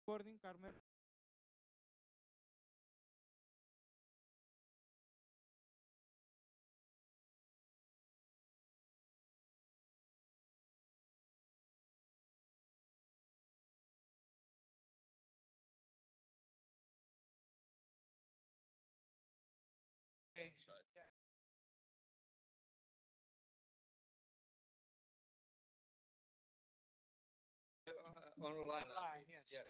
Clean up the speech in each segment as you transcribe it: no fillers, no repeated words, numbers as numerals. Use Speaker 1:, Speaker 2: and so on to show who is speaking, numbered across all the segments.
Speaker 1: Morning, Carmen. Okay.
Speaker 2: Online.
Speaker 1: Online, yes.
Speaker 2: Yeah.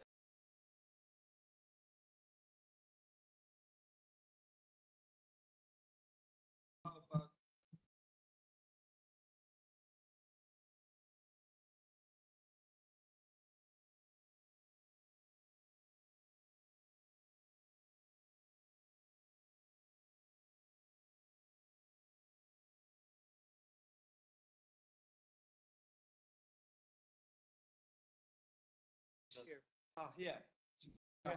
Speaker 1: Here.
Speaker 2: Yeah.
Speaker 1: Yeah.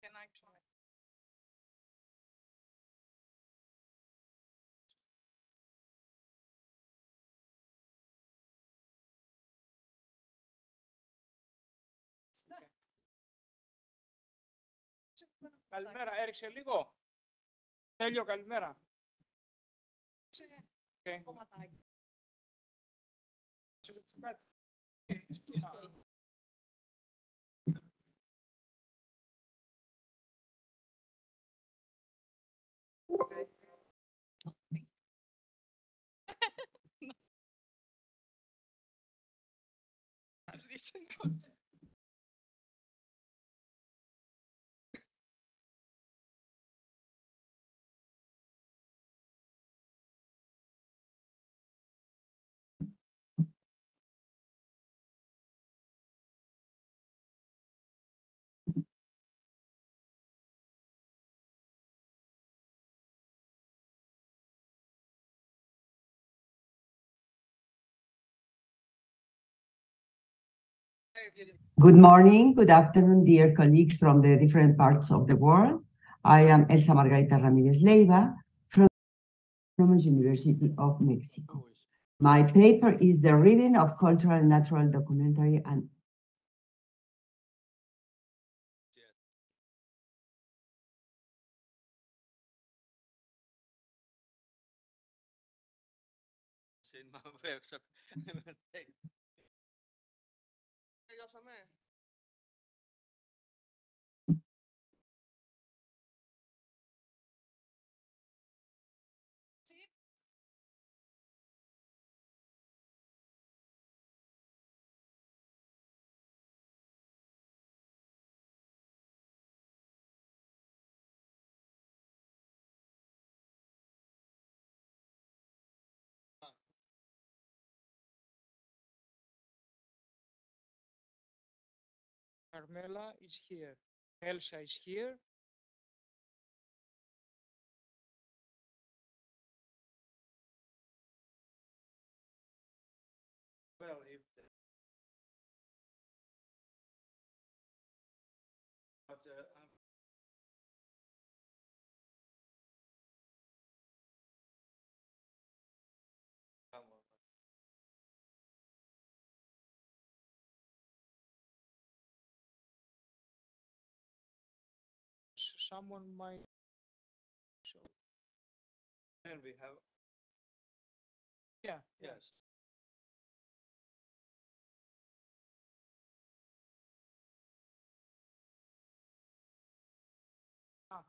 Speaker 1: Can I try? Καλημέρα, έριξε λίγο. Τέλειο, καλημέρα. Okay.
Speaker 3: Good morning, good afternoon, dear colleagues from the different parts of the world. I am Elsa Margarita Ramirez Leiva from the University of Mexico. My paper is the reading of cultural and natural documentary and
Speaker 2: In my workshop.
Speaker 1: Carmela is here. Elsa is here.
Speaker 2: Well, if but,
Speaker 1: Someone might.
Speaker 2: then we have
Speaker 1: Yeah.
Speaker 2: yes.
Speaker 1: Ah.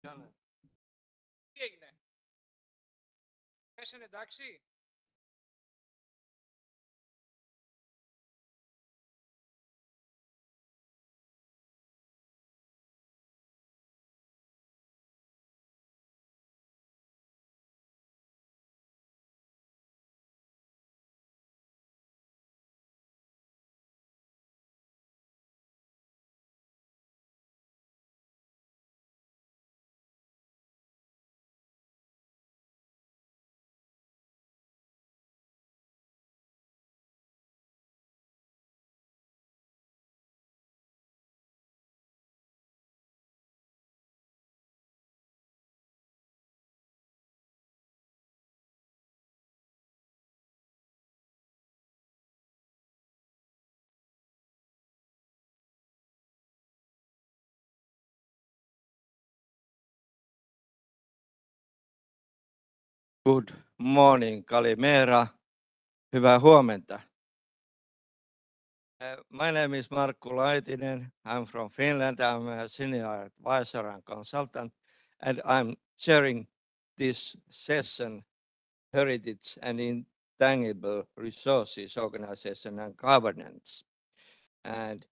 Speaker 1: Τι έγινε? Πέσανε εντάξει?
Speaker 2: Good morning, Kalimera. Hyvää huomenta. My name is Markku Laitinen. I'm from Finland. I'm a senior advisor and consultant, and I'm chairing this session, Heritage and Intangible Resources Organization and Governance. And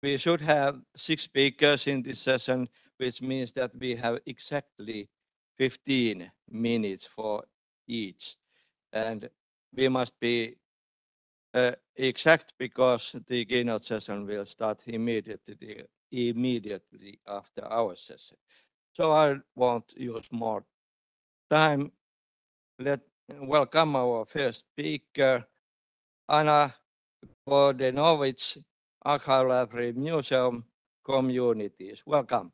Speaker 2: we should have 6 speakers in this session, which means that we have exactly 15 minutes for each. And we must be exact because the keynote session will start immediately after our session. So I won't use more time. Let's welcome our first speaker, Anna Vodenovic, Archive Library Museum Communities. Welcome.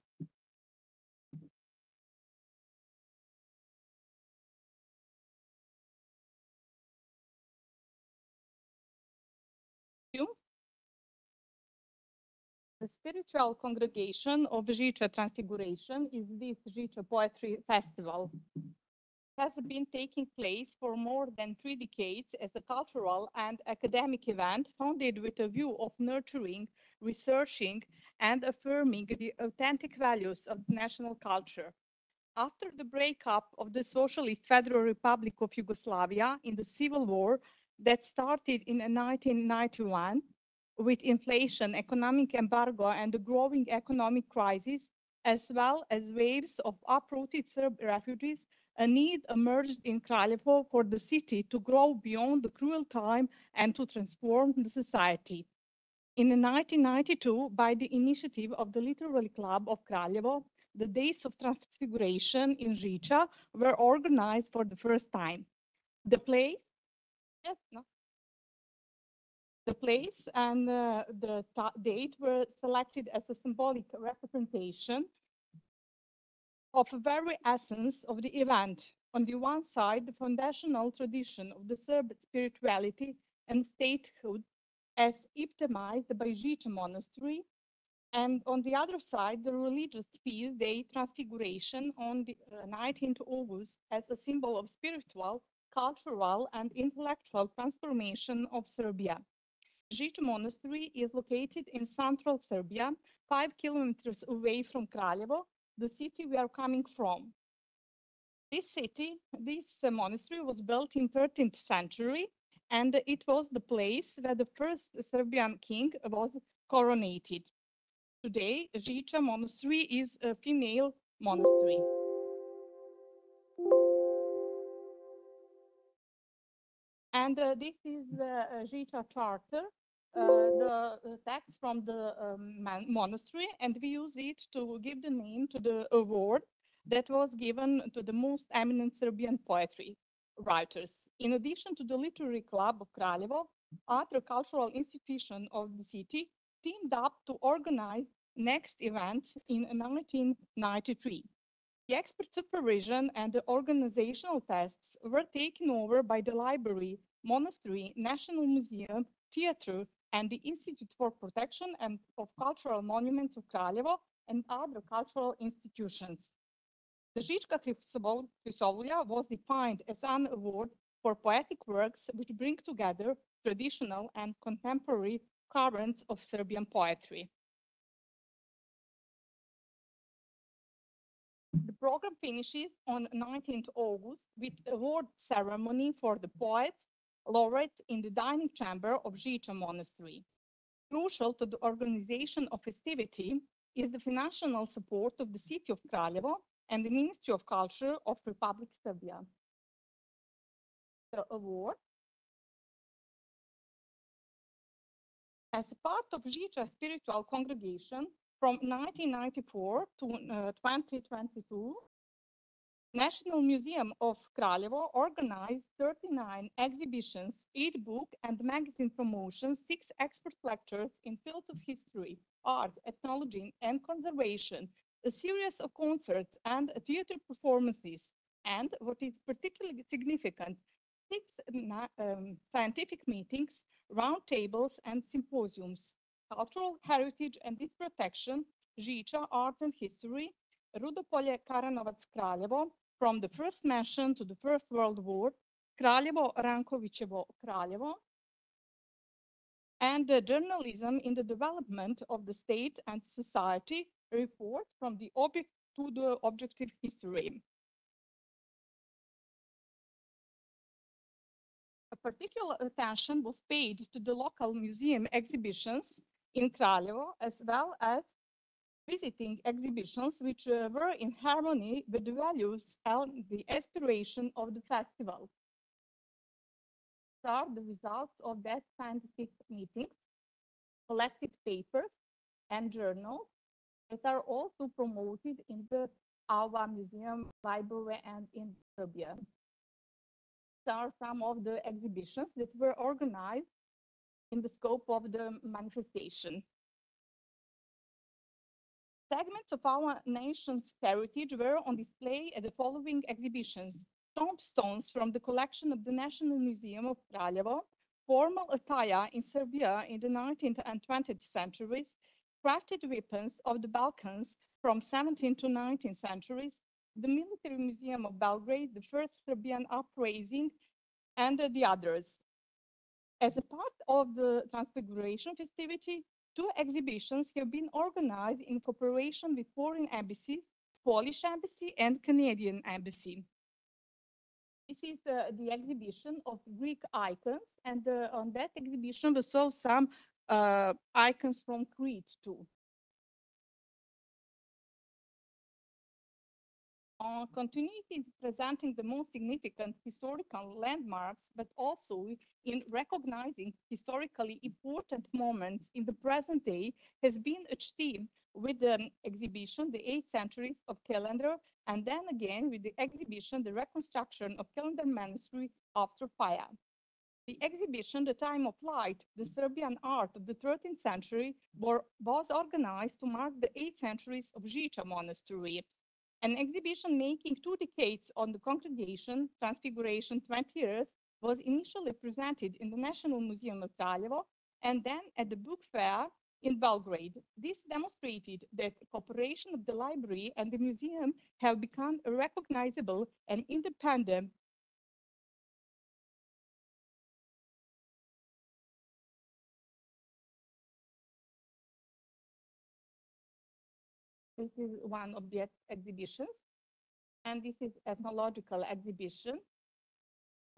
Speaker 4: The spiritual congregation of Žiča Transfiguration is this Žiča Poetry Festival. It has been taking place for more than 3 decades as a cultural and academic event founded with a view of nurturing, researching, and affirming the authentic values of national culture. After the breakup of the Socialist Federal Republic of Yugoslavia in the civil war that started in 1991, with inflation, economic embargo, and the growing economic crisis, as well as waves of uprooted Serb refugees, a need emerged in Kraljevo for the city to grow beyond the cruel time and to transform the society. In 1992, by the initiative of the Literary Club of Kraljevo, the Days of Transfiguration in Žiča were organized for the first time. The place and the date were selected as a symbolic representation of the very essence of the event. On the one side, the foundational tradition of the Serb spirituality and statehood as epitomized by Žiča Monastery, and on the other side, the religious feast day Transfiguration on the 19th August as a symbol of spiritual, cultural, and intellectual transformation of Serbia. Žiča Monastery is located in central Serbia, 5 kilometers away from Kraljevo, the city we are coming from. This monastery was built in 13th century, and it was the place where the first Serbian king was coronated. Today, Žiča Monastery is a female monastery. And this is the Žiča Charter, the text from the monastery, and we use it to give the name to the award that was given to the most eminent Serbian poetry writers. In addition to the Literary Club of Kraljevo, other cultural institutions of the city teamed up to organize next event in 1993. The expert supervision and the organizational tasks were taken over by the library, monastery, National Museum, theater, and the Institute for Protection and of Cultural Monuments of Kraljevo and other cultural institutions. The Žička Hrisovulja was defined as an award for poetic works which bring together traditional and contemporary currents of Serbian poetry. The program finishes on 19th August with award ceremony for the poets laureates in the dining chamber of Žiča Monastery. Crucial to the organization of festivity is the financial support of the city of Kraljevo and the Ministry of Culture of Republic Serbia. The award, as a part of Žiča spiritual congregation from 1994 to 2022, National Museum of Kraljevo organized 39 exhibitions, 8 book and magazine promotions, 6 expert lectures in fields of history, art, ethnology, and conservation, a series of concerts and theater performances, and what is particularly significant, 6 scientific meetings, roundtables, and symposiums, cultural heritage and its protection, Žiča, art and history, Rudopolje, Karanovac, Kraljevo, from the first mention to the First World War, Kraljevo, Rankovićevo, Kraljevo, and the journalism in the development of the state and society, report from the object to the objective history. A particular attention was paid to the local museum exhibitions in Kraljevo, as well as visiting exhibitions which were in harmony with the values and the aspiration of the festival. These are the results of that scientific meetings, collected papers and journals that are also promoted in the our museum, library, and in Serbia. These are some of the exhibitions that were organized in the scope of the manifestation. Segments of our nation's heritage were on display at the following exhibitions: tombstones from the collection of the National Museum of Kraljevo, formal attire in Serbia in the 19th and 20th centuries, crafted weapons of the Balkans from 17th to 19th centuries, the Military Museum of Belgrade, the first Serbian uprising, and the others. As a part of the Transfiguration festivity, 2 exhibitions have been organized in cooperation with foreign embassies, Polish embassy and Canadian embassy. This is the exhibition of Greek icons, and on that exhibition we saw some icons from Crete too. Continuity is presenting the most significant historical landmarks, but also in recognizing historically important moments in the present day has been achieved with the exhibition, the 8 centuries of calendar, and then again with the exhibition, the reconstruction of calendar manuscript after fire. The exhibition, The Time of Light, the Serbian art of the 13th century, was organized to mark the 8 centuries of Žiča Monastery. An exhibition making 2 decades on the congregation, Transfiguration 20 years, was initially presented in the National Museum of Kraljevo and then at the book fair in Belgrade. This demonstrated that cooperation of the library and the museum have become recognizable and independent. This is one of the exhibitions. And this is ethnological exhibition.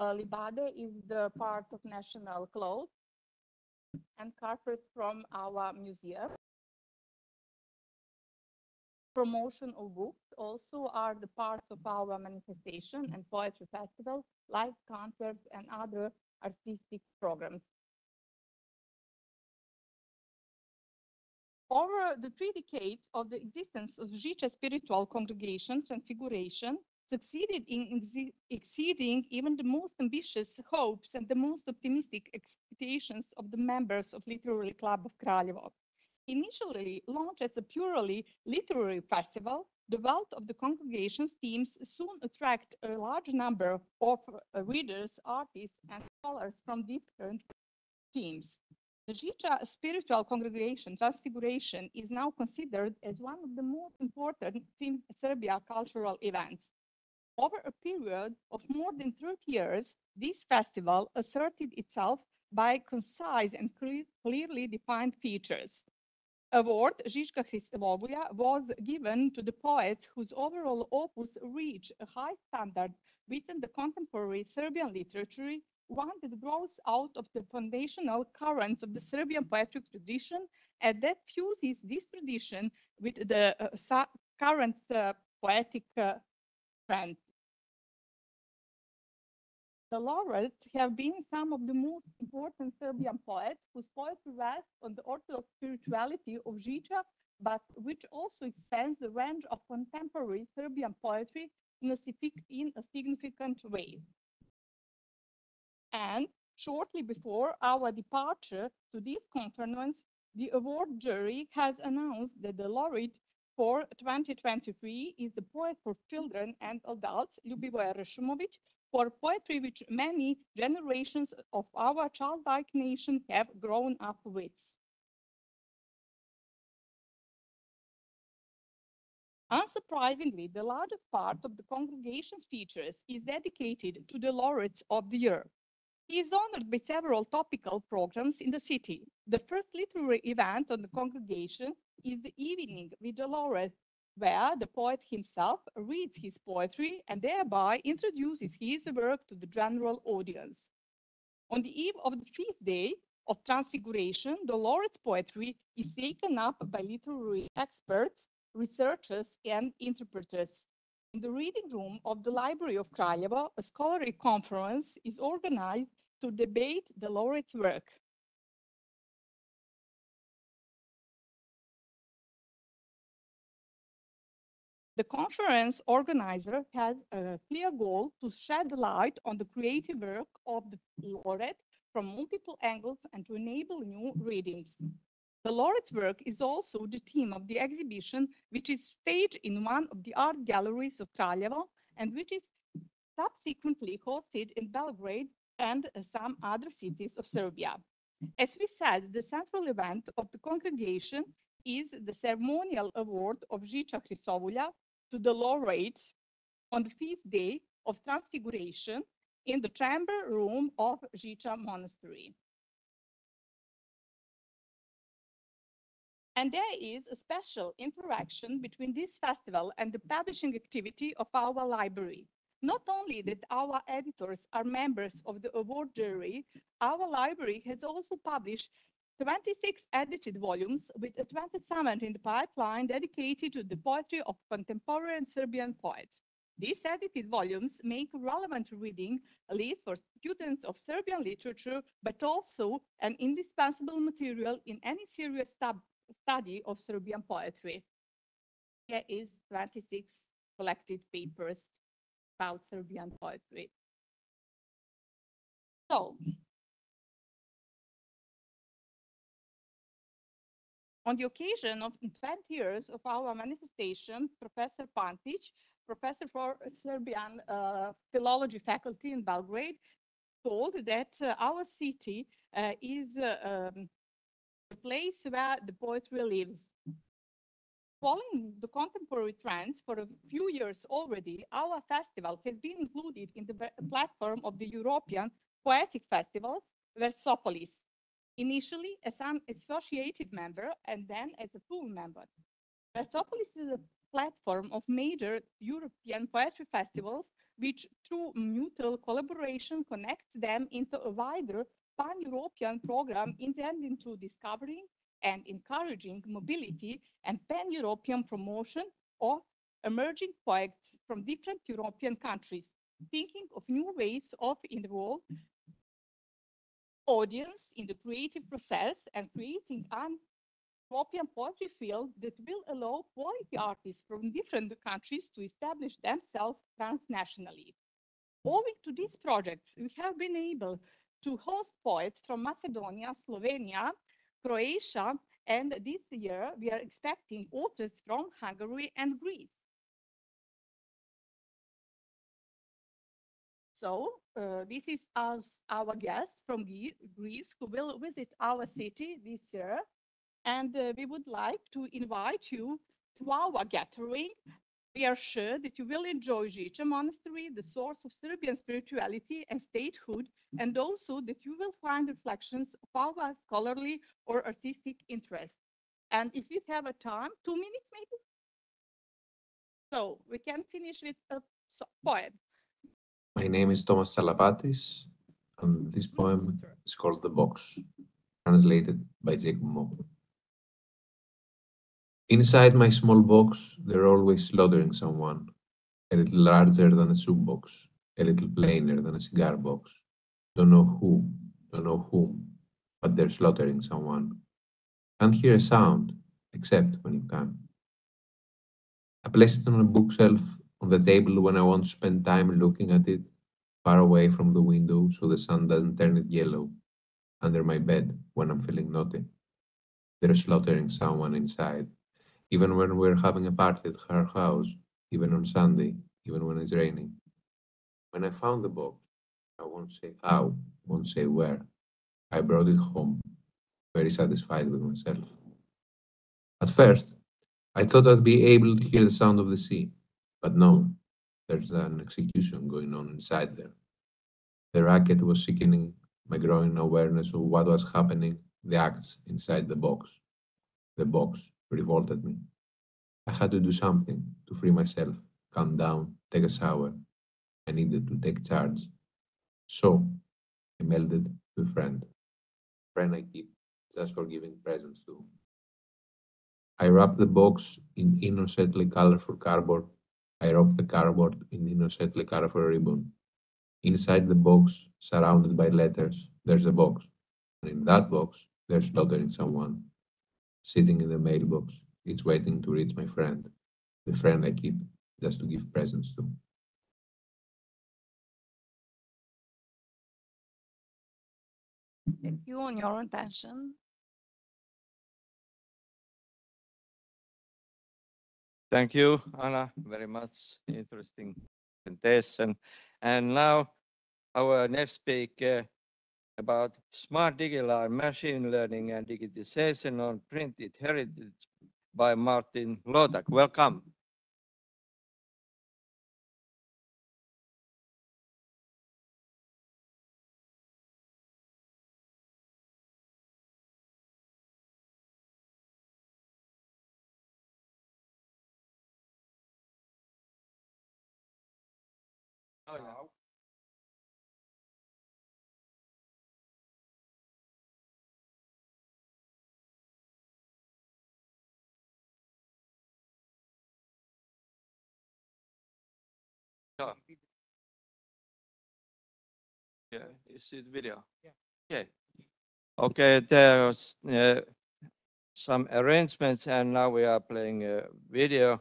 Speaker 4: Libade is the part of national clothes and carpet from our museum. Promotion of books also are the part of our manifestation and poetry festival, live concerts and other artistic programs. Over the 3 decades of the existence of Žiča spiritual congregation, Transfiguration succeeded in exceeding even the most ambitious hopes and the most optimistic expectations of the members of Literary Club of Kraljevo. Initially launched as a purely literary festival, the wealth of the congregation's themes soon attract a large number of readers, artists, and scholars from different themes. The Žiča spiritual congregation, Transfiguration, is now considered as one of the most important in Serbia cultural events. Over a period of more than 30 years, this festival asserted itself by concise and clearly defined features. award, Žižka Hristologulja, was given to the poets whose overall opus reached a high standard within the contemporary Serbian literature, one that grows out of the foundational currents of the Serbian poetic tradition and that fuses this tradition with the current poetic trend. The laureates have been some of the most important Serbian poets whose poetry rests on the orthodox spirituality of Žiča, but which also expands the range of contemporary Serbian poetry in a significant way. And shortly before our departure to this conference, the award jury has announced that the laureate for 2023 is the poet for children and adults, Ljubivoje Ršumović, for poetry which many generations of our childlike nation have grown up with. Unsurprisingly, the largest part of the congregation's features is dedicated to the laureates of the year. He is honored by several topical programs in the city. The first literary event on the congregation is the Evening with the Laureate, where the poet himself reads his poetry and thereby introduces his work to the general audience. On the eve of the feast day of Transfiguration, the laureate's poetry is taken up by literary experts, researchers, and interpreters. In the reading room of the Library of Kraljevo, a scholarly conference is organized to debate the laureate's work. The conference organizer has a clear goal to shed light on the creative work of the laureate from multiple angles and to enable new readings. The laureate's work is also the theme of the exhibition, which is staged in one of the art galleries of Kraljevo and which is subsequently hosted in Belgrade and some other cities of Serbia. As we said, the central event of the congregation is the ceremonial award of Žiča Hristologulja to the laureate on the feast day of Transfiguration in the chamber room of Žiča Monastery. And there is a special interaction between this festival and the publishing activity of our library. Not only that our editors are members of the award jury, our library has also published 26 edited volumes with a 27 in the pipeline dedicated to the poetry of contemporary Serbian poets. These edited volumes make relevant reading a lead for students of Serbian literature, but also an indispensable material in any serious study of Serbian poetry. Here is 26 collected papers about Serbian poetry. So, on the occasion of 20 years of our manifestation, Professor Pantić, professor for Serbian philology faculty in Belgrade, told that our city is the place where the poetry lives. Following the contemporary trends for a few years already, our festival has been included in the platform of the European Poetic Festivals, Versopolis, initially as an associated member and then as a full member. Versopolis is a platform of major European poetry festivals, which through mutual collaboration connects them into a wider pan-European program intended to discovering and encouraging mobility and pan-European promotion of emerging poets from different European countries, thinking of new ways of involve audience in the creative process and creating an European poetry field that will allow quality artists from different countries to establish themselves transnationally. Owing to these projects, we have been able to host poets from Macedonia, Slovenia, Croatia, and this year we are expecting authors from Hungary and Greece. So this is our guest from Greece who will visit our city this year. And we would like to invite you to our gathering. We are sure that you will enjoy Žiča Monastery, the source of Serbian spirituality and statehood, and also that you will find reflections of our scholarly or artistic interests. And if you have a time, 2 minutes maybe? So we can finish with a poem.
Speaker 5: My name is Thomas Salapatis, and this poem is called The Box, translated by Jacob Mock. Inside my small box, they're always slaughtering someone, a little larger than a soup box, a little plainer than a cigar box. Don't know who, don't know whom, but they're slaughtering someone. Can't hear a sound, except when you can. I place it on a bookshelf on the table when I want to spend time looking at it, far away from the window so the sun doesn't turn it yellow, under my bed when I'm feeling naughty. They're slaughtering someone inside, even when we're having a party at her house, even on Sunday, even when it's raining. When I found the box, I won't say how, won't say where. I brought it home, very satisfied with myself. At first, I thought I'd be able to hear the sound of the sea, but no, there's an execution going on inside there. The racket was sickening my growing awareness of what was happening, the acts inside the box. The box revolted me. I had to do something to free myself, calm down, take a shower. I needed to take charge. So I mailed it to a friend I keep just for giving presents to. I wrapped the box in innocently colorful cardboard. I wrapped the cardboard in innocently colorful ribbon. Inside the box, surrounded by letters, there's a box. And in that box, there's slaughtering someone. Sitting in the mailbox, it's waiting to reach my friend, the friend I keep just to give presents to.
Speaker 4: Thank you on your attention.
Speaker 2: Thank you, Anna. Very much interesting presentation. And now our next speaker about smart digital machine learning and digitization on printed heritage by Martin Lotak. Welcome. Oh, yeah. Yeah, is it video?
Speaker 1: Yeah.
Speaker 2: Okay. Okay, there's some arrangements, and now we are playing a video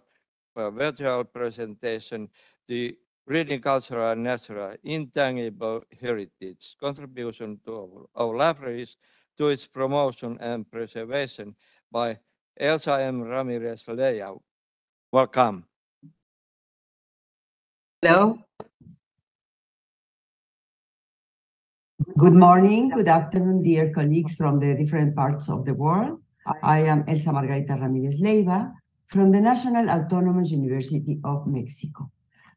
Speaker 2: for a virtual presentation. The reading cultural and natural intangible heritage contribution to our libraries to its promotion and preservation by Elsa M. Ramirez Leao. Welcome.
Speaker 3: Hello. Good morning, good afternoon, dear colleagues from the different parts of the world. I am Elsa Margarita Ramirez Leiva from the National Autonomous University of Mexico.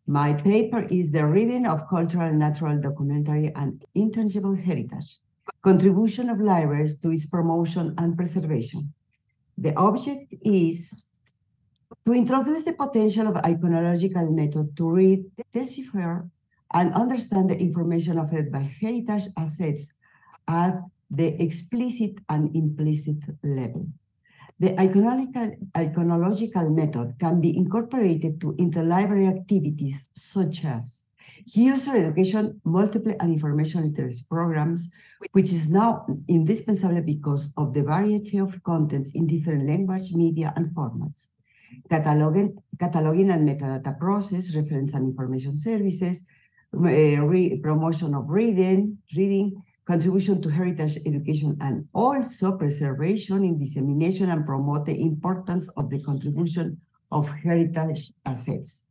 Speaker 3: My paper is the reading of cultural, natural, documentary, and intangible heritage, contribution of libraries to its promotion and preservation. The object is to introduce the potential of iconological method to read, decipher, and understand the information offered by heritage assets at the explicit and implicit level. The iconological method can be incorporated to interlibrary activities such as user education, multiple and information literacy programs, which is now indispensable because of the variety of contents in different language, media, and formats. Cataloging and metadata process, reference and information services, promotion of reading, contribution to heritage education, and also preservation in dissemination and promote the importance of the contribution of heritage assets.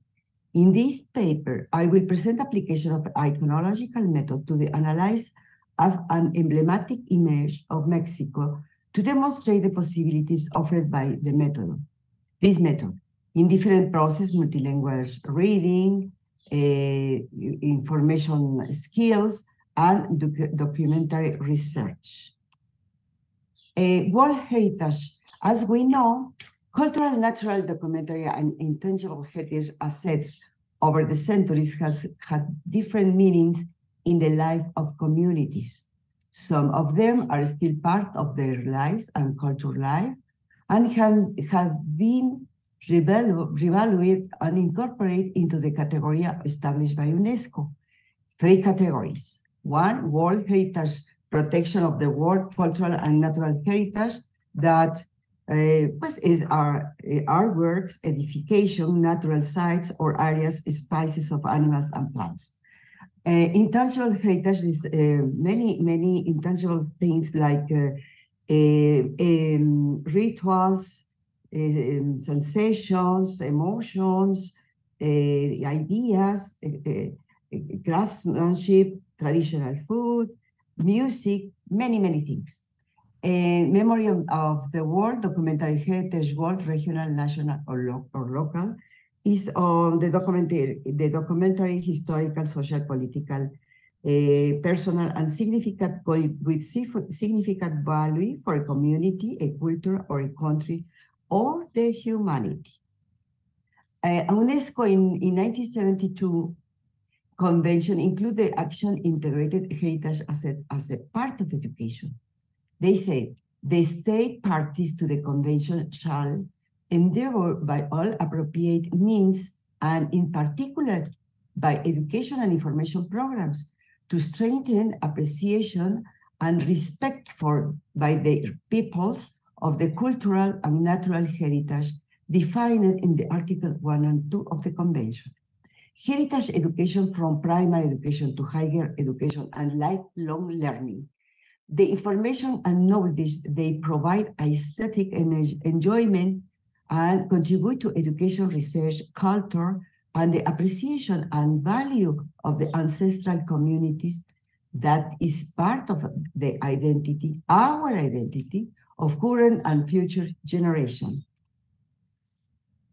Speaker 3: In this paper, I will present application of iconological method to the analysis of an emblematic image of Mexico to demonstrate the possibilities offered by the method. This method in different process, multilingual reading, information skills, and documentary research. World Heritage As we know, cultural, natural, documentary, and intangible heritage assets over the centuries has had different meanings in the life of communities. Some of them are still part of their lives and cultural life and have been revaluated and incorporated into the category established by UNESCO. Three categories. One, World Heritage protection of the world cultural and natural heritage that is our artworks, edification, natural sites or areas, species of animals and plants. Intangible heritage is many intangible things like rituals, sensations, emotions, ideas, craftsmanship, traditional food, music, many things. Memory of the world, documentary heritage, world, regional, national, or local, is on the documentary, historical, social, political, personal, and significant with significant value for a community, a culture, or a country, or the humanity. UNESCO in 1972 convention include the action integrated heritage as a part of education. They say the state parties to the convention shall endeavor by all appropriate means, and in particular by education and information programs, to strengthen appreciation and respect for by their peoples of the cultural and natural heritage defined in the Article 1 and 2 of the convention. Heritage education from primary education to higher education and lifelong learning. The information and knowledge they provide aesthetic and enjoyment and contribute to education, research, culture, and the appreciation and value of the ancestral communities that is part of the identity, our identity, of current and future generation.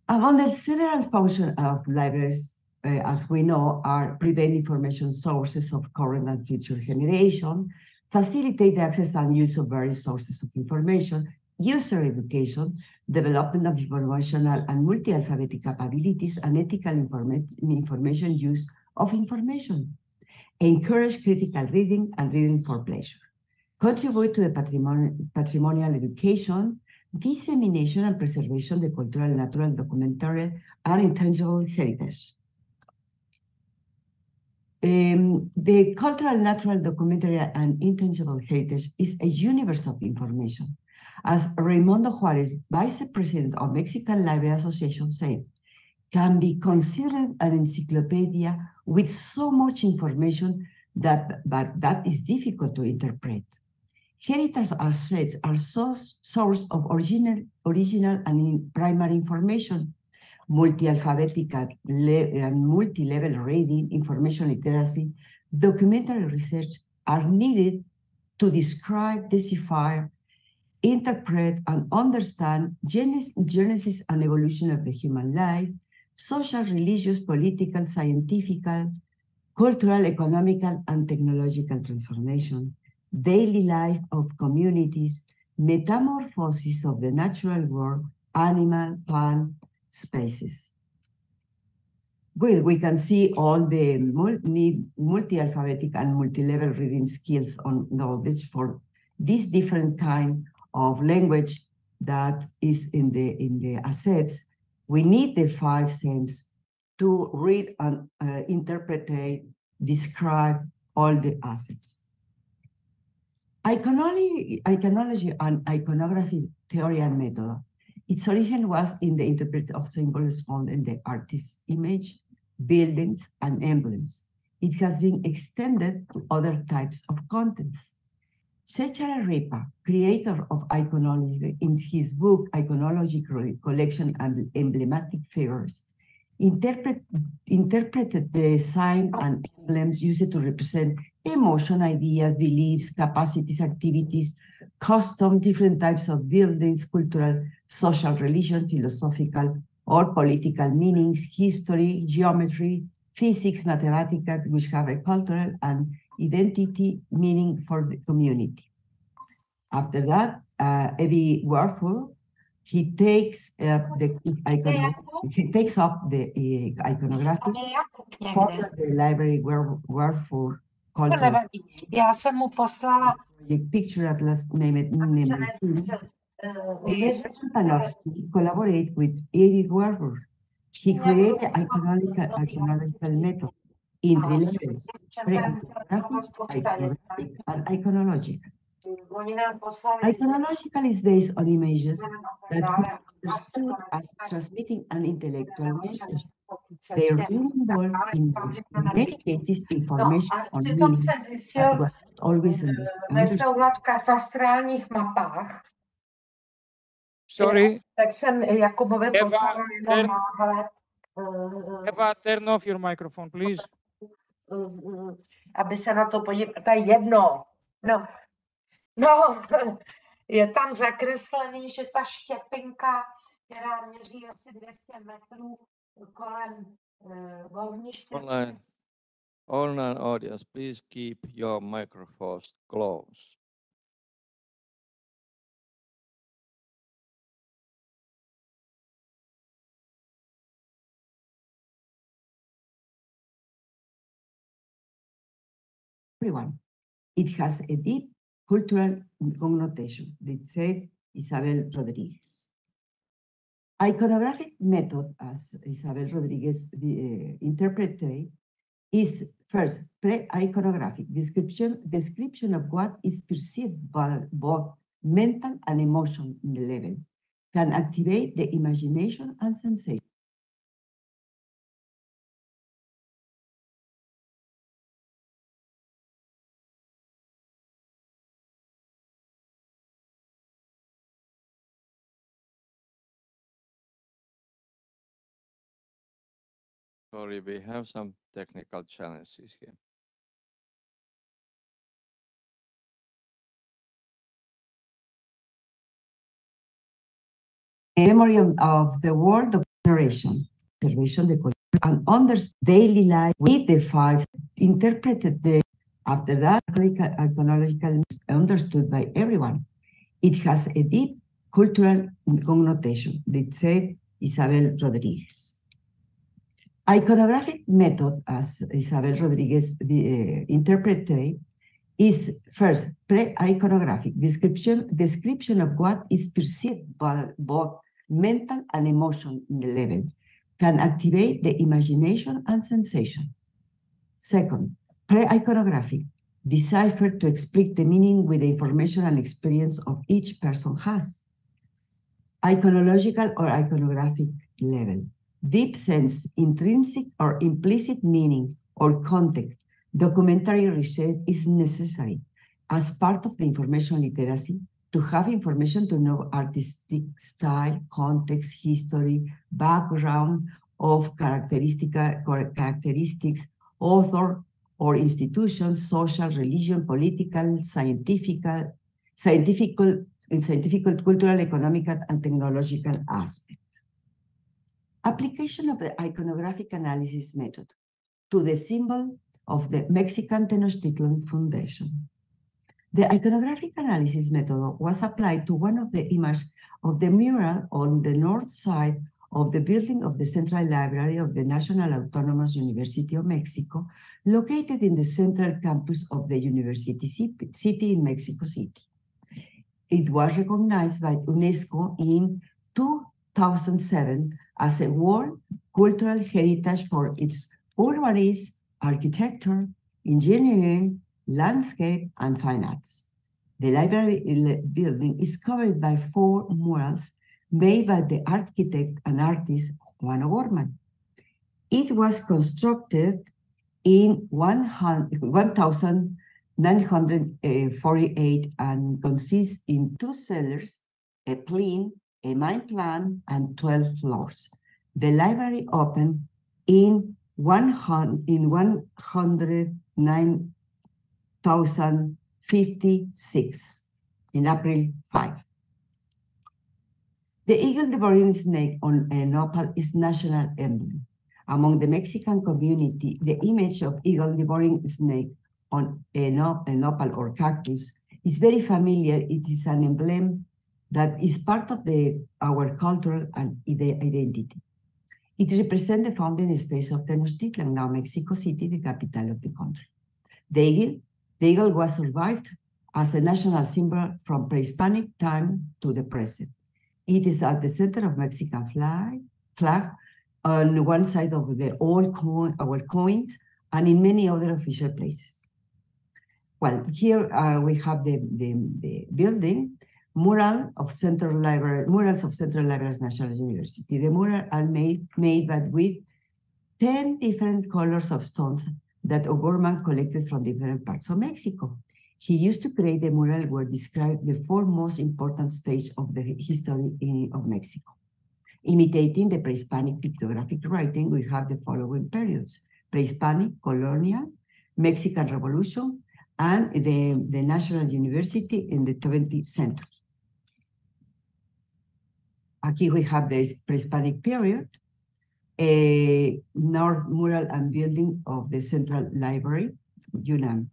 Speaker 3: Among the several functions of libraries, as we know, are prevent information sources of current and future generation, facilitate the access and use of various sources of information, user education, development of informational and multi-alphabetic capabilities, and ethical information use of information, encourage critical reading and reading for pleasure, contribute to the patrimonial education, dissemination and preservation of the cultural, natural, documentary, and intangible heritage. The cultural, natural, documentary, and intangible heritage is a universe of information. As Raimundo Juarez, Vice President of Mexican Library Association, said, can be considered an encyclopedia with so much information that is difficult to interpret. Heritage assets are source of original and primary information. Multi-alphabetic and multi-level reading, information literacy, documentary research are needed to describe, decipher, interpret, and understand genesis and evolution of the human life, social, religious, political, scientific, cultural, economical, and technological transformation, daily life of communities, metamorphosis of the natural world, animal, plant, spaces. Well, we can see all the multi-alphabetic and multi-level reading skills on knowledge for this different kind of language that is in the assets. We need the five senses to read and interpret, describe all the assets. Iconology and iconography theory and method. Its origin was in the interpretation of symbols found in the artist's image, buildings, and emblems. It has been extended to other types of contents. Cesare Ripa, creator of iconology, in his book Iconology Collection and Emblematic Figures, interpreted the sign and emblems used to represent emotion, ideas, beliefs, capacities, activities, custom, different types of buildings, cultural, social, religion, philosophical, or political meanings, history, geometry, physics, mathematics, which have a cultural and identity meaning for the community. After that, Evie Warfel He takes up the iconography for the library wherefore cultural
Speaker 6: Já jsem mu poslala
Speaker 3: picture atlas named Panovsky collaborate with Eric Werber. He created iconological method in three levels: pre-iconographic, and iconological. Iconological is based on images that could be understood as transmitting an intellectual message. They are really involved in many cases information on meaning that was always understood.
Speaker 6: nesoulad v katastrálních mapách.
Speaker 1: Sorry,
Speaker 6: Tak jsem Jakubovi poslala jenom náhled,
Speaker 1: Eva, turn off your microphone, please.
Speaker 6: aby se na to podíval. To je jedno. No, je tam zakreslený, že ta štěpinka, která měří asi 200 metrů kolem volniště.
Speaker 2: Online audience, please keep your microphones closed.
Speaker 3: Everyone. It has a deep cultural connotation, said Isabel Rodriguez. Iconographic method, as Isabel Rodriguez interpreted, is first pre-iconographic description of what is perceived by both mental and emotional level, can activate the imagination and sensation.
Speaker 2: Sorry, we have some technical challenges here.
Speaker 3: Memory of the world of generation, observation, the culture, and under daily life with the five interpreted after that iconological understood by everyone. It has a deep cultural connotation, said Isabel Rodriguez. Iconographic method, as Isabel Rodriguez interpreted, is first pre-iconographic description of what is perceived by both mental and emotional level, can activate the imagination and sensation. Second, pre-iconographic, decipher to explain the meaning with the information and experience of each person has. Iconological or iconographic level, deep sense, intrinsic or implicit meaning or context. Documentary research is necessary as part of the information literacy to have information to know artistic style, context, history, background of characteristics, author or institution, social, religion, political, scientific, cultural, economic, and technological aspects. Application of the iconographic analysis method to the symbol of the Mexican Tenochtitlan Foundation. The iconographic analysis method was applied to one of the images of the mural on the north side of the building of the Central Library of the National Autonomous University of Mexico, located in the central campus of the university city in Mexico City. It was recognized by UNESCO in 2007 as a World Cultural Heritage for its urbanism, architecture, engineering, landscape, and fine arts. The library building is covered by 4 murals made by the architect and artist Juan O'Gorman. It was constructed in 1948 and consists in 2 cellars, a plane, a main plan, and 12 floors. The library opened in 109,056 in April 5. The eagle devouring snake on a nopal is national emblem. Among the Mexican community, the image of eagle devouring snake on a nopal or cactus is very familiar. It is an emblem that is part of our cultural and identity. It represents the founding stage of Tenochtitlan, now Mexico City, the capital of the country. The eagle was survived as a national symbol from pre-Hispanic time to the present. It is at the center of Mexican flag on one side of our coins and in many other official places. Well, here we have the building, murals of Central Libraries National University. The murals are made but with 10 different colors of stones that O'Gorman collected from different parts of Mexico. He used to create the mural where described the 4 most important stages of the history of Mexico. Imitating the pre-Hispanic pictographic writing, we have the following periods: pre-Hispanic, colonial, Mexican Revolution, and the National University in the 20th century. Aquí we have the pre-Hispanic period, a north mural and building of the Central Library, UNAM.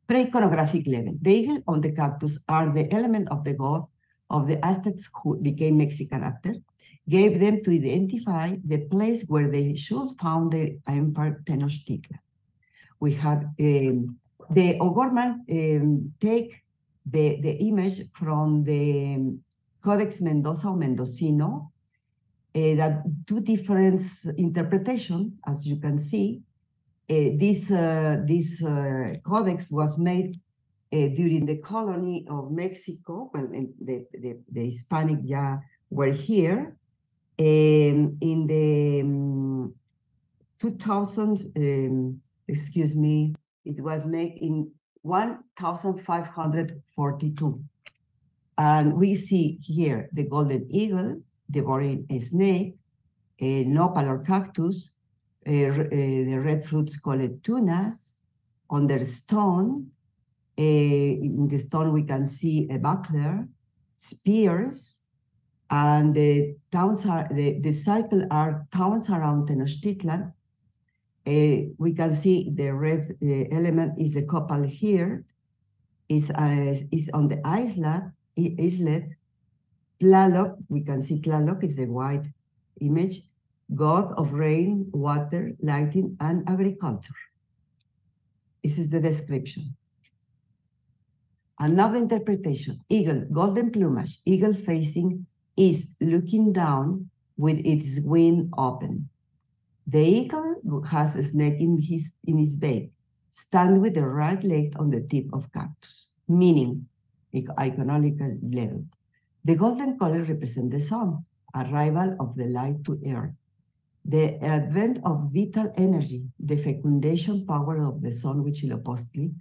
Speaker 3: Pre-iconographic level. The eagle on the cactus are the element of the god of the Aztecs who became Mexican after, gave them to identify the place where they should found the empire Tenochtitlan. We have the O'Gorman take the image from the Codex Mendoza or Mendocino, that 2 different interpretations, as you can see. This codex was made during the colony of Mexico, when the Hispanic were here, in the 2000, excuse me, it was made in 1542. And we see here the golden eagle, devouring a snake, a nopal or cactus, the red fruits called tunas. On the stone, in the stone we can see a buckler, spears, and the towns the cycle are towns around Tenochtitlan. We can see the red element is the copal here, is on the islet. Tlaloc, we can see Tlaloc is the white image, god of rain, water, lighting, and agriculture. This is the description. Another interpretation: eagle, golden plumage, eagle facing east, looking down with its wing open. The eagle has a snake in his beak, stand with the right leg on the tip of cactus, meaning iconological level. The golden color represents the sun, arrival of the light to earth, the advent of vital energy, the fecundation power of the sun, Huitzilopochtli,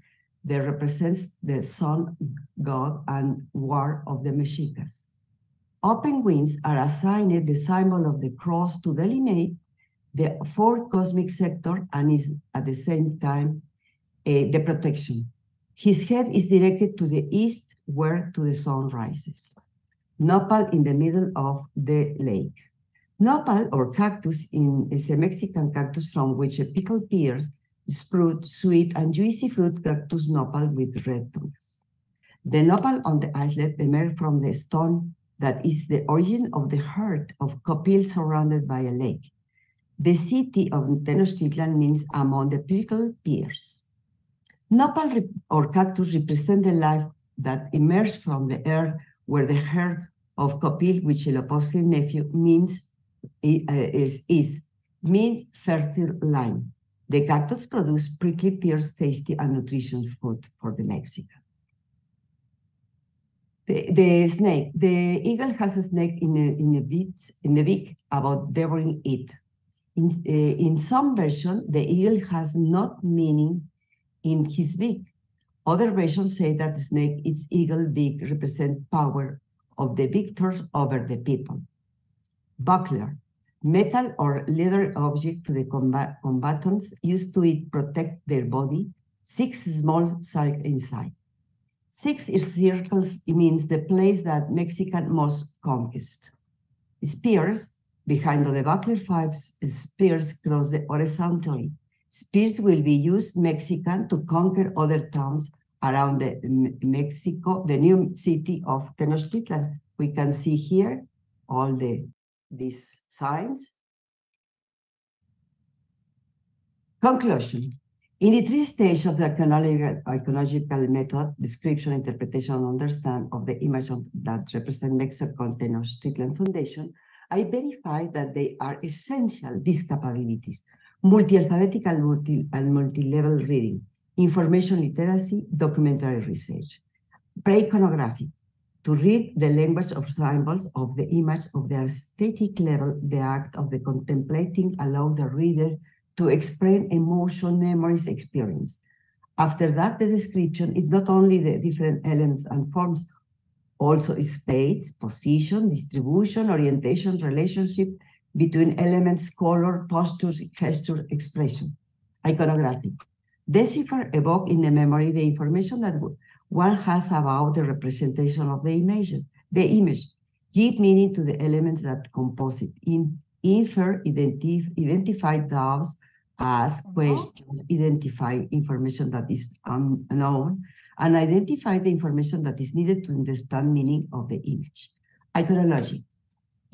Speaker 3: that represents the sun god and war of the Mexicas. Open wings are assigned the symbol of the cross to delineate the 4 cosmic sector and is at the same time the protection. His head is directed to the east where the sun rises. Nopal in the middle of the lake. Nopal or cactus is a Mexican cactus from which a pickled pears sprout sweet and juicy fruit cactus nopal with red tunas. The nopal on the islet emerged from the stone that is the origin of the heart of Copil surrounded by a lake. The city of Tenochtitlan means among the pickled pears. Nopal or cactus represent the life that emerged from the earth where the heart of Copil, Huitzilopochtli's nephew, means fertile land. The cactus produce prickly pears, tasty and nutritious food for the Mexican. The snake. The eagle has a snake in the beak about devouring it. In some version, the eagle has not meaning in his beak. Other versions say that the snake, its eagle beak, represent power of the victors over the people. Buckler, metal or leather object to the combatants used to protect their body, 6 small circles inside. 6 circles means the place that Mexican must conquest. Spears, behind the buckler 5 spears cross the horizontally. Spears will be used Mexican to conquer other towns around the Mexico, the new city of Tenochtitlan. We can see here all these signs. Conclusion. In the three stages of the iconological method, description, interpretation, and understand of the image that represent Mexico Tenochtitlan Foundation, I verified that they are essential, these capabilities: multi-alphabetical and multi-level reading, information literacy, documentary research, pre-iconographic, to read the language of symbols of the image of the aesthetic level, the act of the contemplating allow the reader to explain emotion, memories, experience. After that, the description is not only the different elements and forms, also space, position, distribution, orientation, relationship between elements, color, postures, gesture, expression. Iconographic. Decipher evoke in the memory the information that one has about the representation of the image. Give meaning to the elements that compose it. Infer, identify doubts, ask questions, identify information that is unknown, and identify the information that is needed to understand meaning of the image. Iconology.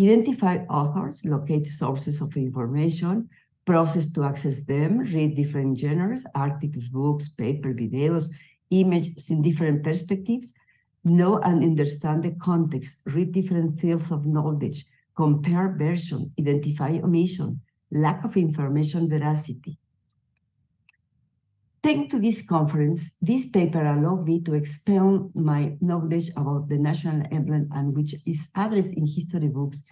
Speaker 3: Identify authors, locate sources of information, process to access them, read different genres, articles, books, paper, videos, images in different perspectives, know and understand the context, read different fields of knowledge, compare version, identify omission, lack of information veracity. Thanks to this conference, this paper allowed me to expand my knowledge about the national emblem, and which is addressed in history books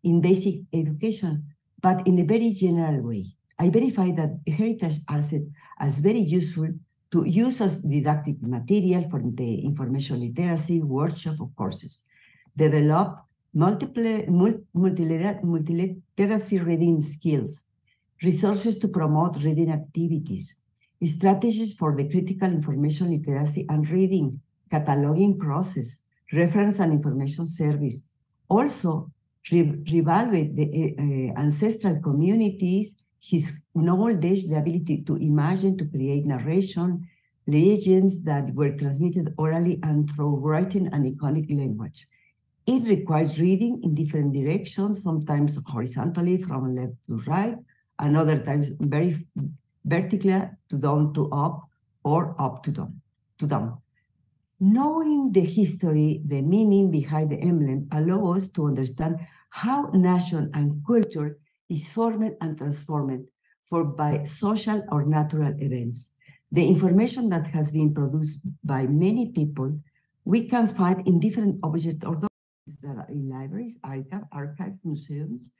Speaker 3: in basic education, but in a very general way. I verified that heritage asset as very useful to use as didactic material for the information literacy workshop of courses. Develop multiliteracy reading skills, resources to promote reading activities, strategies for the critical information literacy and reading, cataloging process, reference and information service. Also, reevaluate the ancestral communities, his knowledge, the ability to imagine, to create narration, legends that were transmitted orally and through writing and iconic language. It requires reading in different directions, sometimes horizontally from left to right, and other times very vertically to down to up, or up to down. Knowing the history, the meaning behind the emblem allows us to understand how nation and culture is formed and transformed by social or natural events. The information that has been produced by many people, we can find in different objects or documents that are in libraries, archives, museums,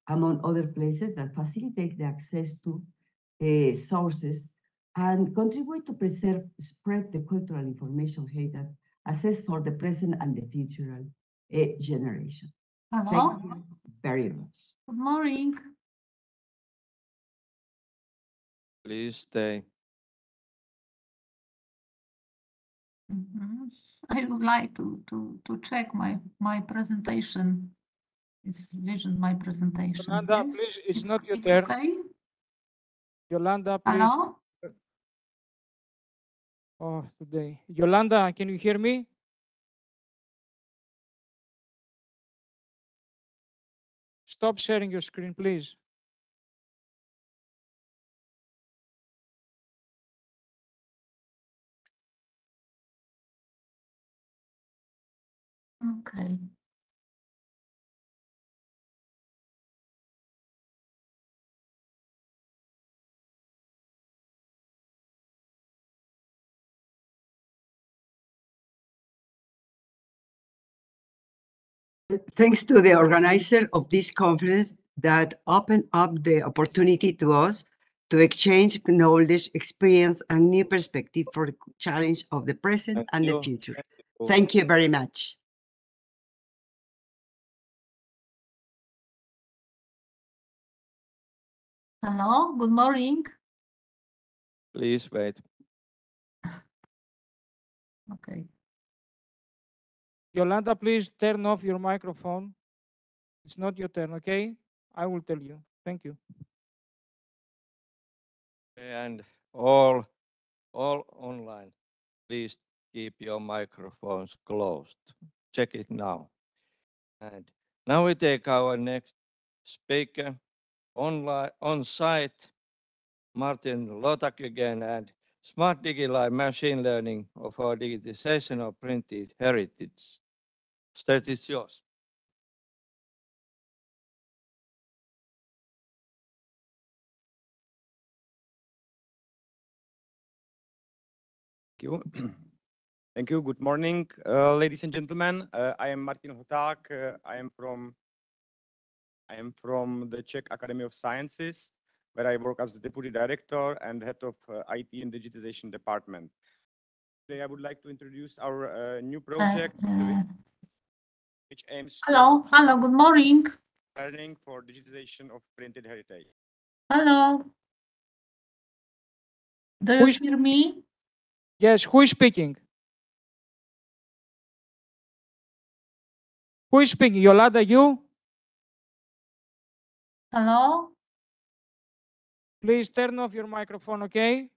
Speaker 3: among other places that facilitate the access to sources and contribute to spread the cultural information heritage, assess for the present and the future generation.
Speaker 7: Hello.
Speaker 3: Thank you very much.
Speaker 7: Good morning.
Speaker 2: Please stay.
Speaker 7: I would like to check my presentation. It's vision my presentation.
Speaker 1: Yolanda,
Speaker 7: Yes?
Speaker 1: please, it's not your
Speaker 7: it's
Speaker 1: turn.
Speaker 7: Okay.
Speaker 1: Yolanda, please.
Speaker 7: Hello.
Speaker 1: Oh, today. Yolanda, can you hear me? Stop sharing your screen, please.
Speaker 7: Okay.
Speaker 3: Thanks to the organizer of this conference that opened up the opportunity to us to exchange knowledge, experience, and new perspective for the challenge of the present
Speaker 2: Thank
Speaker 3: and the
Speaker 2: you.
Speaker 3: future.
Speaker 2: you.
Speaker 3: Thank you very much.
Speaker 7: Hello. Good morning.
Speaker 2: Please wait.
Speaker 7: Okay.
Speaker 1: Yolanda, please turn off your microphone. It's not your turn, okay? I will tell you. Thank you.
Speaker 2: And all online, please keep your microphones closed. Check it now. And now we take our next speaker online on site, Martin Lotak again, and Smart Digilive Machine Learning of our digitization of printed heritage. State is yours.
Speaker 8: Thank you. Thank you. Good morning, ladies and gentlemen. I am Martin Hoták. I am from the Czech Academy of Sciences, where I work as the deputy director and head of IT and digitization department. Today, I would like to introduce our new project, which aims
Speaker 7: Hello, good morning.
Speaker 8: learning for digitization of printed heritage.
Speaker 7: Hello. Do you hear me?
Speaker 1: Yes, who is speaking? Who is speaking? Yolanda, you?
Speaker 7: Hello?
Speaker 1: Please turn off your microphone, okay?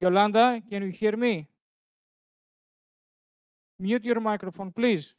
Speaker 1: Yolanda, can you hear me? Mute your microphone, please.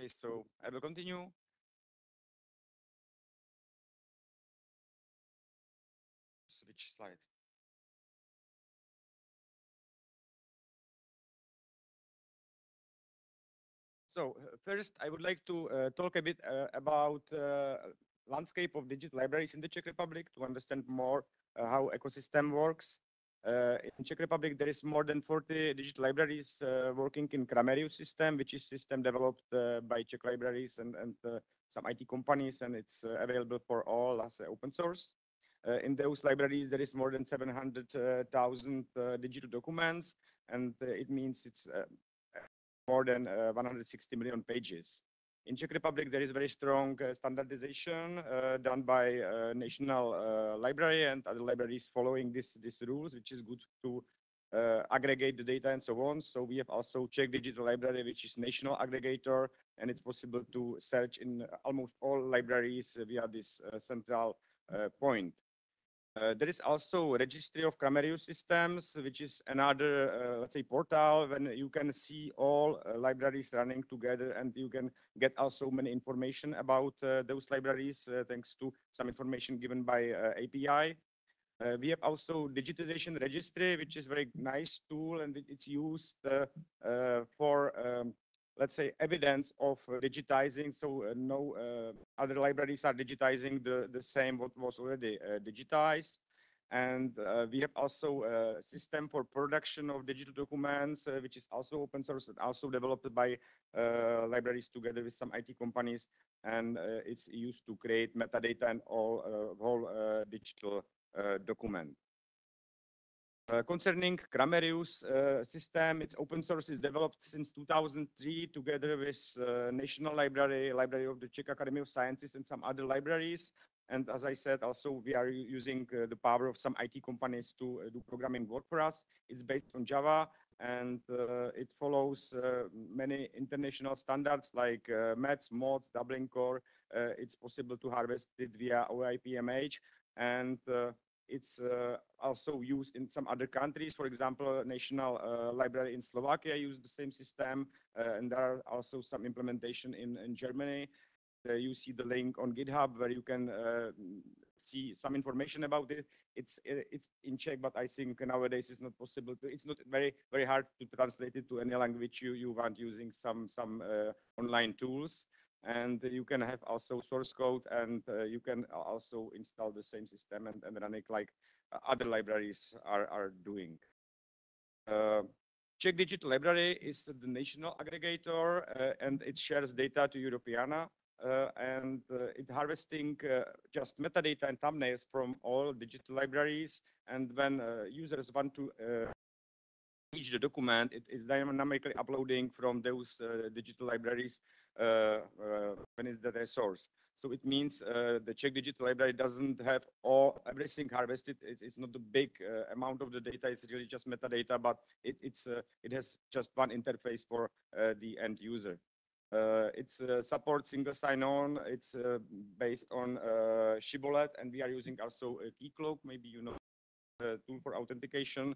Speaker 8: Okay, so I will continue. Switch slide. So first, I would like to talk a bit about landscape of digital libraries in the Czech Republic to understand more how ecosystem works. In Czech Republic, there is more than 40 digital libraries working in Kramerius system, which is system developed by Czech libraries and some IT companies, and it's available for all as open source. In those libraries, there is more than 700,000 digital documents, and it means it's more than 160 million pages. In Czech Republic, there is very strong standardization done by National Library and other libraries following these rules, which is good to aggregate the data and so on. So we have also Czech Digital Library, which is national aggregator, and it's possible to search in almost all libraries via this central point. There is also a registry of Kramerius systems, which is another, let's say, portal when you can see all libraries running together, and you can get also many information about those libraries thanks to some information given by API. We have also digitization registry, which is a very nice tool, and it's used for let's say, evidence of digitizing. So no other libraries are digitizing the same what was already digitized. And we have also a system for production of digital documents, which is also open source and also developed by libraries together with some IT companies. And it's used to create metadata and all whole digital document. Concerning Kramerius system, its open source is developed since 2003 together with National Library, Library of the Czech Academy of Sciences, and some other libraries. And as I said, also we are using the power of some IT companies to do programming work for us. It's based on Java, and it follows many international standards like METS, MODS, Dublin Core. It's possible to harvest it via OIPMH, and it's also used in some other countries. For example, National Library in Slovakia used the same system, and there are also some implementation in Germany. You see the link on GitHub where you can see some information about it. It's in Czech, but I think nowadays it's not possible to. It's not very hard to translate it to any language you want using some online tools. And you can have also source code, and you can also install the same system and run it like other libraries are doing. Czech Digital Library is the national aggregator, and it shares data to Europeana. And it harvesting just metadata and thumbnails from all digital libraries. And when users want to reach the document, it is dynamically uploading from those digital libraries when it's the resource. So it means the Czech Digital Library doesn't have everything harvested. It's not a big amount of the data. It's really just metadata, but it has just one interface for the end user. It supports single sign-on. It's based on Shibboleth, and we are using also a Keycloak. Maybe you know the tool for authentication.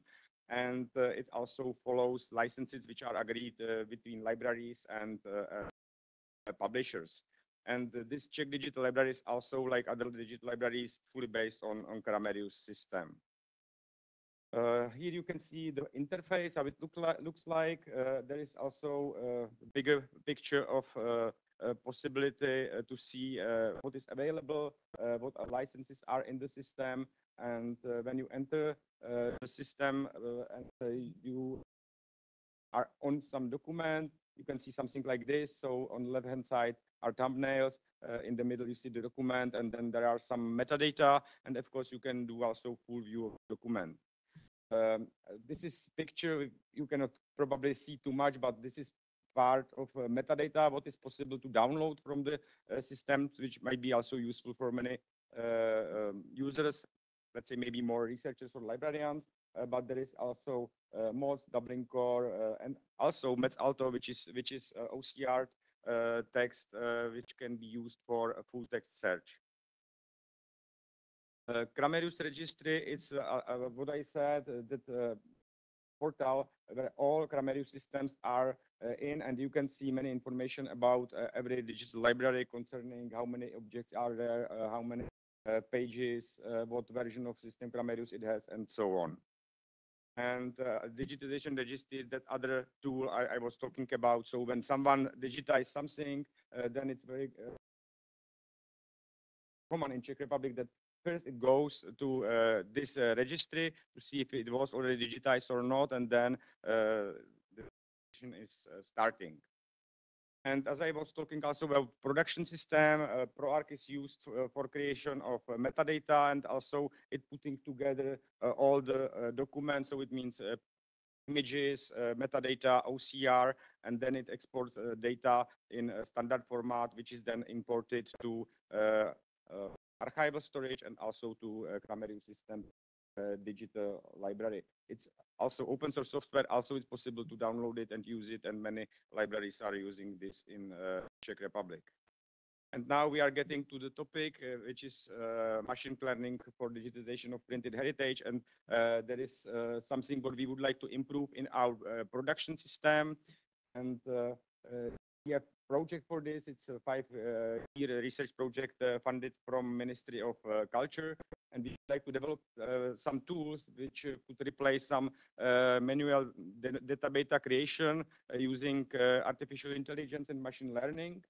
Speaker 8: And it also follows licenses which are agreed between libraries and publishers. And this Czech Digital Library is also, like other digital libraries, fully based on Kramerius system. Here you can see the interface, how it looks like. There is also a bigger picture of possibility to see what is available, what licenses are in the system. And when you enter the system and you are on some document, you can see something like this. So on the left-hand side are thumbnails. In the middle, you see the document, and then there are some metadata. And of course, you can do also full view of the document. This is picture, you cannot probably see too much, but this is part of metadata, what is possible to download from the systems, which might be also useful for many users, let's say maybe more researchers or librarians. But there is also MODS, Dublin Core, and also Metz-Alto, which is OCR text, which can be used for a full text search. Kramerius registry, it's what I said, that portal where all Kramerius systems are in, and you can see many information about every digital library concerning how many objects are there, how many pages, what version of system Kramerius it has, and so on. And digitization registry is that other tool I was talking about. So when someone digitizes something, then it's very common in Czech Republic that first it goes to this registry to see if it was already digitized or not, and then the registration is starting. And as I was talking also about production system, ProArch is used for creation of metadata, and also it putting together all the documents. So it means images, metadata, OCR, and then it exports data in a standard format, which is then imported to archival storage and also to Kramerius system digital library. It's also open source software. Also, it's possible to download it and use it, and many libraries are using this in Czech Republic. And now we are getting to the topic, which is machine learning for digitization of printed heritage. And there is something what we would like to improve in our production system. And we have a project for this. It's a 5-year research project funded from Ministry of Culture. And we would like to develop some tools which could replace some manual data creation using artificial intelligence and machine learning.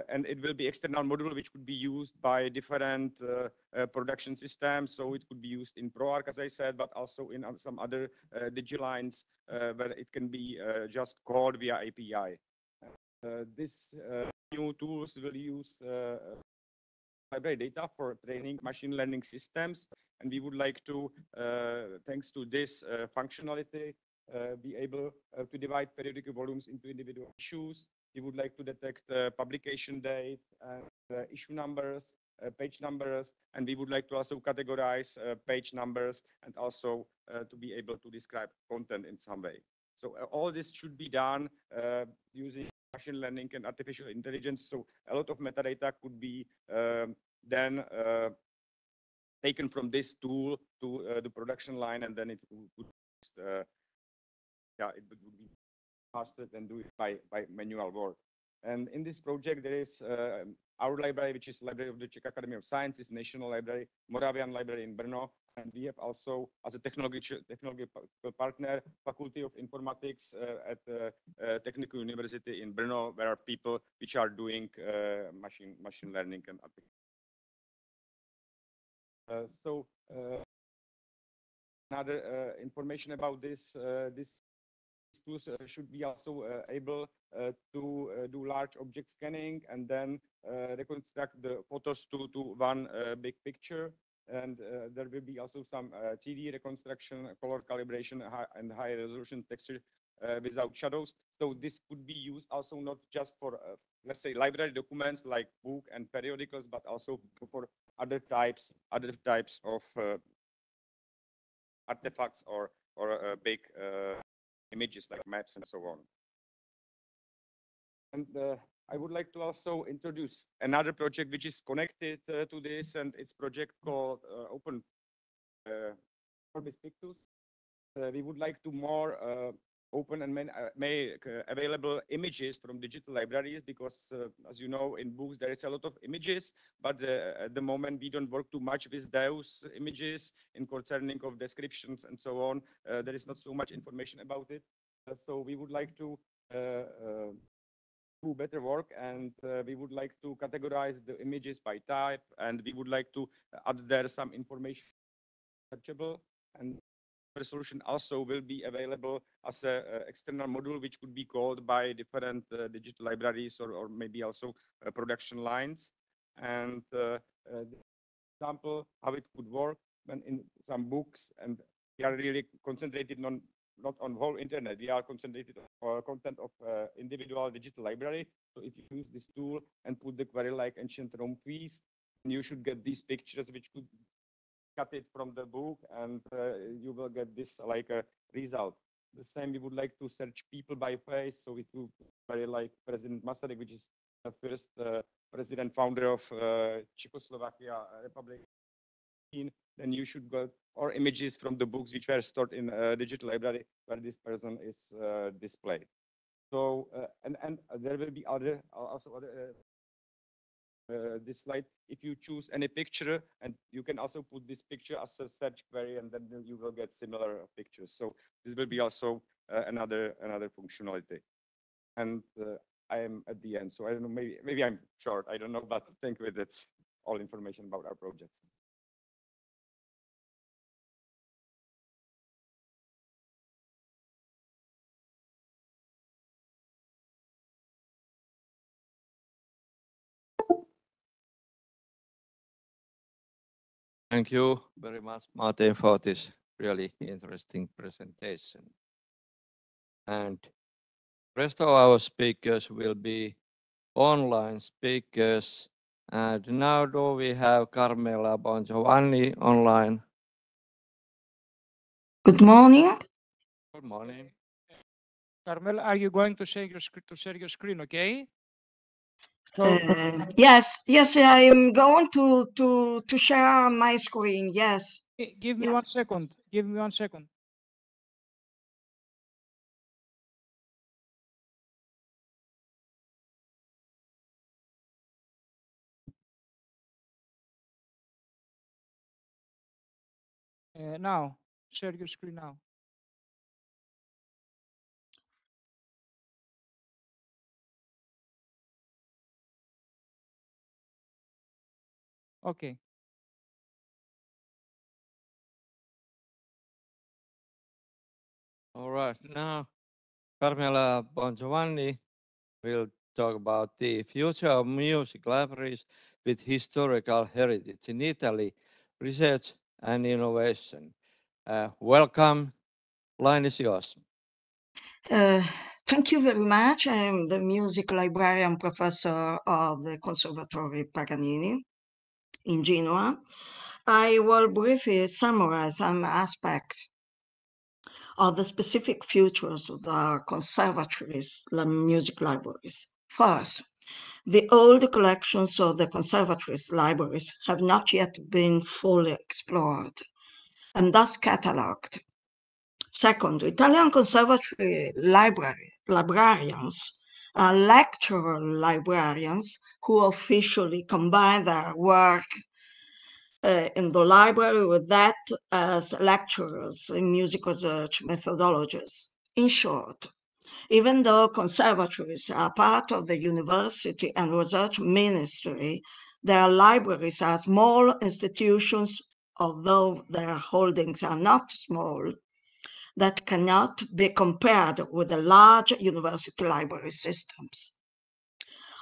Speaker 8: And it will be external module which could be used by different production systems. So it could be used in ProArch, as I said, but also in some other digilines where it can be just called via API. This new tools will use library data for training machine learning systems. And we would like to, thanks to this functionality, be able to divide periodic volumes into individual issues. We would like to detect publication dates, issue numbers, page numbers, and we would like to also categorize page numbers and also to be able to describe content in some way. So all this should be done using machine learning and artificial intelligence. So a lot of metadata could be then taken from this tool to the production line, and then it would it would be faster than do it by manual work. And in this project, there is our library, which is Library of the Czech Academy of Sciences, National Library, Moravian Library in Brno. And we have also, as a technology partner, Faculty of Informatics at the Technical University in Brno, where are people which are doing machine learning and another information about this tools should be also able to do large object scanning and then reconstruct the photos to one big picture. And there will be also some 3D reconstruction, color calibration, and high resolution texture without shadows. So this could be used also not just for, let's say, library documents like book and periodicals, but also for other types of artifacts or big images like maps and so on. And I would like to also introduce another project which is connected to this, and it's project called Open Orbis Pictus. We would like to more open and make available images from digital libraries, because as you know, in books there is a lot of images, but at the moment we don't work too much with those images in concerning of descriptions and so on. There is not so much information about it. So we would like to do better work, and we would like to categorize the images by type, and we would like to add there some information searchable, and the solution also will be available as an external module which could be called by different digital libraries or maybe also production lines. And the example how it could work when in some books, and we are really concentrated on not on whole internet, we are concentrated on content of individual digital library. So if you use this tool and put the query like ancient Rome feast, you should get these pictures which could cut it from the book, and you will get this like a result. The same, we would like to search people by face. So if you very like President Masaryk, which is the first president founder of Czechoslovakia Republic, then you should go or images from the books which were stored in a digital library where this person is displayed. So and there will be other this slide. If you choose any picture, and you can also put this picture as a search query, and then you will get similar pictures. So this will be also another functionality. And I am at the end, so I don't know. Maybe I'm short. I don't know, but I think that's all information about our projects.
Speaker 2: Thank you very much, Martin, for this really interesting presentation. And rest of our speakers will be online speakers. And now do we have Carmela Bongiovanni online?
Speaker 6: Good morning.
Speaker 2: Good morning.
Speaker 1: Carmel, are you going to share your screen, okay?
Speaker 6: Yes, I'm going to share my screen. Yes.
Speaker 1: Give me 1 second. Give me 1 second. Now, share your screen now. Okay.
Speaker 2: All right, now Carmela Bongiovanni will talk about the future of music libraries with historical heritage in Italy, research and innovation. Welcome, line is yours.
Speaker 6: Thank you very much. I am the music librarian professor of the Conservatory Paganini in Genoa. I will briefly summarize some aspects of the specific features of the conservatory's music libraries. First, the old collections of the conservatory's libraries have not yet been fully explored and thus catalogued. Second, Italian conservatory librarians
Speaker 9: are lecturer librarians who officially combine their work in the library with that as lecturers in music research methodologies. In short, even though conservatories are part of the university and research ministry, their libraries are small institutions, although their holdings are not small, that cannot be compared with the large university library systems.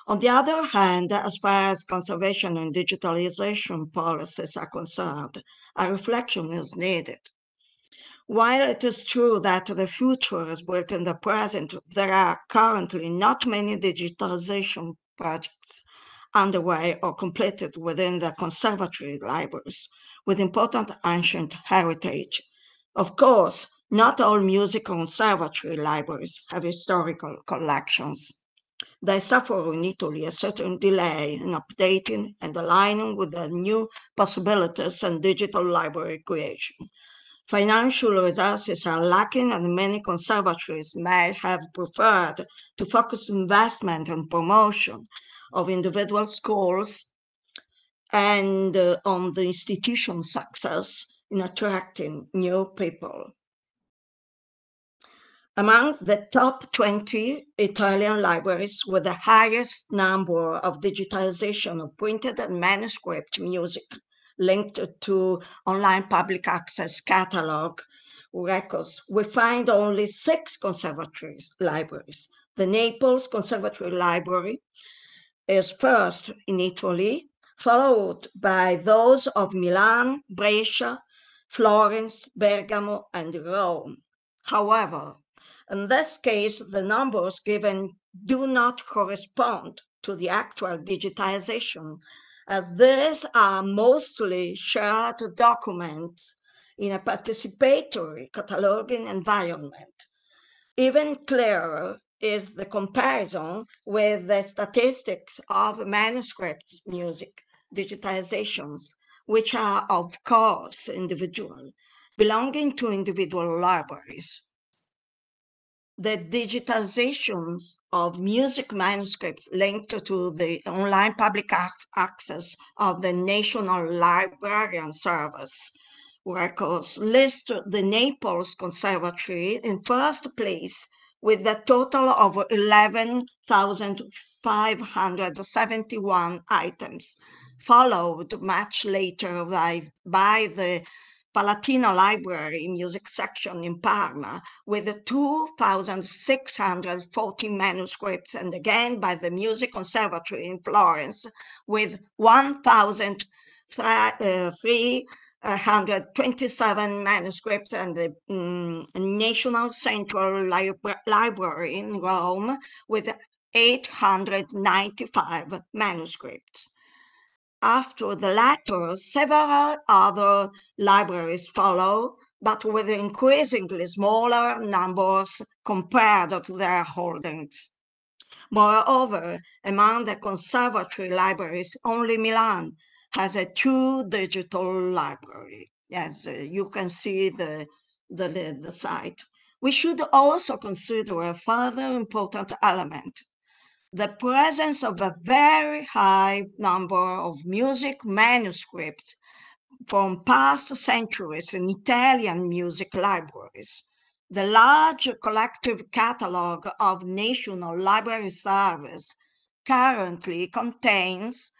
Speaker 9: On the other hand, as far as conservation and digitalization policies are concerned, a reflection is needed. While it is true that the future is built in the present, there are currently not many digitalization projects underway or completed within the conservatory libraries with important ancient heritage. Of course, not all music conservatory libraries have historical collections. They suffer in Italy a certain delay in updating and aligning with the new possibilities and digital library creation. Financial resources are lacking, and many conservatories may have preferred to focus investment and promotion of individual schools and on the institution's success in attracting new people. Among the top 20 Italian libraries with the highest number of digitalization of printed and manuscript music linked to online public access catalog records, we find only 6 conservatories libraries. The Naples Conservatory Library is first in Italy, followed by those of Milan, Brescia, Florence, Bergamo, and Rome. However, in this case, the numbers given do not correspond to the actual digitization, as these are mostly shared documents in a participatory cataloging environment. Even clearer is the comparison with the statistics of manuscript music digitizations, which are, of course, individual, belonging to individual libraries. The digitizations of music manuscripts linked to the online public access of the National Librarian Service records list the Naples Conservatory in first place with a total of 11,571 items, followed much later by the Palatino Library Music Section in Parma with 2,640 manuscripts, and again by the Music Conservatory in Florence with 1,327 manuscripts, and the National Central Library in Rome with 895 manuscripts. After the latter, several other libraries follow, but with increasingly smaller numbers compared to their holdings. Moreover, among the conservatory libraries, only Milan has a true digital library. As you can see the site. We should also consider a further important element: the presence of a very high number of music manuscripts from past centuries in Italian music libraries. The large collective catalog of National Library Service currently contains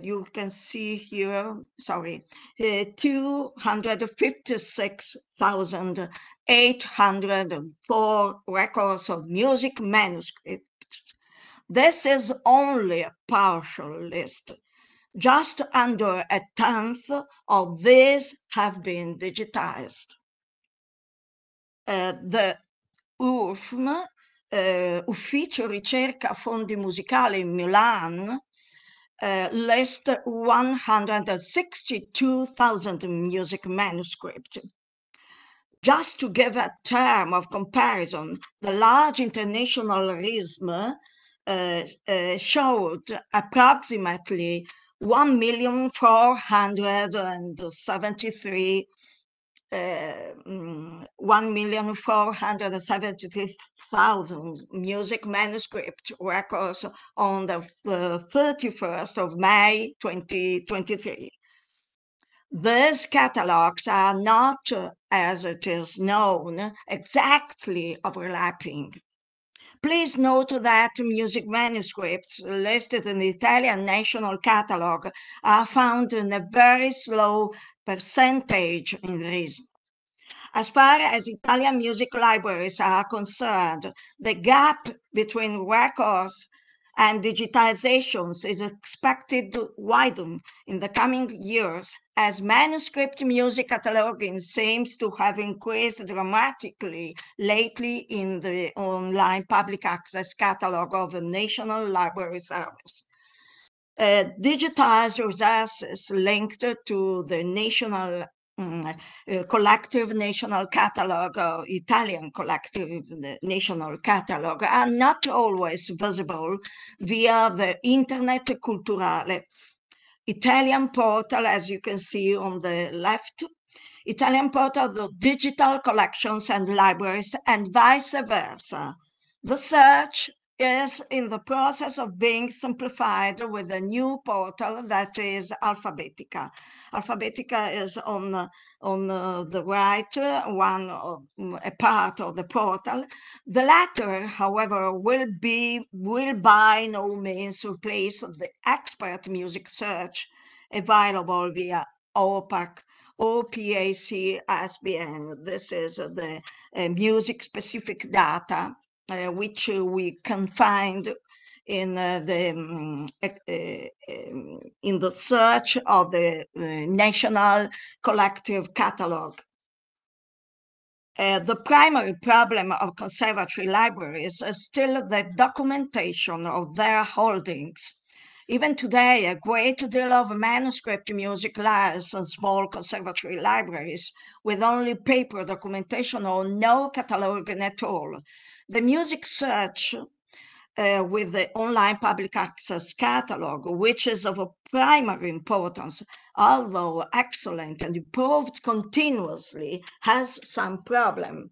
Speaker 9: you can see here, 256,804 records of music manuscripts. This is only a partial list. Just under a tenth of these have been digitized. The URFM, Ufficio Ricerca Fondi Musicali in Milan, list 162,000 music manuscripts. Just to give a term of comparison, the large international RISM showed approximately 1,473,000 1,473,000 music manuscript records on the 31st of May 2023. These catalogs are not, as it is known, exactly overlapping. Please note that music manuscripts listed in the Italian National Catalogue are found in a very slow percentage in reason. As far as Italian music libraries are concerned, the gap between records and digitizations is expected to widen in the coming years as manuscript music cataloging seems to have increased dramatically lately in the online public access catalog of the National Library Service. Digitized resources linked to the national collective national catalog, or Italian collective national catalog, are not always visible via the Internet Culturale Italian portal, as you can see on the left, Italian portal of the digital collections and libraries, and vice versa. The search is in the process of being simplified with a new portal that is Alphabetica. Alphabetica is on the right, a part of the portal. The latter, however, will by no means replace the expert music search available via OPAC. OPAC SBN. This is the music-specific data which we can find in the search of the National Collective Catalog. The primary problem of conservatory libraries is still the documentation of their holdings. Even today, a great deal of manuscript music lies in small conservatory libraries with only paper documentation or no cataloging at all. The music search with the online public access catalog, which is of a primary importance, although excellent and improved continuously, has some problem.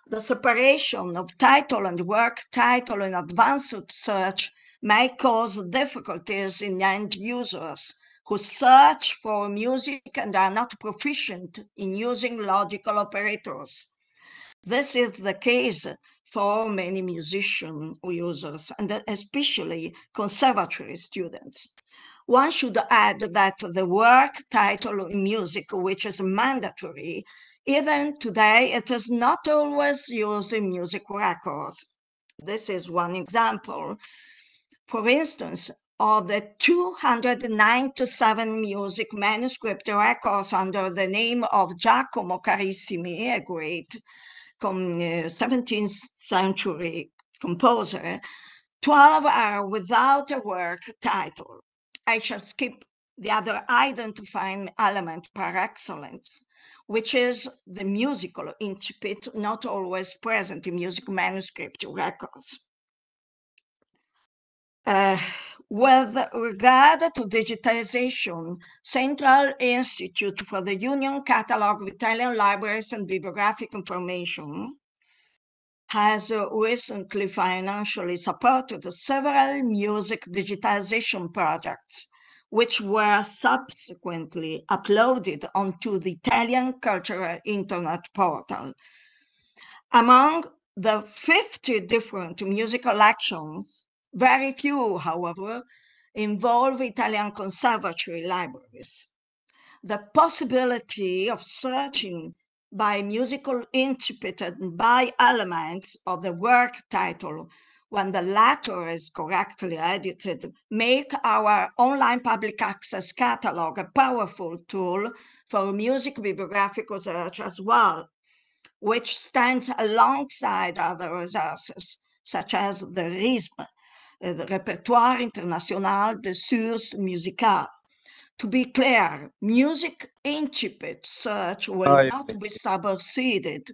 Speaker 9: The separation of title and work title in advanced search may cause difficulties in end users who search for music and are not proficient in using logical operators. This is the case for many musician users, and especially conservatory students. One should add that the work title in music, which is mandatory, even today, it is not always used in music records. This is one example. For instance, of the 297 music manuscript records under the name of Giacomo Carissimi, a great 17th century composer, 12 are without a work title. I shall skip the other identifying element par excellence, which is the musical incipit, not always present in music manuscript records. With regard to digitization, Central Institute for the Union Catalog of Italian Libraries and Bibliographic Information has recently financially supported several music digitization projects, which were subsequently uploaded onto the Italian Cultural Internet Portal. Among the 50 different music collections, very few, however, involve Italian conservatory libraries. The possibility of searching by musical incipit and by elements of the work title when the latter is correctly edited make our online public access catalog a powerful tool for music bibliographic research as well, which stands alongside other resources such as the RISM, the Répertoire International des Sources Musicales. To be clear, music incipit search will not be superseded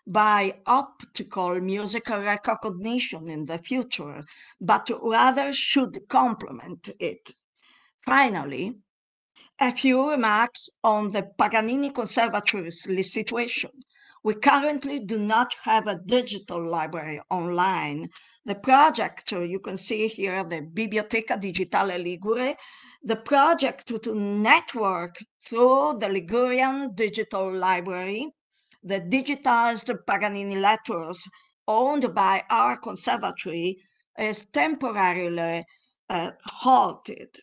Speaker 9: by optical musical recognition in the future, but rather should complement it. Finally, A few remarks on the Paganini Conservatory's situation. We currently do not have a digital library online. The project, you can see here the Biblioteca Digitale Ligure, the project to network through the Ligurian Digital Library, the digitized Paganini letters owned by our conservatory is temporarily halted.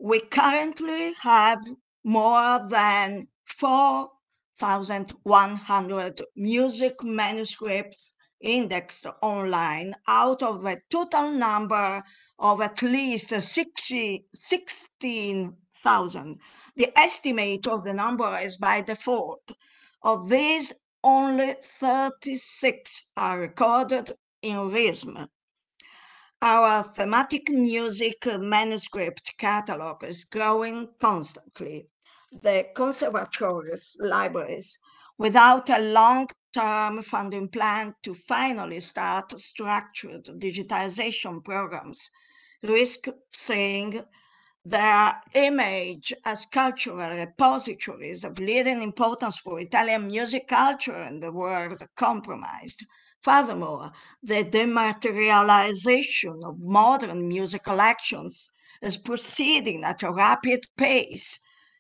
Speaker 9: We currently have more than 4,100 music manuscripts indexed online out of a total number of at least 16,000. The estimate of the number is by default. Of these, only 36 are recorded in RISM. Our thematic music manuscript catalog is growing constantly. The conservatory's libraries, without a long-term funding plan to finally start structured digitization programs, risk seeing their image as cultural repositories of leading importance for Italian music culture in the world compromised. Furthermore, the dematerialization of modern music collections is proceeding at a rapid pace.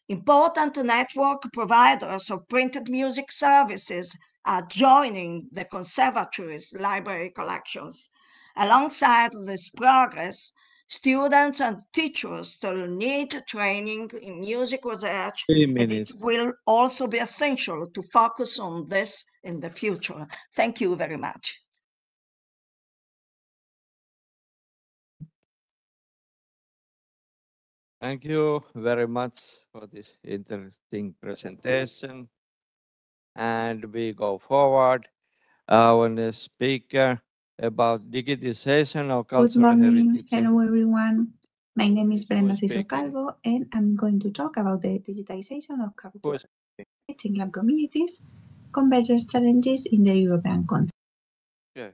Speaker 9: Important network providers of printed music services are joining the conservatory's library collections. Alongside this progress, students and teachers still need training in music research, and it will also be essential to focus on this in the future. Thank you very much.
Speaker 2: Thank you very much for this interesting presentation. And we go forward. Our next speaker about digitization of
Speaker 10: Good
Speaker 2: cultural
Speaker 10: morning.
Speaker 2: heritage.
Speaker 10: Hello, everyone. My name is Brenda
Speaker 2: speaking?
Speaker 10: Siso Calvo, and I'm going to talk about the digitization of cultural heritage in Lam communities, convergence challenges in the European context.
Speaker 2: Okay.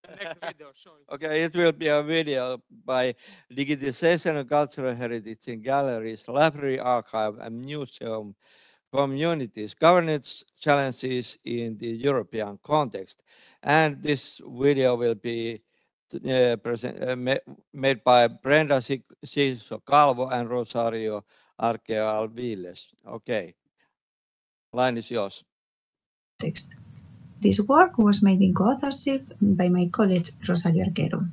Speaker 1: Next video, sorry.
Speaker 2: Okay, it will be a video by digitization of cultural heritage in galleries, library archive, and museum communities, governance challenges in the European context. And this video will be made by Brenda Siso Calvo and Rosario Arqueo Alviles. Okay, line is yours.
Speaker 10: This work was made in co-authorship by my colleague Rosario Arquero.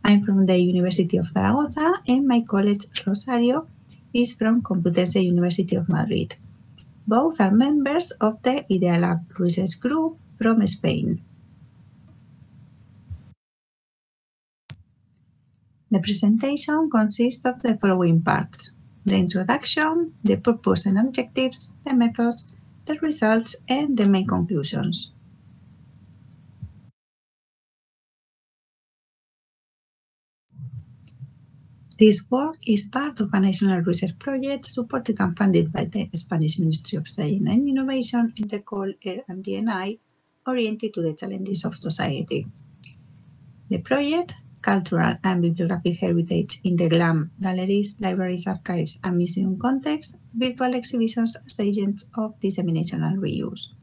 Speaker 10: I'm from the University of Zaragoza, and my colleague Rosario is from Complutense University of Madrid. Both are members of the IdeaLab research group from Spain. The presentation consists of the following parts: the introduction, the purpose and objectives, the methods, the results, and the main conclusions. This work is part of a national research project supported and funded by the Spanish Ministry of Science and Innovation in the call R&D&I, oriented to the challenges of society. The project, Cultural and Bibliographic Heritage in the GLAM, Galleries, Libraries, Archives, and Museum Context, Virtual Exhibitions as Agents of Dissemination and Reuse.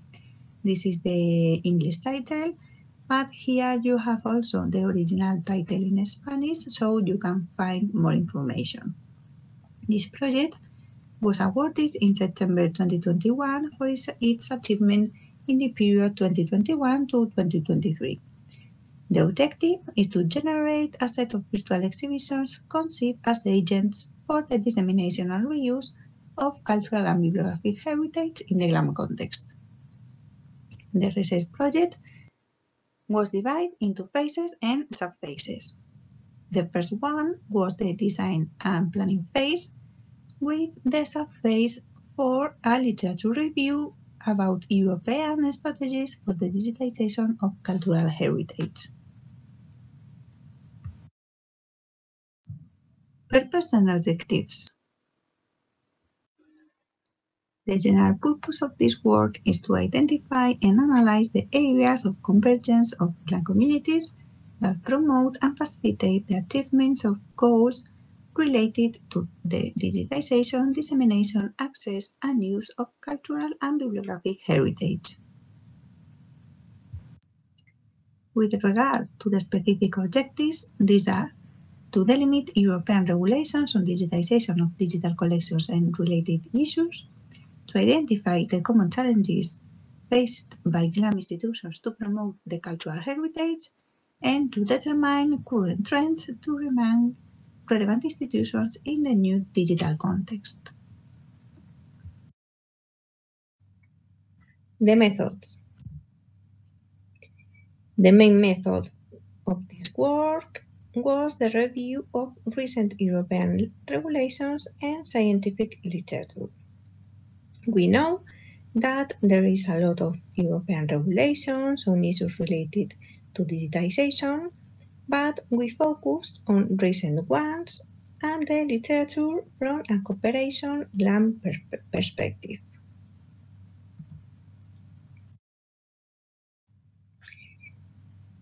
Speaker 10: This is the English title, but here you have also the original title in Spanish, so you can find more information. This project was awarded in September 2021 for its achievement in the period 2021 to 2023. The objective is to generate a set of virtual exhibitions conceived as agents for the dissemination and reuse of cultural and bibliographic heritage in the GLAM context. The research project was divided into phases and sub-phases. The first one was the design and planning phase, with the sub-phase for a literature review about European strategies for the digitization of cultural heritage. Purpose and objectives. The general purpose of this work is to identify and analyze the areas of convergence of Plan communities that promote and facilitate the achievements of goals related to the digitization, dissemination, access, and use of cultural and bibliographic heritage. With regard to the specific objectives, these are to delimit European regulations on digitization of digital collections and related issues, to identify the common challenges faced by GLAM institutions to promote the cultural heritage, and to determine current trends to remain relevant institutions in the new digital context. The methods. The main method of this work was the review of recent European regulations and scientific literature. We know that there is a lot of European regulations on issues related to digitization, but we focused on recent ones and the literature from a cooperation GLAM perspective.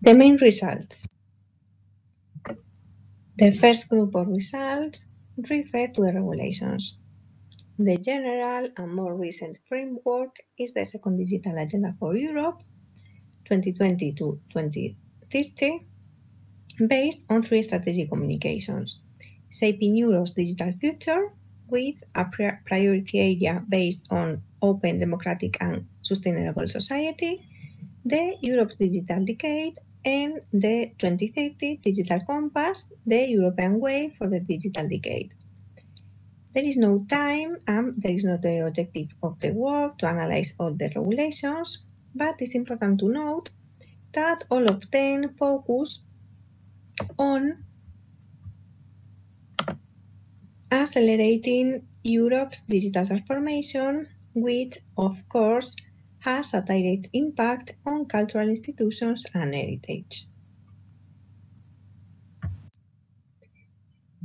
Speaker 10: The main results. The first group of results refer to the regulations. The general and more recent framework is the second digital agenda for Europe, 2020 to 2030, based on 3 strategic communications: shaping Europe's digital future, with a priority area based on open, democratic, and sustainable society, the Europe's digital decade, and the 2030 Digital Compass, the European way for the digital decade. There is no time and there is not the objective of the work to analyze all the regulations, but it's important to note that all of them focus on accelerating Europe's digital transformation, which of course has a direct impact on cultural institutions and heritage.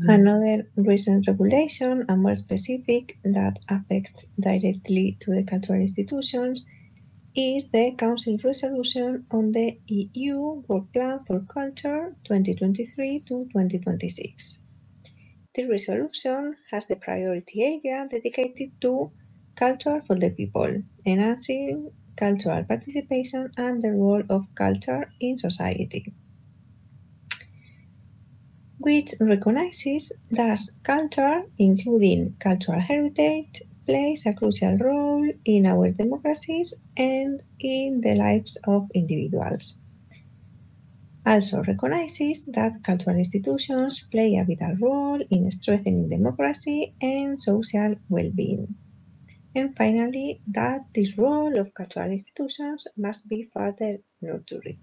Speaker 10: Another recent regulation, and more specific, that affects directly to the cultural institutions is the Council resolution on the EU Work Plan for Culture 2023 to 2026. The resolution has the priority area dedicated to culture for the people, enhancing cultural participation and the role of culture in society, which recognizes that culture, including cultural heritage, plays a crucial role in our democracies and in the lives of individuals. Also recognizes that cultural institutions play a vital role in strengthening democracy and social well-being. And finally, that this role of cultural institutions must be further nurtured.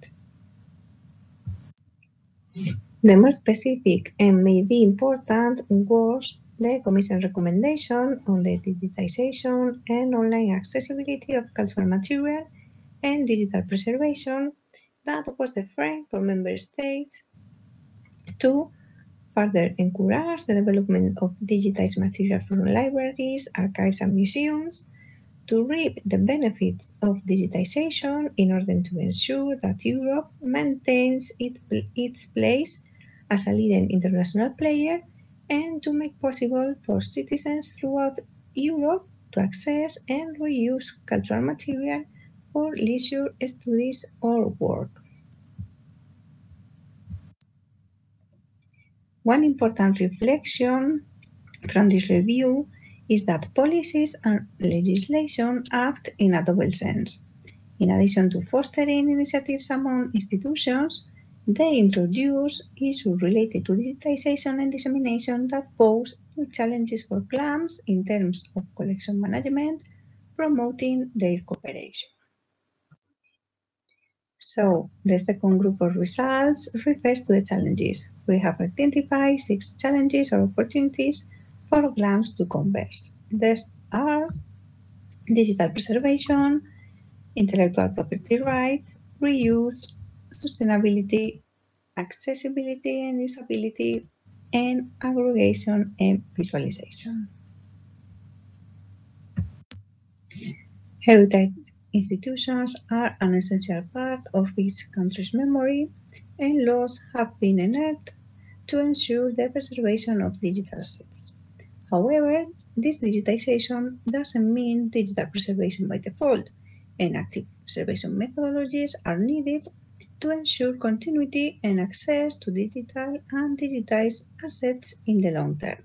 Speaker 10: The more specific and maybe important was the Commission recommendation on the digitization and online accessibility of cultural material and digital preservation that was the frame for Member States to further encourage the development of digitized material from libraries, archives, and museums, to reap the benefits of digitization in order to ensure that Europe maintains its place as a leading international player, and to make possible for citizens throughout Europe to access and reuse cultural material for leisure studies or work. One important reflection from this review is that policies and legislation act in a double sense. In addition to fostering initiatives among institutions, they introduce issues related to digitization and dissemination that pose new challenges for GLAMs in terms of collection management, promoting their cooperation. So, the second group of results refers to the challenges. We have identified 6 challenges or opportunities for GLAMs to converse. These are digital preservation, intellectual property rights, reuse, sustainability, accessibility and usability, and aggregation and visualization. Heritage institutions are an essential part of each country's memory, and laws have been enacted to ensure the preservation of digital assets. However, this digitization doesn't mean digital preservation by default, and active preservation methodologies are needed to ensure continuity and access to digital and digitized assets in the long term.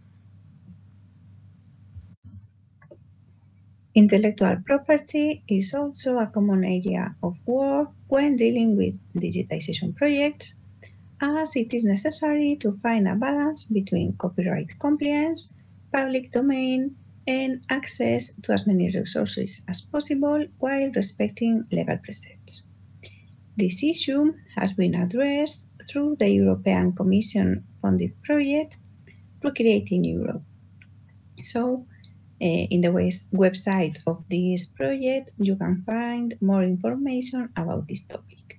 Speaker 10: Intellectual property is also a common area of work when dealing with digitization projects, as it is necessary to find a balance between copyright compliance, public domain, and access to as many resources as possible while respecting legal precepts. This issue has been addressed through the European Commission funded project Recreating Europe. So, in the website of this project, you can find more information about this topic.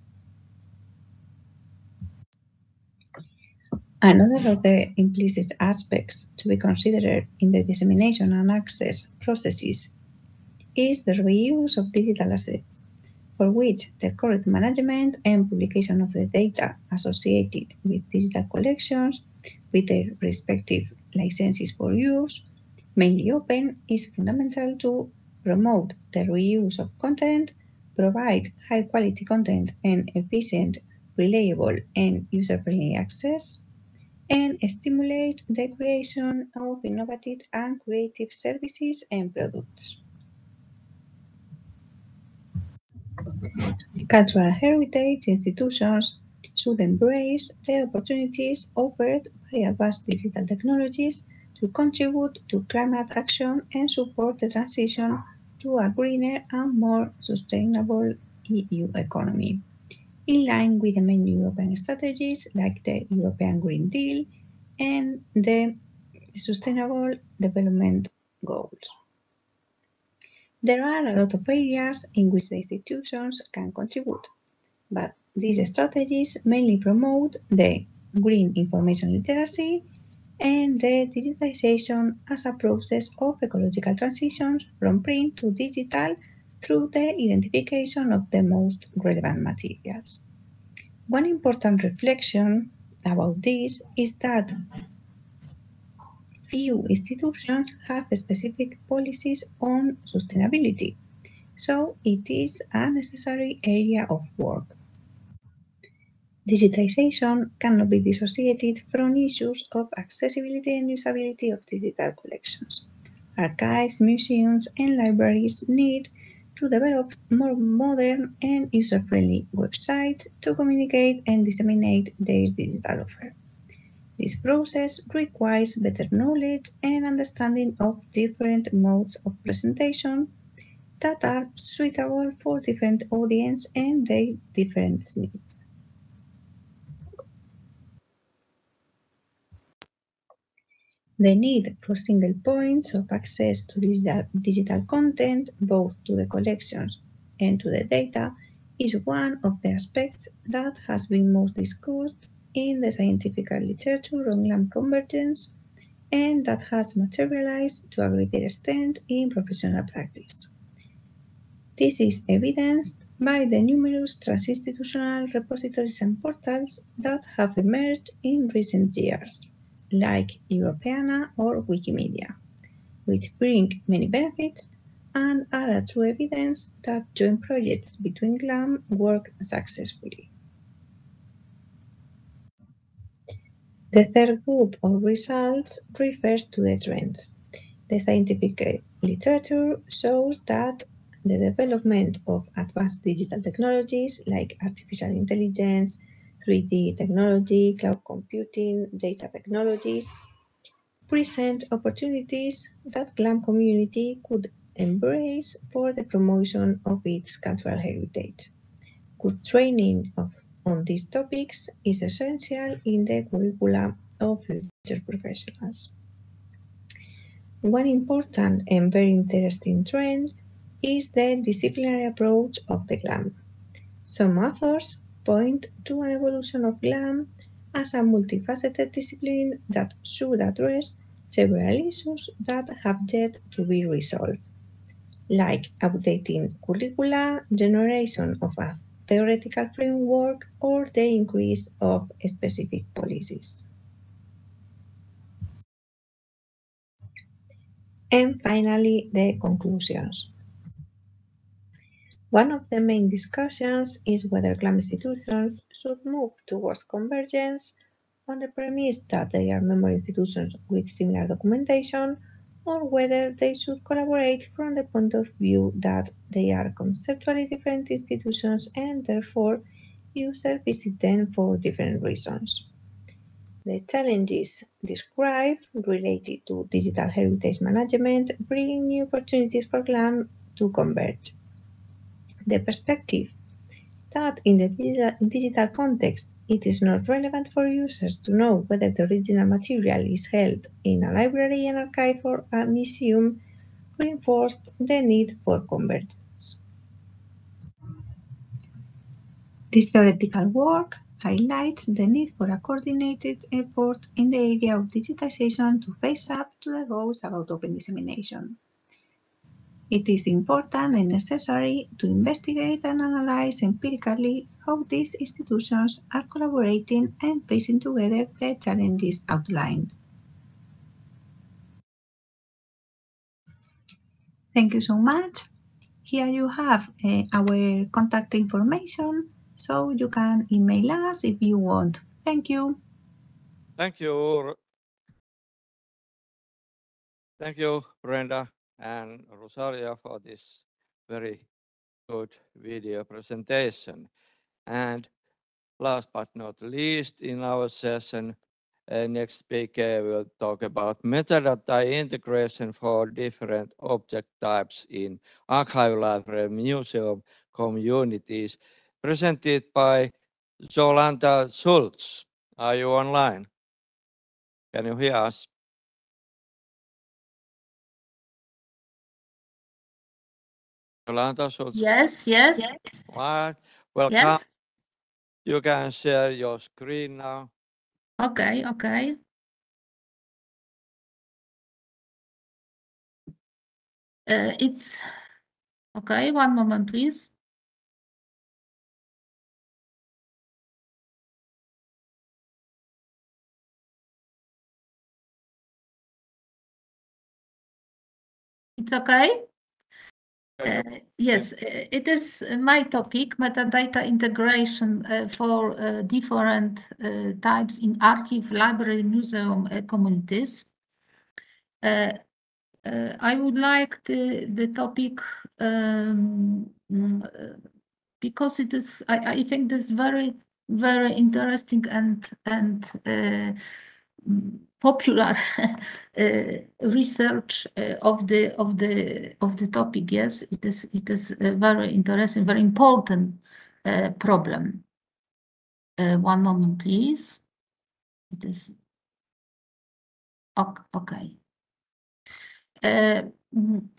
Speaker 10: Another of the implicit aspects to be considered in the dissemination and access processes is the reuse of digital assets, for which the correct management and publication of the data associated with digital collections with their respective licenses for use, mainly open, is fundamental to promote the reuse of content, provide high-quality content and efficient, reliable, and user-friendly access, and stimulate the creation of innovative and creative services and products. Cultural heritage institutions should embrace the opportunities offered by advanced digital technologies to contribute to climate action and support the transition to a greener and more sustainable EU economy, in line with the main European strategies like the European Green Deal and the Sustainable Development Goals. There are a lot of areas in which the institutions can contribute, but these strategies mainly promote the green information literacy and the digitization as a process of ecological transitions from print to digital through the identification of the most relevant materials. One important reflection about this is that few institutions have specific policies on sustainability, so it is a necessary area of work. Digitization cannot be dissociated from issues of accessibility and usability of digital collections. Archives, museums, and libraries need to develop more modern and user-friendly websites to communicate and disseminate their digital offer. This process requires better knowledge and understanding of different modes of presentation that are suitable for different audiences and their different needs. The need for single points of access to digital content, both to the collections and to the data, is one of the aspects that has been most discussed in the scientific literature on GLAM convergence and that has materialized to a greater extent in professional practice. This is evidenced by the numerous trans-institutional repositories and portals that have emerged in recent years, like Europeana or Wikimedia, which bring many benefits and are a true evidence that joint projects between GLAM work successfully. The third group of results refers to the trends. The scientific literature shows that the development of advanced digital technologies like artificial intelligence, 3D technology, cloud computing, data technologies present opportunities that GLAM community could embrace for the promotion of its cultural heritage. Good training on these topics is essential in the curricula of future professionals. One important and very interesting trend is the disciplinary approach of the GLAM. Some authors point to an evolution of GLAM as a multifaceted discipline that should address several issues that have yet to be resolved, like updating curricula, generation of a theoretical framework, or the increase of specific policies. And finally, the conclusions. One of the main discussions is whether CLAM institutions should move towards convergence on the premise that they are member institutions with similar documentation, or whether they should collaborate from the point of view that they are conceptually different institutions and therefore users visit them for different reasons. The challenges described related to digital heritage management bring new opportunities for CLAM to converge. The perspective that in the digital context it is not relevant for users to know whether the original material is held in a library, an archive, or a museum reinforced the need for convergence. This theoretical work highlights the need for a coordinated effort in the area of digitization to face up to the goals about open dissemination. It is important and necessary to investigate and analyze empirically how these institutions are collaborating and facing together the challenges outlined. Thank you so much. Here you have our contact information, so you can email us if you want. Thank you.
Speaker 2: Thank you. Thank you, Brenda and Rosaria, for this very good video presentation. And last but not least, in our session, next speaker will talk about metadata integration for different object types in archive, library, museum communities, presented by Jolanta Schultz. Are you online? Can you hear us? Jolanta Schultz.
Speaker 7: Yes, yes.
Speaker 2: What? Welcome.
Speaker 7: Yes.
Speaker 2: You can share your screen now.
Speaker 7: Okay, okay. It's okay. One moment, please. It's okay. Yes, it is my topic, metadata integration for different types in archive, library, museum communities. I would like the topic because it is, I think this very, very interesting and popular research of the topic. Yes, it is a very interesting, very important problem. One moment, please. It is okay.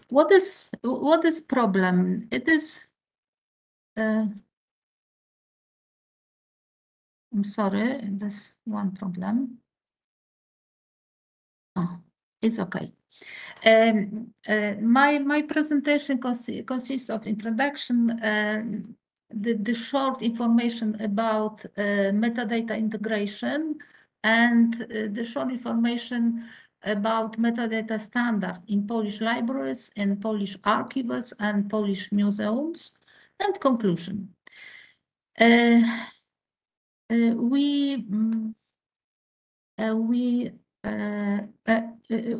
Speaker 7: What is problem? It is. I'm sorry, there's one problem. Oh, it's okay. My presentation consists of introduction, the short information about metadata integration, and the short information about metadata standard in Polish libraries, and Polish archives, and Polish museums, and conclusion.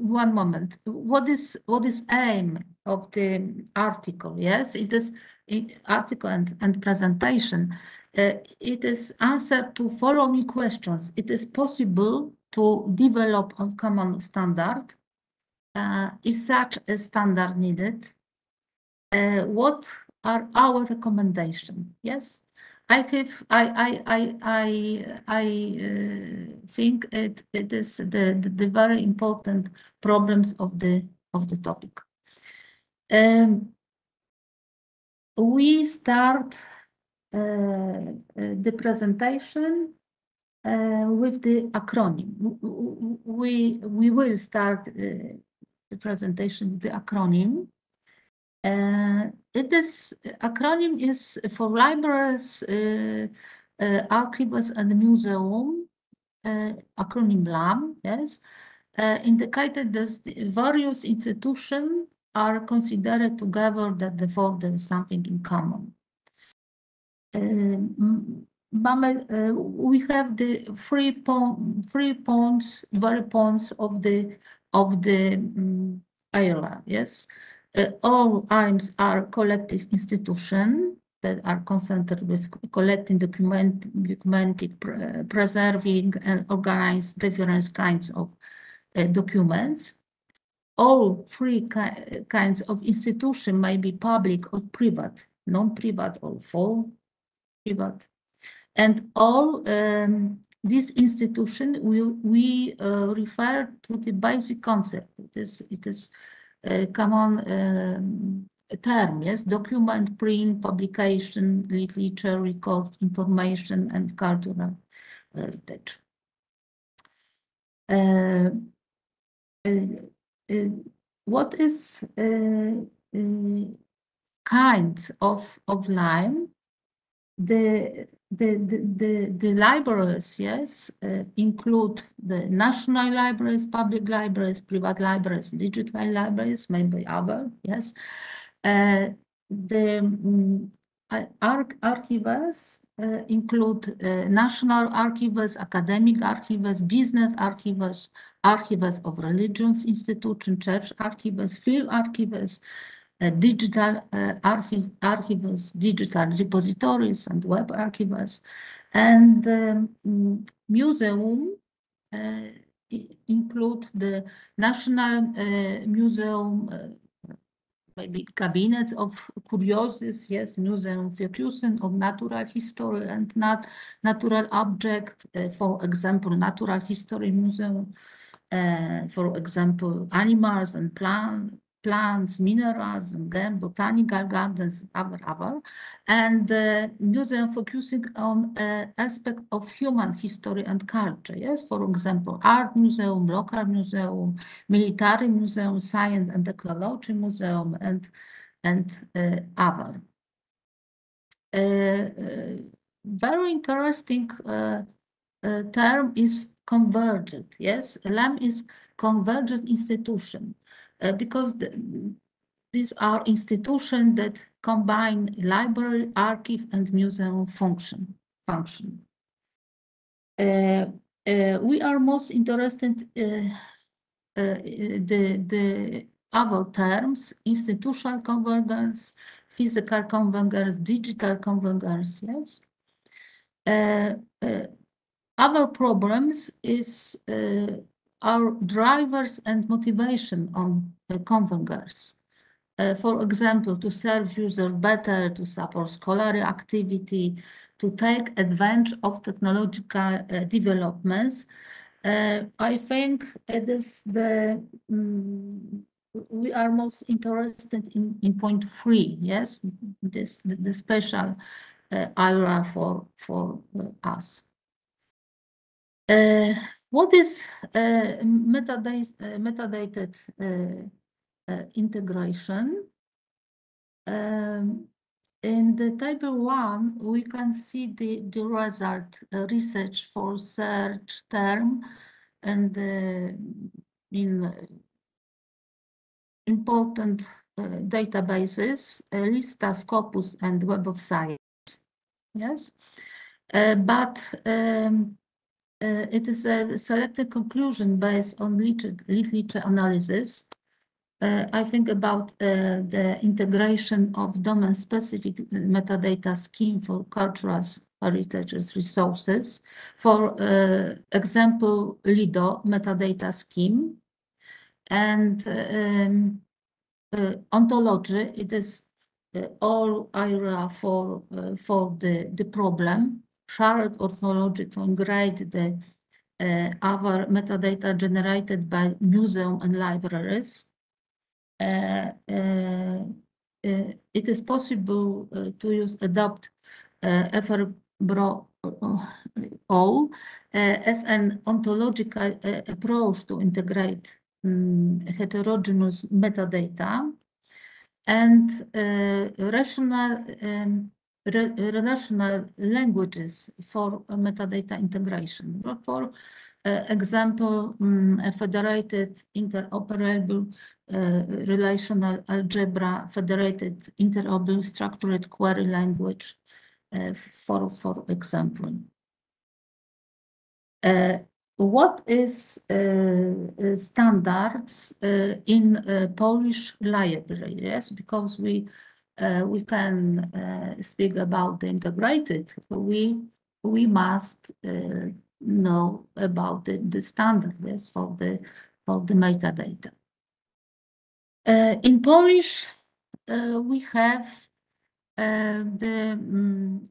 Speaker 7: One moment. What is aim of the article? Yes, it is article and presentation. It is answer to following questions. It is possible to develop a common standard. Is such a standard needed? What are our recommendations? Yes. I think it is the very important problems of the topic. We start the presentation with the acronym. We will start the presentation with the acronym. Acronym is for libraries, archives, and museum. Acronym LAM, yes. indicated that the various institutions are considered together that therefore there is something in common. We have the three points, very points of the area. Yes, all aims are collective institutions that are concerned with collecting, documenting, preserving, and organize different kinds of documents. All three kinds of institutions may be public or private, non-private or full private. And all these institutions we refer to the basic concept. It is a common term, yes, document, print, publication, literature, record, information, and cultural heritage. What is kinds of LIME? The libraries, yes, include the national libraries, public libraries, private libraries, digital libraries, maybe other, yes. The archives include national archives, academic archives, business archives, archives of religious institutions, church archives, field archives, digital archives, digital repositories, and web archives. And museum include the National Museum, maybe cabinets of curiosities, yes, museum focusing on natural history and not natural object, for example, natural history museum, for example, animals and plants, minerals, and then botanical gardens, other, and museum focusing on aspect of human history and culture, yes, for example, art museum, local museum, military museum, science and technology museum, and other. Very interesting term is convergent, yes, LIME is convergent institution because these are institutions that combine library, archive, and museum function. We are most interested the other terms: institutional convergence, physical convergence, digital convergence. Yes. Other problems is our drivers and motivation on convergence. For example, to serve users better, to support scholarly activity, to take advantage of technological developments. I think it is we are most interested in point 3. Yes, the special area for us. What is metadata integration? In the table 1, we can see the result research for search term and in important databases, Lista, Scopus, and Web of Science. Yes, but it is a selected conclusion based on literature analysis. I think about the integration of domain-specific metadata scheme for cultural heritage resources. For example, LIDO metadata scheme. And ontology, it is all area for the problem. Shared ontology to integrate the other metadata generated by museum and libraries. It is possible to use adopt FRBRO as an ontological approach to integrate heterogeneous metadata and relational languages for metadata integration. For example, a federated interoperable relational algebra, federated interoperable structured query language, for example. What is standards in Polish library? Yes, because we can speak about the integrated. We must know about the standard, yes, for the metadata. In Polish, we have in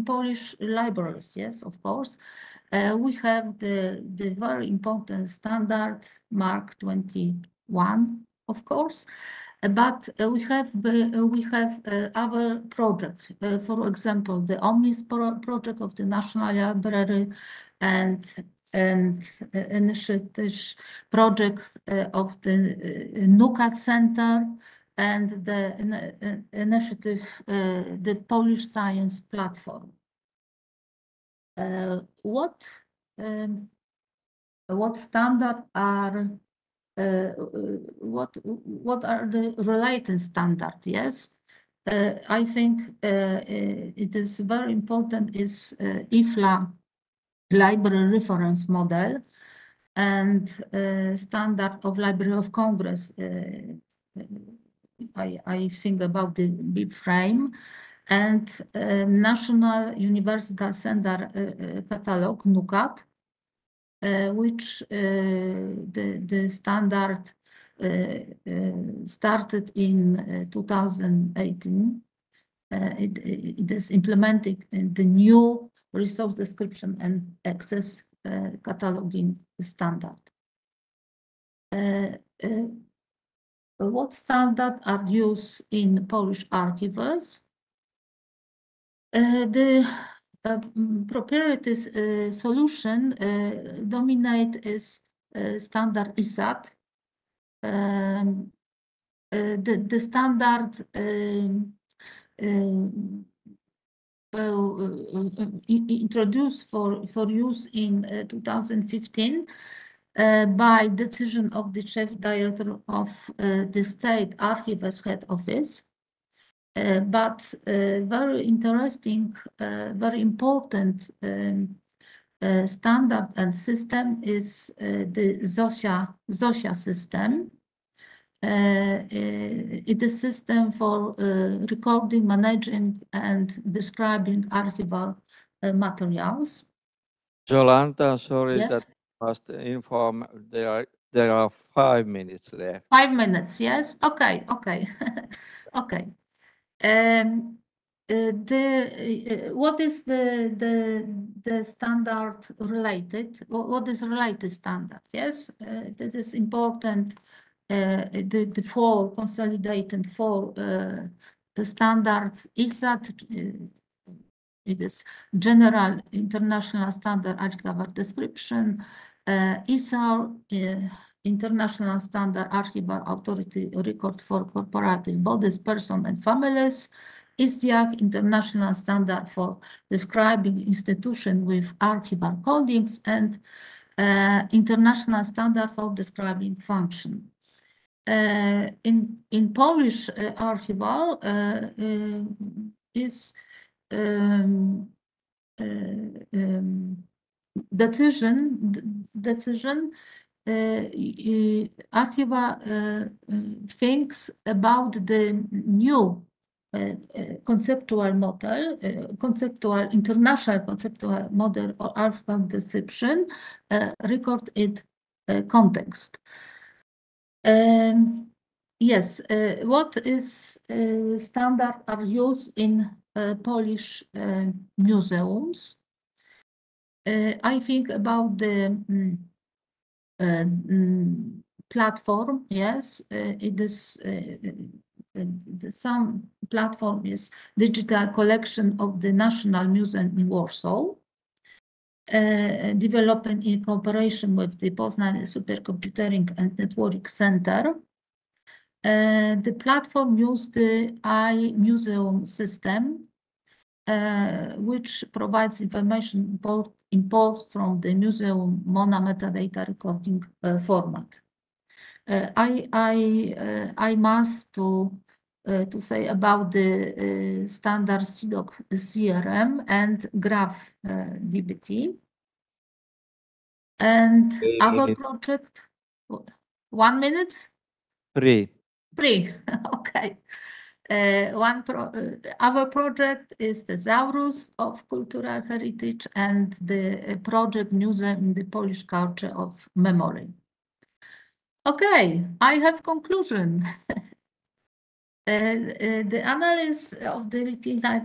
Speaker 7: Polish libraries, yes, of course, we have the very important standard Mark 21, of course, but we have other projects. For example, the Omnis project of the National Library and initiatives project of the NUCAT Center and the initiative, the Polish Science Platform. What standard are what are the related standards? Yes, I think it is very important is IFLA library reference model and standard of Library of Congress. I think about the BIP frame and National Universal Center Catalog, NUCAT, which the standard started in 2018. It is implementing the new resource description and access cataloging standard. What standards are used in Polish archives? The proprietary solution dominate is standard ISAT. The standard introduced for use in 2015 by decision of the Chief Director of the State Archives Head Office. But very interesting, very important standard and system is the ZOSIA system. It is a system for recording, managing, and describing archival materials.
Speaker 2: Jolanta, sorry
Speaker 7: Yes.
Speaker 2: that I must inform there are 5 minutes left.
Speaker 7: 5 minutes, yes? Okay, okay. Okay. What is the standard related? What is related standard? Yes, this is important. The 4 consolidated 4 the standard ISAT. It is General International Standard Archival Description. ISAR, International Standard Archival Authority Record for Corporative Bodies, Persons and Families. ISDIAC, International Standard for Describing Institutions with Archival Codings, and International Standard for Describing Function. In Polish archival is decision Archiva thinks about the new conceptual model, international conceptual model or archival description, record it context. Yes, what is standard are used in Polish museums? I think about the platform. Yes, it is some platform is digital collection of the National Museum in Warsaw, developed in cooperation with the Poznań Supercomputing and Network Center. The platform used the iMuseum system which provides information import from the museum MONA metadata recording format. I must to say about the standard CDOC CRM and Graph DBT. And our project, 1 minute?
Speaker 2: 3.
Speaker 7: 3, okay. Our project is the Zaurus of Cultural Heritage and the project Museum in the Polish Culture of Memory. Okay, I have conclusion. The analysis of the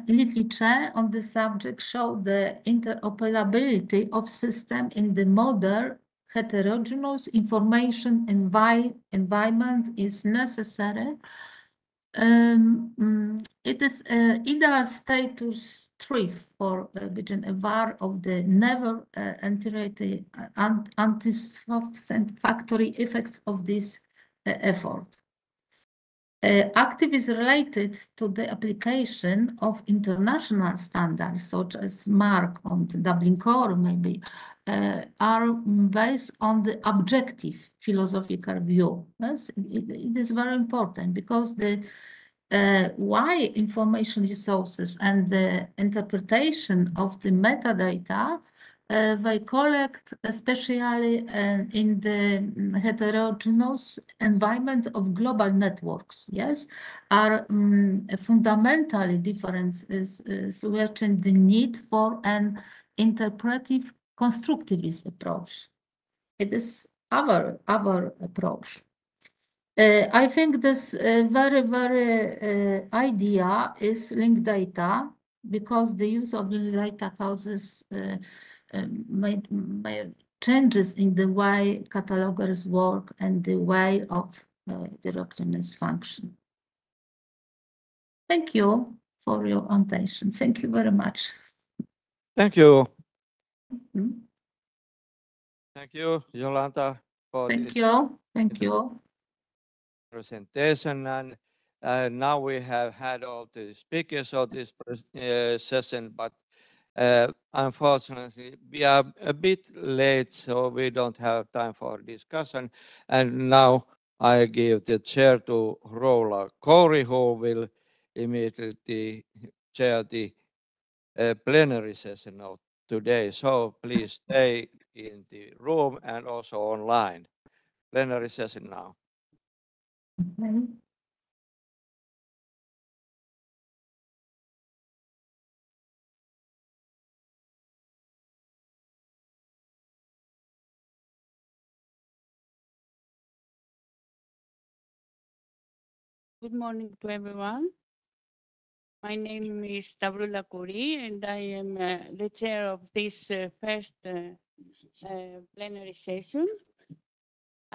Speaker 7: literature on the subject show the interoperability of system in the modern heterogeneous information environment is necessary. It is ideal status truth for being aware of the never entirely unsatisfactory effects of this effort. Active is related to the application of international standards such as MARC and Dublin Core maybe are based on the objective philosophical view. Yes, it is very important because the why information resources and the interpretation of the metadata they collect, especially in the heterogeneous environment of global networks, yes, are fundamentally different, switching the need for an interpretive constructivist approach. It is our approach. I think this very idea is linked data because the use of linked data causes changes in the way catalogers work and the way of directioners function. Thank you for your attention. Thank you very much.
Speaker 2: Thank you.
Speaker 7: Mm-hmm.
Speaker 2: Thank you, Jolanta, for
Speaker 7: Thank
Speaker 2: this
Speaker 7: you. Thank you.
Speaker 2: presentation. And now we have had all the speakers of this session, but unfortunately, we are a bit late, so we don't have time for discussion. And now I give the chair to Rola Corey, who will immediately chair the plenary session of today. So please stay in the room and also online. Plenary session now.
Speaker 7: Okay.
Speaker 11: Good morning to everyone. My name is Tavrula Kouri, and I am the chair of this first plenary session.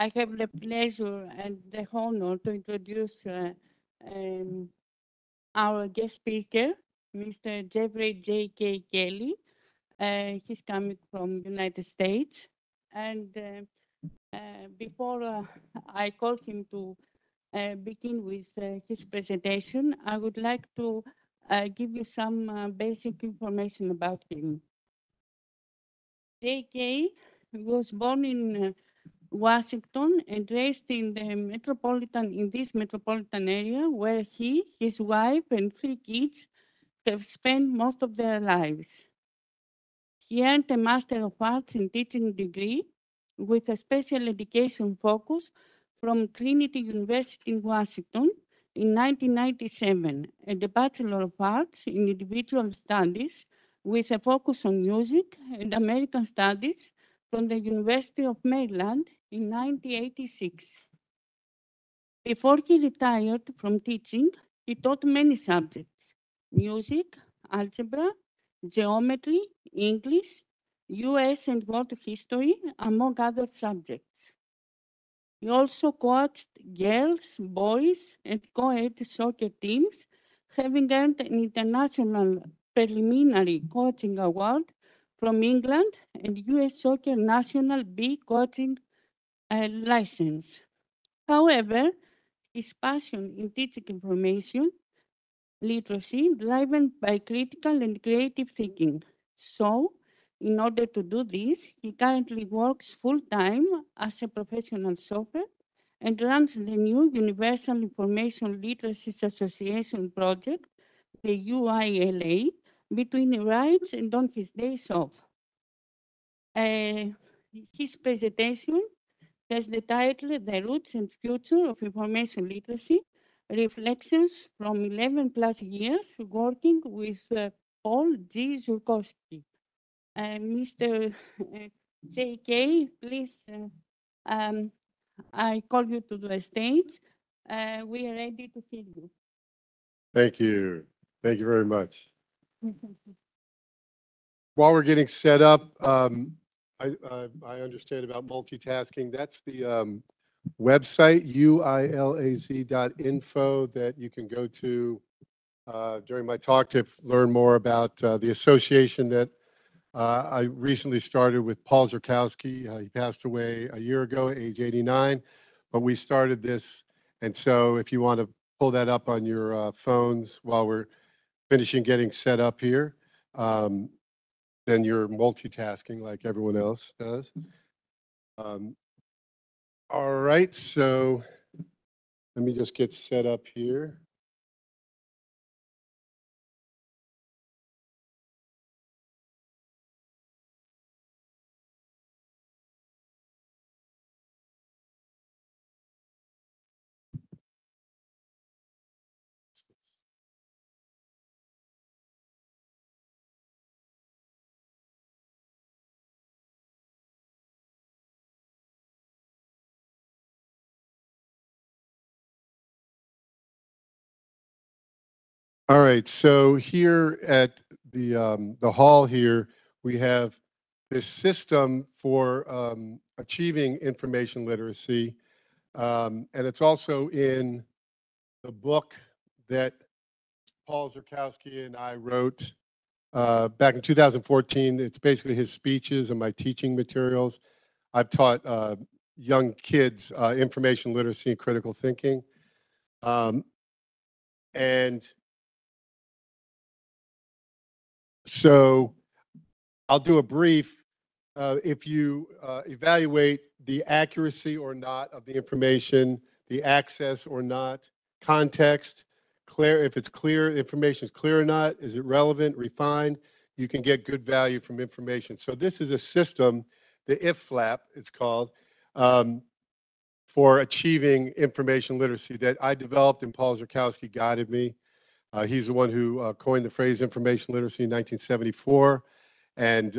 Speaker 11: I have the pleasure and the honor to introduce our guest speaker, Mr. Jeffrey J.K. Kelly. He's coming from the United States. And before I call him to begin with his presentation, I would like to give you some basic information about him. J.K. was born in Washington and raised in this metropolitan area where he, his wife, and 3 kids have spent most of their lives. He earned a Master of Arts in Teaching degree with a special education focus from Trinity University in Washington in 1997, and a Bachelor of Arts in Individual Studies with a focus on music and American Studies from the University of Maryland in 1986. Before he retired from teaching, he taught many subjects: music, algebra, geometry, English, US and world history, among other subjects. He also coached girls, boys, and co-ed soccer teams, having earned an international preliminary coaching award from England and US Soccer National B coaching license. However, his passion in teaching information literacy driven by critical and creative thinking. So, in order to do this, he currently works full-time as a professional software and runs the new Universal Information Literacies Association project, the UILA, between rides and on his days off. His presentation has the title The Roots and Future of Information Literacy, Reflections from 11 plus years working with Paul G. Zurkowski. Mr. J.K., please, I call you to the stage. We are ready to hear you.
Speaker 12: Thank you. Thank you very much. While we're getting set up, I understand about multitasking. That's the website, uilaz.info, that you can go to during my talk to learn more about the association that I recently started with Paul Zurkowski. He passed away a year ago at age 89, but we started this. And so if you want to pull that up on your phones while we're finishing getting set up here, then you're multitasking like everyone else does. All right, so let me just get set up here. All right, so here at the hall here, we have this system for achieving information literacy, and it's also in the book that Paul Zurkowski and I wrote back in 2014. It's basically his speeches and my teaching materials. I've taught young kids information literacy and critical thinking. And so I'll do a brief. If you evaluate the accuracy or not of the information, the access or not, context, clear, if it's clear, information is clear or not, is it relevant, refined, you can get good value from information. So this is a system, the if flap, it's called, for achieving information literacy that I developed and Paul Zurkowski guided me. He's the one who coined the phrase information literacy in 1974 and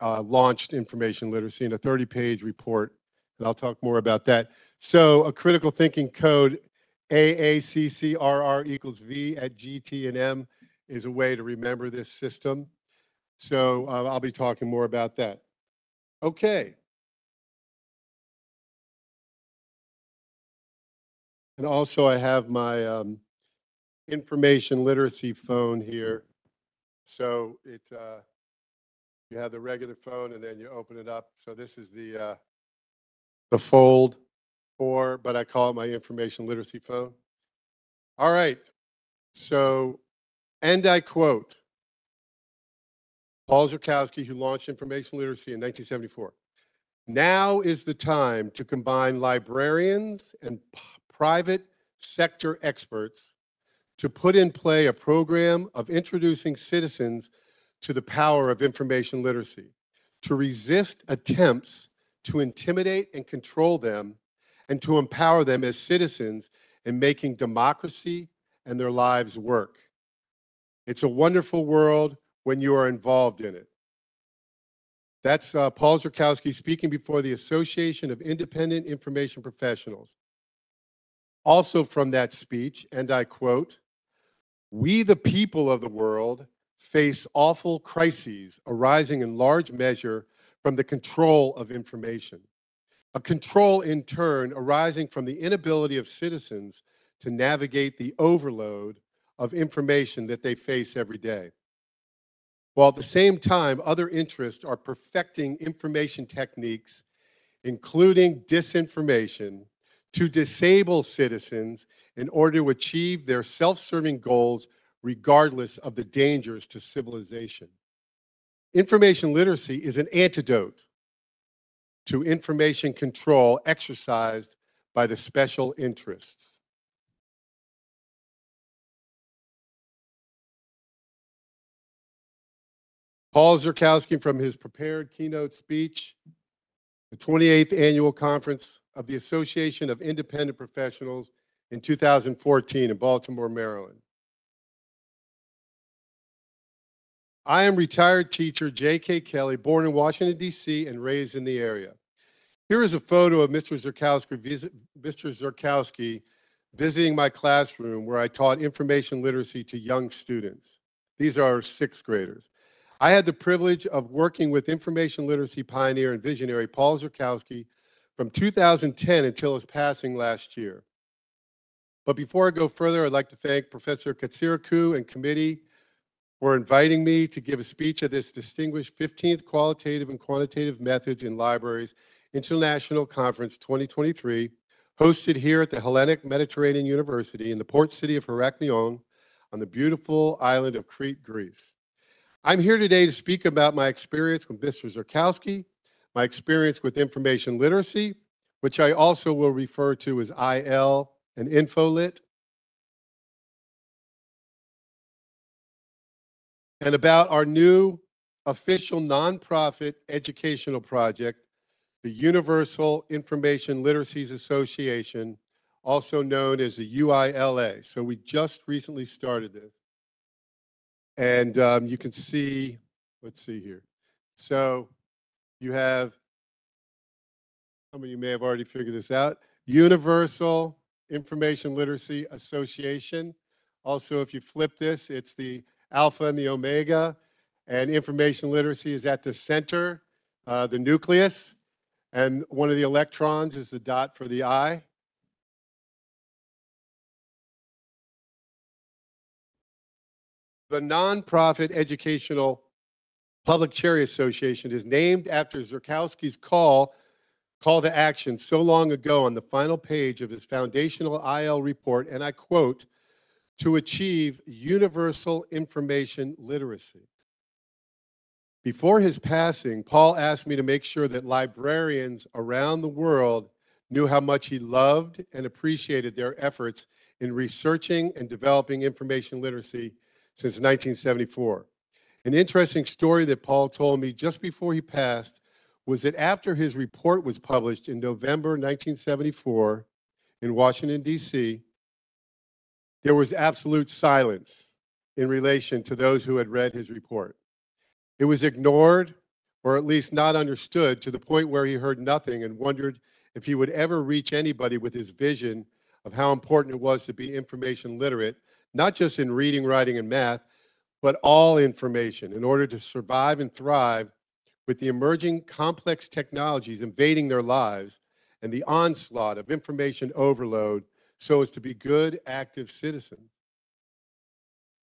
Speaker 12: launched information literacy in a 30-page report. And I'll talk more about that. So a critical thinking code, AACCRR equals V at GT&M, is a way to remember this system. So I'll be talking more about that. Okay. And also I have my information literacy phone here. So it, you have the regular phone and then you open it up. So this is the Fold 4, but I call it my information literacy phone. All right. So, and I quote Paul Zurkowski, who launched information literacy in 1974. Now is the time to combine librarians and private sector experts to put in play a program of introducing citizens to the power of information literacy, to resist attempts to intimidate and control them, and to empower them as citizens in making democracy and their lives work. It's a wonderful world when you are involved in it. That's Paul Zurkowski speaking before the Association of Independent Information Professionals. Also from that speech, and I quote, "We, the people of the world, face awful crises arising in large measure from the control of information. A control, in turn, arising from the inability of citizens to navigate the overload of information that they face every day. While at the same time, other interests are perfecting information techniques, including disinformation, to disable citizens in order to achieve their self-serving goals regardless of the dangers to civilization. Information literacy is an antidote to information control exercised by the special interests. Paul Zurkowski, from his prepared keynote speech, the 28th Annual Conference of the Association of Independent Professionals in 2014 in Baltimore, Maryland. I am retired teacher J.K. Kelly, born in Washington, D.C. and raised in the area. Here is a photo of Mr. Zurkowski visiting my classroom where I taught information literacy to young students. These are our sixth graders. I had the privilege of working with information literacy pioneer and visionary Paul Zurkowski from 2010 until his passing last year. But before I go further, I'd like to thank Professor Katsiraku and committee for inviting me to give a speech at this distinguished 15th Qualitative and Quantitative Methods in Libraries International Conference 2023, hosted here at the Hellenic Mediterranean University in the port city of Heraklion on the beautiful island of Crete, Greece. I'm here today to speak about my experience with Mr. Zurkowski, my experience with information literacy, which I also will refer to as IL and InfoLit, and about our new official nonprofit educational project, the Universal Information Literacies Association, also known as the UILA. So we just recently started this. And you can see, let's see here. So you have, some of you may have already figured this out, Universal Information Literacy Association. Also, if you flip this, it's the alpha and the omega, and information literacy is at the center, the nucleus, and one of the electrons is the dot for the I. The nonprofit educational Public Charity Association is named after Zurkowski's call to action so long ago on the final page of his foundational IL report, and I quote, to achieve universal information literacy. Before his passing, Paul asked me to make sure that librarians around the world knew how much he loved and appreciated their efforts in researching and developing information literacy since 1974. An interesting story that Paul told me just before he passed was that after his report was published in November 1974 in Washington, D.C., there was absolute silence in relation to those who had read his report. It was ignored, or at least not understood, to the point where he heard nothing and wondered if he would ever reach anybody with his vision of how important it was to be information literate, not just in reading, writing, and math, but all information in order to survive and thrive with the emerging complex technologies invading their lives and the onslaught of information overload so as to be good, active citizens.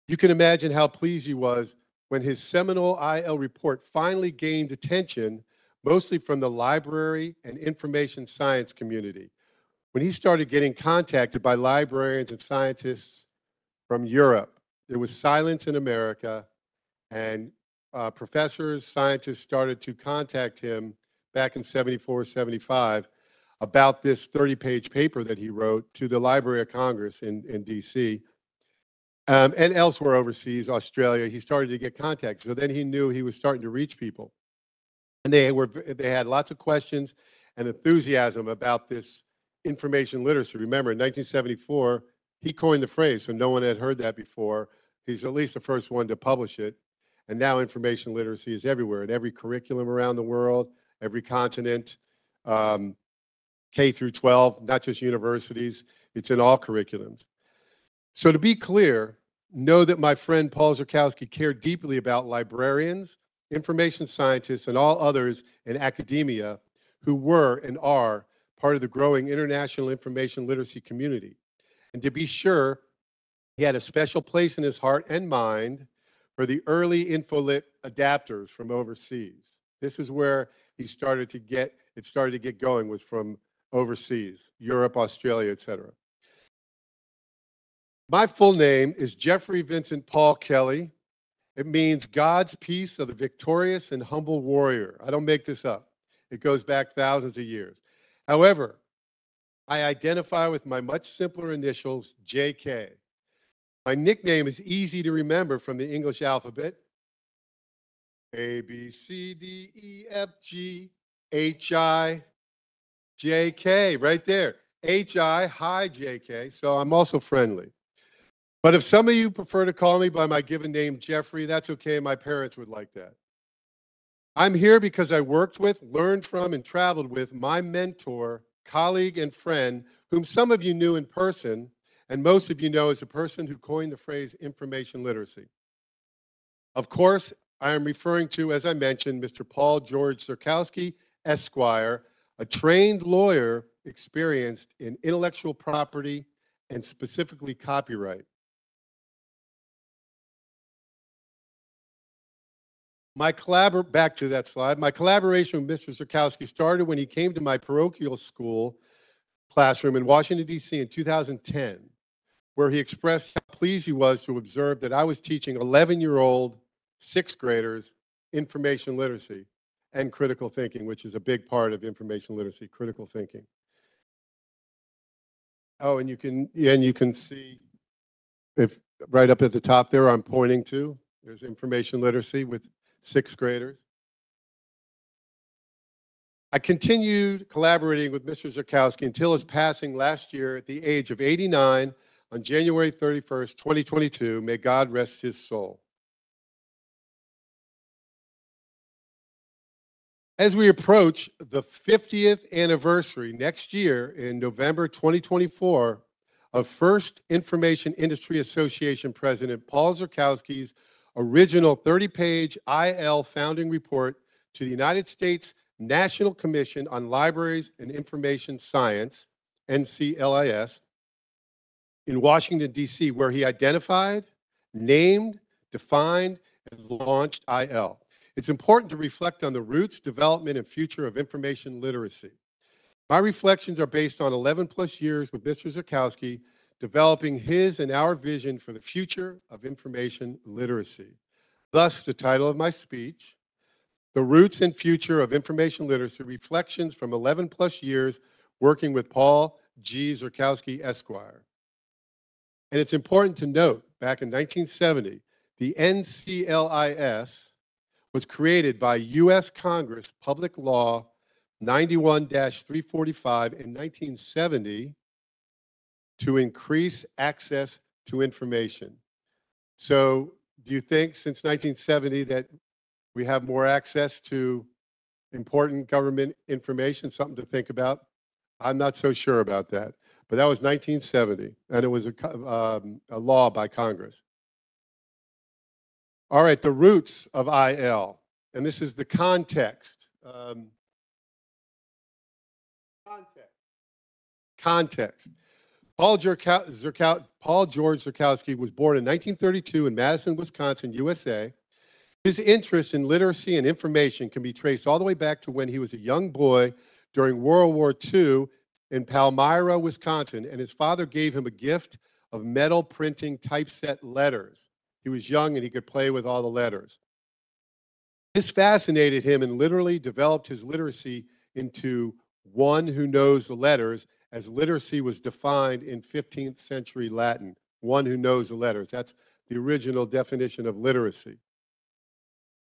Speaker 12: You can imagine how pleased he was when his seminal IL report finally gained attention, mostly from the library and information science community, when he started getting contacted by librarians and scientists from Europe. There was silence in America, and professors, scientists started to contact him back in 74, 75 about this 30-page paper that he wrote to the Library of Congress in DC. And elsewhere overseas, Australia, he started to get contacted. So then he knew he was starting to reach people. And they had lots of questions and enthusiasm about this information literacy. Remember, in 1974, he coined the phrase, so no one had heard that before. He's at least the first one to publish it. And now information literacy is everywhere, in every curriculum around the world, every continent, K through 12, not just universities. It's in all curriculums. So to be clear, know that my friend Paul Zurkowski cared deeply about librarians, information scientists, and all others in academia who were and are part of the growing international information literacy community. And to be sure, he had a special place in his heart and mind for the early InfoLit adapters from overseas. This is where it started to get going, was from overseas, Europe, Australia, etc. My full name is Jeffrey Vincent Paul Kelly. It means God's peace of the victorious and humble warrior. I don't make this up. It goes back thousands of years. However, I identify with my much simpler initials, JK. My nickname is easy to remember from the English alphabet. A, B, C, D, E, F, G, H, I, J, K, right there. H, I, hi, JK. So I'm also friendly. But if some of you prefer to call me by my given name, Jeffrey, that's okay. My parents would like that. I'm here because I worked with, learned from, and traveled with my mentor, colleague, and friend, whom some of you knew in person, and most of you know as a person who coined the phrase information literacy. Of course, I am referring to, as I mentioned, Mr. Paul George Zurkowski, Esquire, a trained lawyer experienced in intellectual property and specifically copyright. Back to that slide. My collaboration with Mr. Zurkowski started when he came to my parochial school classroom in Washington, D.C. in 2010, where he expressed how pleased he was to observe that I was teaching 11-year-old sixth graders information literacy and critical thinking, which is a big part of information literacy, critical thinking. Oh, and you can see if right up at the top there I'm pointing to, there's information literacy with sixth graders. I continued collaborating with Mr. Zurkowski until his passing last year at the age of 89 on January 31st, 2022. May God rest his soul. As we approach the 50th anniversary next year in November 2024 of First Information Industry Association President Paul Zurkowski's original 30-page IL founding report to the United States National Commission on Libraries and Information Science, NCLIS, in Washington, D.C., where he identified, named, defined, and launched IL. It's important to reflect on the roots, development, and future of information literacy. My reflections are based on 11+ years with Mr. Zurkowski, developing his and our vision for the future of information literacy. Thus, the title of my speech, The Roots and Future of Information Literacy, Reflections from 11+ years working with Paul G. Zurkowski, Esquire. And it's important to note, back in 1970, the NCLIS was created by U.S. Congress Public Law 91-345 in 1970 to increase access to information. So do you think since 1970 that we have more access to important government information, something to think about? I'm not so sure about that. But that was 1970, and it was a law by Congress. All right, the roots of IL, and this is the context. Context. Paul George Zurkowski was born in 1932 in Madison, Wisconsin, USA. His interest in literacy and information can be traced all the way back to when he was a young boy during World War II in Palmyra, Wisconsin, and his father gave him a gift of metal printing typeset letters. He was young and he could play with all the letters. This fascinated him and literally developed his literacy into one who knows the letters, as literacy was defined in 15th century Latin, one who knows the letters. That's the original definition of literacy.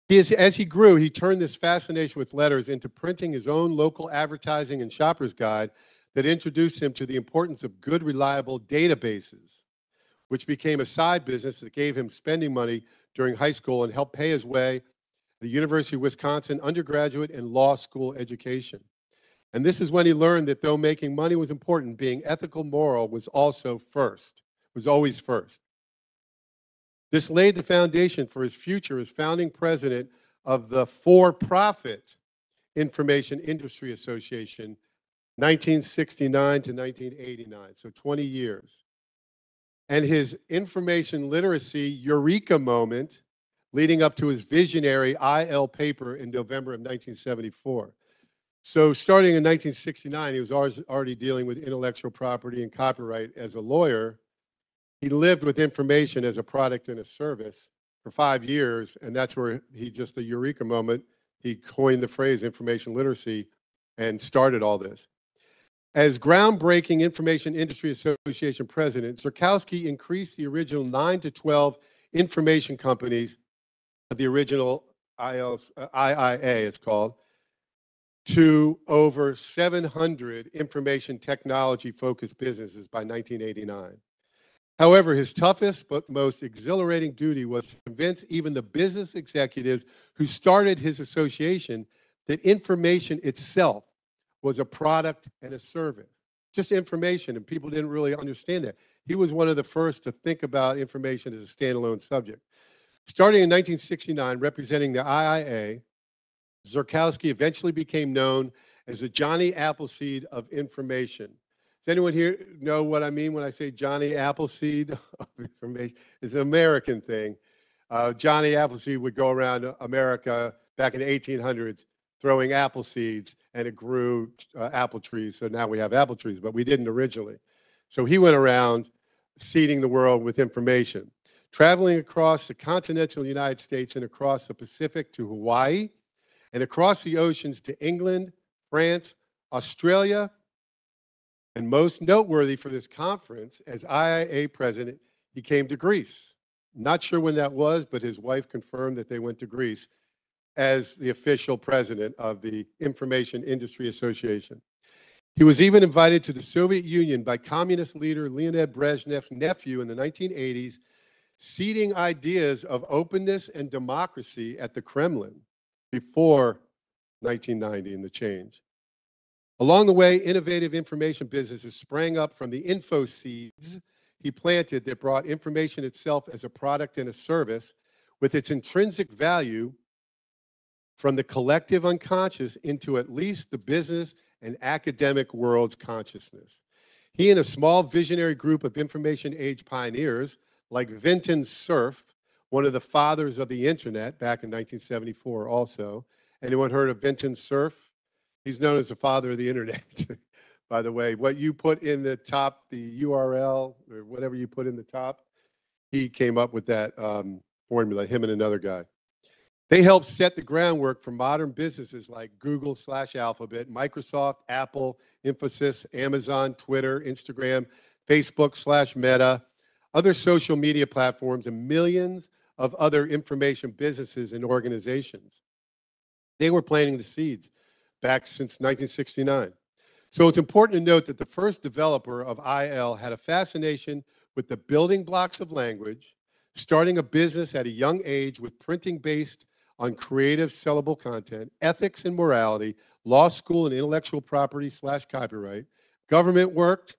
Speaker 12: As he grew, he turned this fascination with letters into printing his own local advertising and shopper's guide that introduced him to the importance of good, reliable databases, which became a side business that gave him spending money during high school and helped pay his way to the University of Wisconsin undergraduate and law school education. And this is when he learned that though making money was important, being ethical, moral was also first, was always first. This laid the foundation for his future as founding president of the for-profit Information Industry Association, 1969 to 1989, so 20 years. And his information literacy eureka moment leading up to his visionary IL paper in November of 1974. So starting in 1969, he was already dealing with intellectual property and copyright as a lawyer. He lived with information as a product and a service for 5 years, and that's where he just the eureka moment. He coined the phrase information literacy and started all this. As groundbreaking Information Industry Association president, Zurkowski increased the original 9 to 12 information companies of the original IIA, it's called, to over 700 information technology focused businesses by 1989. However, his toughest but most exhilarating duty was to convince even the business executives who started his association that information itself was a product and a service. Just information, and people didn't really understand that. He was one of the first to think about information as a standalone subject. Starting in 1969, representing the IIA, Zurkowski eventually became known as the Johnny Appleseed of information. Does anyone here know what I mean when I say Johnny Appleseed of information? It's an American thing. Johnny Appleseed would go around America back in the 1800s throwing apple seeds, and it grew apple trees. So now we have apple trees, but we didn't originally. So he went around seeding the world with information, traveling across the continental United States and across the Pacific to Hawaii, and across the oceans to England, France, Australia, and most noteworthy for this conference, as IIA president, he came to Greece. Not sure when that was, but his wife confirmed that they went to Greece as the official president of the Information Industry Association. He was even invited to the Soviet Union by communist leader Leonid Brezhnev's nephew in the 1980s, seeding ideas of openness and democracy at the Kremlin before 1990 and the change. Along the way, innovative information businesses sprang up from the info seeds he planted that brought information itself as a product and a service with its intrinsic value from the collective unconscious into at least the business and academic world's consciousness. He and a small visionary group of information age pioneers like Vinton Cerf, one of the fathers of the internet back in 1974 also. Anyone heard of Vinton Cerf? He's known as the father of the internet. By the way, what you put in the top, the URL or whatever you put in the top, he came up with that formula, him and another guy. They helped set the groundwork for modern businesses like Google/Alphabet, Microsoft, Apple, Infosys, Amazon, Twitter, Instagram, Facebook/Meta, other social media platforms, and millions of other information businesses and organizations. They were planting the seeds back since 1969. So it's important to note that the first developer of IL had a fascination with the building blocks of language, starting a business at a young age with printing based on creative sellable content, ethics and morality, law school and intellectual property/copyright. Government worked.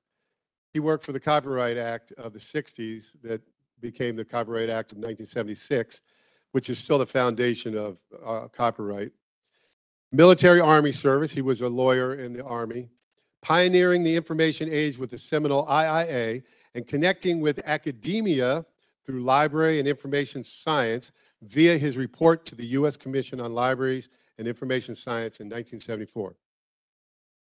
Speaker 12: He worked for the Copyright Act of the 60s that became the Copyright Act of 1976, which is still the foundation of copyright. Military Army service, he was a lawyer in the Army. Pioneering the information age with the seminal IIA and connecting with academia through library and information science via his report to the U.S. Commission on Libraries and Information Science in 1974.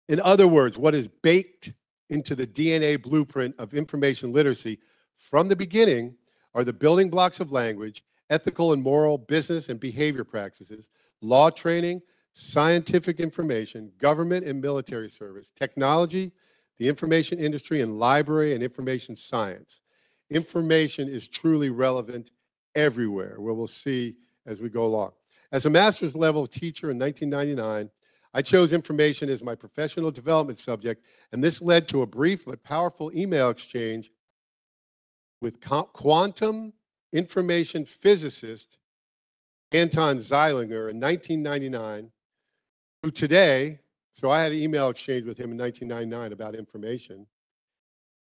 Speaker 12: In other words, what is baked into the DNA blueprint of information literacy from the beginning are the building blocks of language, ethical and moral business and behavior practices, law training, scientific information, government and military service, technology, the information industry, and library and information science. Information is truly relevant everywhere, where we'll see as we go along. As a master's level teacher in 1999, I chose information as my professional development subject, and this led to a brief but powerful email exchange with quantum information physicist Anton Zeilinger in 1999, who today, so I had an email exchange with him in 1999 about information,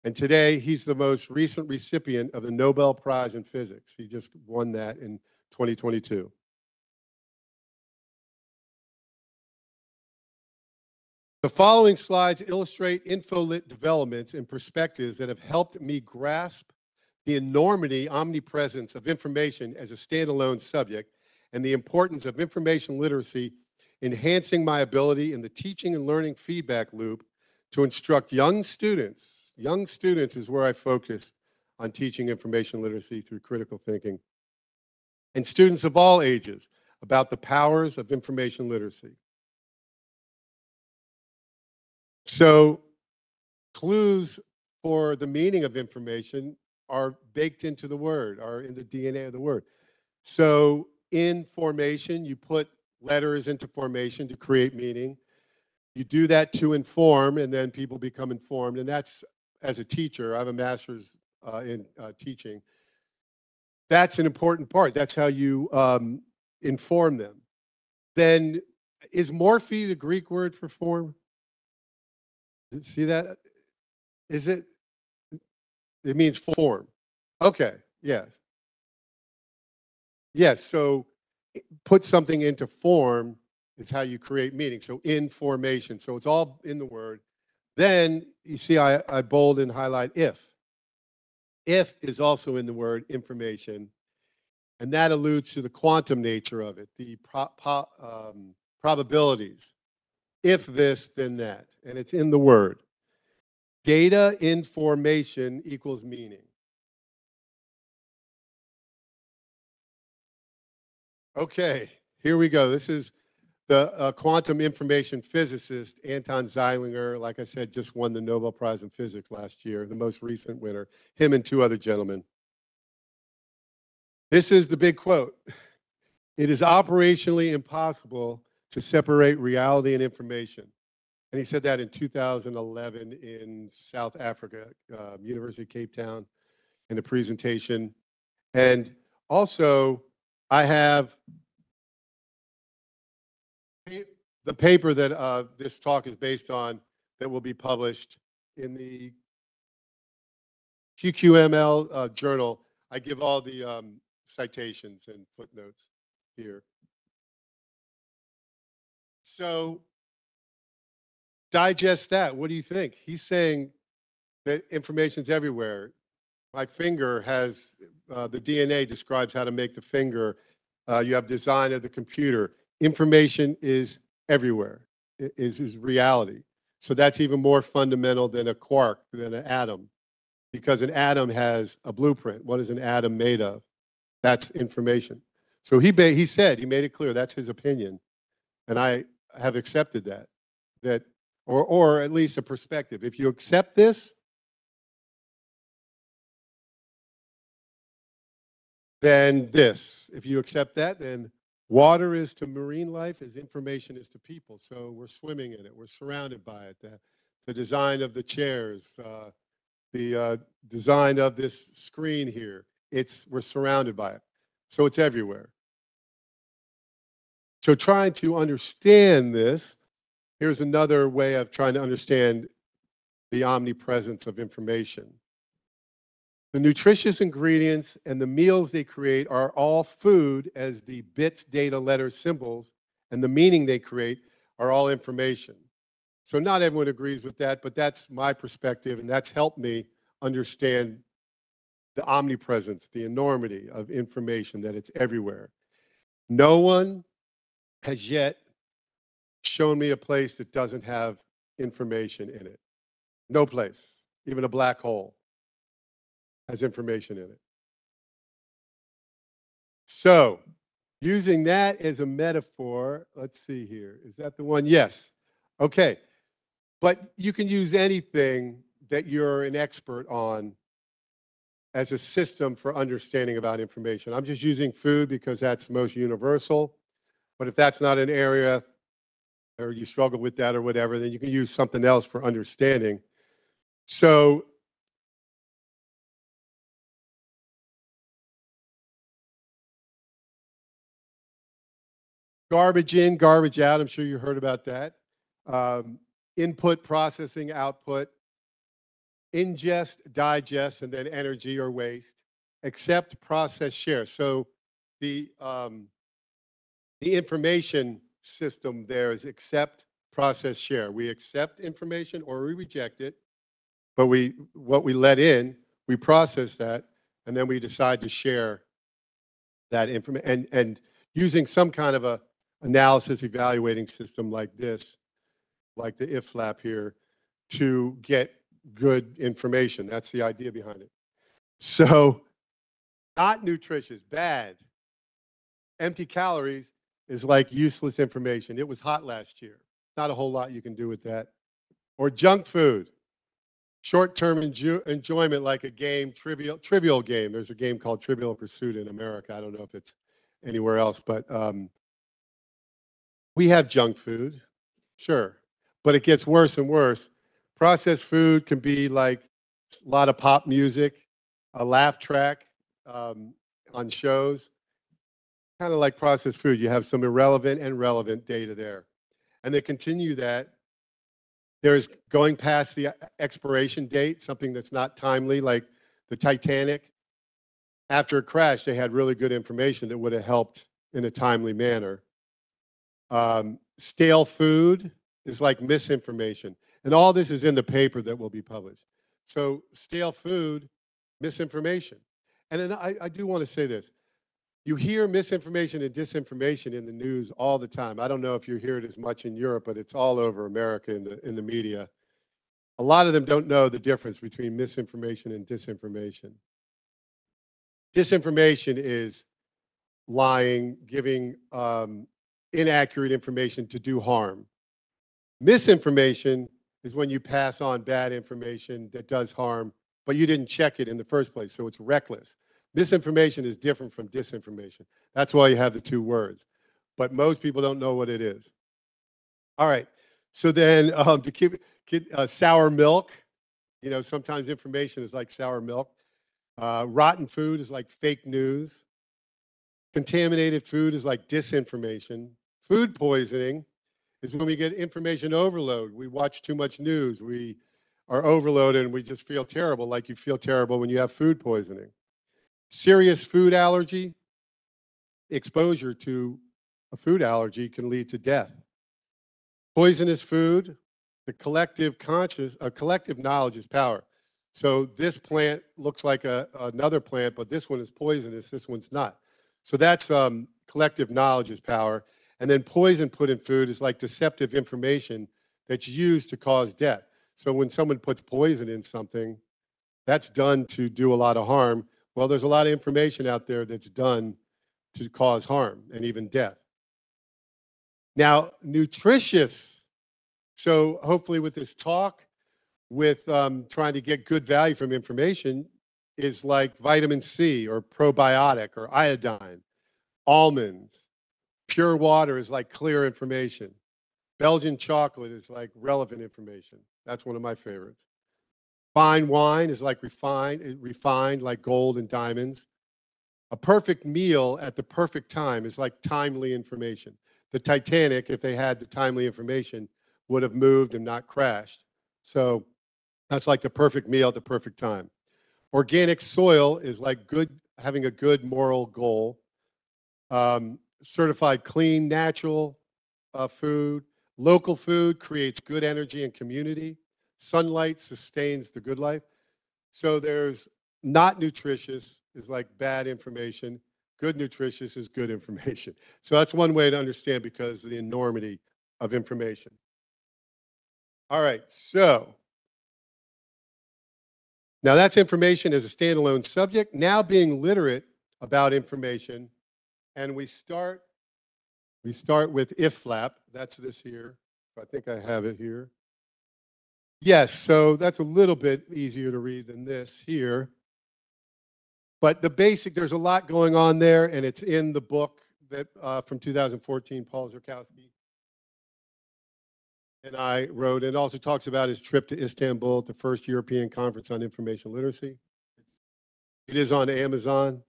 Speaker 12: and today he's the most recent recipient of the Nobel Prize in Physics. He just won that in 2022. The following slides illustrate InfoLit developments and perspectives that have helped me grasp the enormity, omnipresence of information as a standalone subject and the importance of information literacy enhancing my ability in the teaching and learning feedback loop to instruct young students. Young students is where I focused on teaching information literacy through critical thinking, and students of all ages about the powers of information literacy. So clues for the meaning of information are baked into the word, are in the DNA of the word. So in formation, you put letters into formation to create meaning. You do that to inform, and then people become informed. And that's, as a teacher, I have a master's in teaching. That's an important part. That's how you inform them. Then, is morphe the Greek word for form? See that? Is it? It means form. Okay, yes. Yes, so put something into form is how you create meaning. So information. So it's all in the word. Then you see I bold and highlight if. If is also in the word information. And that alludes to the quantum nature of it, the probabilities. If this, then that. And it's in the word. Data information equals meaning. Okay, here we go. This is the quantum information physicist, Anton Zeilinger. Like I said, just won the Nobel Prize in Physics last year, the most recent winner, him and two other gentlemen. This is the big quote. It is operationally impossible to separate reality and information. And he said that in 2011 in South Africa, University of Cape Town, in a presentation. And also, I have the paper that this talk is based on that will be published in the QQML journal. I give all the citations and footnotes here. So digest that. What do you think? He's saying that information's everywhere. My finger has, the DNA describes how to make the finger. You have design of the computer. Information is everywhere, is reality. So that's even more fundamental than a quark, than an atom, because an atom has a blueprint. What is an atom made of? That's information. So he said, he made it clear, that's his opinion. And I have accepted that, or at least a perspective. If you accept this, then this. If you accept that, then water is to marine life as information is to people. So we're swimming in it. We're surrounded by it. The design of the chairs, the design of this screen here, we're surrounded by it. So it's everywhere. So trying to understand this, here's another way of trying to understand the omnipresence of information. The nutritious ingredients and the meals they create are all food, as the bits, data, letters, symbols, and the meaning they create are all information. So not everyone agrees with that, but that's my perspective, and that's helped me understand the omnipresence, the enormity of information, that it's everywhere. No one has yet shown me a place that doesn't have information in it. No place, even a black hole, has information in it. So, using that as a metaphor, let's see here. Is that the one? Yes. Okay. But you can use anything that you're an expert on as a system for understanding about information. I'm just using food because that's most universal. But if that's not an area, or you struggle with that or whatever, then you can use something else for understanding. So garbage in, garbage out. I'm sure you heard about that. Input, processing, output. Ingest, digest, and then energy or waste. Accept, process, share. So the information system there is accept, process, share. We accept information or we reject it, but what we let in, we process that, and then we decide to share that information, and using some kind of a analysis evaluating system like this, like the if flap here, to get good information. That's the idea behind it. So, not nutritious, bad. Empty calories is like useless information. It was hot last year. Not a whole lot you can do with that. Or junk food. Short-term enjoyment like a game, trivial game. There's a game called Trivial Pursuit in America. I don't know if it's anywhere else, but we have junk food, sure. But it gets worse and worse. Processed food can be like a lot of pop music, a laugh track on shows. Kind of like processed food. You have some irrelevant and relevant data there. And they continue that. There's going past the expiration date, something that's not timely, like the Titanic. After it crashed, they had really good information that would have helped in a timely manner. Stale food is like misinformation. And all this is in the paper that will be published. So stale food, misinformation. And then I do want to say this. You hear misinformation and disinformation in the news all the time. I don't know if you hear it as much in Europe, but it's all over America in the media. A lot of them don't know the difference between misinformation and disinformation. Disinformation is lying, giving inaccurate information to do harm. Misinformation is when you pass on bad information that does harm, but you didn't check it in the first place, so it's reckless. Misinformation is different from disinformation. That's why you have the two words. But most people don't know what it is. All right. So then to keep sour milk, you know, sometimes information is like sour milk. Rotten food is like fake news. Contaminated food is like disinformation. Food poisoning is when we get information overload. We watch too much news. We are overloaded and we just feel terrible, like you feel terrible when you have food poisoning. Serious food allergy, exposure to a food allergy can lead to death. Poisonous food, the collective knowledge is power. So this plant looks like another plant, but this one is poisonous, this one's not. So that's collective knowledge is power. And then poison put in food is like deceptive information that's used to cause death. So when someone puts poison in something, that's done to do a lot of harm. Well, there's a lot of information out there that's done to cause harm and even death. Now, nutritious. So hopefully with this talk, with trying to get good value from information, is like vitamin C or probiotic or iodine, almonds. Pure water is like clear information. Belgian chocolate is like relevant information. That's one of my favorites. Fine wine is like refined like gold and diamonds. A perfect meal at the perfect time is like timely information. The Titanic, if they had the timely information, would have moved and not crashed. So that's like the perfect meal at the perfect time. Organic soil is like having a good moral goal. Certified clean, natural food. Local food creates good energy and community. Sunlight sustains the good life. So there's not nutritious is like bad information. Good nutritious is good information. So that's one way to understand because of the enormity of information. All right, so now that's information as a standalone subject. Now being literate about information, and we start with if flap. That's this here. I think I have it here. Yes, so that's a little bit easier to read than this here. But the basic, there's a lot going on there, and it's in the book that from 2014, Paul Zerkowski and I wrote. It also talks about his trip to Istanbul at the first European Conference on Information Literacy. It is on Amazon.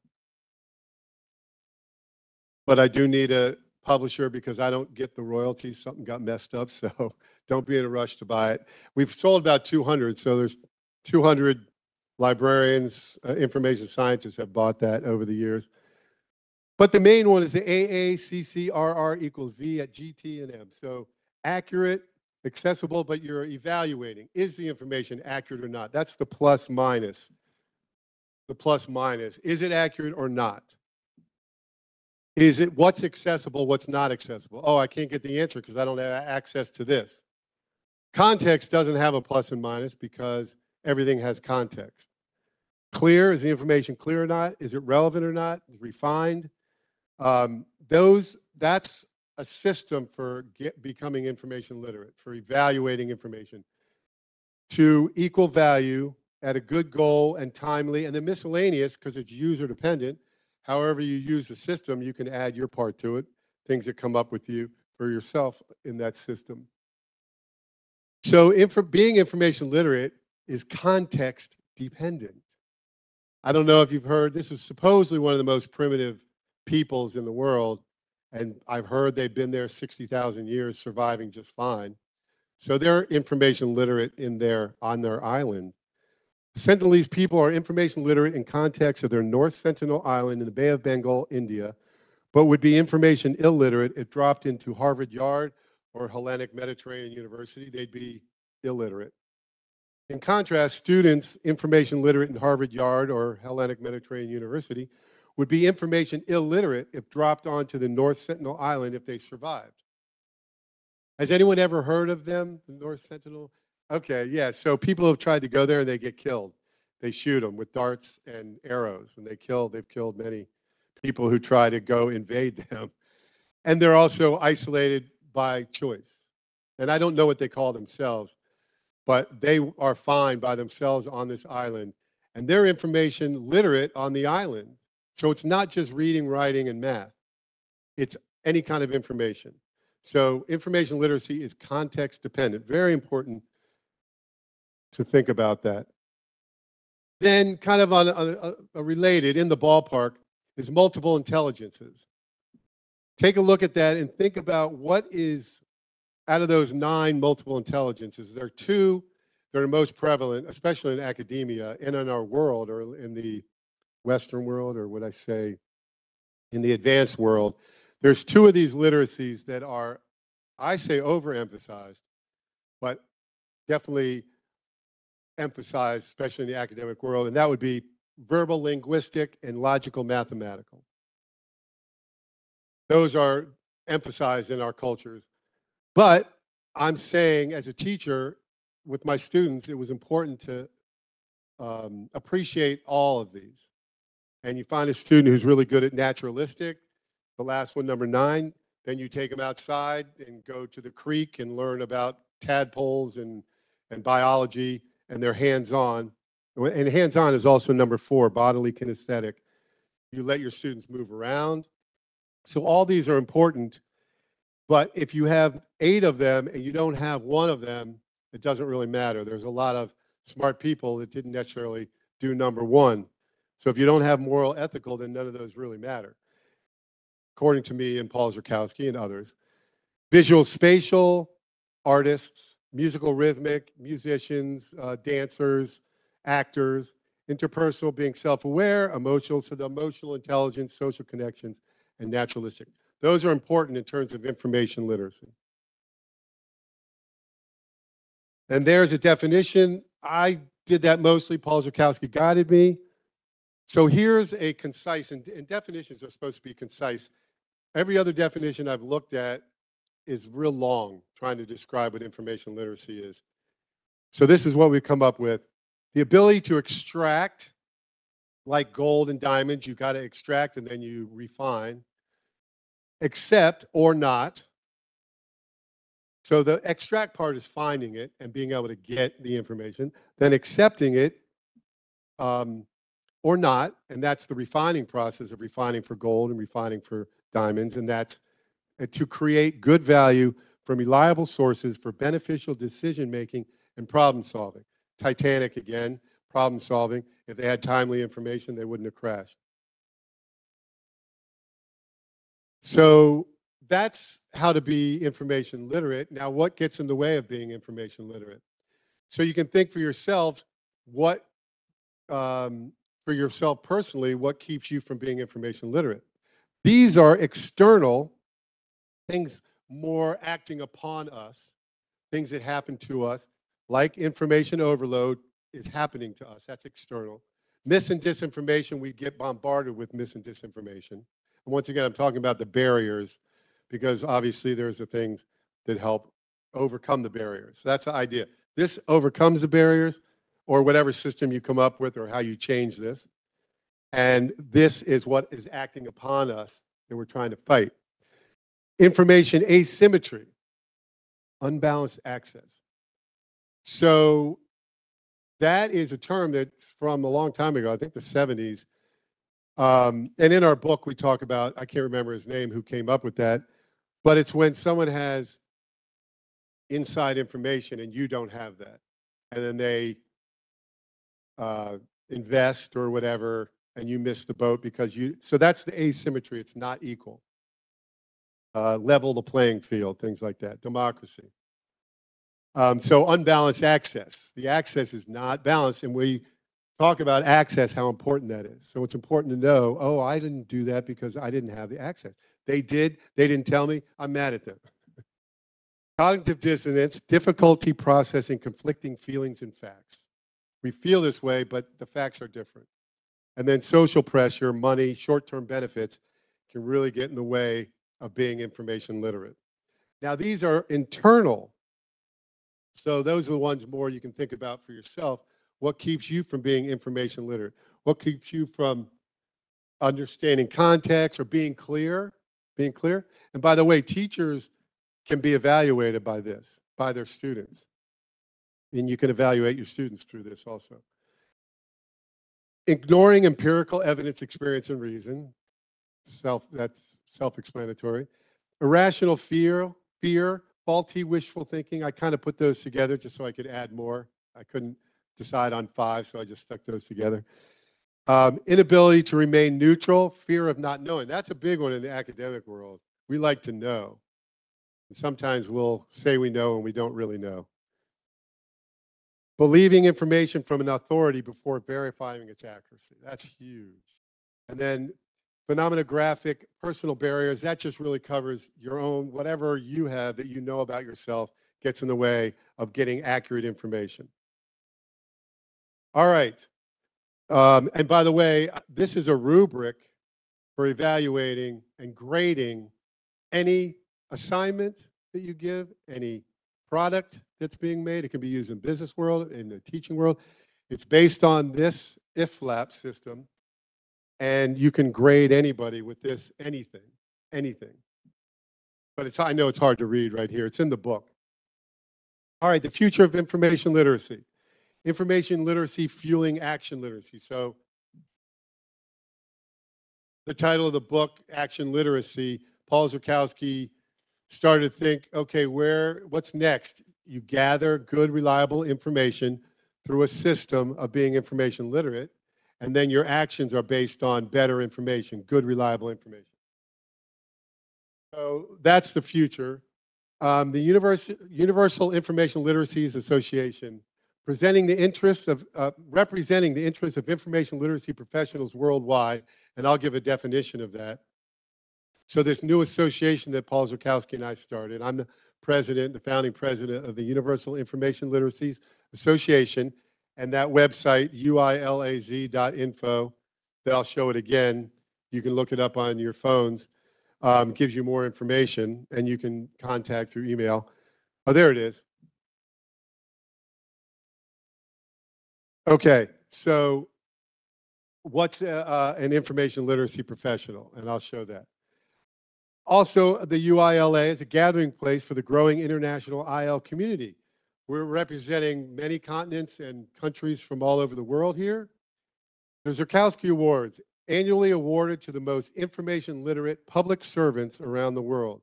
Speaker 12: But I do need a publisher because I don't get the royalties. Something got messed up, so don't be in a rush to buy it. We've sold about 200, so there's 200 librarians, information scientists have bought that over the years. But the main one is the AACCRR equals V at GT and M. So accurate, accessible, but you're evaluating. Is the information accurate or not? That's the plus minus. The plus minus. Is it accurate or not? Is it what's accessible, what's not accessible? Oh, I can't get the answer because I don't have access to this. Context doesn't have a plus and minus because everything has context. Clear, is the information clear or not? Is it relevant or not? Is it refined? That's a system for becoming information literate, for evaluating information to equal value at a good goal and timely, and then miscellaneous because it's user dependent. However you use the system, you can add your part to it, things that come up with you for yourself in that system. So being information literate is context dependent. I don't know if you've heard, this is supposedly one of the most primitive peoples in the world, and I've heard they've been there 60,000 years, surviving just fine. So they're information literate on their island. Sentinelese people are information literate in context of their North Sentinel Island in the Bay of Bengal, India, but would be information illiterate if dropped into Harvard Yard or Hellenic Mediterranean University. They'd be illiterate. In contrast, students information literate in Harvard Yard or Hellenic Mediterranean University would be information illiterate if dropped onto the North Sentinel Island if they survived. Has anyone ever heard of them, the North Sentinel? Okay, yeah, so people have tried to go there and they get killed. They shoot them with darts and arrows, and they've killed many people who try to go invade them. And they're also isolated by choice. And I don't know what they call themselves, but they are fine by themselves on this island. And they're information literate on the island. So it's not just reading, writing, and math. It's any kind of information. So information literacy is context dependent. Very important to think about that. Then kind of on a related, in the ballpark, is multiple intelligences. Take a look at that and think about what is, out of those 9 multiple intelligences, there are 2 that are most prevalent, especially in academia and in our world, or in the Western world, or what I say, in the advanced world. There's 2 of these literacies that are, I say, overemphasized, but definitely emphasized, especially in the academic world, and that would be verbal linguistic and logical mathematical. Those are emphasized in our cultures. But I'm saying, as a teacher with my students, it was important to appreciate all of these. And you find a student who's really good at naturalistic, the last one, number 9, then you take them outside and go to the creek and learn about tadpoles and biology, and they're hands-on. And hands-on is also number 4, bodily kinesthetic. You let your students move around. So all these are important, but if you have 8 of them and you don't have 1 of them, it doesn't really matter. There's a lot of smart people that didn't necessarily do number 1. So if you don't have moral, ethical, then none of those really matter, according to me and Paul Zurkowski and others. Visual spatial, artists, musical rhythmic, musicians, dancers, actors, interpersonal, being self-aware, emotional, so the emotional intelligence, social connections, and naturalistic. Those are important in terms of information literacy. And there's a definition. I did that mostly. Paul Zurkowski guided me. So here's a concise, and definitions are supposed to be concise. Every other definition I've looked at is real long, trying to describe what information literacy is. So this is what we've come up with. The ability to extract, like gold and diamonds, you got to extract and then you refine. Accept or not. So the extract part is finding it and being able to get the information. Then accepting it or not, and that's the refining process of refining for gold and refining for diamonds, and that's to create good value from reliable sources for beneficial decision-making and problem solving. Titanic again, problem solving. If they had timely information, they wouldn't have crashed. So that's how to be information literate. Now, what gets in the way of being information literate? So you can think for yourself, what, for yourself personally, what keeps you from being information literate? These are external things, more acting upon us, things that happen to us, like information overload is happening to us. That's external. Mis and disinformation, we get bombarded with mis and disinformation. And once again, I'm talking about the barriers because obviously there's the things that help overcome the barriers. So that's the idea. This overcomes the barriers or whatever system you come up with or how you change this. And this is what is acting upon us that we're trying to fight. Information asymmetry, unbalanced access. So that is a term that's from a long time ago, I think the 70s. And in our book, we talk about, I can't remember his name, who came up with that, but it's when someone has inside information and you don't have that. And then they invest or whatever, and you miss the boat because so that's the asymmetry. It's not equal. Level the playing field, things like that. Democracy. So unbalanced access. The access is not balanced, and we talk about access, how important that is. So it's important to know, oh, I didn't do that because I didn't have the access. They did, they didn't tell me, I'm mad at them. Cognitive dissonance, difficulty processing conflicting feelings and facts. We feel this way, but the facts are different. And then social pressure, money, short-term benefits can really get in the way of being information literate. Now, these are internal. So those are the ones more you can think about for yourself. What keeps you from being information literate? What keeps you from understanding context or being clear? Being clear. And by the way, teachers can be evaluated by this, by their students. And you can evaluate your students through this also. Ignoring empirical evidence, experience, and reason. That's self-explanatory. Irrational fear, faulty wishful thinking. I kind of put those together just so I could add more. I couldn't decide on 5, so I just stuck those together. Inability to remain neutral, fear of not knowing. That's a big one in the academic world. We like to know. And sometimes we'll say we know and we don't really know. Believing information from an authority before verifying its accuracy. That's huge. And then phenomenographic personal barriers. That just really covers your own, whatever you have that you know about yourself gets in the way of getting accurate information. All right. And by the way, this is a rubric for evaluating and grading any assignment that you give, any product that's being made. It can be used in business world, in the teaching world. It's based on this IFLAP system, and you can grade anybody with this, anything. But I know it's hard to read right here. It's in the book. All right, the future of information literacy. Information literacy fueling action literacy. So the title of the book, Action Literacy, Paul Zurkowski started to think, okay, what's next? You gather good, reliable information through a system of being information literate, and then your actions are based on better information, good, reliable information. So that's the future. The Universal Information Literacies Association, representing the interests of information literacy professionals worldwide, and I'll give a definition of that. So this new association that Paul Zurkowski and I started, I'm the president, the founding president of the Universal Information Literacies Association, and that website, uilaz.info, that I'll show it again. You can look it up on your phones, gives you more information, and you can contact through email. Oh, there it is. Okay, so what's an information literacy professional? And I'll show that. Also, the UILA is a gathering place for the growing international IL community. We're representing many continents and countries from all over the world here. The Zurkowski Awards, annually awarded to the most information literate public servants around the world.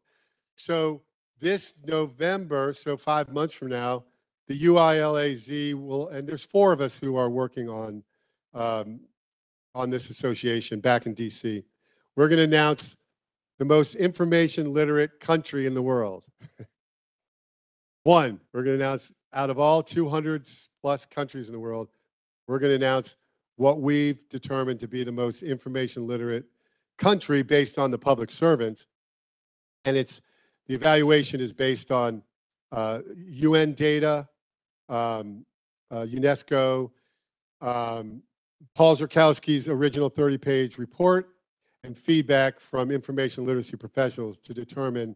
Speaker 12: So this November, so 5 months from now, the UILAZ will, and there's 4 of us who are working on this association back in DC. We're going to announce the most information literate country in the world. We're going to announce out of all 200 plus countries in the world, we're going to announce what we've determined to be the most information literate country based on the public servants. And the evaluation is based on UN data, UNESCO, Paul Zurkowski's original 30-page report, and feedback from information literacy professionals to determine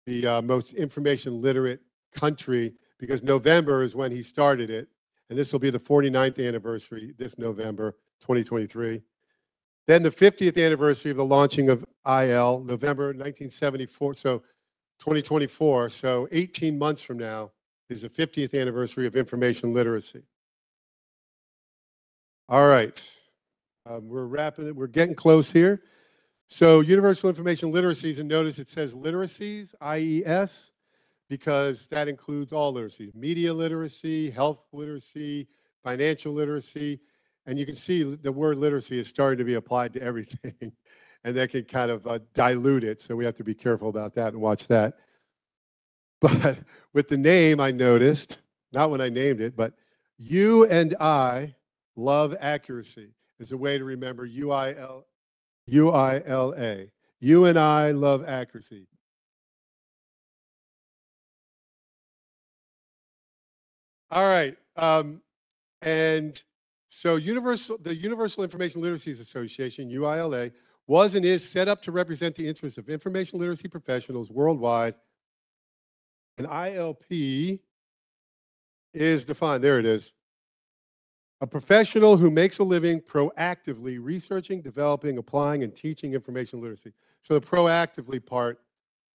Speaker 12: the most information literate country, because November is when he started it. And this will be the 49th anniversary this November, 2023. Then the 50th anniversary of the launching of IL, November 1974, so 2024. So 18 months from now is the 50th anniversary of information literacy. All right, we're wrapping it. We're getting close here. So universal information literacies, and notice it says literacies, IES, because that includes all literacy: media literacy, health literacy, financial literacy. And you can see the word literacy is starting to be applied to everything. And that can kind of dilute it. So we have to be careful about that and watch that. But with the name, I noticed, not when I named it, but you and I love accuracy is a way to remember UILA. You and I love accuracy. All right. And so the Universal Information Literacies Association, UILA, was and is set up to represent the interests of information literacy professionals worldwide. And ILP is defined, there it is. A professional who makes a living proactively researching, developing, applying, and teaching information literacy. So the proactively part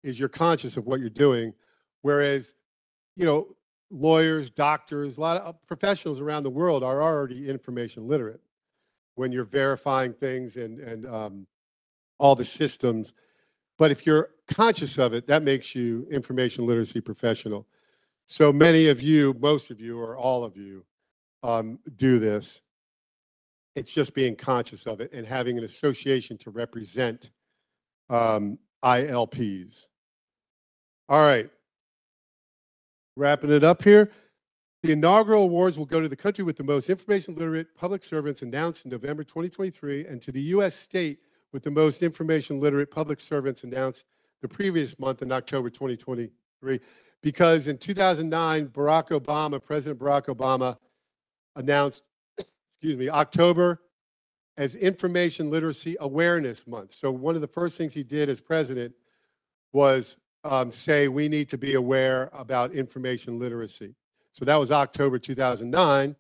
Speaker 12: is you're conscious of what you're doing, whereas, you know, lawyers, doctors, a lot of professionals around the world are already information literate when you're verifying things and all the systems. But if you're conscious of it, that makes you information literacy professional. So many of you, most of you, or all of you do this. It's just being conscious of it and having an association to represent ILPs. All right. Wrapping it up here. The inaugural awards will go to the country with the most information literate public servants announced in November 2023, and to the U.S. state with the most information literate public servants announced the previous month in October 2023. Because in 2009, President Barack Obama announced, October as Information Literacy Awareness Month. So one of the first things he did as president was say we need to be aware about information literacy. So that was October 2009.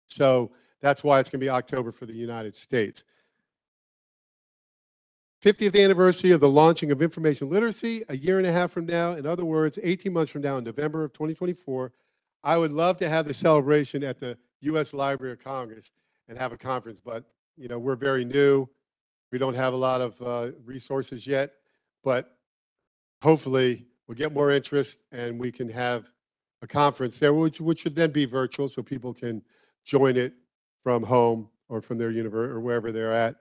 Speaker 12: So that's why it's going to be October for the United States. 50th anniversary of the launching of information literacy, a year and a half from now. In other words, 18 months from now, in November of 2024, I would love to have the celebration at the U.S. Library of Congress and have a conference. But, you know, we're very new. We don't have a lot of resources yet. But hopefully we'll get more interest and we can have a conference there, which would then be virtual, so people can join it from home or from their university or wherever they're at.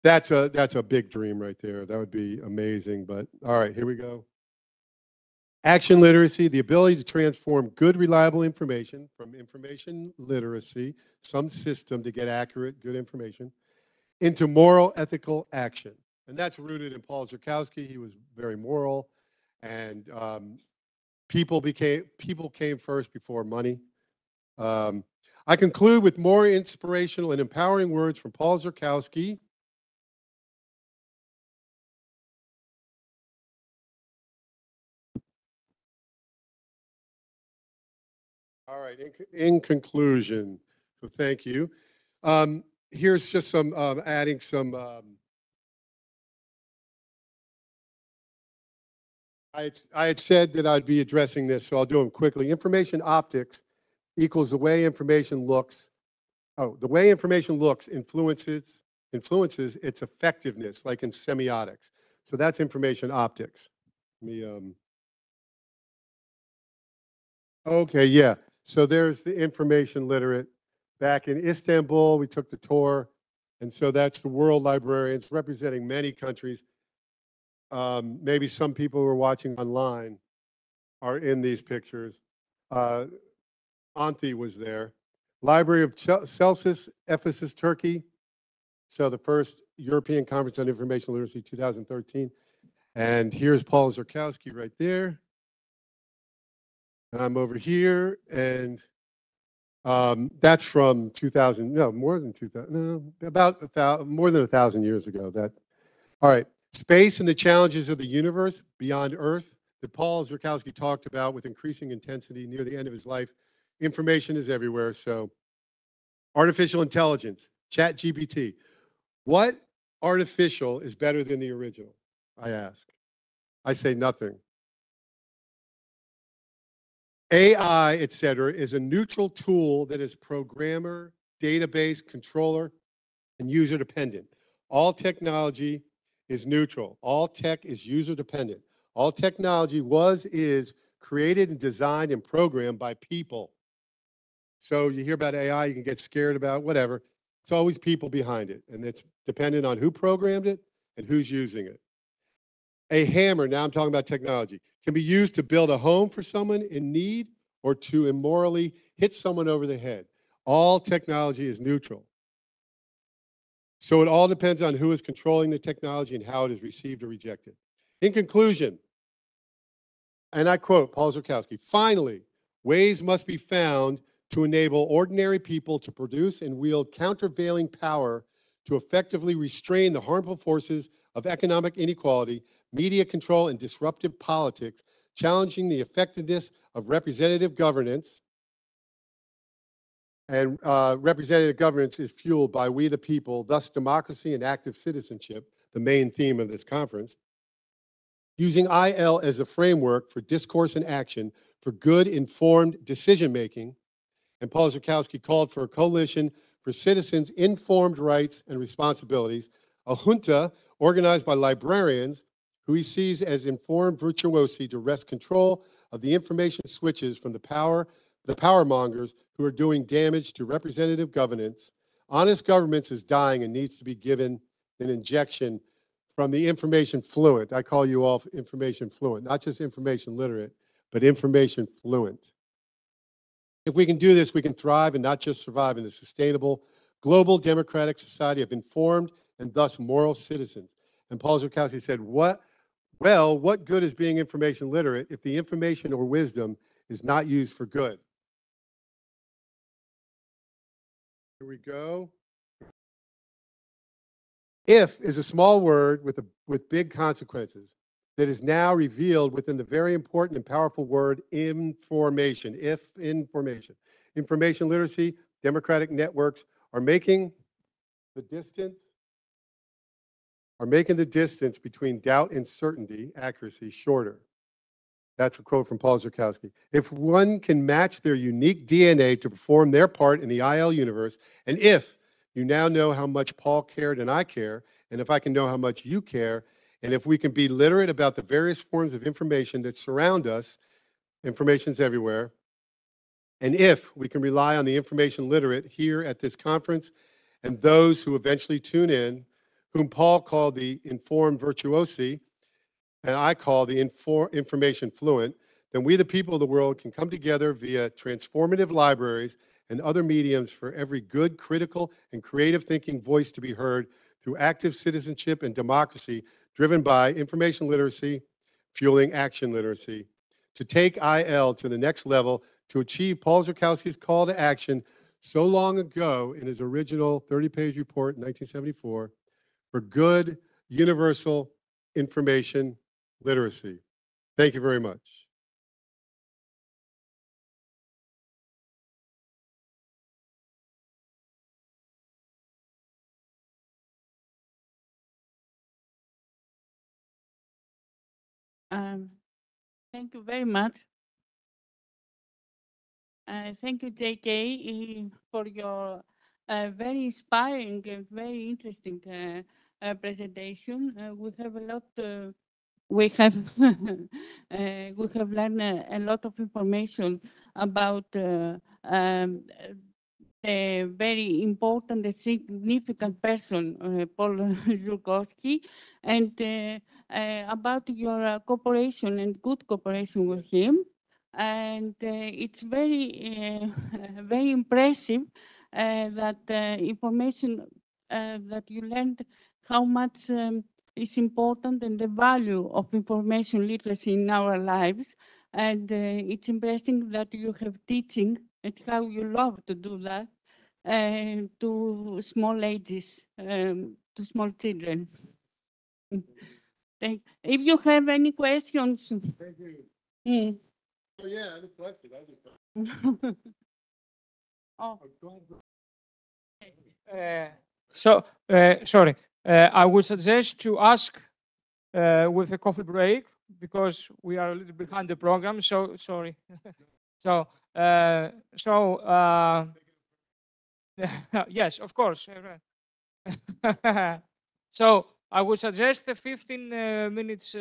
Speaker 12: That's a big dream right there. That would be amazing. But all right, here we go. Action literacy, the ability to transform good, reliable information from information literacy, some system to get accurate, good information, into moral, ethical action. And that's rooted in Paul Zurkowski. He was very moral, and people came first before money. I conclude with more inspirational and empowering words from Paul Zurkowski. All right, in conclusion, so thank you. Here's just some, adding some, I had said that I'd be addressing this, so I'll do them quickly. Information optics equals the way information looks. Oh, the way information looks influences its effectiveness, like in semiotics. So that's information optics. Let me, okay, yeah. So there's the information literate. Back in Istanbul, we took the tour. And so that's the world librarians representing many countries. Maybe some people who are watching online are in these pictures. Anthi was there. Library of Celsus, Ephesus, Turkey. So the first European Conference on Information Literacy, 2013. And here's Paul Zurkowski right there. I'm over here, and That's from 2000, no, more than 2000, no, about more than 1,000 years ago. All right, space and the challenges of the universe beyond Earth that Paul Zurkowski talked about with increasing intensity near the end of his life. Information is everywhere, so artificial intelligence, ChatGPT. What artificial is better than the original, I ask? I say nothing. AI, et cetera, is a neutral tool that is programmer, database, controller, and user dependent. All technology is neutral. All tech is user dependent. All technology is created and designed and programmed by people. So you hear about AI, you can get scared about whatever. It's always people behind it, and it's dependent on who programmed it and who's using it. A hammer, now I'm talking about technology, can be used to build a home for someone in need or to immorally hit someone over the head. All technology is neutral. So it all depends on who is controlling the technology and how it is received or rejected. In conclusion, and I quote Paul Zurkowski, finally, ways must be found to enable ordinary people to produce and wield countervailing power to effectively restrain the harmful forces of economic inequality, media control, and disruptive politics, challenging the effectiveness of representative governance. And representative governance is fueled by we the people, thus democracy and active citizenship, the main theme of this conference. Using IL as a framework for discourse and action for good informed decision-making. And Paul Zurkowski called for a coalition for citizens' informed rights and responsibilities, a junta organized by librarians who he sees as informed virtuosi to wrest control of the information switches from the power mongers who are doing damage to representative governance. Honest governments is dying and needs to be given an injection from the information fluent. I call you all information fluent, not just information literate, but information fluent. If we can do this, we can thrive and not just survive in a sustainable, global democratic society of informed and thus moral citizens. And Paul Zurkowski said, what good is being information literate if the information or wisdom is not used for good? Here we go. If is a small word with big consequences that is now revealed within the very important and powerful word information. Information literacy, democratic networks are making the distance between doubt and certainty, accuracy, shorter. That's a quote from Paul Zurkowski. If one can match their unique DNA to perform their part in the IL universe, and if you now know how much Paul cared and I care, and if I can know how much you care, and if we can be literate about the various forms of information that surround us, information's everywhere, and if we can rely on the information literate here at this conference and those who eventually tune in, whom Paul called the informed virtuosi, and I call the information fluent, then we, the people of the world, can come together via transformative libraries and other mediums for every good, critical, and creative thinking voice to be heard through active citizenship and democracy driven by information literacy, fueling action literacy, to take IL to the next level to achieve Paul Zurkowski's call to action so long ago in his original 30-page report in 1974 for good, universal information literacy. Thank you very much.
Speaker 11: Thank you very much. Thank you, JK, for your very inspiring and very interesting presentation. We have a lot. We have learned a lot of information about a very important and significant person, Paul Zurkowski, and about your cooperation and good cooperation with him. And it's very, very impressive that information that you learned how much is important and the value of information literacy in our lives. And it's impressive that you have teaching and how you love to do that to small ages, to small children. If you have any questions. Mm.
Speaker 12: Oh, yeah, I have a question.
Speaker 11: Oh.
Speaker 1: Sorry, I would suggest to ask with a coffee break because we are a little behind the program. So sorry. so yes, of course. So I would suggest a 15 minutes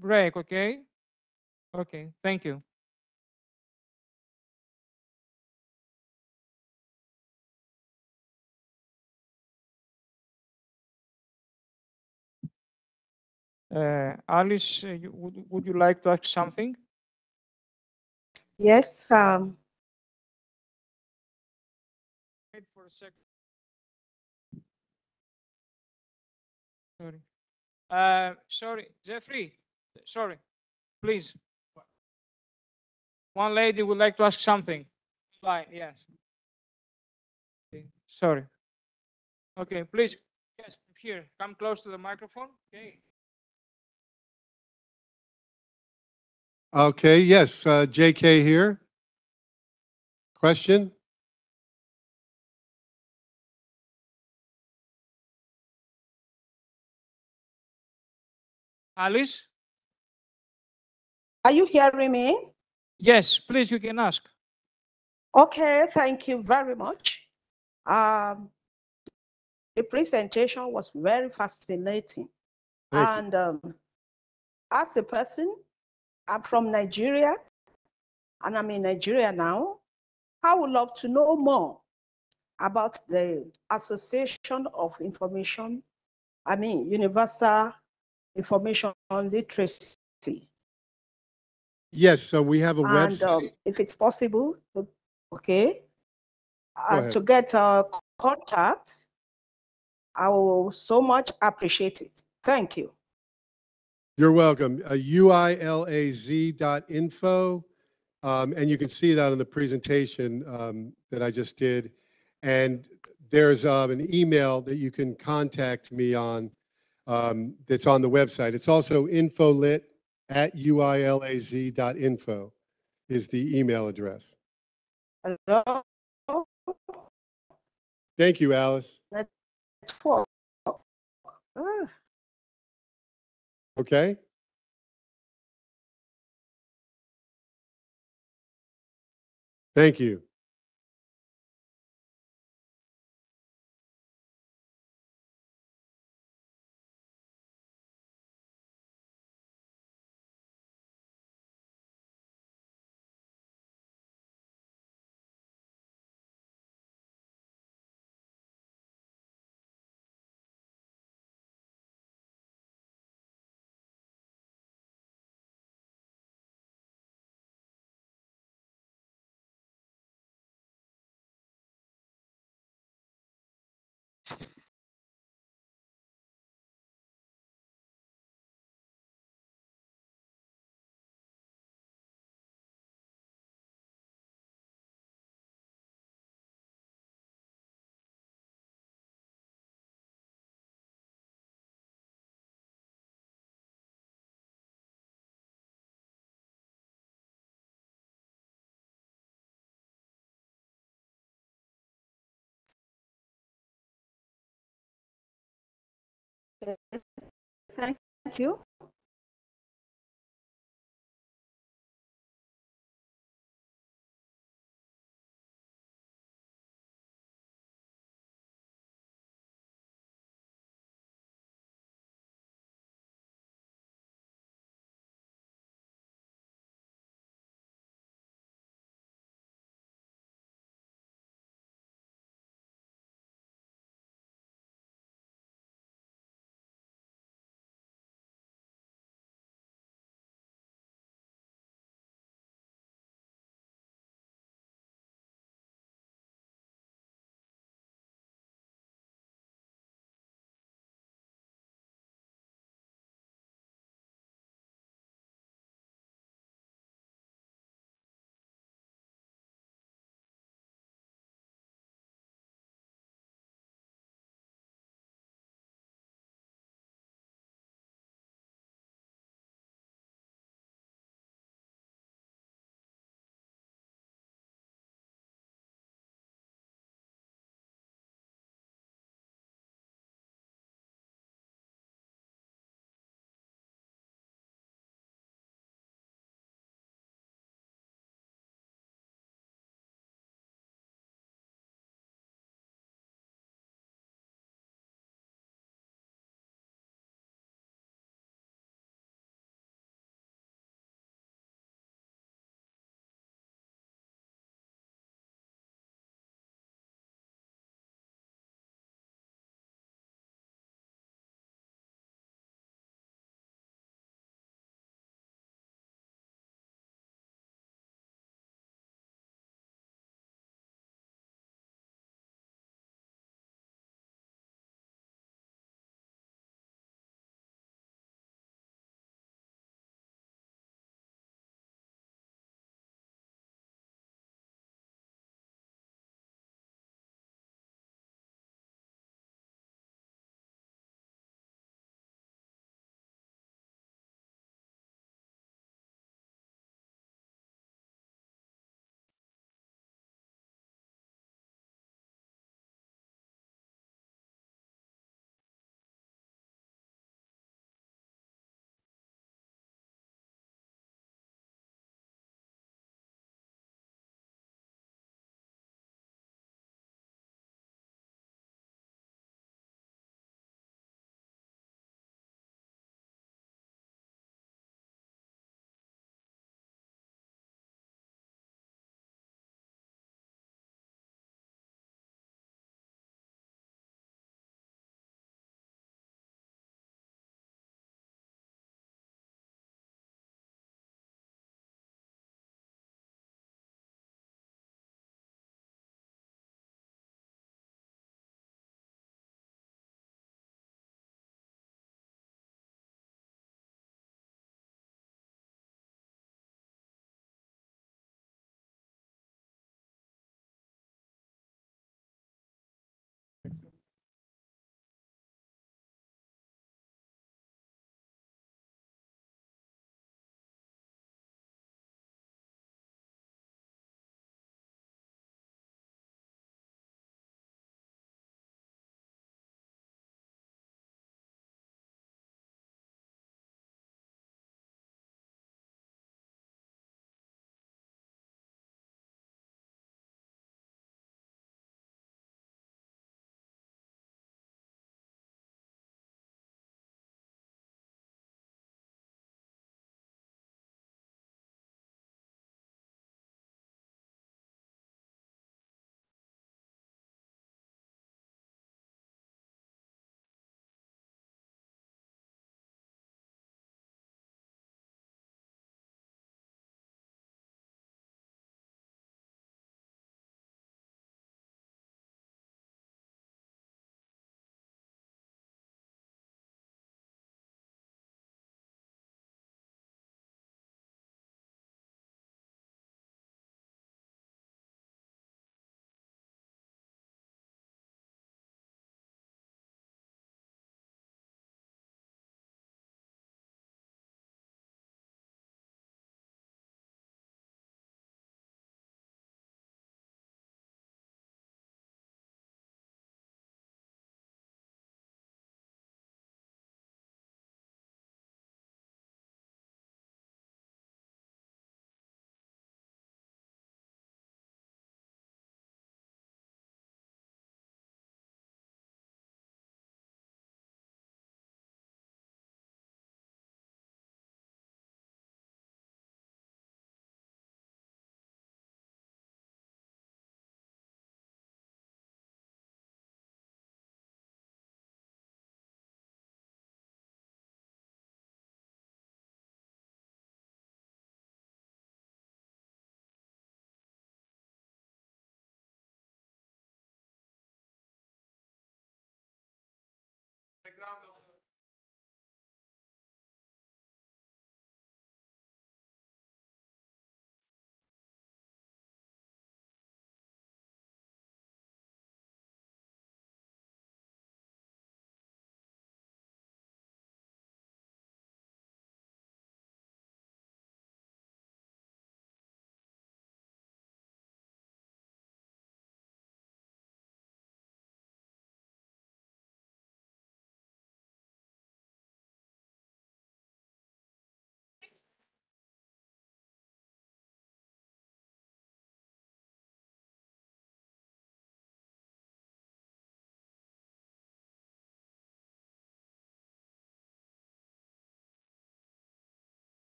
Speaker 1: break. Okay. Okay. Thank you. Alice, would you like to ask something?
Speaker 13: Yes.
Speaker 1: Wait for a second. Sorry. Sorry, Jeffrey. Sorry, please. One lady would like to ask something. Fine. Yes. Okay. Sorry. Okay, please. Yes, here. Come close to the microphone. Okay.
Speaker 12: Okay, yes, JK here. Question?
Speaker 1: Alice?
Speaker 13: Are you hearing me?
Speaker 1: Yes, please, you can ask.
Speaker 13: Okay, thank you very much. The presentation was very fascinating.
Speaker 12: Thank
Speaker 13: you. As a person, I'm from Nigeria, and I'm in Nigeria now. I would love to know more about the Association of Universal Information Literacy.
Speaker 12: Yes, so we have a
Speaker 13: And
Speaker 12: website.
Speaker 13: if it's possible, okay,
Speaker 12: ahead.
Speaker 13: to get a contact, I will so much appreciate it. Thank you.
Speaker 12: You're welcome. UILAZ.info. And you can see that on the presentation that I just did. And there's an email that you can contact me on that's on the website. It's also infolit@uilaz.info is the email address.
Speaker 13: Hello?
Speaker 12: Thank you, Alice.
Speaker 13: Network.
Speaker 12: Okay. Thank you.
Speaker 13: Thank you.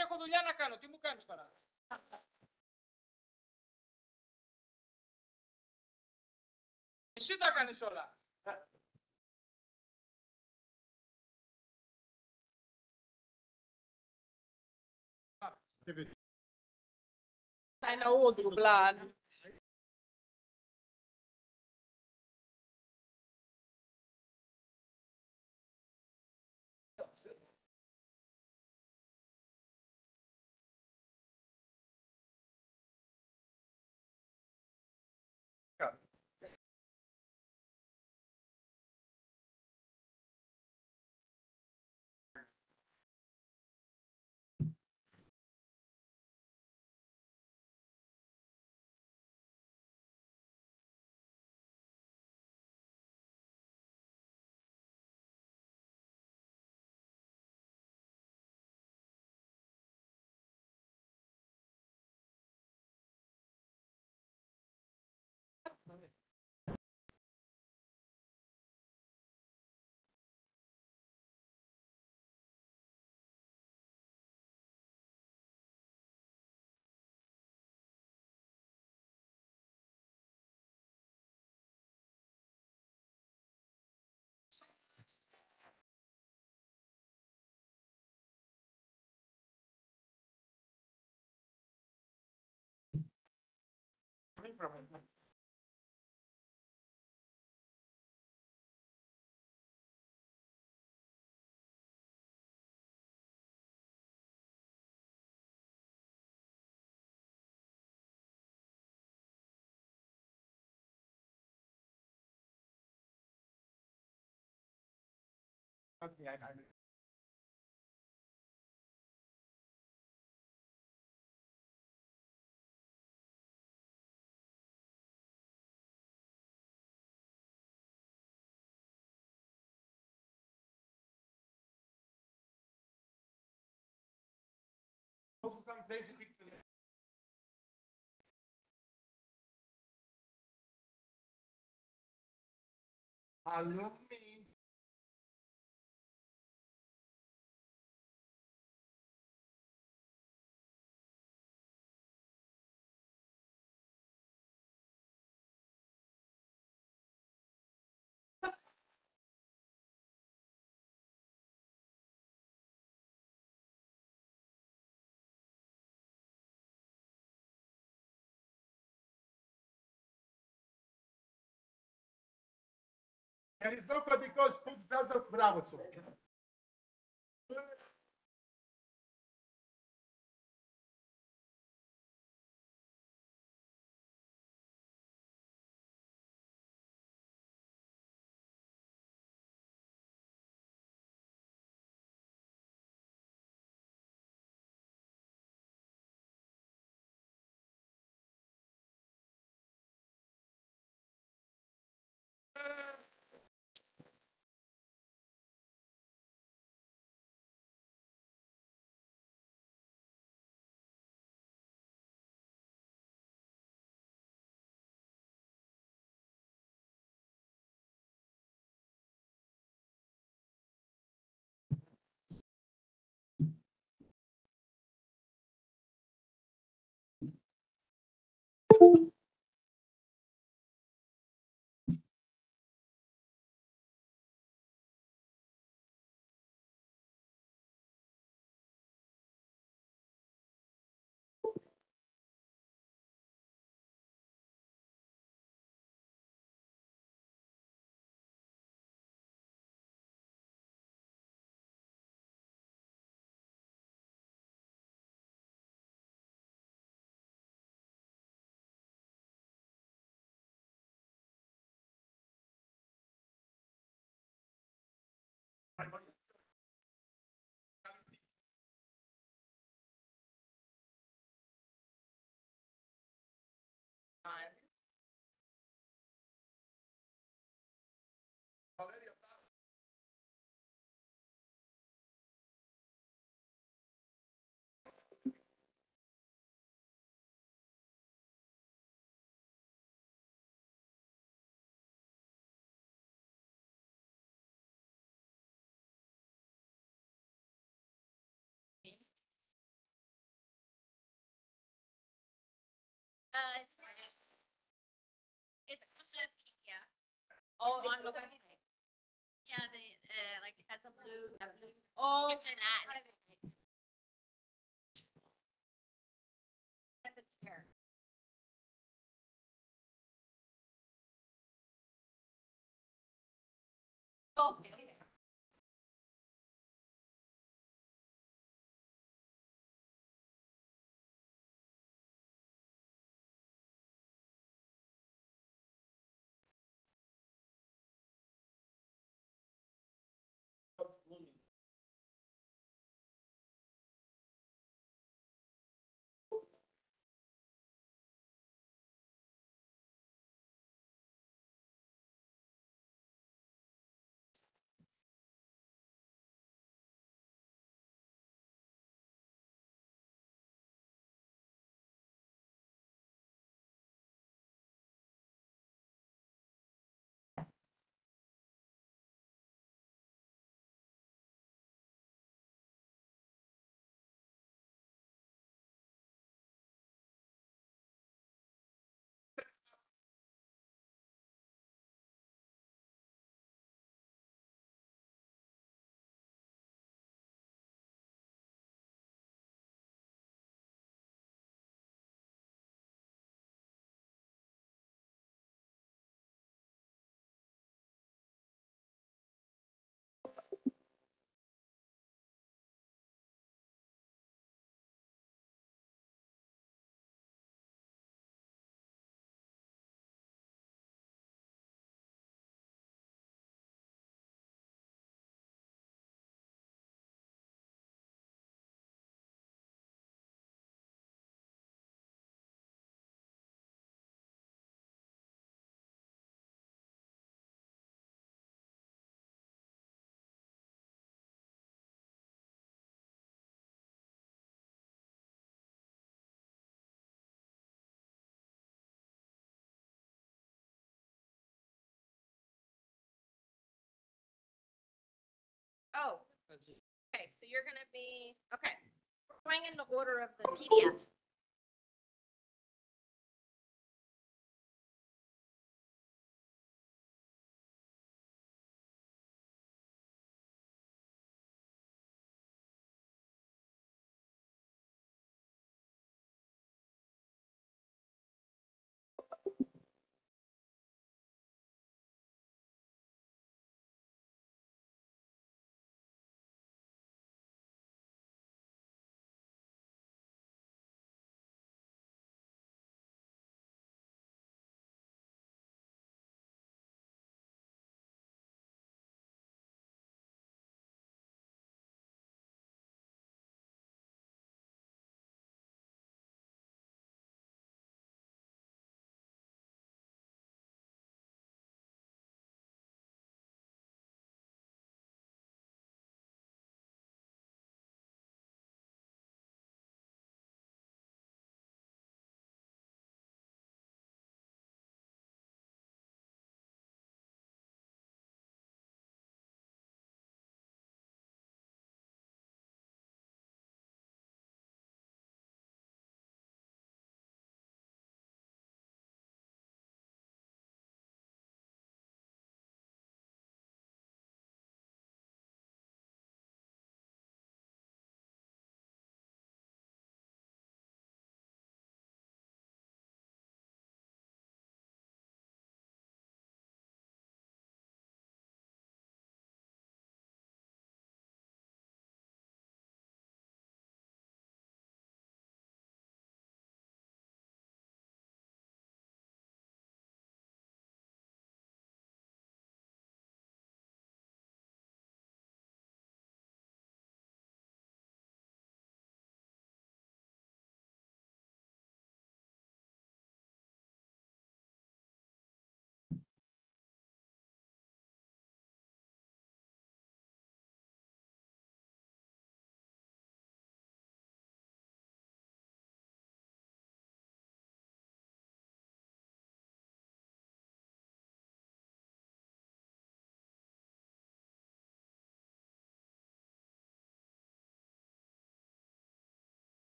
Speaker 1: Έχω δουλειά να κάνω. Τι μου κάνεις τώρα? Εσύ τα κάνεις όλα.
Speaker 14: I know outro plano.
Speaker 12: There is nobody goes put out of Bravo.
Speaker 15: It's also a PDF.
Speaker 14: Oh,
Speaker 15: On
Speaker 14: it's
Speaker 15: the
Speaker 14: okay.
Speaker 15: website. Yeah, like it has a blue. Oh, and that. And it's here. Okay. Oh, okay. So you're gonna be okay. We're going in the order of the PDF.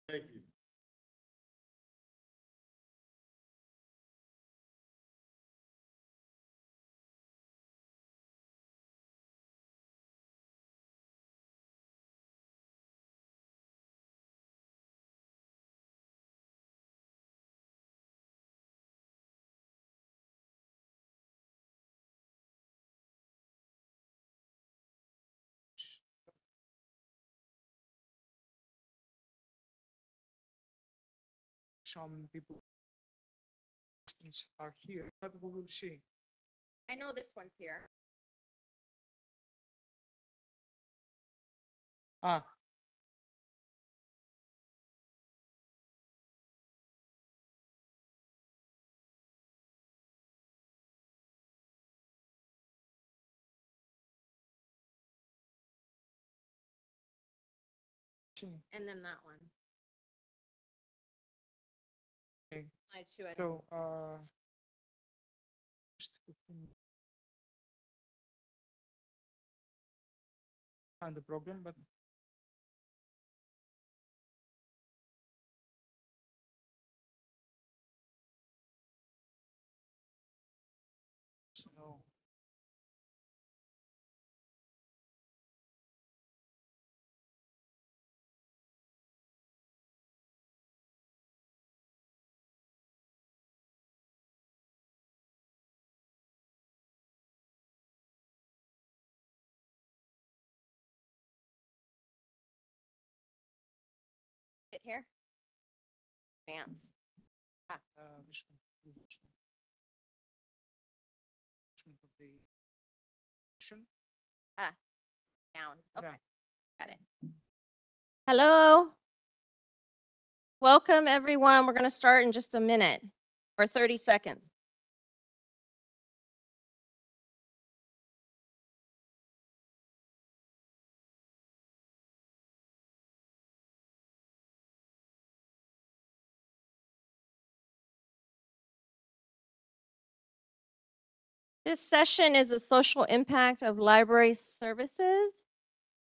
Speaker 12: Thank you.
Speaker 1: some people are here. What we will see.
Speaker 15: I know this one's here.
Speaker 1: Ah.
Speaker 15: And then that one.
Speaker 1: Okay.
Speaker 15: Slide two, I
Speaker 1: So, find the problem, but so
Speaker 15: Hit here. Advance. Ah.
Speaker 1: this one. This one of the action.
Speaker 15: Ah. Down. Okay.
Speaker 1: Yeah.
Speaker 15: Got it. Hello. Welcome, everyone. We're going to start in just a minute or 30 seconds. This session is the social impact of library services.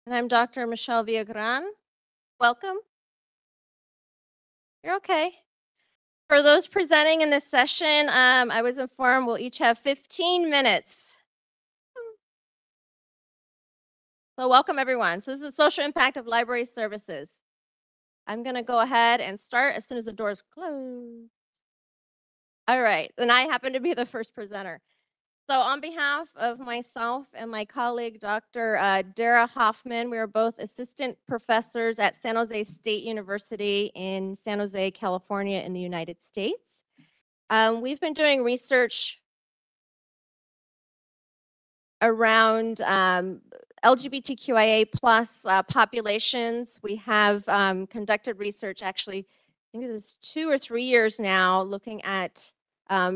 Speaker 15: And I'm Dr. Michelle Villagran. Welcome. You're okay. For those presenting in this session, I was informed we'll each have 15 minutes. So welcome everyone. So this is the social impact of library services. I'm gonna go ahead and start as soon as the doors close. All right, and I happen to be the first presenter. So on behalf of myself and my colleague, Dr. Dara Hoffman, we are both assistant professors at San Jose State University in San Jose, California in the United States. We've been doing research around LGBTQIA plus populations. We have conducted research actually, I think this is 2 or 3 years now, looking at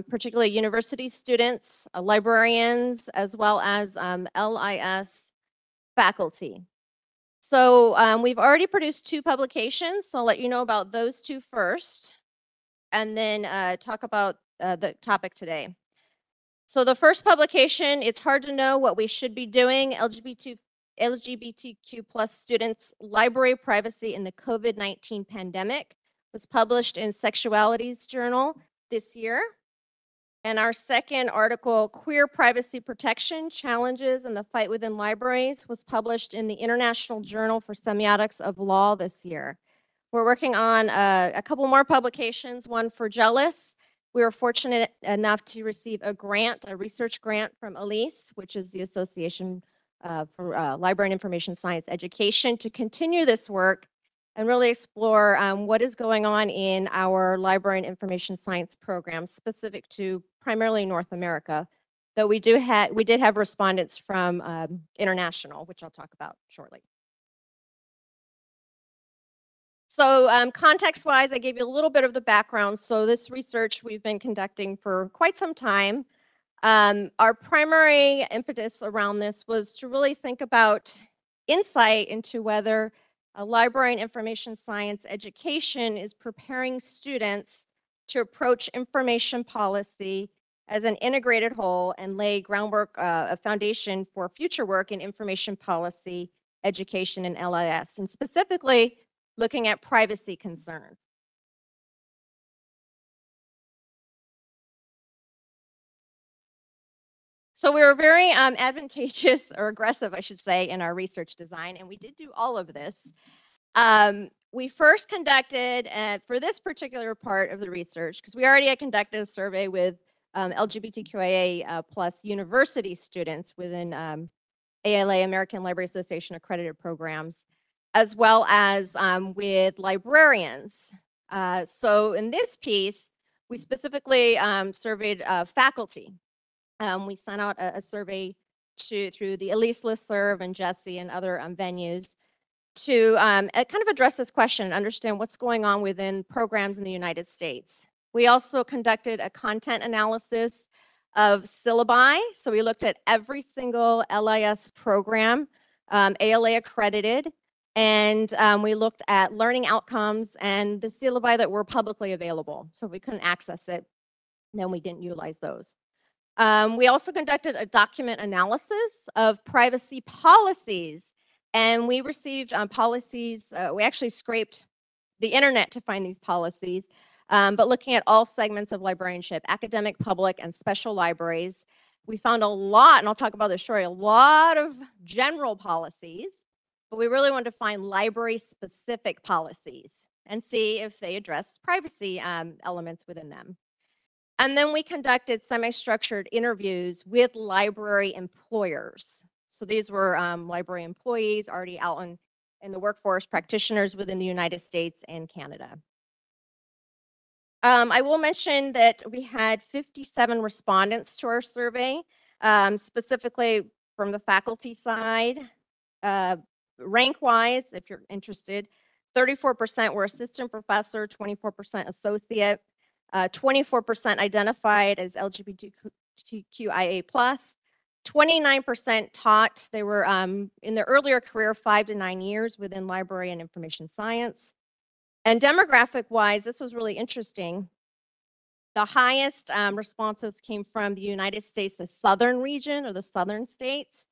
Speaker 15: particularly university students, librarians, as well as LIS faculty. So we've already produced 2 publications, so I'll let you know about those 2 first, and then talk about the topic today. So the first publication, it's hard to know what we should be doing, LGBTQ plus students, library privacy in the COVID-19 pandemic, was published in Sexualities Journal this year. And our second article, Queer Privacy Protection, Challenges in the Fight Within Libraries, was published in the International Journal for Semiotics of Law this year. We're working on a couple more publications, one for JELIS. We were fortunate enough to receive a grant, a research grant from ALICE, which is the Association for Library and Information Science Education, to continue this work and really explore what is going on in our library and information science program specific to primarily North America. Though we did have respondents from international, which I'll talk about shortly. So context-wise, I gave you a little bit of the background. So this research we've been conducting for quite some time. Our primary impetus around this was to really think about insight into whether a library and information science education is preparing students to approach information policy as an integrated whole and lay groundwork, a foundation for future work in information policy, education, and LIS, and specifically looking at privacy concerns. So we were very advantageous or aggressive, I should say, in our research design, and we did do all of this. We first conducted, for this particular part of the research, because we already had conducted a survey with LGBTQIA plus university students within ALA, American Library Association accredited programs, as well as with librarians. So in this piece, we specifically surveyed faculty. We sent out a survey through the Elise listserv and Jesse and other venues to kind of address this question and understand what's going on within programs in the United States. We also conducted a content analysis of syllabi. So we looked at every single LIS program, ALA accredited, and we looked at learning outcomes and the syllabi that were publicly available. So if we couldn't access it, then we didn't utilize those. We also conducted a document analysis of privacy policies, and we received policies. We actually scraped the internet to find these policies, but looking at all segments of librarianship, academic, public, and special libraries, we found a lot, and I'll talk about this shortly, a lot of general policies, but we really wanted to find library-specific policies and see if they addressed privacy elements within them. And then we conducted semi-structured interviews with library employers. So these were library employees already out in the workforce, practitioners within the United States and Canada. I will mention that we had 57 respondents to our survey, specifically from the faculty side. Rank-wise, if you're interested, 34% were assistant professor, 24% associate, 24% identified as LGBTQIA+, 29% taught. They were in their earlier career 5 to 9 years within library and information science. And demographic-wise, this was really interesting. The highest responses came from the United States, the southern region or the southern states,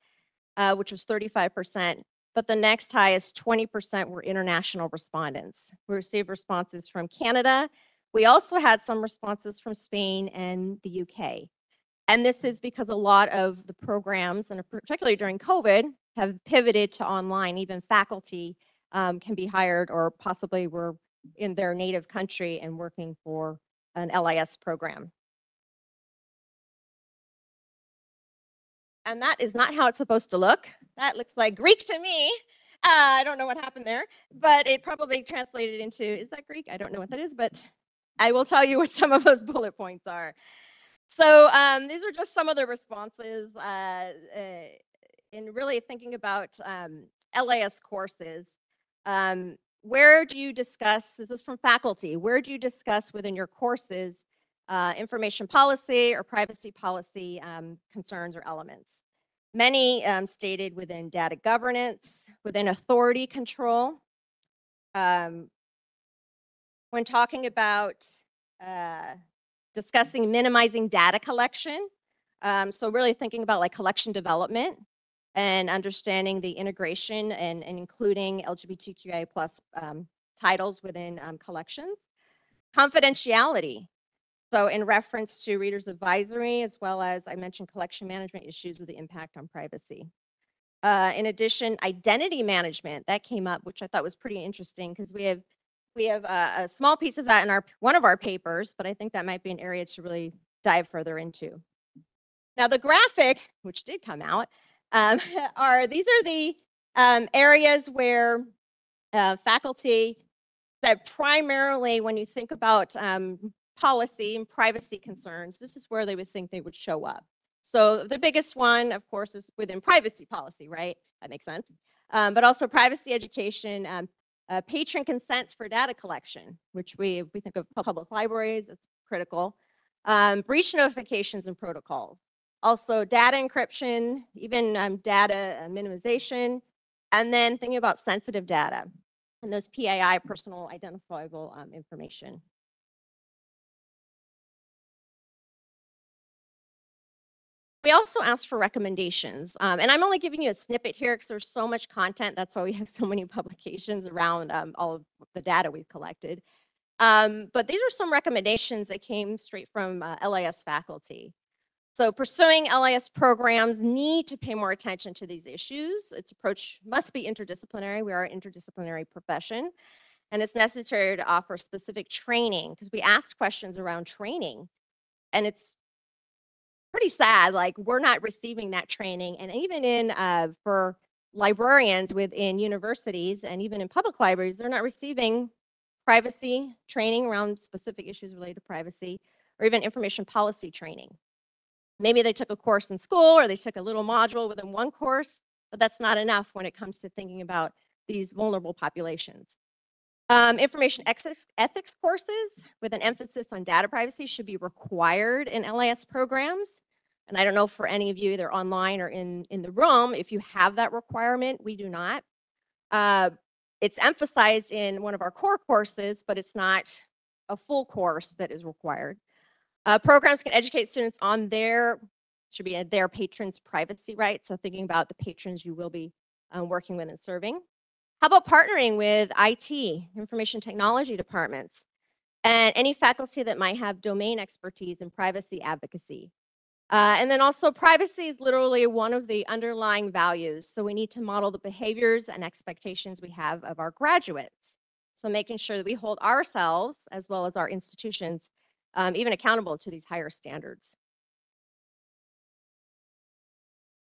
Speaker 15: which was 35%. But the next highest, 20%, were international respondents. We received responses from Canada. We also had some responses from Spain and the UK. And this is because a lot of the programs, and particularly during COVID, have pivoted to online. Even faculty can be hired or possibly were in their native country and working for an LIS program. And that is not how it's supposed to look. That looks like Greek to me. I don't know what happened there, but it probably translated into, is that Greek? I don't know what that is, but I will tell you what some of those bullet points are. So these are just some of the responses in really thinking about LIS courses. Where do you discuss, this is from faculty, where do you discuss within your courses information policy or privacy policy concerns or elements? Many stated within data governance, within authority control. When talking about discussing minimizing data collection, so really thinking about like collection development and understanding the integration and including LGBTQIA+ titles within collections. Confidentiality. So in reference to readers advisory, as well as I mentioned collection management issues with the impact on privacy. In addition, identity management, that came up, which I thought was pretty interesting because we have a small piece of that in one of our papers, but I think that might be an area to really dive further into. Now the graphic, which did come out, these are the areas where faculty that primarily when you think about policy and privacy concerns, this is where they would think they would show up. So the biggest one, of course, is within privacy policy, right? That makes sense. But also privacy education, patron consents for data collection, which we think of public libraries, it's critical. Breach notifications and protocols. Also data encryption, even data minimization, and then thinking about sensitive data and those PII, personal identifiable information. We also asked for recommendations, and I'm only giving you a snippet here because there's so much content. That's why we have so many publications around all of the data we've collected. But these are some recommendations that came straight from LIS faculty. So pursuing LIS programs need to pay more attention to these issues. Its approach must be interdisciplinary. We are an interdisciplinary profession, and it's necessary to offer specific training because we asked questions around training, and it's pretty sad, like we're not receiving that training. And even in for librarians within universities and even in public libraries, they're not receiving privacy training around specific issues related to privacy, or even information policy training. Maybe they took a course in school or they took a little module within one course, but that's not enough when it comes to thinking about these vulnerable populations. Information ethics courses with an emphasis on data privacy should be required in LIS programs. And I don't know for any of you either online or in the room, if you have that requirement, we do not. It's emphasized in one of our core courses, but it's not a full course that is required. Programs can educate students on their patrons' privacy rights. So thinking about the patrons you will be working with and serving. How about partnering with IT, information technology departments, and any faculty that might have domain expertise in privacy advocacy? And then also privacy is literally one of the underlying values. So we need to model the behaviors and expectations we have of our graduates. So making sure that we hold ourselves as well as our institutions even accountable to these higher standards.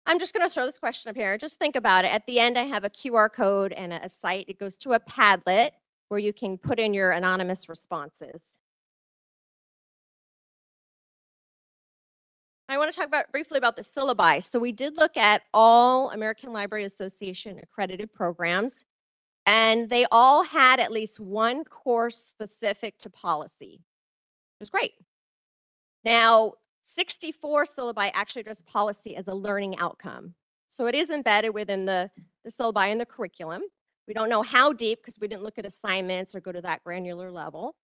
Speaker 15: I'm just going to throw this question up here. Just think about it. At the end, I have a QR code and a site. It goes to a Padlet where you can put in your anonymous responses. I want to talk briefly about the syllabi. So we did look at all American Library Association accredited programs, and they all had at least one course specific to policy. It was great. Now, 64 syllabi actually address policy as a learning outcome. So it is embedded within the syllabi and the curriculum. We don't know how deep because we didn't look at assignments or go to that granular level.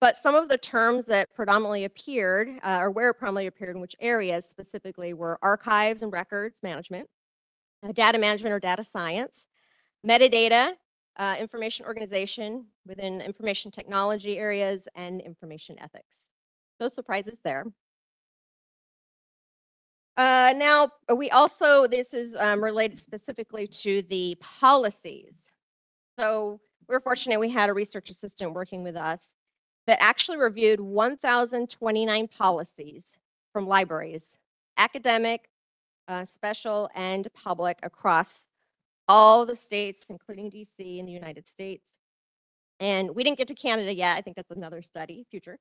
Speaker 15: But some of the terms that predominantly appeared, or where it predominantly appeared in which areas specifically, were archives and records management, data management or data science, metadata, information organization within information technology areas, and information ethics. No surprises there. Now, we also, this is related specifically to the policies. So we're fortunate we had a research assistant working with us that actually reviewed 1,029 policies from libraries, academic, special, and public across all the states, including DC in the United States. And we didn't get to Canada yet. I think that's another study, future,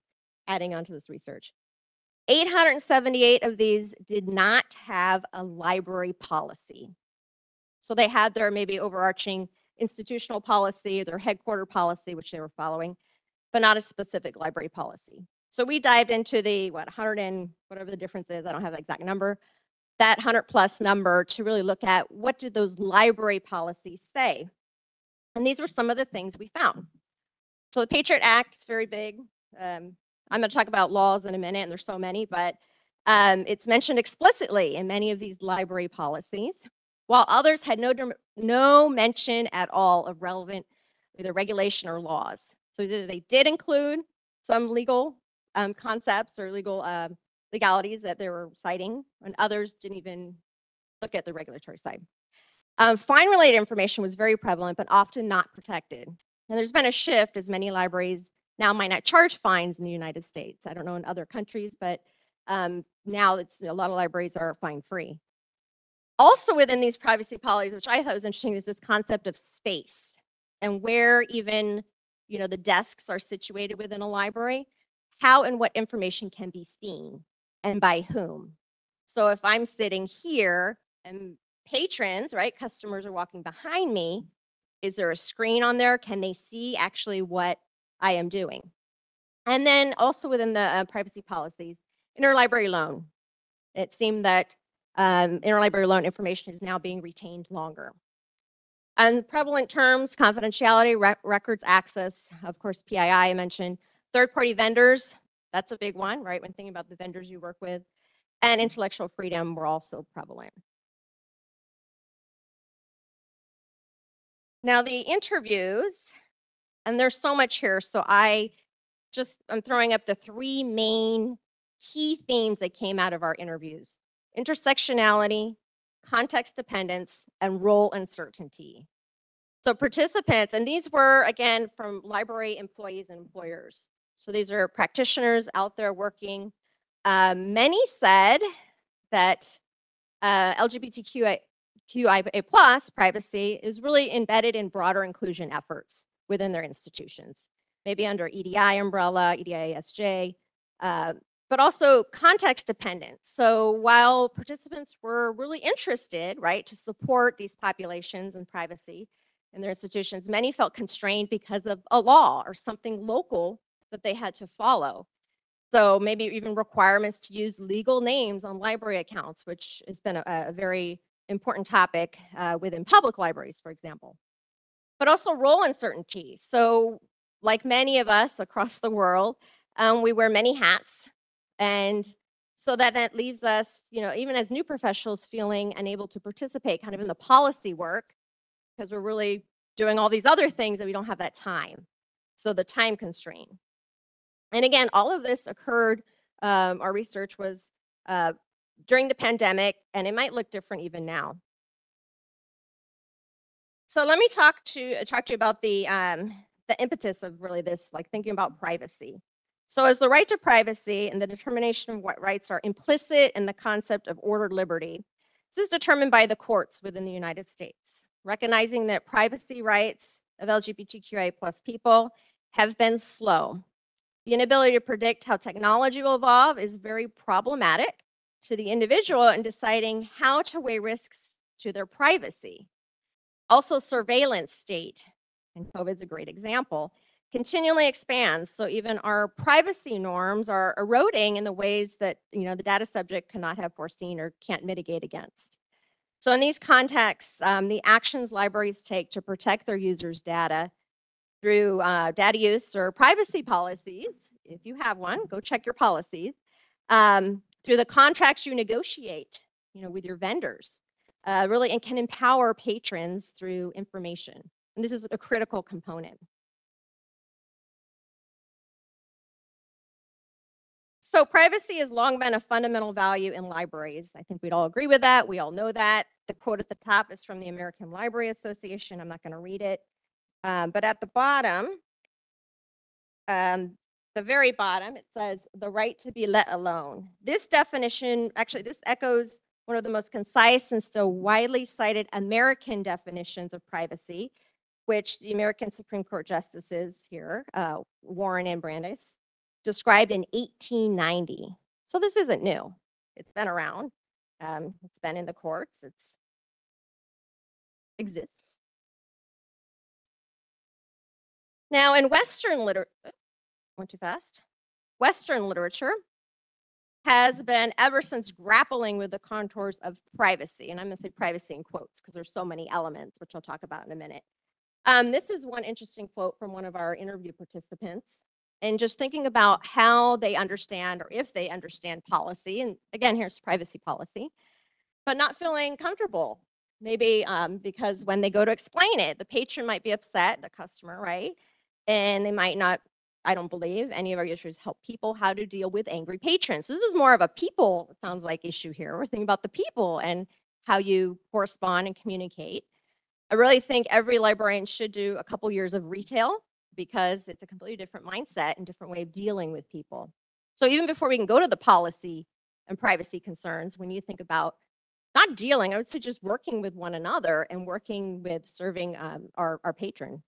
Speaker 15: adding on to this research. 878 of these did not have a library policy. So they had their maybe overarching institutional policy, their headquarter policy, which they were following, but not a specific library policy. So we dived into the, 100 and whatever the difference is, I don't have the exact number, that 100+ number to really look at what did those library policies say. And these were some of the things we found. So the Patriot Act is very big. I'm going to talk about laws in a minute, and there's so many, but it's mentioned explicitly in many of these library policies, while others had no mention at all of relevant either regulation or laws. So either they did include some legal concepts or legal legalities that they were citing, and others didn't even look at the regulatory side. Fine-related information was very prevalent, but often not protected. And there's been a shift as many libraries now might not charge fines in the United States. I don't know in other countries, but now it's, a lot of libraries are fine-free. Also within these privacy policies, which I thought was interesting, is this concept of space and where even the desks are situated within a library, how and what information can be seen and by whom. So if I'm sitting here and patrons, right, customers are walking behind me, is there a screen on there? Can they see actually what I am doing? And then also within the privacy policies, interlibrary loan. It seemed that interlibrary loan information is now being retained longer. And prevalent terms, confidentiality, records access, of course, PII I mentioned, third-party vendors, that's a big one, right, when thinking about the vendors you work with, and intellectual freedom were also prevalent. Now the interviews, and there's so much here, so I'm throwing up the 3 main key themes that came out of our interviews: intersectionality, context dependence, and role uncertainty. So participants, and these were, again, from library employees and employers. So these are practitioners out there working. Many said that LGBTQIA+ privacy is really embedded in broader inclusion efforts within their institutions. maybe under EDI umbrella, EDI-ASJ, but also context dependent. So while participants were really interested, right, to support these populations and privacy in their institutions, many felt constrained because of a law or something local that they had to follow. So maybe even requirements to use legal names on library accounts, which has been a very important topic within public libraries, for example. But also role uncertainty. So like many of us across the world, we wear many hats. And so that leaves us, you know, even as new professionals feeling unable to participate kind of in the policy work because we're really doing all these other things and we don't have that time. So the time constraint. And again, all of this occurred, our research was during the pandemic, and it might look different even now. So let me talk to you about the impetus of really this, like thinking about privacy. So as the right to privacy and the determination of what rights are implicit in the concept of ordered liberty, this is determined by the courts within the United States, recognizing that privacy rights of LGBTQIA+ people have been slow. The inability to predict how technology will evolve is very problematic to the individual in deciding how to weigh risks to their privacy. Also, surveillance state, and COVID's a great example, continually expands. So even our privacy norms are eroding in the ways that, you know, the data subject cannot have foreseen or can't mitigate against. So in these contexts, the actions libraries take to protect their users' data through data use or privacy policies, if you have one, go check your policies, through the contracts you negotiate, you know, with your vendors, really, and can empower patrons through information. And this is a critical component. So privacy has long been a fundamental value in libraries. I think we'd all agree with that. We all know that. The quote at the top is from the American Library Association. I'm not going to read it. But at the bottom, the very bottom, it says the right to be let alone. This definition, actually, this echoes one of the most concise and still widely cited American definitions of privacy, which the American Supreme Court justices here, Warren and Brandeis, described in 1890. So this isn't new. It's been around. It's been in the courts. It exists. Now, in Western literature, went too fast. Western literature has been ever since grappling with the contours of privacy. And I'm going to say privacy in quotes because there's so many elements, which I'll talk about in a minute. This is one interesting quote from one of our interview participants. And just thinking about how they understand or if they understand policy. And again, here's privacy policy, but not feeling comfortable. Maybe because when they go to explain it, the patron might be upset, the customer, right? And they might not, I don't believe any of our users help people how to deal with angry patrons. So this is more of a people, it sounds like, issue here. We're thinking about the people and how you correspond and communicate. I really think every librarian should do a couple years of retail because it's a completely different mindset and different way of dealing with people. So even before we can go to the policy and privacy concerns, when you think about not dealing, I would say just working with one another and working with serving our patron,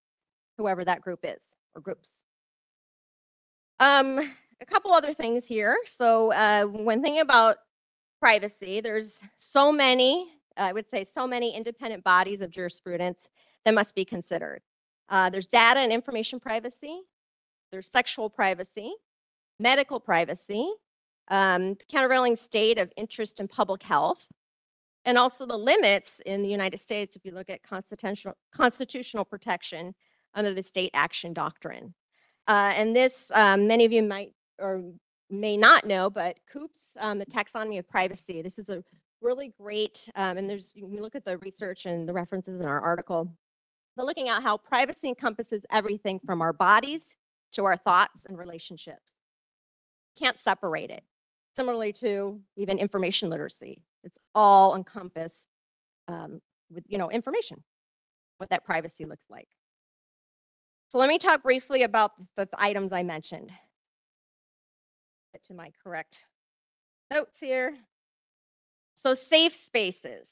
Speaker 15: whoever that group is or groups. A couple other things here. So when thinking about privacy, there's so many, I would say so many independent bodies of jurisprudence that must be considered. There's data and information privacy, there's sexual privacy, medical privacy, the countervailing state of interest in public health, and also the limits in the United States if you look at constitutional protection under the state action doctrine. And this, many of you might or may not know, but COOPS, the taxonomy of privacy, this is a really great, and there's, we look at the research and the references in our article, but looking at how privacy encompasses everything from our bodies to our thoughts and relationships. Can't separate it. Similarly to even information literacy. It's all encompassed with, you know, information, what that privacy looks like. So let me talk briefly about the items I mentioned. Get to my correct notes here. So safe spaces.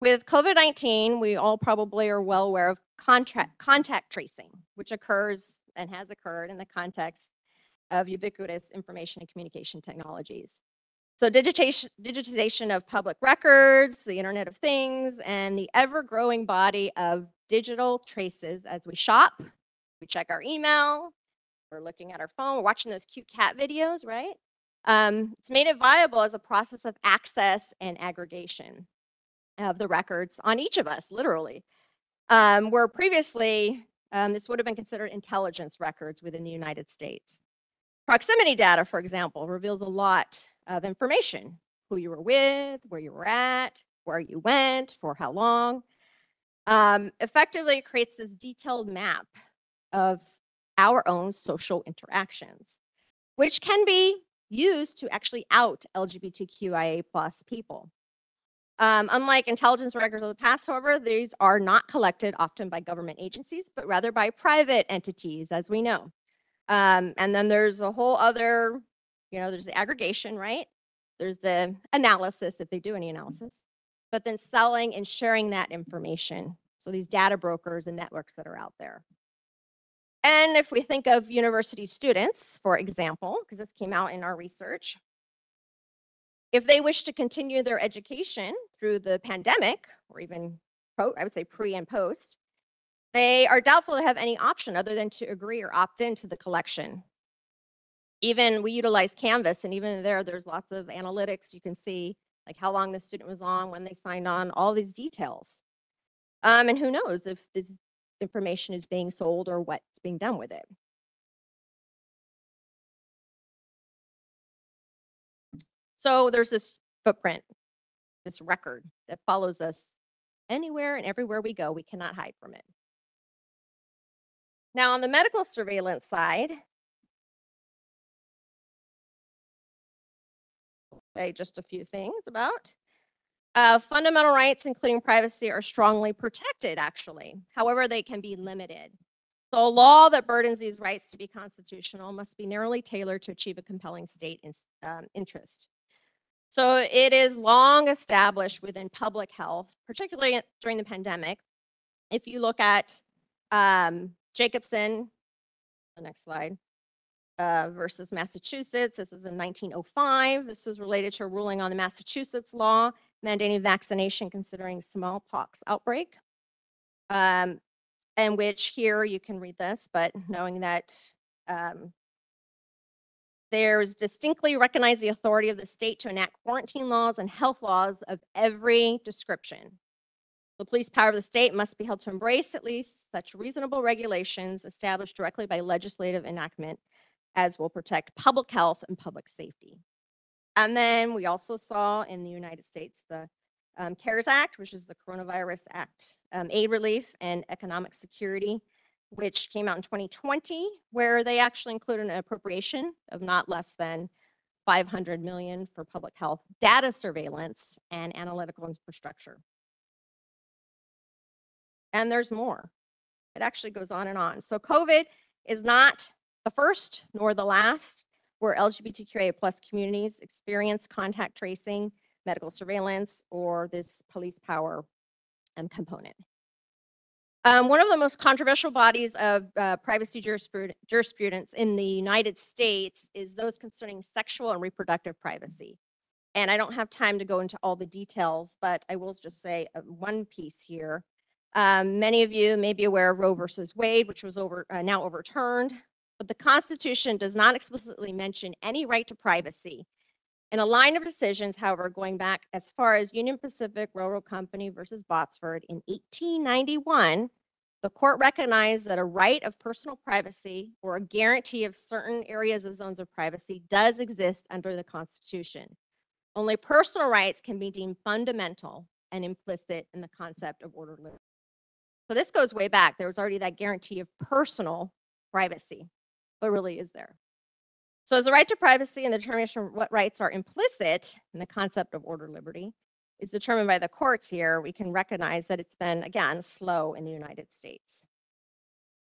Speaker 15: With COVID-19, we all probably are well aware of contact tracing, which occurs and has occurred in the context of ubiquitous information and communication technologies. So digitization of public records, the Internet of Things, and the ever-growing body of digital traces as we shop, we check our email, we're looking at our phone, we're watching those cute cat videos, right? It's made it viable as a process of access and aggregation of the records on each of us, literally. Where previously, this would have been considered intelligence records within the United States. Proximity data, for example, reveals a lot of information: who you were with, where you were at, where you went, for how long. Effectively, it creates this detailed map of our own social interactions, which can be used to actually out LGBTQIA+ people. Unlike intelligence records of the past, however, these are not collected often by government agencies, but rather by private entities, as we know. And then there's a whole other, there's the aggregation, right? There's the analysis, if they do any analysis, but then selling and sharing that information. So these data brokers and networks that are out there. And if we think of university students, for example, because this came out in our research, if they wish to continue their education through the pandemic, or even, I would say pre and post, they are doubtful to have any option other than to agree or opt into the collection. Even we utilize Canvas, and even there's lots of analytics. You can see like how long the student was on, when they signed on, all these details. And who knows if this information is being sold or what's being done with it. So there's this footprint, this record that follows us anywhere and everywhere we go. We cannot hide from it. Now, on the medical surveillance side, say just a few things about. Fundamental rights, including privacy, are strongly protected, actually. However, they can be limited. So a law that burdens these rights to be constitutional must be narrowly tailored to achieve a compelling state interest. So it is long established within public health, particularly during the pandemic. If you look at Jacobson, the next slide, versus Massachusetts, this was in 1905. This was related to a ruling on the Massachusetts law mandating vaccination considering smallpox outbreak. And which here you can read this, but knowing that there's distinctly recognized the authority of the state to enact quarantine laws and health laws of every description. The police power of the state must be held to embrace at least such reasonable regulations established directly by legislative enactment as will protect public health and public safety. And then we also saw in the United States the CARES Act, which is the Coronavirus Act, aid relief and economic security, which came out in 2020, where they actually included an appropriation of not less than $500 million for public health data surveillance and analytical infrastructure. And there's more. It actually goes on and on. So COVID is not the first nor the last where LGBTQIA+ communities experience contact tracing, medical surveillance, or this police power component. One of the most controversial bodies of privacy jurisprudence in the United States is those concerning sexual and reproductive privacy. And I don't have time to go into all the details, but I will just say one piece here. Many of you may be aware of Roe versus Wade, which was now overturned, but the Constitution does not explicitly mention any right to privacy. In a line of decisions, however, going back as far as Union Pacific Railroad Company versus Botsford in 1891, the court recognized that a right of personal privacy or a guarantee of certain areas of zones of privacy does exist under the Constitution. Only personal rights can be deemed fundamental and implicit in the concept of ordered liberty. So this goes way back. There was already that guarantee of personal privacy, but really is there. So as the right to privacy and the determination of what rights are implicit in the concept of ordered liberty is determined by the courts here, we can recognize that it's been, again, slow in the United States.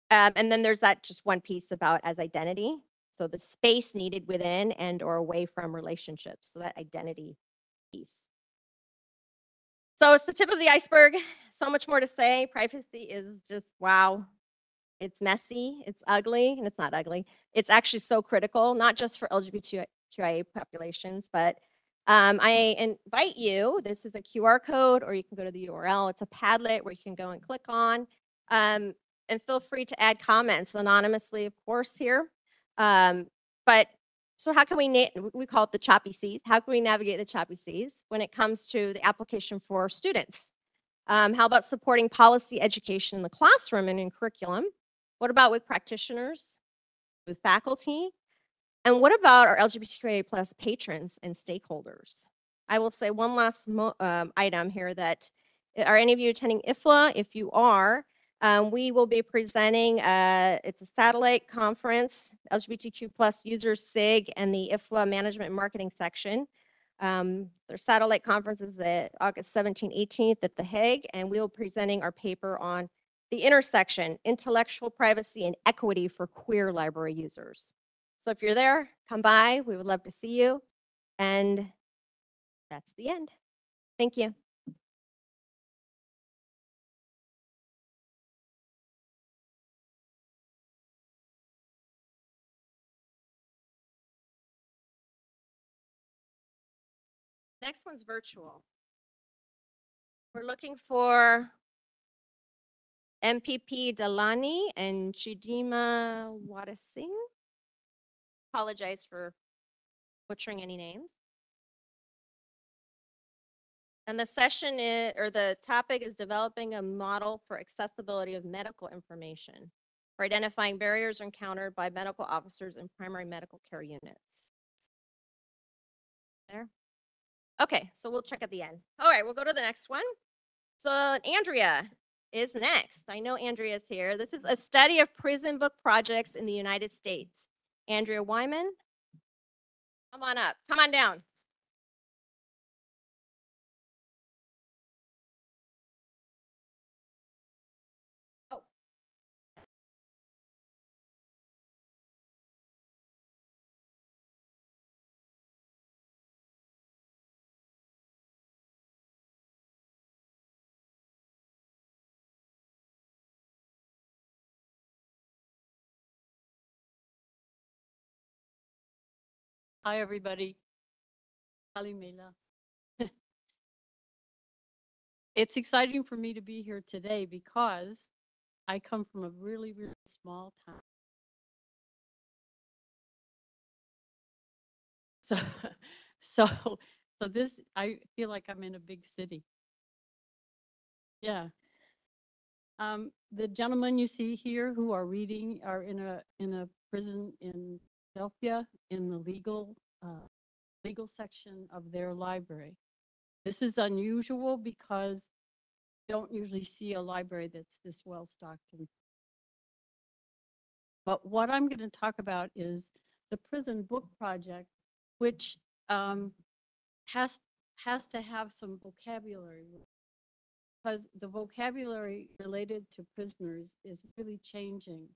Speaker 15: And then there's that just one piece about as identity. So the space needed within and or away from relationships. So that identity piece. So it's the tip of the iceberg. So much more to say. Privacy is just, wow. It's messy, it's ugly, and it's not ugly. It's actually so critical, not just for LGBTQIA populations, but I invite you, this is a QR code, or you can go to the URL. It's a Padlet where you can go and click on, and feel free to add comments anonymously, of course, here. But so how can we call it the choppy seas. How can we navigate the choppy seas when it comes to the application for students? How about supporting policy education in the classroom and in curriculum? What about with practitioners, with faculty? And what about our LGBTQIA+ patrons and stakeholders? I will say one last item here that, are any of you attending IFLA? If you are, we will be presenting, it's a satellite conference, LGBTQ+ users SIG and the IFLA management and marketing section. Their satellite conference is August 17th, 18th at The Hague, and we'll be presenting our paper on the intersection, intellectual privacy and equity for queer library users. So if you're there, come by. We would love to see you. And that's the end. Thank you. Next one's virtual. We're looking for MPP Dalani and Chidima Wadasing. Apologize for butchering any names. And the session is, or the topic is developing a model for accessibility of medical information for identifying barriers encountered by medical officers in primary medical care units. There. Okay, so we'll check at the end. All right, we'll go to the next one. So Andrea is next. I know Andrea's here. This is a study of prison book projects in the United States. Andrea Wyman, come on up. Come on down. Oh.
Speaker 16: Hi, everybody. Kalimela. It's exciting for me to be here today because I come from a really, really small town. So, so this, I feel like I'm in a big city. Yeah. The gentlemen you see here who are reading are in a prison in Philadelphia in the legal section of their library. This is unusual because you don't usually see a library that's this well stocked. But what I'm going to talk about is the Prison Book Project, which has to have some vocabulary, because the vocabulary related to prisoners is really changing.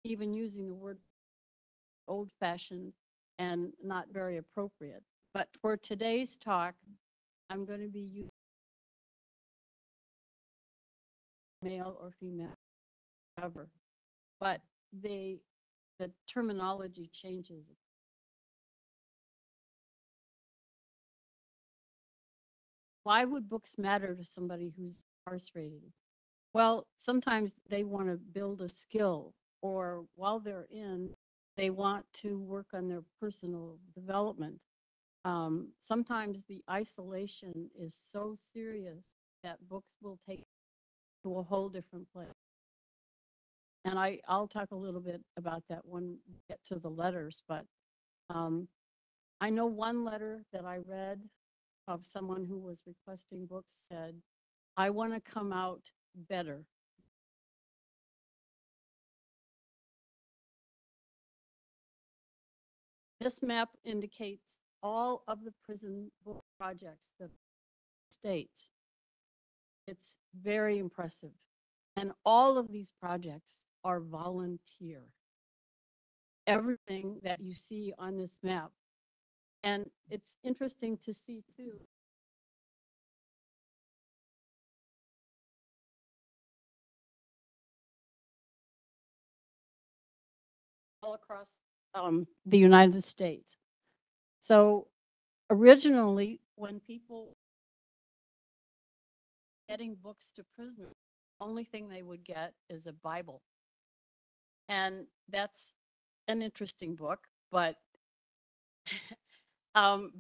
Speaker 16: Even using the word old-fashioned and not very appropriate. But for today's talk, I'm going to be using male or female, whatever. But the terminology changes. Why would books matter to somebody who's incarcerated? Well, sometimes they want to build a skill, or while they're in, they want to work on their personal development. Sometimes the isolation is so serious that books will take to a whole different place. And I'll talk a little bit about that when we get to the letters, but I know one letter that I read of someone who was requesting books said, I want to come out better. This map indicates all of the prison book projects that states. It's very impressive. And all of these projects are volunteer. Everything that you see on this map. And it's interesting to see too, all across the United States. So originally, when people getting books to prisoners, the only thing they would get is a Bible. And that's an interesting book, but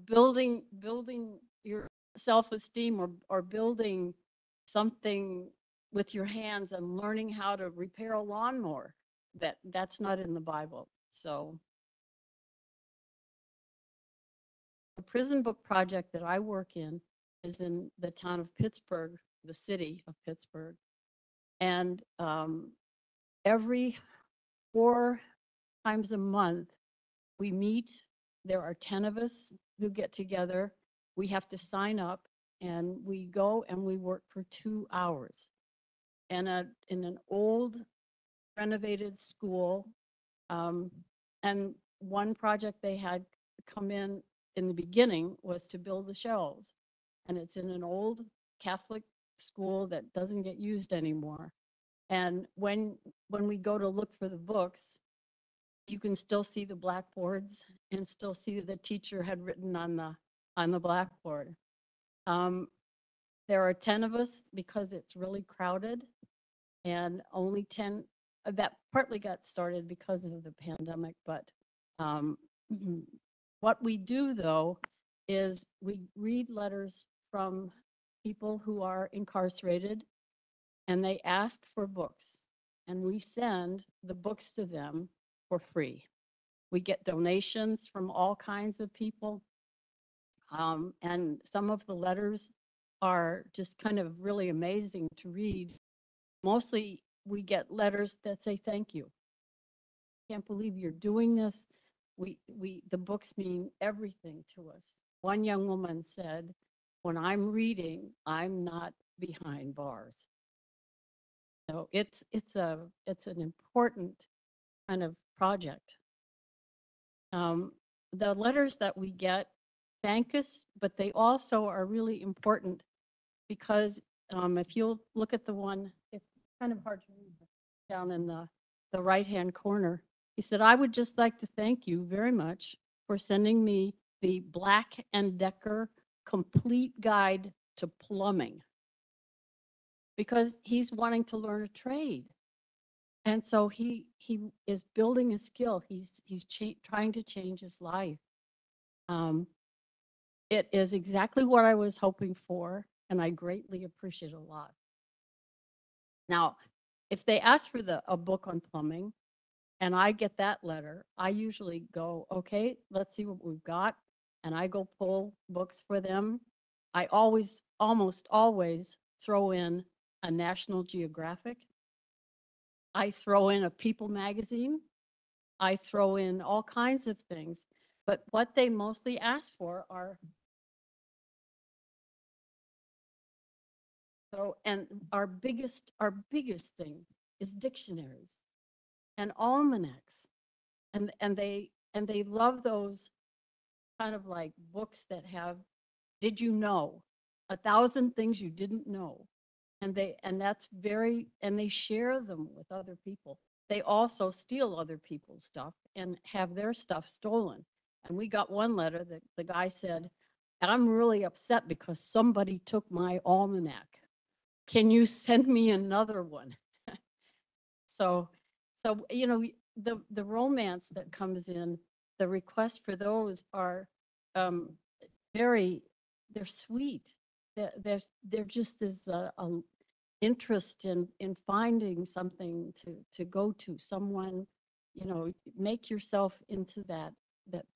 Speaker 16: building your self-esteem or building something with your hands and learning how to repair a lawnmower, that's not in the Bible. So the prison book project that I work in is in the town of Pittsburgh, the city of Pittsburgh. And every 4 times a month, we meet. There are 10 of us who get together. We have to sign up and we go and we work for 2 hours in an old renovated school. And one project they had come in the beginning was to build the shelves. And it's in an old Catholic school that doesn't get used anymore. And when we go to look for the books, you can still see the blackboards and still see the teacher had written on the blackboard. There are 10 of us because it's really crowded, and only 10 that partly got started because of the pandemic. But what we do though is we read letters from people who are incarcerated, and they ask for books, and we send the books to them for free. We get donations from all kinds of people. And some of the letters are just kind of really amazing to read. Mostly we get letters that say thank you. Can't believe you're doing this. The books mean everything to us. One young woman said, when I'm reading, I'm not behind bars. So it's an important kind of project. The letters that we get thank us, but they also are really important because if you'll look at the one, it's kind of hard to read down in the right-hand corner. He said, I would just like to thank you very much for sending me the Black & Decker Complete Guide to Plumbing, because he's wanting to learn a trade. And so he is building a skill. He's trying to change his life. It is exactly what I was hoping for, and I greatly appreciate it a lot. Now, if they ask for a book on plumbing, and I get that letter, I usually go, okay, let's see what we've got, and I go pull books for them. I almost always throw in a National Geographic. I throw in a People magazine. I throw in all kinds of things, but what they mostly ask for are and our biggest thing is dictionaries and almanacs, and they love those kind of like books that have, did you know, 1,000 things you didn't know, and they share them with other people. They also steal other people's stuff and have their stuff stolen. And we got one letter that the guy said, I'm really upset because somebody took my almanac. Can you send me another one? So you know, the romance that comes in, the requests for those are they're sweet. They're just as a interest in finding something to go to, someone, you know, make yourself into that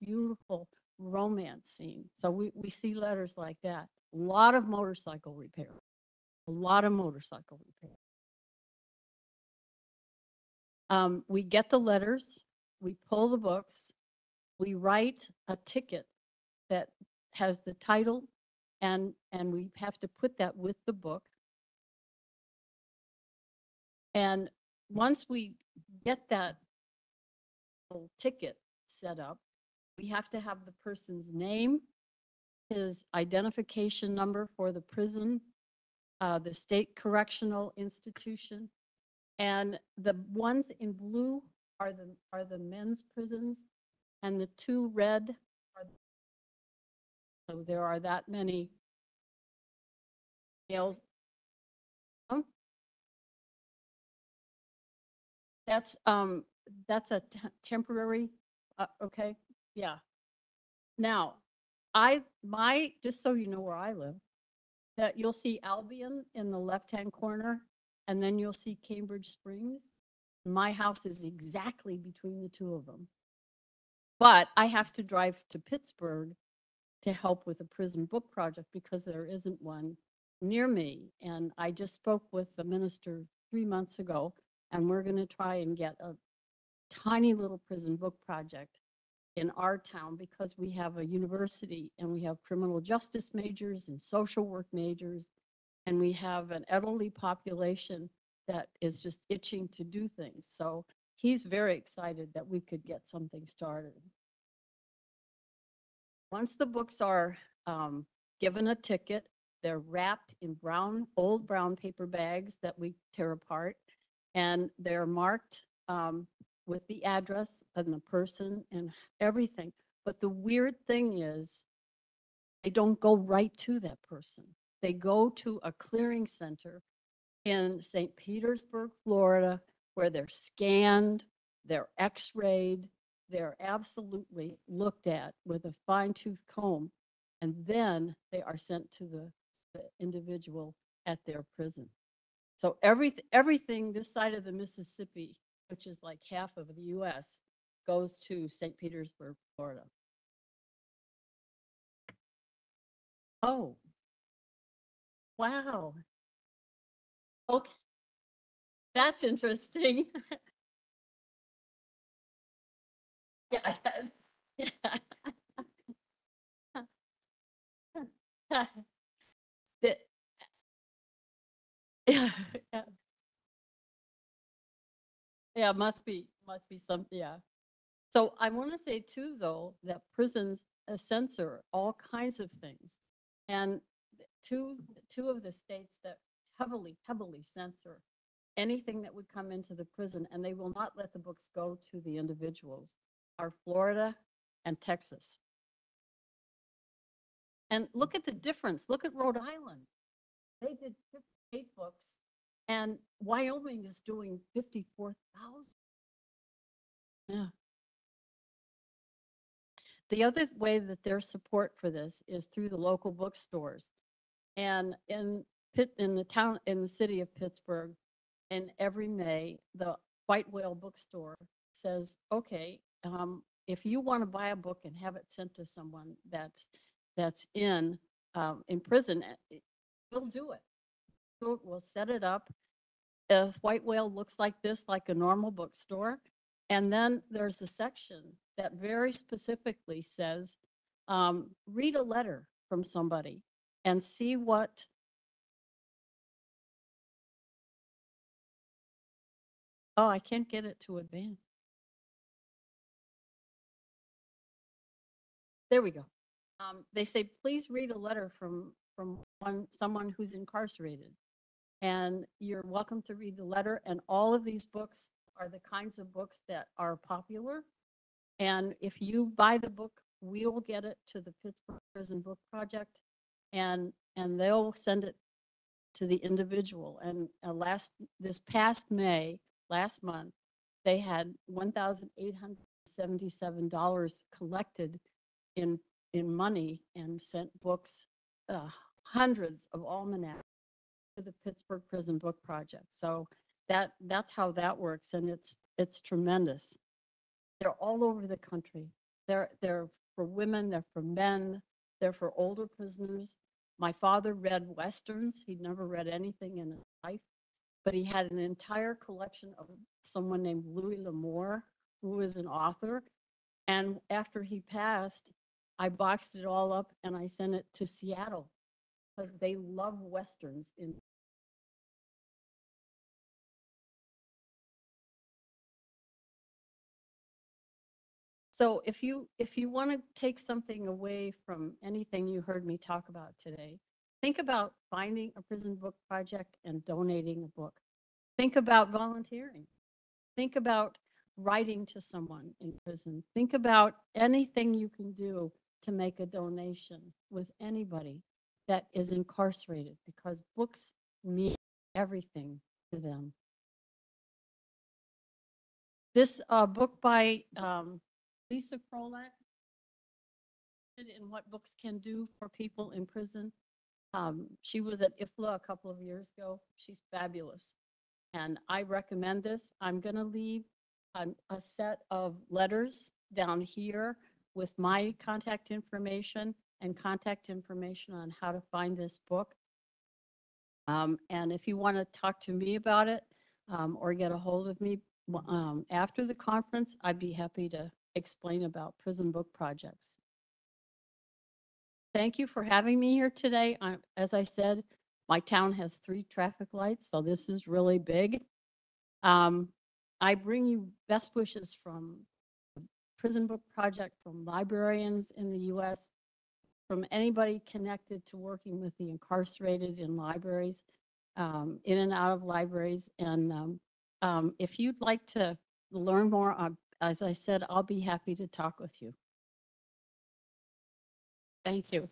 Speaker 16: beautiful romance scene. So we see letters like that. A lot of motorcycle repair. A lot of motorcycle repair. We get the letters, we pull the books, we write a ticket that has the title, and we have to put that with the book. And once we get that ticket set up, we have to have the person's name, his identification number for the prison, the state correctional institution, and the ones in blue are the men's prisons, and the two red are, so there are that many males. Oh. That's a temporary, okay, yeah. Now, just so you know where I live, that you'll see Albion in the left-hand corner, and then you'll see Cambridge Springs. My house is exactly between the two of them. But I have to drive to Pittsburgh to help with a prison book project because there isn't one near me. And I just spoke with the minister 3 months ago, and we're going to try and get a tiny little prison book project in our town because we have a university and we have criminal justice majors and social work majors, and we have an elderly population that is just itching to do things. So he's very excited that we could get something started. Once the books are given a ticket, they're wrapped in old brown paper bags that we tear apart, and they're marked with the address and the person and everything. But the weird thing is they don't go right to that person. They go to a clearing center in St. Petersburg, Florida, where they're scanned, they're x-rayed, they're absolutely looked at with a fine-tooth comb, and then they are sent to the individual at their prison. So everything this side of the Mississippi, which is like half of the US, goes to St. Petersburg, Florida. Oh, wow. Okay, that's interesting. Yeah. The- yeah, yeah. Yeah, must be something, yeah. So I want to say too, though, that prisons censor all kinds of things. And two of the states that heavily censor anything that would come into the prison, and they will not let the books go to the individuals, are Florida and Texas. And look at the difference. Look at Rhode Island. They did 58 books, and Wyoming is doing 54,000. Yeah. The other way that there's support for this is through the local bookstores. And in the city of Pittsburgh, in every May, the White Whale bookstore says, okay, if you want to buy a book and have it sent to someone that's in prison, we'll do it. We'll set it up. White Whale looks like this, like a normal bookstore. And then there's a section that very specifically says, read a letter from somebody and see what. Oh, I can't get it to advance. There we go. They say, please read a letter from someone who's incarcerated. And you're welcome to read the letter. And all of these books are the kinds of books that are popular. And if you buy the book, we will get it to the Pittsburgh Prison Book Project, and they'll send it to the individual. And this past May, last month, they had $1,877 collected in money and sent books, hundreds of almanacs to the Pittsburgh Prison Book Project. So that's how that works, and it's tremendous. They're all over the country. They're for women, they're for men, they're for older prisoners. My father read Westerns. He'd never read anything in his life, but he had an entire collection of someone named Louis L'Amour, who was an author. And after he passed, I boxed it all up and I sent it to Seattle because they love Westerns in. So if you want to take something away from anything you heard me talk about today, think about finding a prison book project and donating a book. Think about volunteering. Think about writing to someone in prison. Think about anything you can do to make a donation with anybody that is incarcerated, because books mean everything to them. This book by Lisa Krolak, in what books can do for people in prison. She was at IFLA a couple of years ago. She's fabulous. And I recommend this. I'm going to leave a set of letters down here with my contact information and contact information on how to find this book. And if you want to talk to me about it or get a hold of me after the conference, I'd be happy to explain about prison book projects. Thank you for having me here today. As I said, my town has 3 traffic lights, so this is really big. I bring you best wishes from the Prison Book Project, from librarians in the US, from anybody connected to working with the incarcerated in libraries, in and out of libraries. And if you'd like to learn more, as I said, I'll be happy to talk with you. Thank you.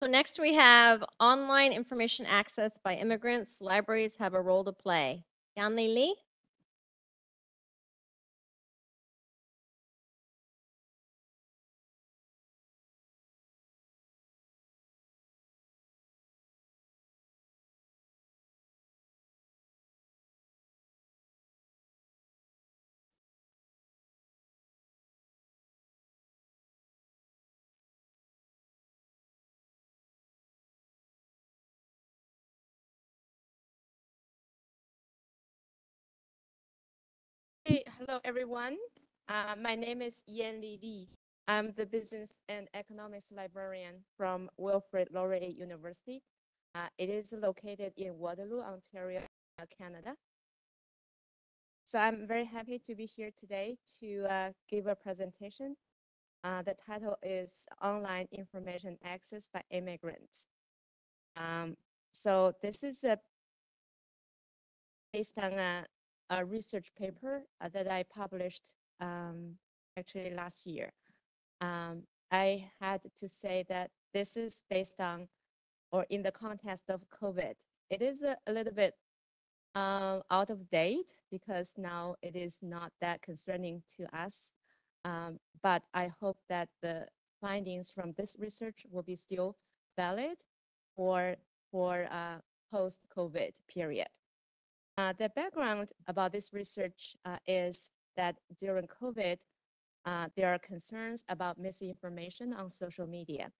Speaker 15: So next we have online information access by immigrants. Libraries have a role to play. Yanli Lee?
Speaker 17: Hey, hello everyone. My name is Yanli Li. I'm the business and economics librarian from Wilfrid Laurier University. It is located in Waterloo, Ontario, Canada. So I'm very happy to be here today to give a presentation. The title is Online Information Access by Immigrants. So this is based on a research paper that I published actually last year. I had to say that this is based on, or in the context of COVID. It is a little bit out of date because now it is not that concerning to us. But I hope that the findings from this research will be still valid for post-COVID period. The background about this research is that during COVID, there are concerns about misinformation on social media.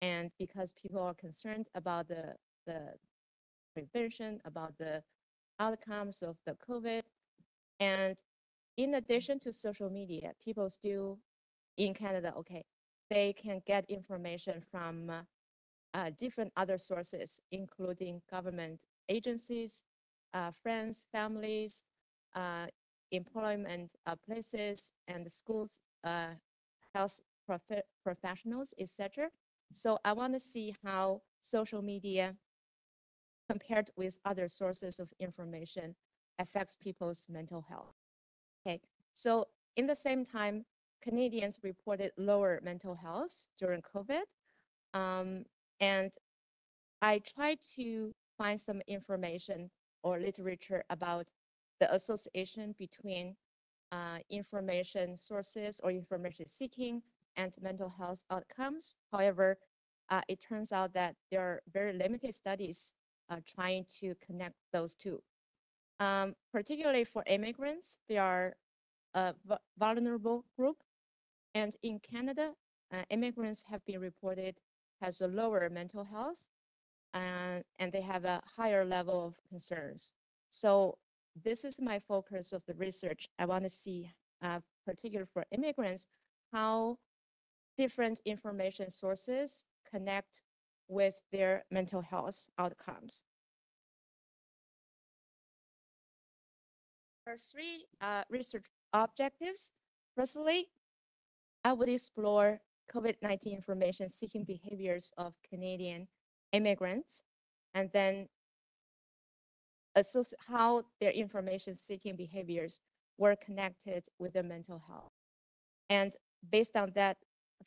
Speaker 17: And because people are concerned about the prevention, about the outcomes of the COVID, and in addition to social media, people still in Canada, okay, they can get information from different other sources, including government agencies, friends, families, employment places, and schools, health professionals, etc. So I want to see how social media, compared with other sources of information, affects people's mental health. Okay, so in the same time, Canadians reported lower mental health during COVID, and I tried to find some information or literature about the association between information sources or information seeking and mental health outcomes. However, it turns out that there are very limited studies trying to connect those two. Particularly for immigrants, they are a vulnerable group. And in Canada, immigrants have been reported has a lower mental health and they have a higher level of concerns. So this is my focus of the research. I want to see, particularly for immigrants, how different information sources connect with their mental health outcomes. There are 3 research objectives. Firstly, I would explore COVID-19 information seeking behaviors of Canadian immigrants, and then how their information seeking behaviors were connected with their mental health. And based on that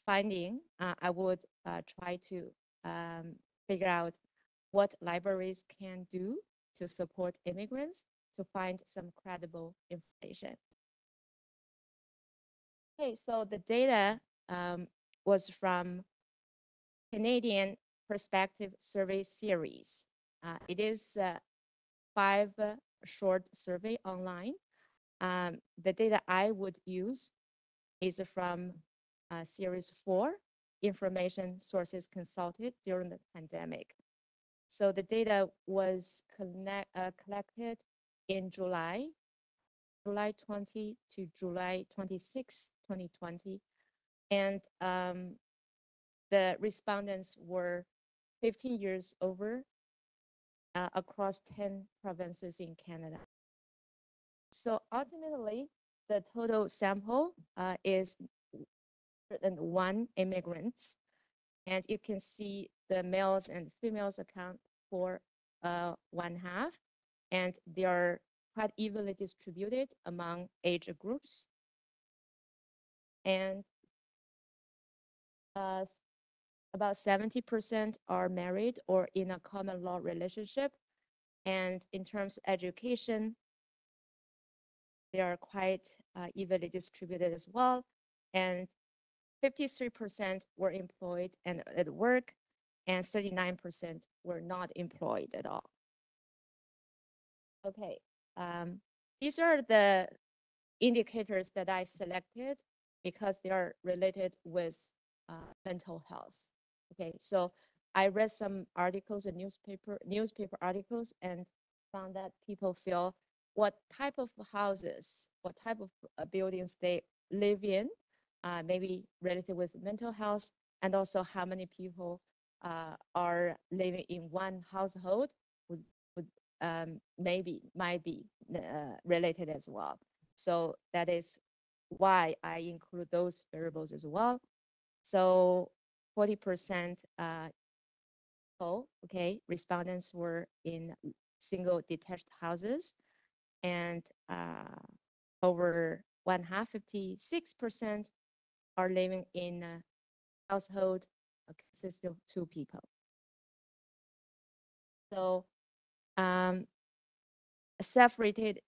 Speaker 17: finding, I would try to figure out what libraries can do to support immigrants to find some credible information. Okay, so the data was from Canadian Perspective Survey Series. It is 5 short survey online. The data I would use is from Series 4, Information Sources Consulted During the Pandemic. So the data was collected in July 20 to July 26, 2020. And the respondents were 15 years over across 10 provinces in Canada. So ultimately, the total sample is 101 immigrants. And you can see the males and females account for 1/2, and they are quite evenly distributed among age groups. And about 70% are married or in a common law relationship. And in terms of education, they are quite evenly distributed as well. And 53% were employed and at work, and 39% were not employed at all. Okay, these are the indicators that I selected because they are related with mental health. Okay, so I read some articles and newspaper articles and found that people feel what type of houses, what type of buildings they live in, maybe related with mental health, and also how many people are living in one household would might be related as well. So that is why I include those variables as well. So 40% respondents were in single detached houses, and over 56% are living in a household consisting of 2 people. So self-rated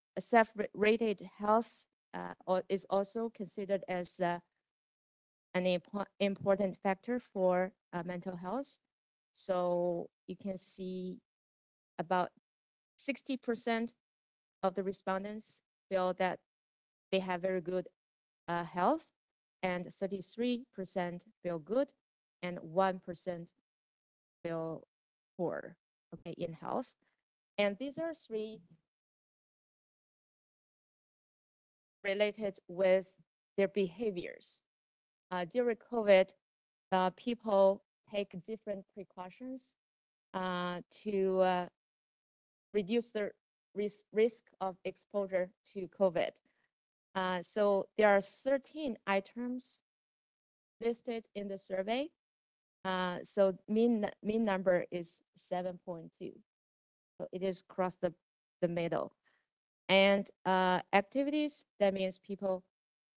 Speaker 17: health is also considered as an important factor for mental health. So you can see about 60% of the respondents feel that they have very good health, and 33% feel good, and 1% feel poor, okay, in health. And these are 3 related with their behaviors. During COVID, people take different precautions to reduce the risk of exposure to COVID. So there are 13 items listed in the survey. So mean number is 7.2. So it is across the middle. And activities, that means people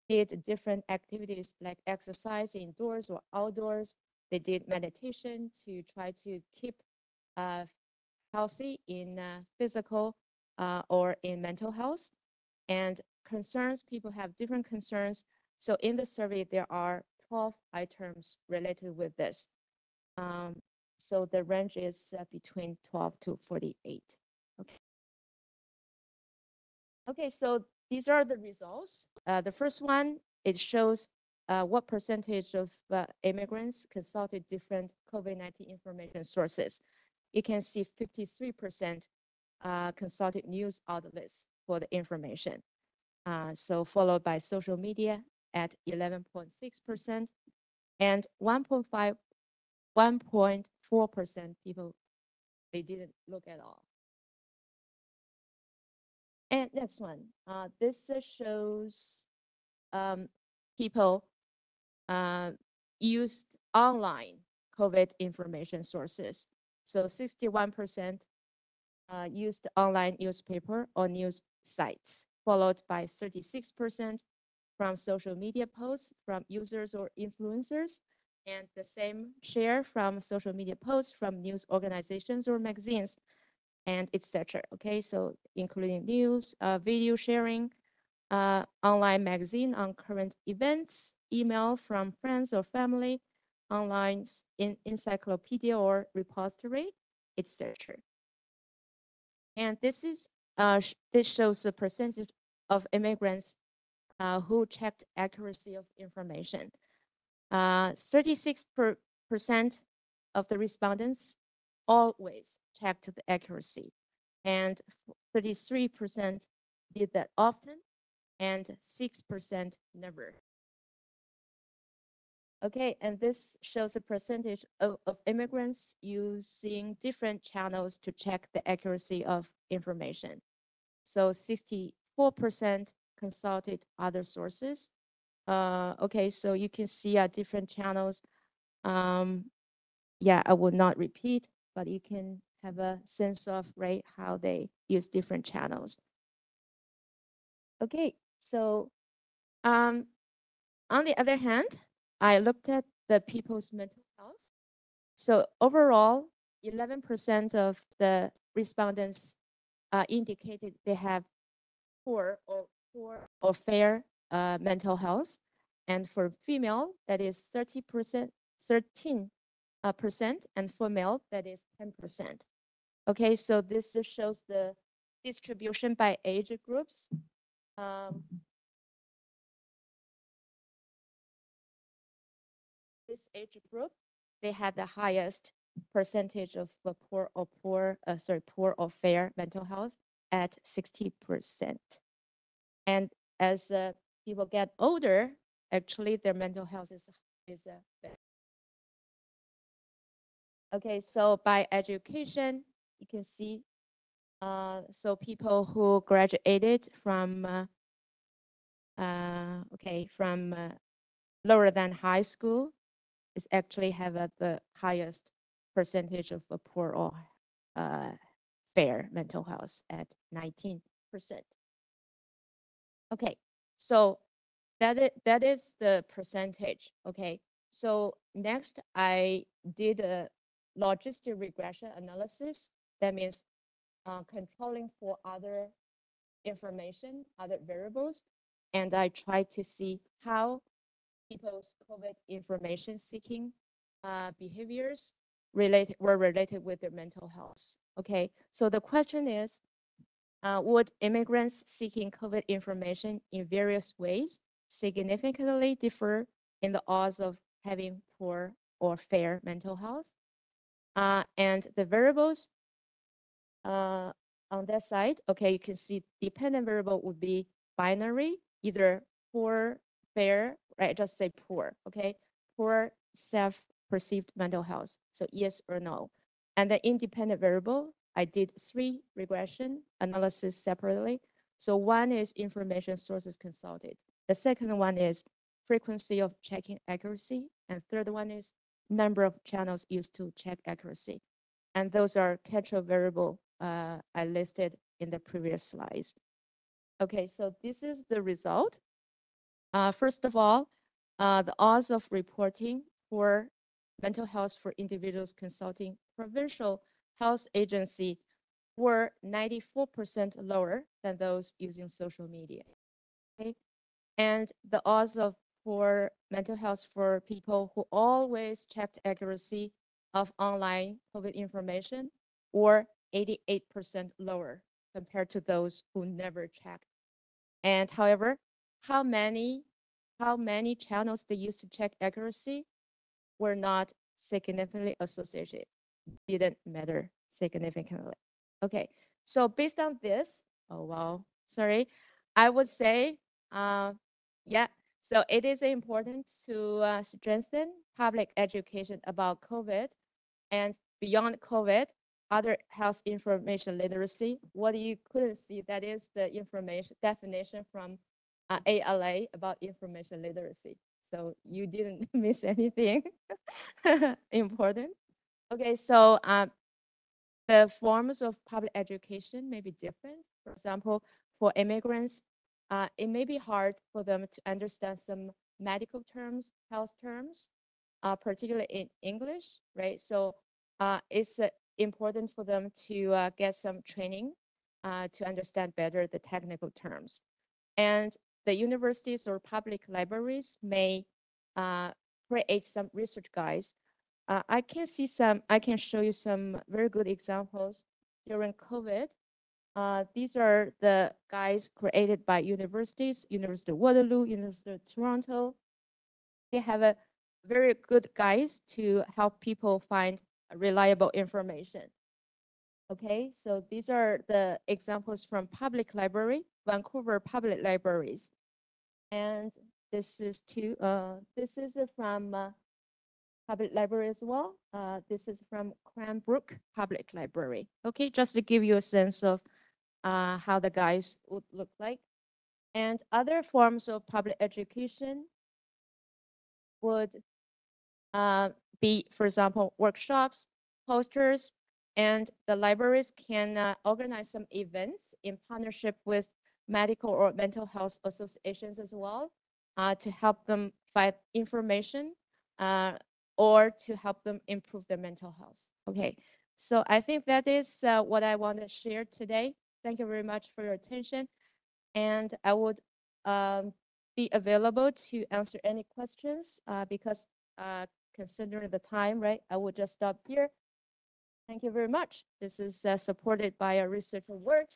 Speaker 17: did different activities like exercise indoors or outdoors. They did meditation to try to keep healthy in physical or in mental health. And concerns, people have different concerns. So in the survey, there are 12 items related with this. So the range is between 12 to 48. Okay. Okay, so these are the results. The first one, it shows what percentage of immigrants consulted different COVID-19 information sources. You can see 53% consulted news outlets for the information. So followed by social media at 11.6%, and 1.4% people, they didn't look at all. And next one, this shows people used online COVID information sources. So 61% used online newspaper or news sites, followed by 36% from social media posts from users or influencers, and the same share from social media posts from news organizations or magazines, and etc. Okay, so including news, video sharing, online magazine on current events, email from friends or family, online encyclopedia or repository, etc. And this is this shows the percentage of immigrants who checked accuracy of information. 36% of the respondents always checked the accuracy, and 33% did that often, and 6% never. Okay, and this shows the percentage of immigrants using different channels to check the accuracy of information. So 64% consulted other sources. Okay, so you can see different channels. Yeah, I will not repeat, but you can have a sense of right how they use different channels. Okay, so on the other hand, I looked at the people's mental health. So overall, 11% of the respondents indicated they have poor or fair mental health. And for female, that is 13%, and for male, that is 10%. Okay, so this just shows the distribution by age groups. This age group, they had the highest percentage of poor or fair mental health at 60%. And as people get older, actually their mental health is better. Okay, so by education, you can see, so people who graduated from, from lower than high school is actually have the highest percentage of poor or fair mental health at 19%. Okay, so that is the percentage. Okay, so next I did a logistic regression analysis. That means controlling for other information, other variables, and I tried to see how people's COVID information seeking behaviors were related with their mental health. Okay, so the question is, would immigrants seeking COVID information in various ways significantly differ in the odds of having poor or fair mental health? And the variables on that side, okay, you can see dependent variable would be binary, either poor, fair, right? Just say poor, okay? Poor self-perceived mental health, so yes or no. And the independent variable, I did 3 regression analysis separately. So one is information sources consulted. The second one is frequency of checking accuracy. And third one is number of channels used to check accuracy. And those are control variable I listed in the previous slides. Okay, so this is the result. First of all, the odds of reporting for mental health for individuals consulting provincial health agency were 94% lower than those using social media. Okay, and the odds of for mental health for people who always checked accuracy of online COVID information were 88% lower compared to those who never checked. And however, how many channels they used to check accuracy were not significantly associated, didn't matter significantly. Okay, so based on this, oh wow, sorry, I would say, yeah, so it is important to strengthen public education about COVID and beyond COVID, other health information literacy. What you couldn't see, that is the information definition from ALA about information literacy. So you didn't miss anything important. Okay, so the forms of public education may be different. For example, for immigrants, it may be hard for them to understand some medical terms, health terms, particularly in English, right? So it's important for them to get some training to understand better the technical terms. And the universities or public libraries may create some research guides. I can show you some very good examples during COVID. These are the guides created by universities, University of Waterloo, University of Toronto. They have a very good guides to help people find reliable information. Okay, so these are the examples from public library, Vancouver Public Libraries. And this is from public library as well. This is from Cranbrook Public Library. Okay, just to give you a sense of how the guides would look like. And other forms of public education would be, for example, workshops, posters, and the libraries can organize some events in partnership with medical or mental health associations as well to help them find information or to help them improve their mental health. Okay, so I think that is what I want to share today. Thank you very much for your attention. And I would be available to answer any questions because considering the time, right, I will just stop here. Thank you very much. This is supported by a researcher work.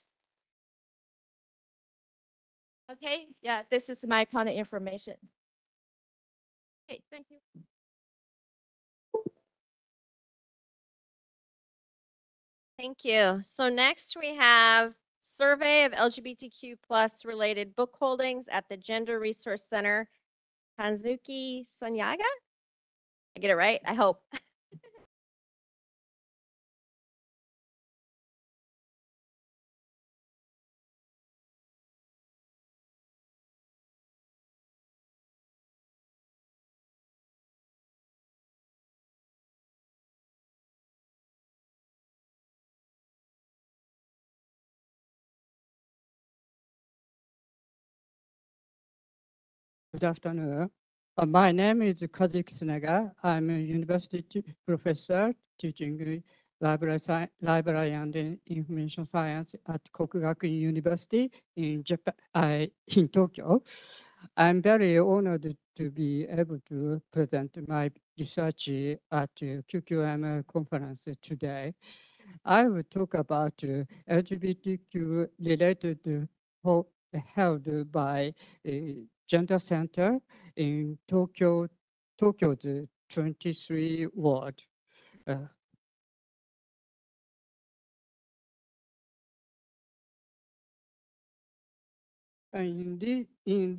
Speaker 17: Okay, yeah, this is my contact information. Okay, thank you.
Speaker 15: Thank you. So next we have survey of LGBTQ plus related book holdings at the Gender Resource Center, Kanzuki Sonyaga. I get it right, I hope.
Speaker 18: Good afternoon. My name is Kazuki Sunaga. I'm a university professor teaching library and information science at Kokugakuin University in Japan, in Tokyo. I'm very honored to be able to present my research at QQM conference today. I will talk about LGBTQ related held by Gender Center in Tokyo's 23 ward. In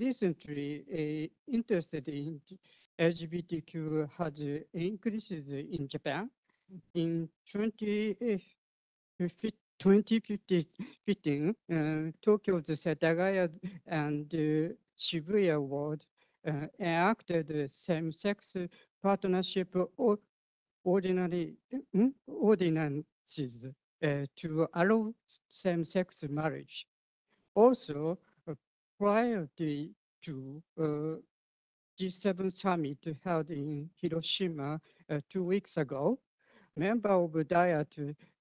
Speaker 18: recently, interested in LGBTQ has increased in Japan. In 2015, Tokyo's Setagaya and Shibuya ward enacted same-sex partnership ordinances to allow same-sex marriage. Also, prior to G7 summit held in Hiroshima 2 weeks ago, members of Diet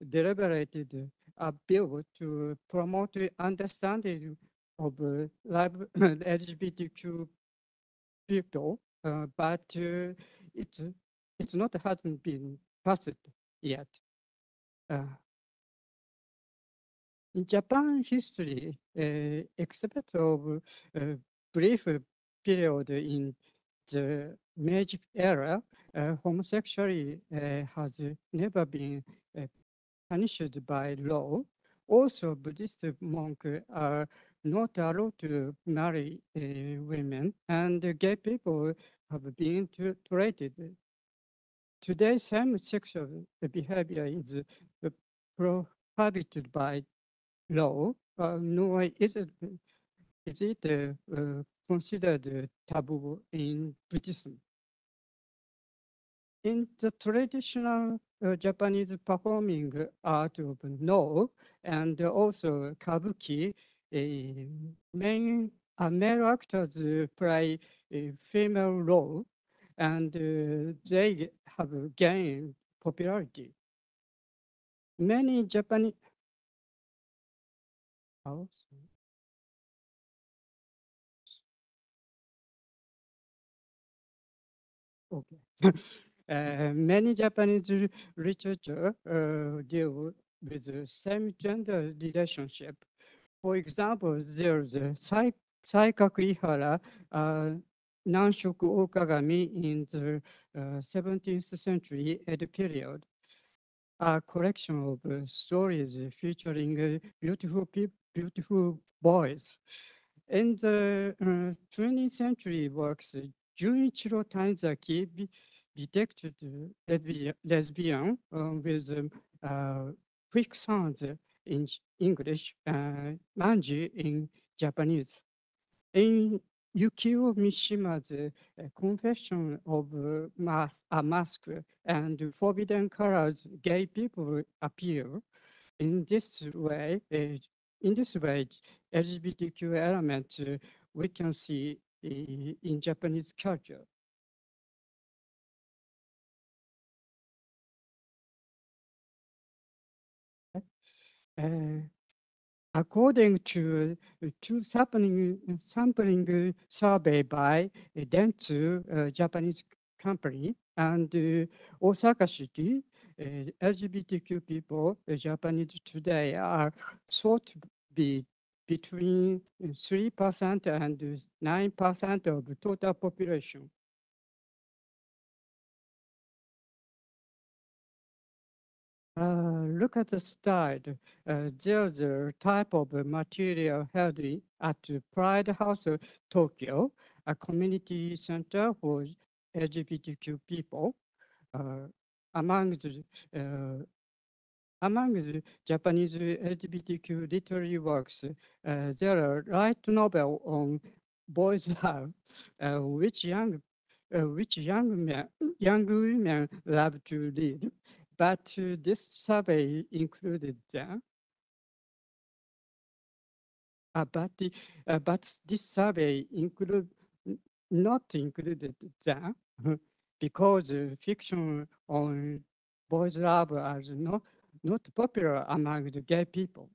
Speaker 18: deliberated a bill to promote understanding of LGBTQ people, but it's not hasn't been passed yet. In Japan history, except of a brief period in the Meiji era, homosexuality has never been punished by law. Also, Buddhist monks are not allowed to marry women, and gay people have been treated. Today, same-sexual behavior is prohibited by law, nor is it considered taboo in Buddhism. In the traditional Japanese performing art of No and also Kabuki, male actors play a female role and they have gained popularity. Many Japanese Okay. Many Japanese literature deal with the same gender relationship. For example, there's a Saikaku Ihara, Nanshoku Okagami in the 17th century Edo period, a collection of stories featuring beautiful boys. In the 20th century works, Junichiro Tanizaki depicted lesbian with quick sounds in English, manji in Japanese. In Yukio Mishima's Confession of a Mask and Forbidden Colors, gay people appear. In this way, LGBTQ elements we can see in Japanese culture. According to sampling survey by Dentsu, Japanese company, and Osaka City, LGBTQ people, Japanese today, are thought to be between 3% and 9% of the total population. Look at the slide. There's a type of material held at Pride House Tokyo, a community center for LGBTQ people. Among the Japanese LGBTQ literary works, there are light novel on boys' love, which young women love to read. But this survey included them. But this survey not included them because fiction on boys' love is not popular among the gay people.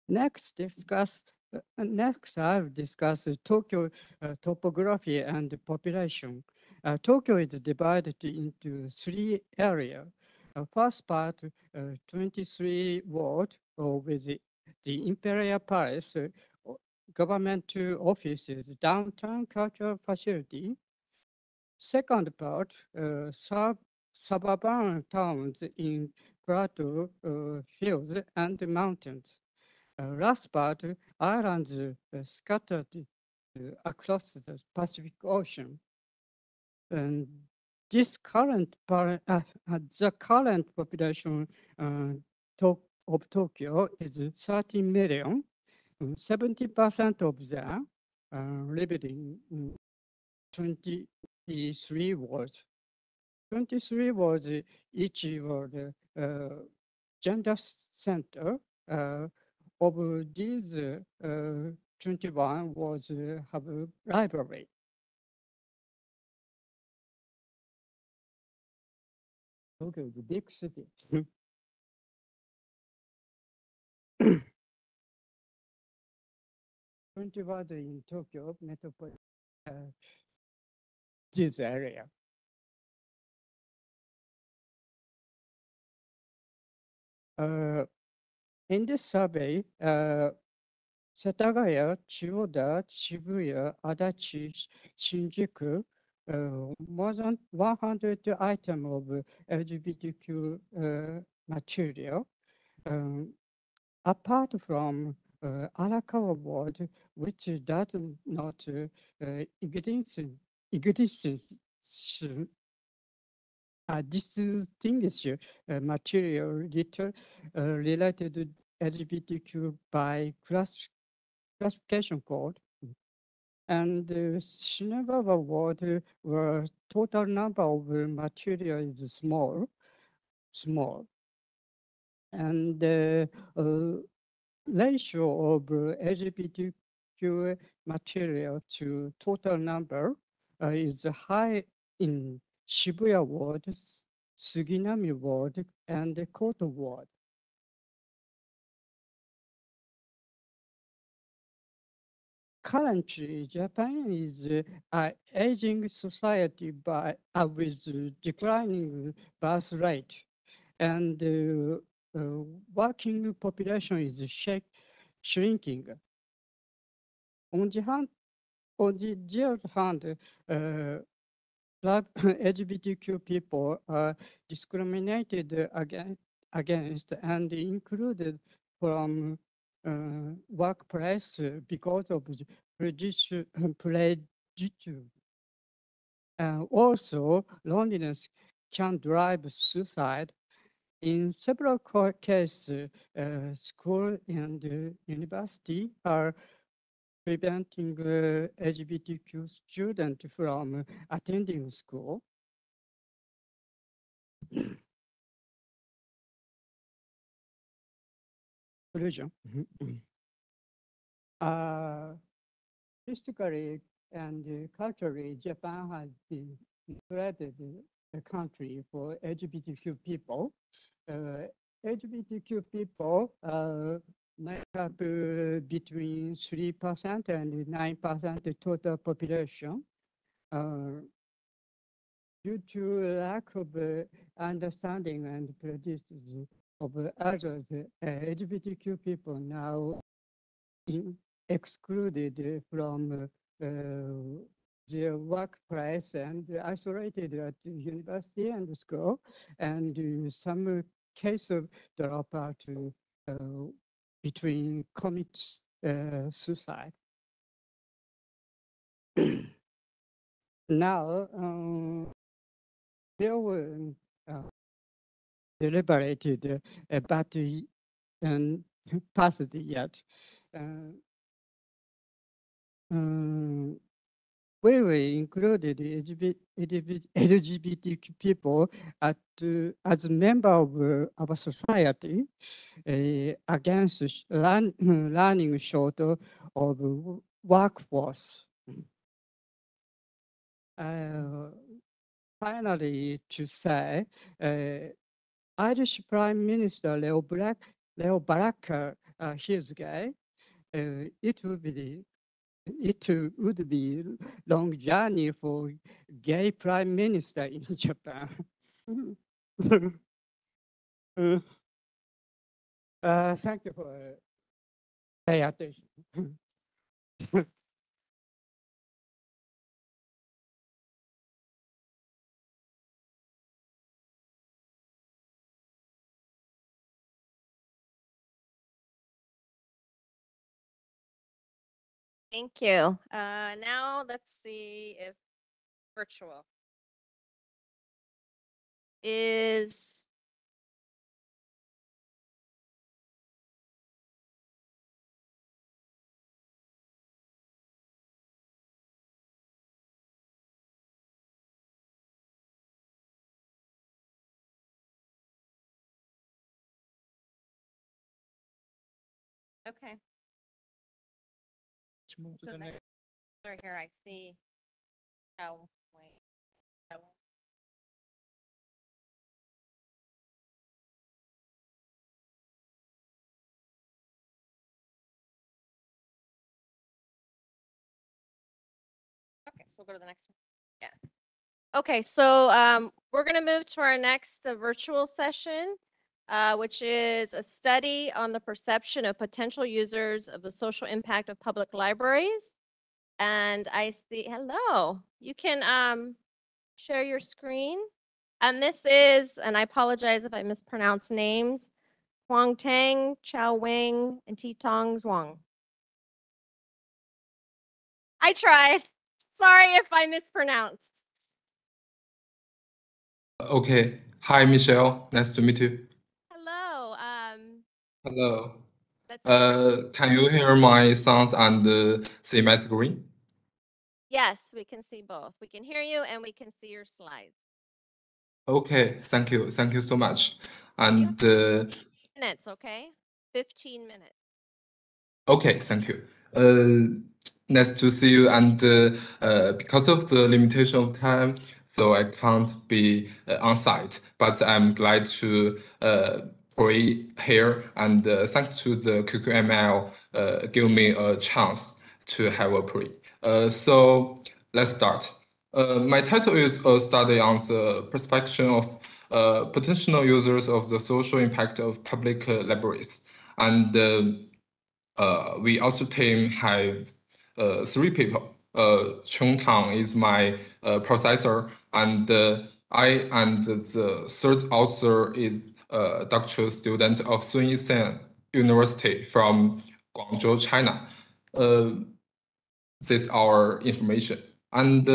Speaker 18: Next, I'll discuss Tokyo topography and population. Tokyo is divided into 3 areas. First part, 23 ward with the Imperial Palace, government offices, downtown cultural facility. Second part, suburban towns in plateau hills and mountains. Last part, islands scattered across the Pacific Ocean. And this the current population of Tokyo is 13 million. 70% of them lived in 23 wards. 23 wards each ward gender center. Of these 21 was have a library. Tokyo is a big city. 20 wards in Tokyo metropolitan this area. In this survey, Setagaya, Chiyoda, Shibuya, Adachi, Shinjuku, more than 100 items of LGBTQ material. Apart from Arakawa ward, which does not exist, distinguish material related LGBTQ by classification code. And Shinagawa word where total number of material is small. And ratio of LGBTQ material to total number is high in Shibuya ward, Suginami ward, and Koto ward. Currently, Japan is an aging society with declining birth rate, and working population is shrinking. On the other hand, LGBTQ people are discriminated against and included from workplace because of prejudice. Also, loneliness can drive suicide. In several cases, school and university are preventing LGBTQ students from attending school. Conclusion. Historically and culturally, Japan has been incredible country for LGBTQ people. LGBTQ people make up between 3% and 9% total population. Due to lack of understanding and prejudice of others, LGBTQ people now excluded from their workplace and isolated at university and school, and some case of dropout between commits suicide. Now, there were deliberated but passed yet. We will included LGBTQ people as a member of our society against running short of workforce. Finally, to say, Irish Prime Minister Leo Varadkar, he is gay. It would be long journey for gay prime minister in Japan. Thank you for paying attention.
Speaker 15: Thank you. Now let's see if virtual is. Okay.
Speaker 1: Let's move to
Speaker 15: So
Speaker 1: the next.
Speaker 15: Right here, I see. Oh, wait. Oh. Okay, so we'll go to the next one. Yeah. Okay, so we're going to move to our next virtual session, which is a study on the perception of potential users of the social impact of public libraries. And I see, hello, you can share your screen. And this is, and I apologize if I mispronounce names, Huang Tang, Chao Wang, and Titong Zhuang. I tried. Sorry if I mispronounced.
Speaker 19: Okay. Hi, Michelle. Nice to meet you.
Speaker 15: Hello.
Speaker 19: Hello. Can you hear my sounds and see my screen?
Speaker 15: Yes, we can see both. We can hear you and we can see your slides.
Speaker 19: Okay, thank you. Thank you so much.
Speaker 15: You
Speaker 19: And
Speaker 15: Minutes, okay? 15 minutes.
Speaker 19: okay, thank you. Nice to see you. And because of the limitation of time, so I can't be on site. But I'm glad to pray here. And thanks to the QQML give me a chance to have a pray. So let's start. My title is a study on the perspective of potential users of the social impact of public libraries. And we also team has 3 people. Chung Tang is my professor, and I and the third author is a doctoral student of Sun Yat-sen University from Guangzhou, China. This is our information, and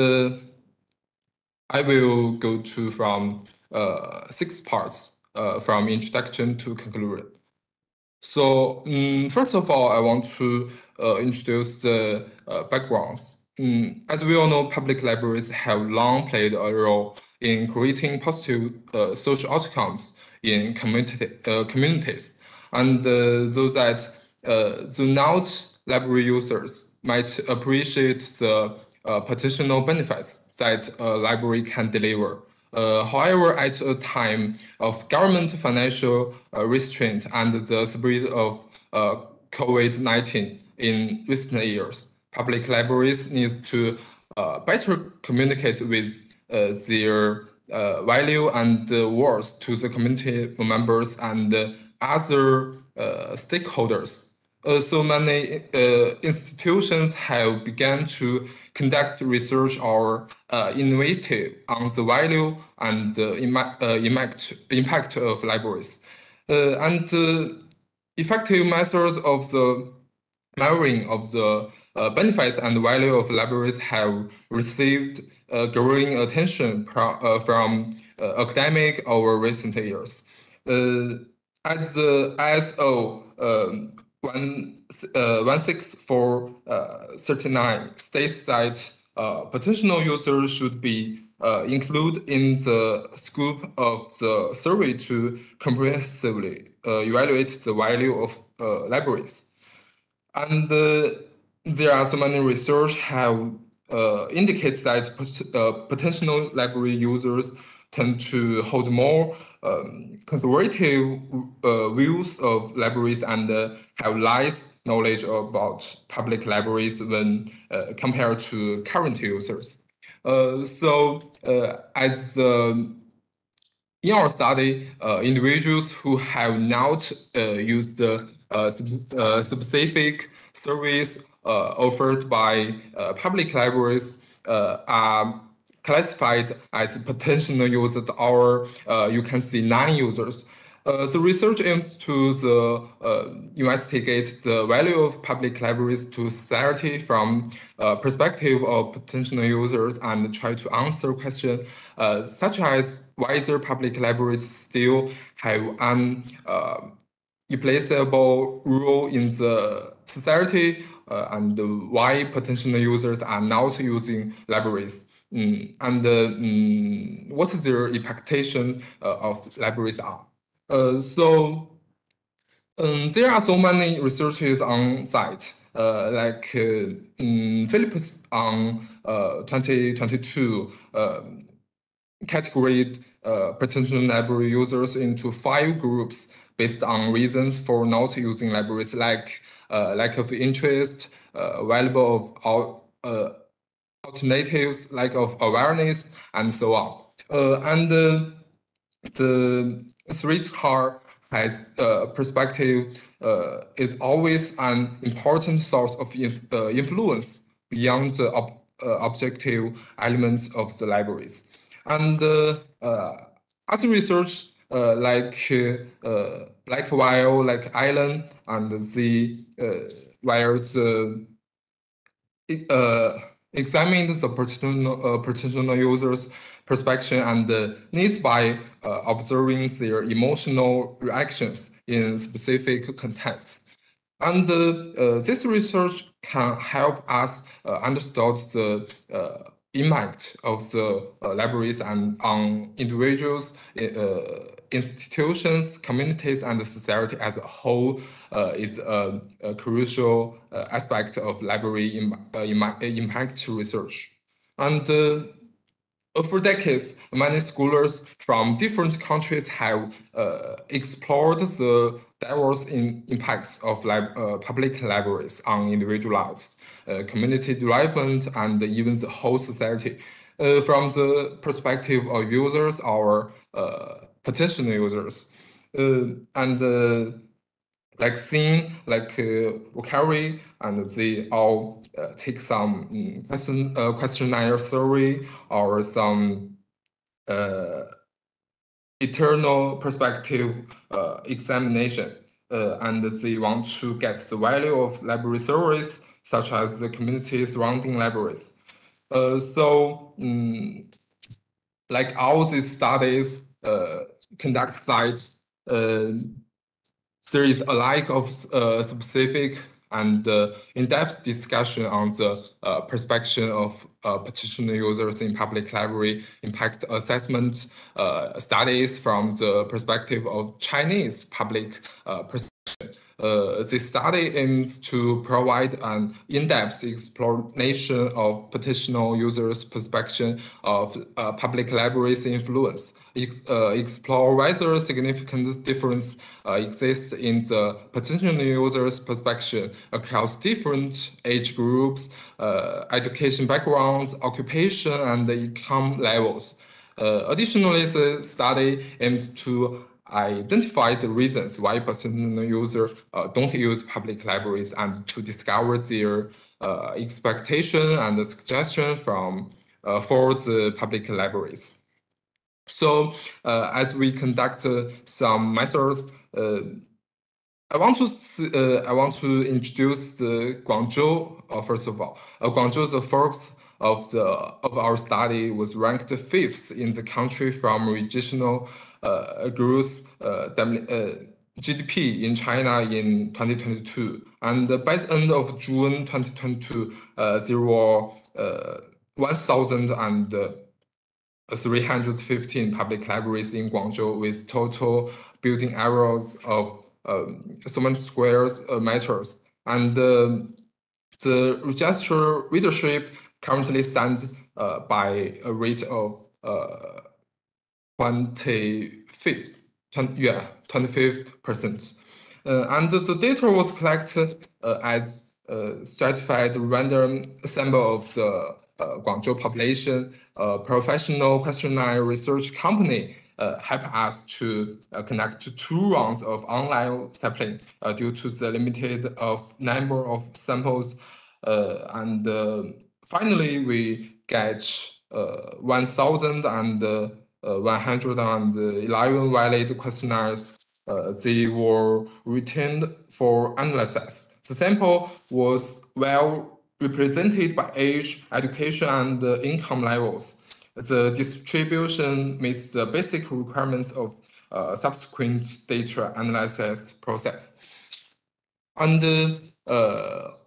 Speaker 19: I will go to from 6 parts from introduction to conclusion. So first of all, I want to introduce the backgrounds. As we all know, public libraries have long played a role in creating positive social outcomes in communities. And though that the not library users might appreciate the potential benefits that a library can deliver. However, at a time of government financial restraint and the spread of COVID-19 in recent years, public libraries need to better communicate with their value and worth to the community members and other stakeholders. So many institutions have begun to conduct research or innovative on the value and impact of libraries. And effective methods of the measuring of the benefits and value of libraries have received growing attention from academic over recent years. As the ISO 16439 states that potential users should be included in the scope of the survey to comprehensively evaluate the value of libraries. And there are so many research have indicates that potential library users tend to hold more conservative views of libraries and have less knowledge about public libraries when compared to current users. As in our study, individuals who have not used specific service offered by public libraries are classified as potential users, or you can see non-users. The research aims to investigate the value of public libraries to society from perspective of potential users and try to answer questions such as whether public libraries still have an irreplaceable role in the society and why potential users are not using libraries. And what their expectation of libraries are. There are so many researchers on site, like Philips on 2022 categorized potential library users into 5 groups based on reasons for not using libraries, like lack of interest, available of alternatives, lack of awareness, and so on. The streetcar has perspective is always an important source of influence beyond the objective elements of the libraries. And other research like Black Whale, like Island, and the where the examined the potential users' perspective and needs by observing their emotional reactions in specific contexts. And this research can help us understand the impact of the libraries and on individuals, institutions, communities, and society as a whole is a crucial aspect of library impact research. And for decades, many scholars from different countries have explored the diverse impacts of public libraries on individual lives, community development, and even the whole society. From the perspective of users or potential users. Like Xin, like Wakari, and they all take some questionnaire survey or some eternal perspective examination. And they want to get the value of library service, such as the community surrounding libraries. Like all these studies conduct sites, there is a lack of specific and in-depth discussion on the perspective of potential users in public library impact assessment studies from the perspective of Chinese public perception. This study aims to provide an in-depth exploration of potential users' perspective of public libraries' influence, explore whether significant difference exists in the potential users' perspective across different age groups, education backgrounds, occupation, and income levels. Additionally, the study aims to identify the reasons why potential users don't use public libraries and to discover their expectation and suggestion from for the public libraries. So as we conduct some methods, I want to introduce the Guangzhou first of all. Guangzhou, the first of our study, was ranked 5th in the country from regional growth GDP in China in 2022. And by the end of June 2022, there were 1,315 public libraries in Guangzhou with total building areas of 7 square meters. And the registered readership currently stands by a rate of 25%. And the data was collected as stratified random sample of the Guangzhou population. Professional questionnaire research company help us to conduct 2 rounds of online sampling due to the limited number of samples. Finally, we get 1,111 valid questionnaires. They were returned for analysis. The sample was well represented by age, education, and income levels. The distribution meets the basic requirements of subsequent data analysis process. And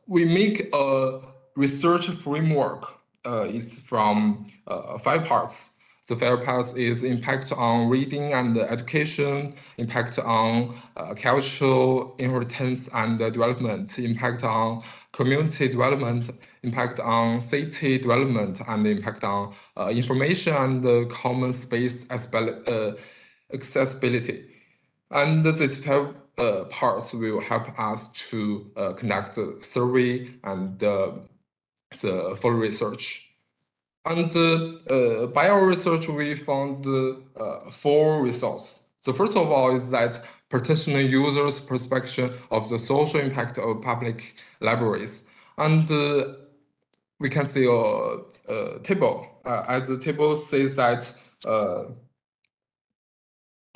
Speaker 19: we make a research framework. It's from 5 parts. The 5 parts is impact on reading and education, impact on cultural inheritance and development, impact on community development, impact on city development, and impact on information and common space accessibility. And these 5 parts will help us to conduct the survey and the full research. And by our research, we found 4 results. The first of all is that potential users' perspective of the social impact of public libraries. And we can see a table. As the table says that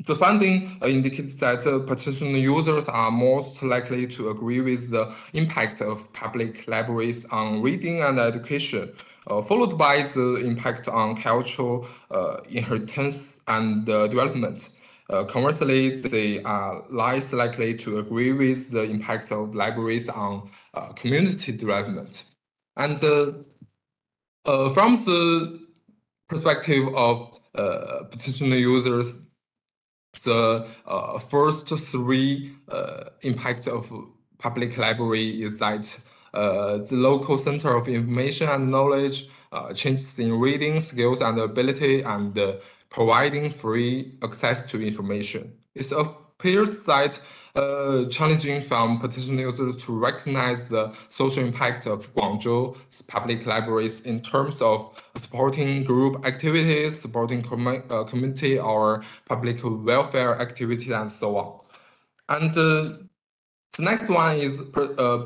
Speaker 19: the finding indicates that potential users are most likely to agree with the impact of public libraries on reading and education, followed by the impact on cultural inheritance and development. Conversely, they are less likely to agree with the impact of libraries on community development. And from the perspective of potential users, the first three impact of public library is that the local center of information and knowledge changes in reading skills and ability and providing free access to information. It appears that challenging from potential users to recognize the social impact of Guangzhou's public libraries in terms of supporting group activities, supporting community or public welfare activities, and so on. And the next one is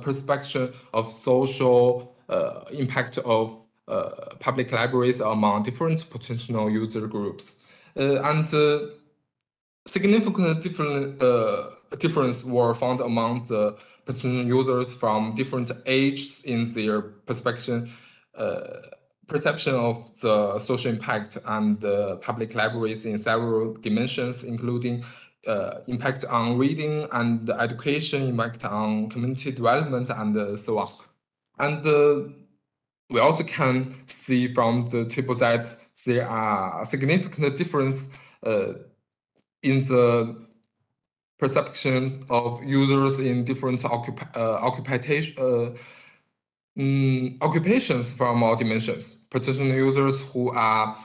Speaker 19: perspective of social impact of public libraries among different potential user groups. And significant difference were found among the potential users from different ages in their perception of the social impact and public libraries in several dimensions, including impact on reading and education, impact on community development, and so on. And we also can see from the table that there are significant difference in the perceptions of users in different occupations from all dimensions. Potential users who are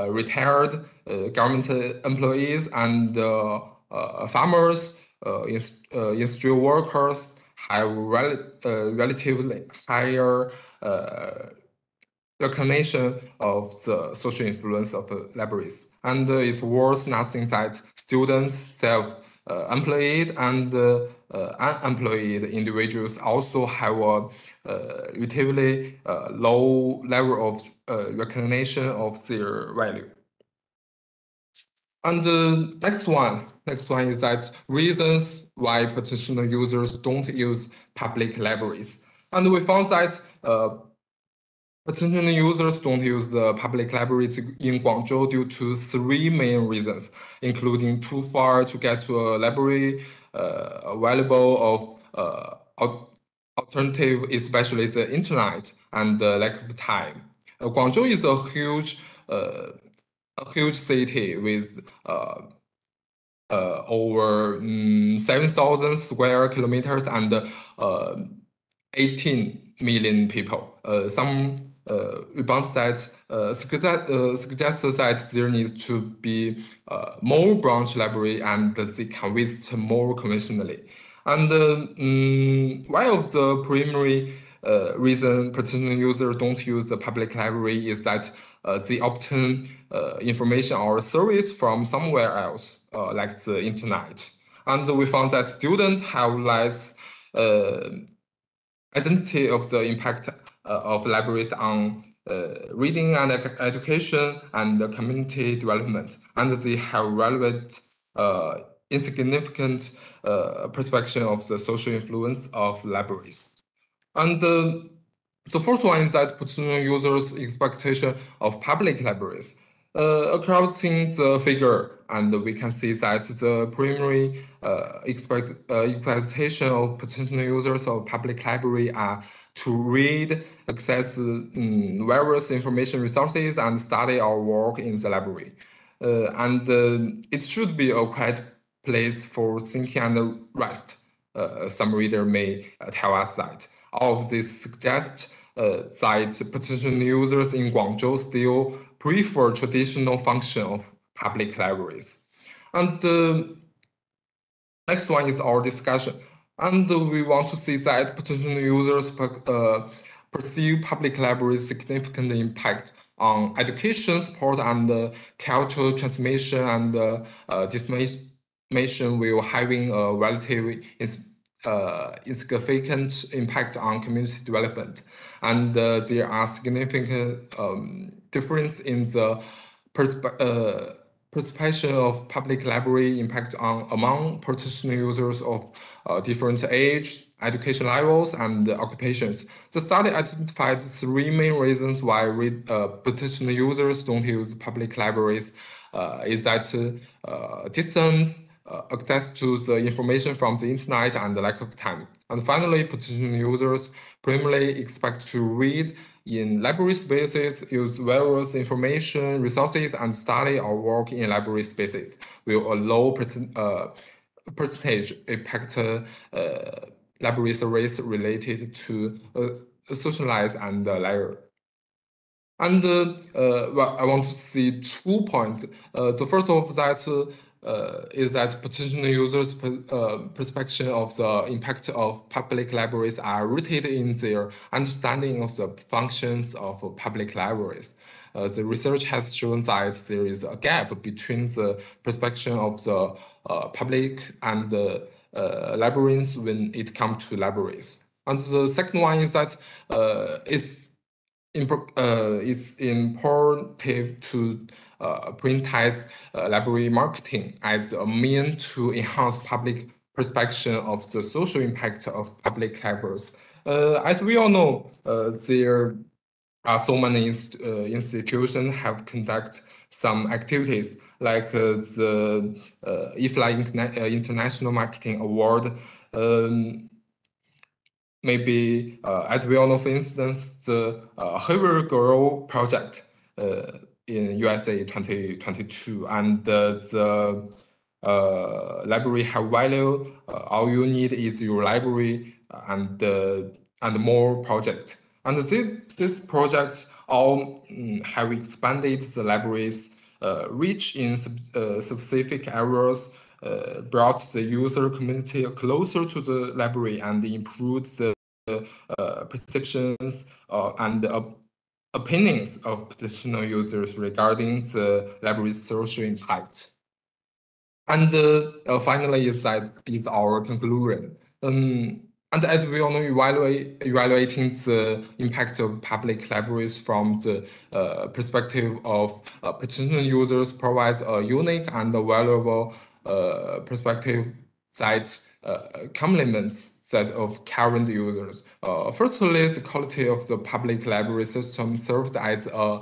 Speaker 19: retired government employees and farmers, industrial workers have relatively higher recognition of the social influence of libraries. And it's worth noting that students, self-employed and unemployed individuals also have a relatively low level of recognition of their value. And the next one is that reasons why potential users don't use public libraries. And we found that potential users don't use the public libraries in Guangzhou due to three main reasons, including too far to get to a library, available of alternative, especially the internet, and lack of time. Guangzhou is a huge city with over 7,000 square kilometers and 18 million people. Some reports that suggests that there needs to be more branch library and they can visit more conventionally. And one of the primary reason potential users don't use the public library is that they obtain information or service from somewhere else, like the internet. And we found that students have less identity of the impact of libraries on reading and education and community development, and they have relevant insignificant perspective of the social influence of libraries. And the fourth one is that potential users' expectation of public libraries. Acrossing the figure, and we can see that the primary expectation of potential users of public library are to read, access various information resources, and study or work in the library. And it should be a quiet place for thinking and rest. Some reader may tell us that. All of this suggests that potential users in Guangzhou still prefer traditional function of public libraries. And the next one is our discussion. And we want to see that potential users perceive public libraries' significant impact on education support and cultural transmission and dissemination while having a relatively insignificant impact on community development. And there are significant difference in the perception of public library impact on among potential users of different ages, education levels, and occupations. The study identified three main reasons why potential users don't use public libraries is that distance, access to the information from the internet, and the lack of time. And finally, potential users primarily expect to read in library spaces, use various information resources, and study or work in library spaces with a low percentage impact library service related to socialize and layer. And well, I want to see 2 points. The first of that is that potential users' perception of the impact of public libraries are rooted in their understanding of the functions of public libraries. The research has shown that there is a gap between the perception of the public and librarians when it comes to libraries. And the second one is that it's important to prioritize library marketing as a means to enhance public perception of the social impact of public libraries. As we all know, there are so many institutions have conduct some activities like the IFLA International Marketing Award. Maybe, as we all know, for instance, the Haver Girl project in USA 2022, and the library have value. All you need is your library and more project. And these projects all have expanded the library's reach in specific areas, brought the user community closer to the library, and improved the perceptions and opinions of potential users regarding the library's social impact. And finally, is our conclusion. And as we all know, evaluating the impact of public libraries from the perspective of potential users provides a unique and valuable perspective that complements that of current users. Firstly, the quality of the public library system serves as a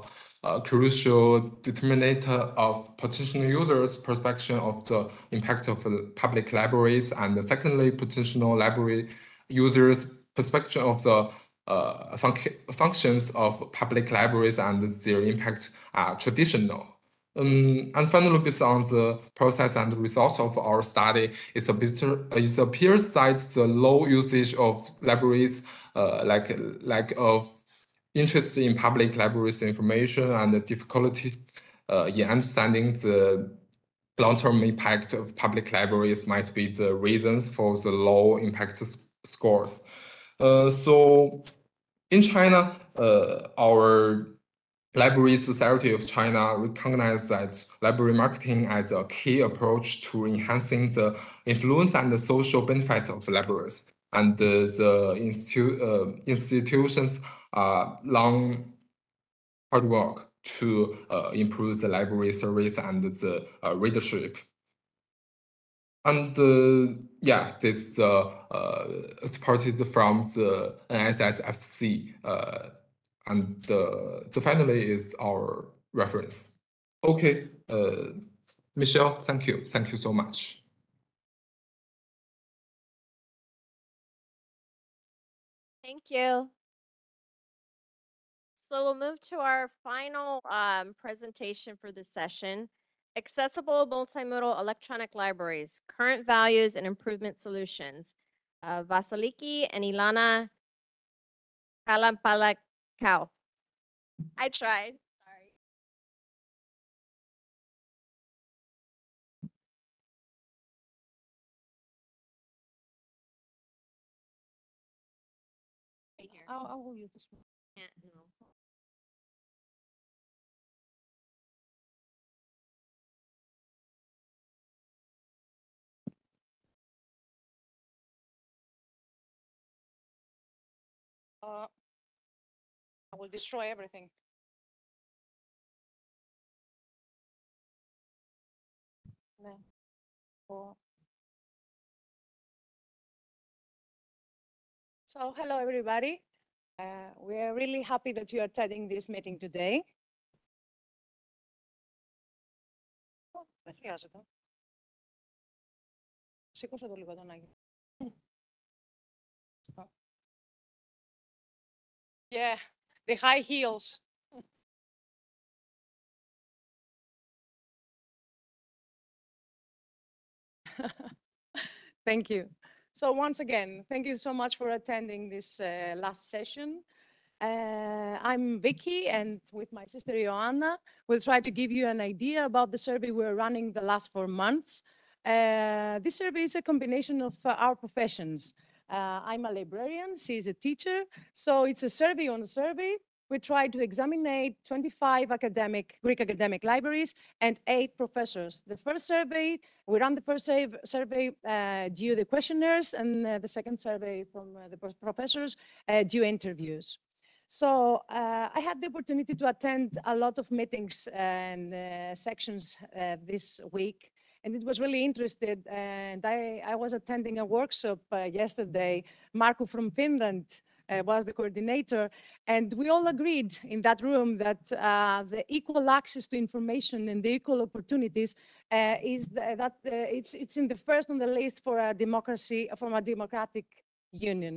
Speaker 19: crucial determinant of potential users' perception of the impact of public libraries, and secondly, potential library users' perception of the functions of public libraries and their impact are traditional. And finally, based on the process and results of our study, it appears that the low usage of libraries, lack of interest in public libraries information, and the difficulty in understanding the long-term impact of public libraries might be the reasons for the low impact scores. So in China, our Library Society of China recognizes that library marketing as a key approach to enhancing the influence and the social benefits of libraries. And the institutions long hard work to improve the library service and the readership. And yeah, this supported from the NSSFC, and the finally is our reference. Okay, Michelle, thank you so much.
Speaker 15: Thank you. So we'll move to our final presentation for this session. Accessible multimodal electronic libraries, current values and improvement solutions. Vasiliki and Ilana Kalampalakau. I tried. Sorry. Right here.
Speaker 16: I will use this one.
Speaker 15: Yeah, no.
Speaker 13: I will destroy everything. No. So hello, everybody. We are really happy that you are attending this meeting today.
Speaker 20: Δεν χρειάζεται. Σήκωσε το λίγο τον Άγιο. Yeah, the high heels. Thank you. So once again, thank you so much for attending this last session. I'm Vicky, and with my sister Joanna, we'll try to give you an idea about the survey we're running the last 4 months. This survey is a combination of our professions. I'm a librarian, she's a teacher, so it's a survey on a survey. We tried to examine 25 Greek academic libraries and 8 professors. The first survey, we ran the first survey due the questionnaires, and the second survey from the professors due interviews. So I had the opportunity to attend a lot of meetings and sections this week, and it was really interesting. And I was attending a workshop yesterday. Marco from Finland was the coordinator, and we all agreed in that room that the equal access to information and the equal opportunities it's in the first on the list for a democracy, from a democratic union.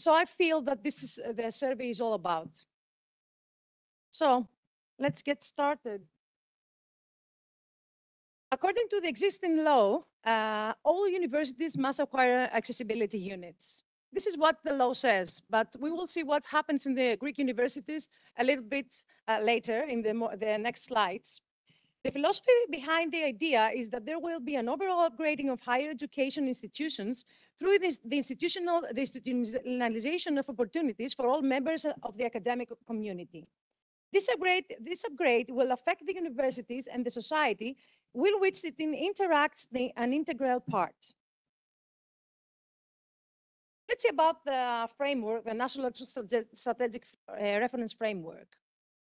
Speaker 20: So I feel that this is the survey is all about. So let's get started. According to the existing law, all universities must acquire accessibility units. This is what the law says, but we will see what happens in the Greek universities a little bit later in the next slides. The philosophy behind the idea is that there will be an overall upgrading of higher education institutions through the institutionalization of opportunities for all members of the academic community. This upgrade will affect the universities and the society with which it interacts an integral part. Let's see about the framework, the National Strategic Reference Framework.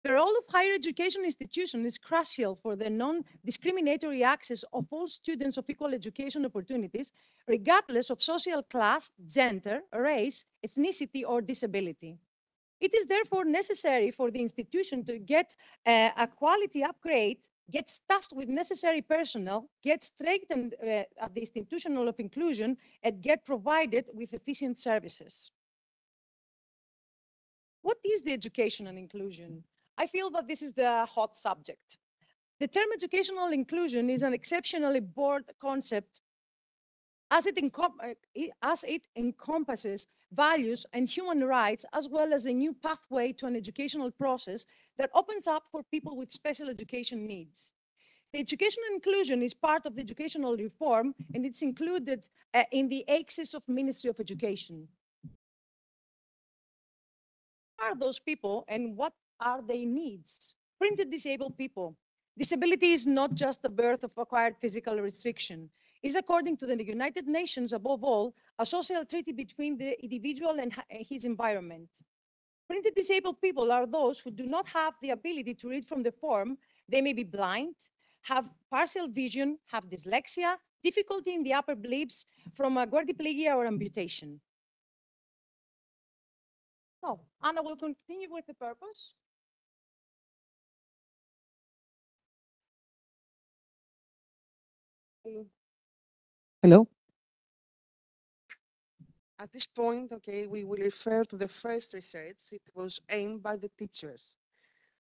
Speaker 20: The role of higher education institutions is crucial for the non-discriminatory access of all students of equal education opportunities, regardless of social class, gender, race, ethnicity, or disability. It is therefore necessary for the institution to get a quality upgrade, get staffed with necessary personnel, get strengthened at the institutional of inclusion, and get provided with efficient services. What is the education and inclusion? I feel that this is the hot subject. The term educational inclusion is an exceptionally broad concept as it encompasses values and human rights, as well as a new pathway to an educational process that opens up for people with special education needs. The educational inclusion is part of the educational reform, and it's included in the axis of Ministry of Education. Who are those people and what are their needs? Printed disabled people. Disability is not just the birth of acquired physical restriction. It's, according to the United Nations, above all, a social treaty between the individual and his environment. Printed disabled people are those who do not have the ability to read from the form. They may be blind, have partial vision, have dyslexia, difficulty in the upper limbs from a quadriplegia or amputation. So, Anna will continue with the purpose.
Speaker 21: Hello. At this point, okay, we will refer to the first research. It was aimed by the teachers.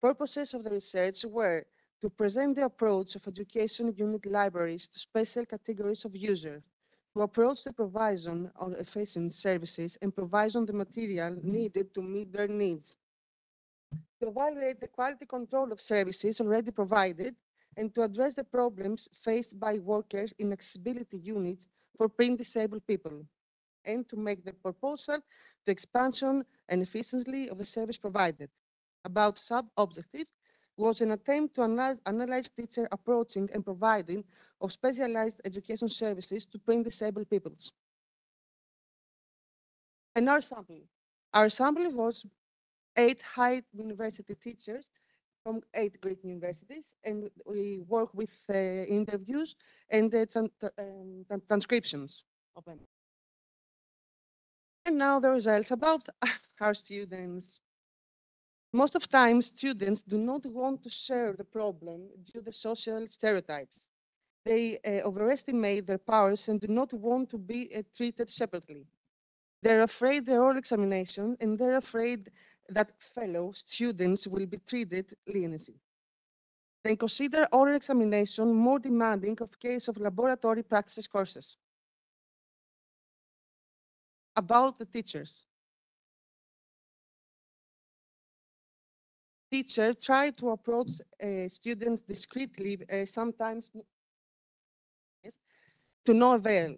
Speaker 21: Purposes of the research were to present the approach of education unit libraries to special categories of users, to approach the provision of efficient services and provision the material needed to meet their needs, to evaluate the quality control of services already provided, and to address the problems faced by workers in accessibility units for print disabled people, and to make the proposal to expansion and efficiency of the service provided. About sub-objective was an attempt to analyze teacher approaching and providing of specialized education services to print disabled peoples. And our sample was 8 high university teachers from 8 Greek universities, and we work with interviews and transcriptions of them. And now the results about our students. Most of time, students do not want to share the problem due to social stereotypes. They overestimate their powers and do not want to be treated separately. They're afraid the oral examination, and they're afraid that fellow students will be treated leniency. They consider oral examination more demanding of case of laboratory practice courses. About the teachers. Teachers try to approach students discreetly, sometimes to no avail.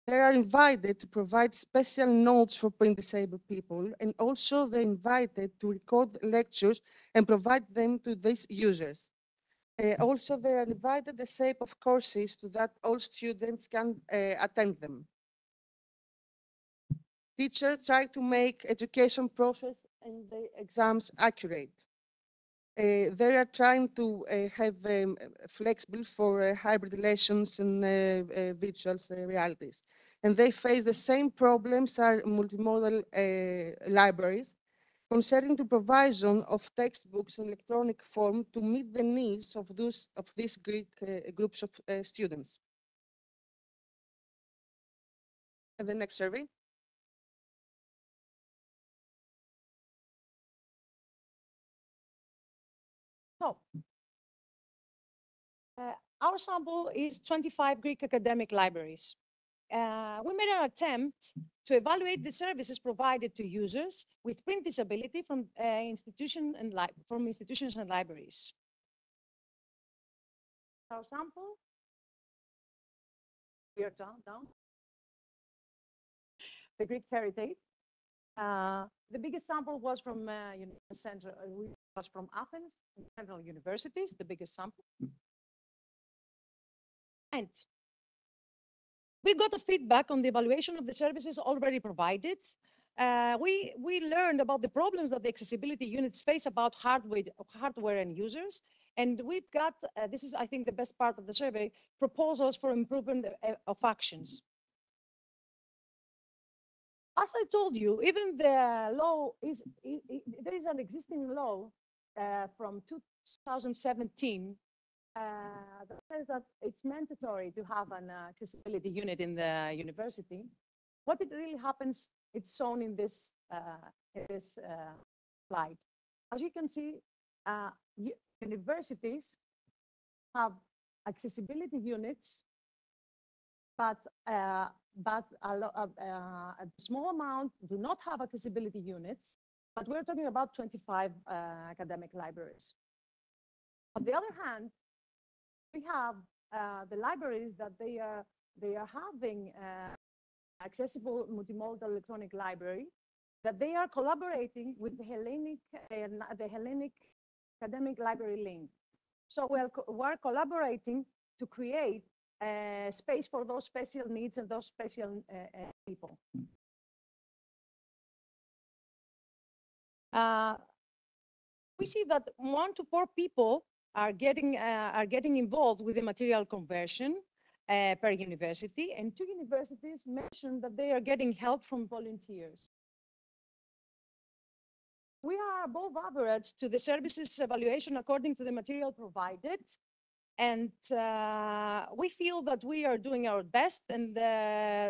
Speaker 21: They are invited to provide special notes for print-disabled people, and also they're invited to record lectures and provide them to these users. Also, they are invited the shape of courses so that all students can attend them. Teachers try to make education process and the exams accurate. They are trying to have flexible for hybrid lessons and virtual realities. And they face the same problems as multimodal libraries concerning the provision of textbooks in electronic form to meet the needs of these Greek groups of students. And the next survey.
Speaker 20: So, our sample is 25 Greek academic libraries. We made an attempt to evaluate the services provided to users with print disability from institutions and libraries. Our sample, we are down. The Greek heritage. The biggest sample was from was from Athens, Central Universities, the biggest sample. And we got a feedback on the evaluation of the services already provided. We learned about the problems that the accessibility units face about hardware and users. And we've got, this is, I think, the best part of the survey, proposals for improvement of actions. As I told you, even the law there is an existing law from 2017 that says that it's mandatory to have an accessibility unit in the university. What it really happens, it's shown in this slide. As you can see, universities have accessibility units, but a small amount do not have accessibility units, but we're talking about 25 academic libraries. On the other hand, we have the libraries that they are having accessible multimodal electronic library, that they are collaborating with the Hellenic Academic Library Link. So we're collaborating to create space for those special needs and those special people. We see that 1 to 4 people are getting involved with the material conversion per university, and 2 universities mentioned that they are getting help from volunteers. We are above average to the services evaluation according to the material provided. And we feel that we are doing our best, and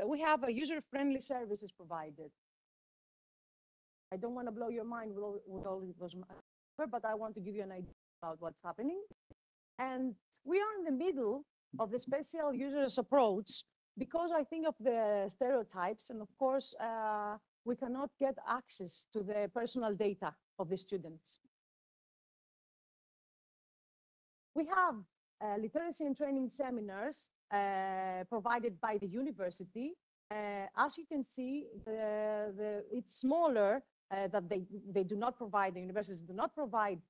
Speaker 20: we have a user-friendly services provided. I don't want to blow your mind with all those, but I want to give you an idea about what's happening. And we are in the middle of the special users approach because I think of the stereotypes, and of course, we cannot get access to the personal data of the students. We have literacy and training seminars provided by the university. As you can see, it's smaller that they do not provide, the universities do not provide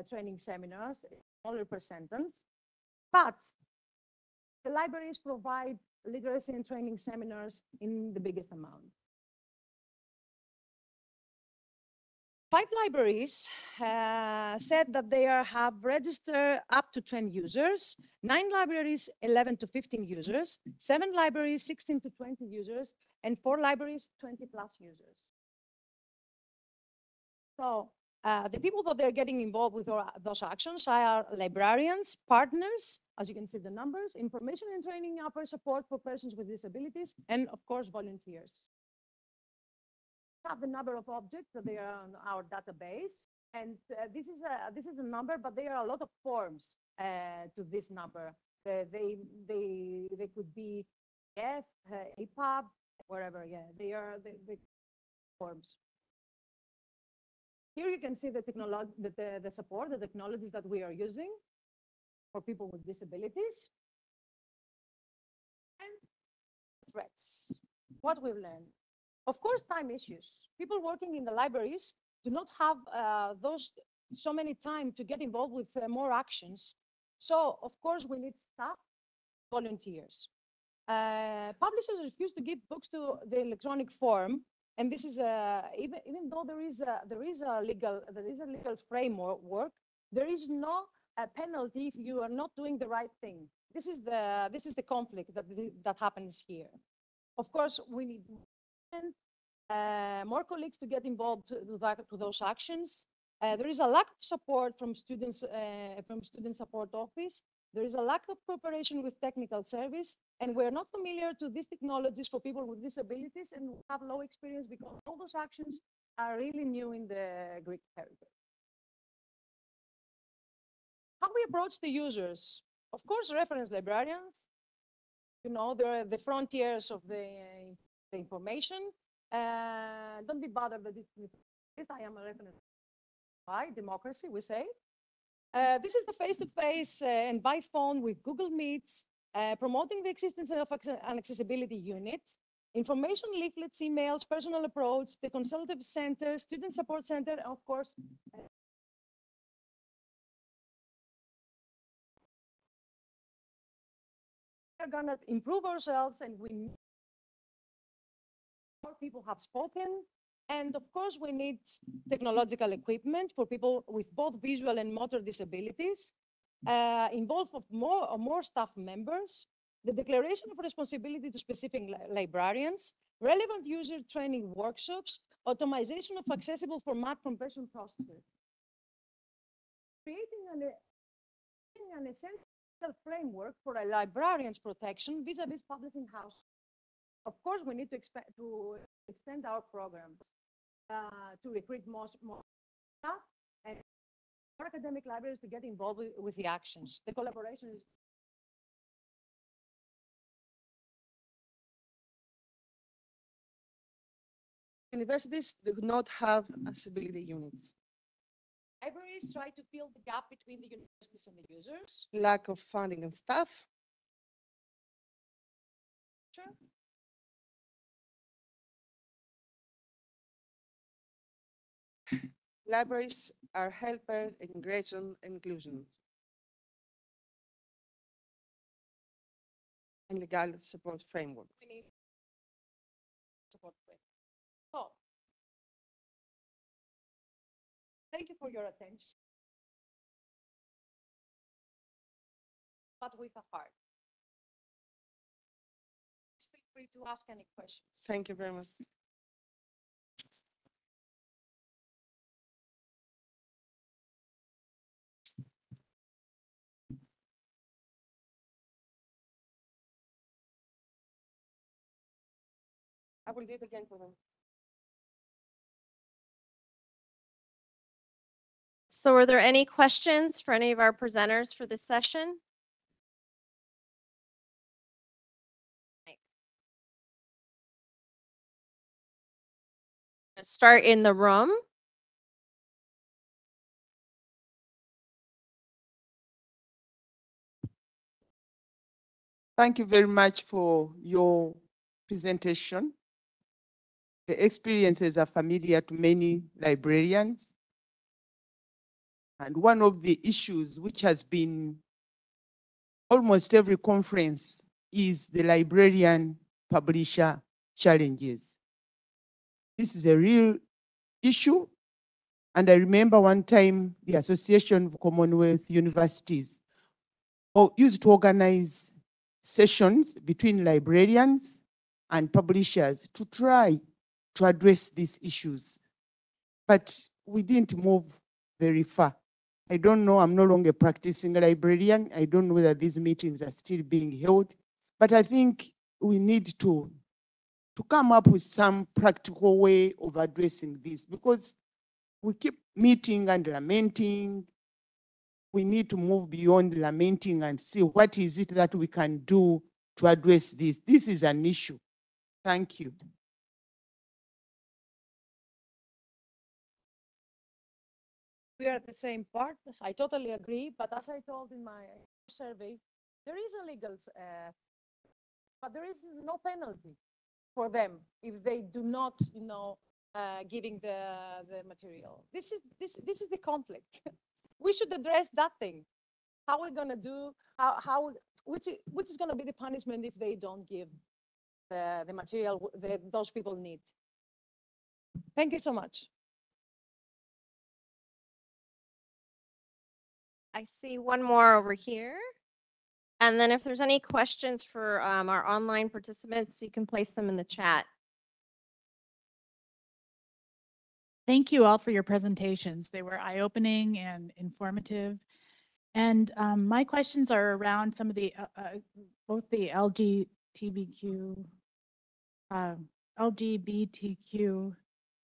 Speaker 20: training seminars, smaller percentage, but the libraries provide literacy and training seminars in the biggest amount. 5 libraries said that they have registered up to 10 users, 9 libraries, 11 to 15 users, 7 libraries, 16 to 20 users, and 4 libraries, 20 plus users. So The people that they're getting involved with those actions are librarians, partners, as you can see the numbers, information and training upper support for persons with disabilities, and of course, volunteers. We have the number of objects that they are on our database, and this is a number, but there are a lot of forms to this number. They could be F, EPUB, wherever. Yeah, they are the forms. Here you can see the technology, the support, the technologies that we are using for people with disabilities. And threats, what we've learned. Of course, time issues. People working in the libraries do not have so many time to get involved with more actions. So, of course, we need staff, volunteers. Publishers refuse to give books to the electronic form. And this is even though there is a legal framework, there is no penalty if you are not doing the right thing. This is the conflict that happens here. Of course, we need more colleagues to get involved to those actions. There is a lack of support from student support office. There is a lack of cooperation with technical service, and we're not familiar to these technologies for people with disabilities and have low experience because all those actions are really new in the Greek heritage. How we approach the users? Of course, reference librarians. You know, they're the frontiers of the information. Don't be bothered that I am a reference by democracy, we say. This is the face-to-face and by phone with Google Meets, promoting the existence of an accessibility unit, information leaflets, emails, personal approach, the consultative center, student support center, and of course, we're gonna improve ourselves, and more people have spoken. And of course, we need technological equipment for people with both visual and motor disabilities, involve more staff members, the declaration of responsibility to specific librarians, relevant user training workshops, automation of accessible format conversion processes. Creating an essential framework for a librarian's protection vis-a-vis publishing house. Of course, we need to extend our programs to recruit more staff and more academic libraries to get involved with the actions. The collaboration is
Speaker 21: universities do not have accessibility units.
Speaker 20: Libraries try to fill the gap between the universities and the users.
Speaker 21: Lack of funding and staff.
Speaker 20: Sure.
Speaker 21: Libraries are helper integration and inclusion. And legal support framework.
Speaker 20: We need support framework. So, thank you for your attention. But with a heart. Feel free to ask any questions.
Speaker 21: Thank you very much. I will do it again for them.
Speaker 15: So are there any questions for any of our presenters for this session? Start in the room.
Speaker 21: Thank you very much for your presentation. The experiences are familiar to many librarians. And one of the issues which has been almost every conference is the librarian publisher challenges. This is a real issue. And I remember one time the Association of Commonwealth Universities used to organize sessions between librarians and publishers to try to address these issues. But we didn't move very far. I don't know, I'm no longer a practicing librarian. I don't know whether these meetings are still being held, but I think we need to come up with some practical way of addressing this, because we keep meeting and lamenting. We need to move beyond lamenting and see what is it that we can do to address this. This is an issue. Thank you.
Speaker 20: We are at the same part. I totally agree. But as I told in my survey, there is a legal, but there is no penalty for them if they do not, giving the material. This is the conflict. We should address that thing. How we're gonna do? Which is gonna be the punishment if they don't give the material that those people need? Thank you so much.
Speaker 15: I see one more over here. And then if there's any questions for our online participants, you can place them in the chat.
Speaker 5: Thank you all for your presentations. They were eye-opening and informative. And my questions are around some of the, both the LGBTQ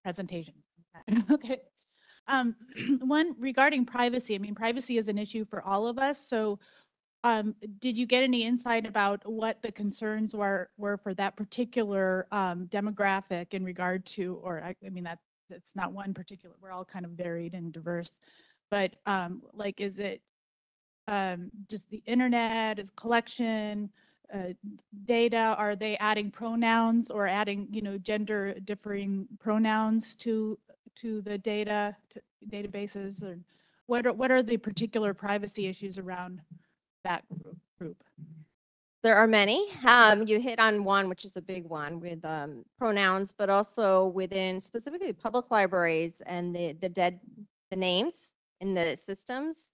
Speaker 5: presentation. Okay. One regarding privacy. I mean, privacy is an issue for all of us. So did you get any insight about what the concerns were for that particular demographic in regard to, or I mean, that's not one particular, we're all kind of varied and diverse, but like, is it just the internet, is collection, data, are they adding pronouns or adding, gender differing pronouns to the data, to databases, or what are the particular privacy issues around that group?
Speaker 15: There are many. You hit on one, which is a big one with pronouns, but also within specifically public libraries and the names in the systems.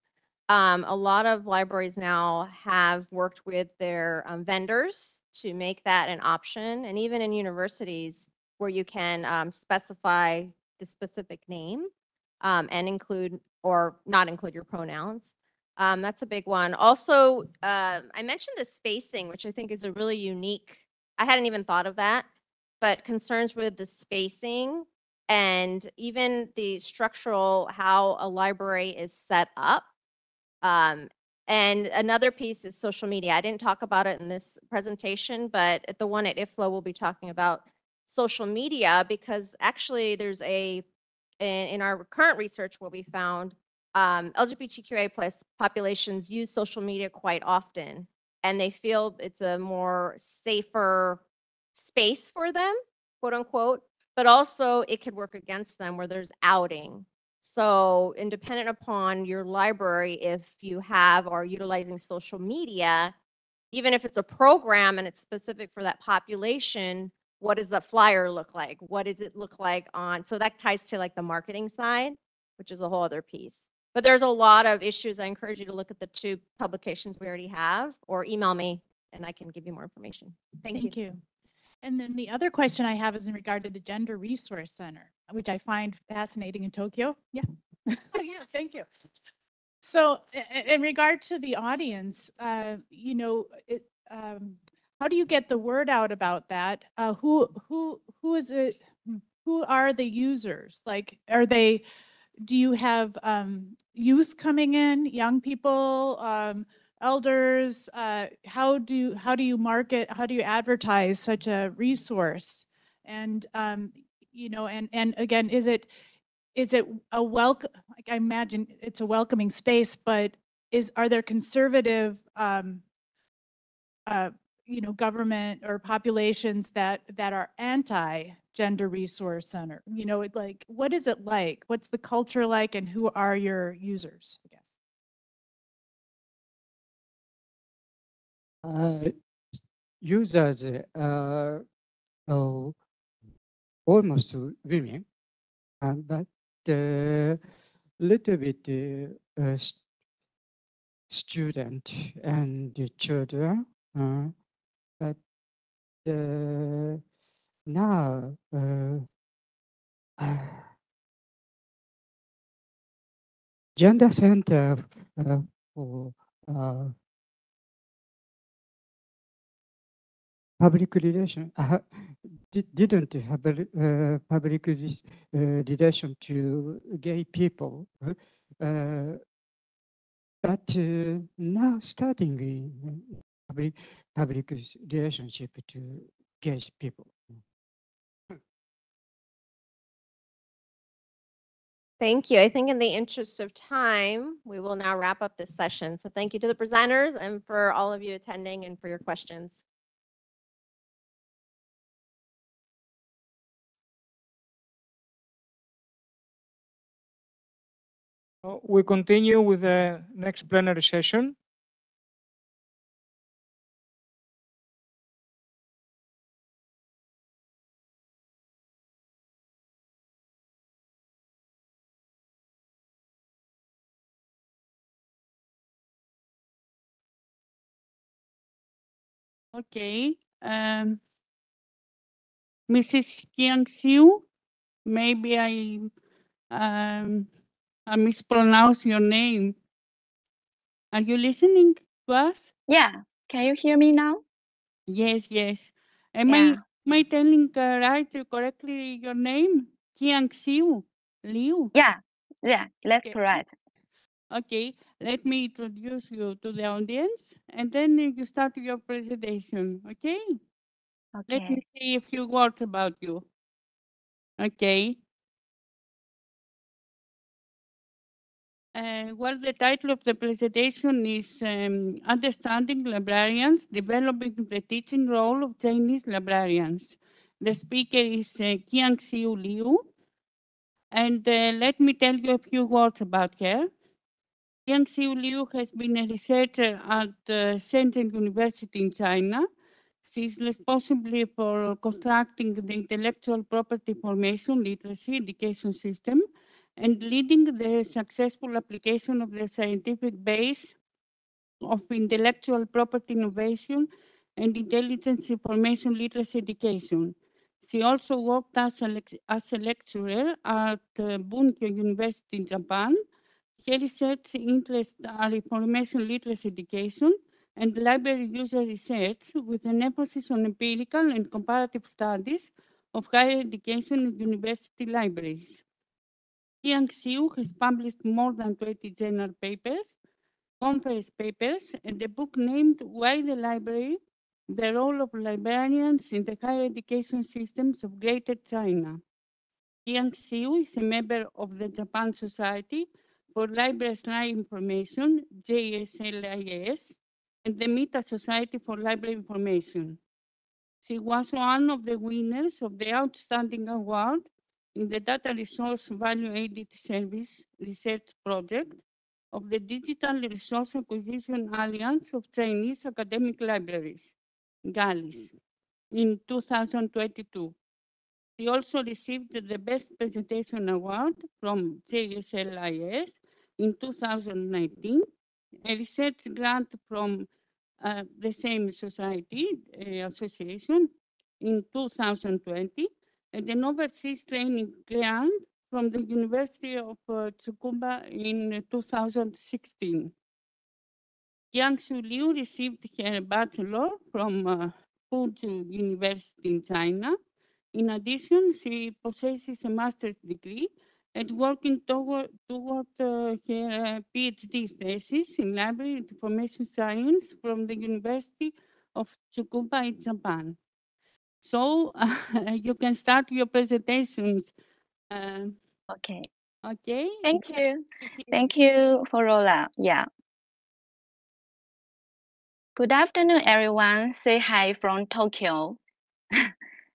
Speaker 15: A lot of libraries now have worked with their vendors to make that an option, and even in universities where you can specify the specific name and include or not include your pronouns. That's a big one. Also, I mentioned the spacing, which I think is a really unique, I hadn't even thought of that, but concerns with the spacing and even the structural, how a library is set up. And another piece is social media. I didn't talk about it in this presentation, but at the one at IFLA, we'll be talking about social media, because actually there's in our current research, what we found, LGBTQIA plus populations use social media quite often, and they feel it's a more safer space for them, quote unquote, but also it could work against them where there's outing. So independent upon your library, if you have or utilizing social media, even if it's a program and it's specific for that population, what does the flyer look like? What does it look like on, so that ties to like the marketing side, which is a whole other piece. But there's a lot of issues. I encourage you to look at the 2 publications we already have, or email me and I can give you more information. Thank you.
Speaker 5: And then the other question I have is in regard to the Gender Resource Center, which I find fascinating in Tokyo. Yeah. Yeah, thank you. So in regard to the audience, how do you get the word out about that? Who is it? Who are the users? Like, do you have youth coming in, young people, elders? How do you market? How do you advertise such a resource? And and again, is it a welcome? Like, I imagine it's a welcoming space, but are there conservative government or populations that are anti-gender resource center? Like, what is it like? What's the culture like, and who are your users, I guess?
Speaker 18: Users are almost women, but little bit student and children, but now Gender Center for public relation didn't have a public relation to gay people, but now starting in public relationship to gay people.
Speaker 15: Thank you. I think in the interest of time, we will now wrap up this session. So thank you to the presenters and for all of you attending and for your questions.
Speaker 1: We continue with the next plenary session.
Speaker 11: Okay. Mrs. Kiang Xiu, maybe I mispronounced your name. Are you listening to us?
Speaker 4: Yeah, can you hear me now?
Speaker 11: Yes, yes. Am
Speaker 4: Yeah.
Speaker 11: I telling correctly your name? Kiang Xiu Liu?
Speaker 4: Yeah, that's
Speaker 11: Okay.
Speaker 4: correct.
Speaker 11: Okay, let me introduce you to the audience and then you start your presentation, okay? Let me
Speaker 4: Okay.
Speaker 11: say a few words about you. Okay. Well, the title of the presentation is Understanding Librarians, Developing the Teaching Role of Chinese Librarians. The speaker is Qiang Xiu Liu. And let me tell you a few words about her. Qiang Xiu Liu has been a researcher at Shenzhen University in China. She is responsible for constructing the intellectual property formation literacy education system and leading the successful application of the scientific base of intellectual property innovation and intelligence information literacy education. She also worked as a lecturer at Bunkyo University in Japan. Her research interests are information literacy education and library user research with an emphasis on empirical and comparative studies of higher education and university libraries. Qiang Xiu has published more than 20 journal papers, conference papers, and a book named Why the Library? The Role of Librarians in the Higher Education Systems of Greater China. Qiang Xiu is a member of the Japan Society for Library Information, JSLIS, and the Meta Society for Library Information. She was one of the winners of the Outstanding Award in the Data Resource Value Added Service Research Project of the Digital Resource Acquisition Alliance of Chinese Academic Libraries, GALIS, in 2022. She also received the Best Presentation Award from JSLIS in 2019, a research grant from the same society association in 2020, and an overseas training grant from the University of Tsukuba in 2016. Jiang Shu Liu received her bachelor from Fuji University in China. In addition, she possesses a master's degree and working toward her PhD thesis in library information science from the University of Tsukuba in Japan. So you can start your presentations.
Speaker 4: Okay.
Speaker 11: Okay.
Speaker 4: Thank you. Thank you, Forola. Yeah. Good afternoon, everyone. Say hi from Tokyo.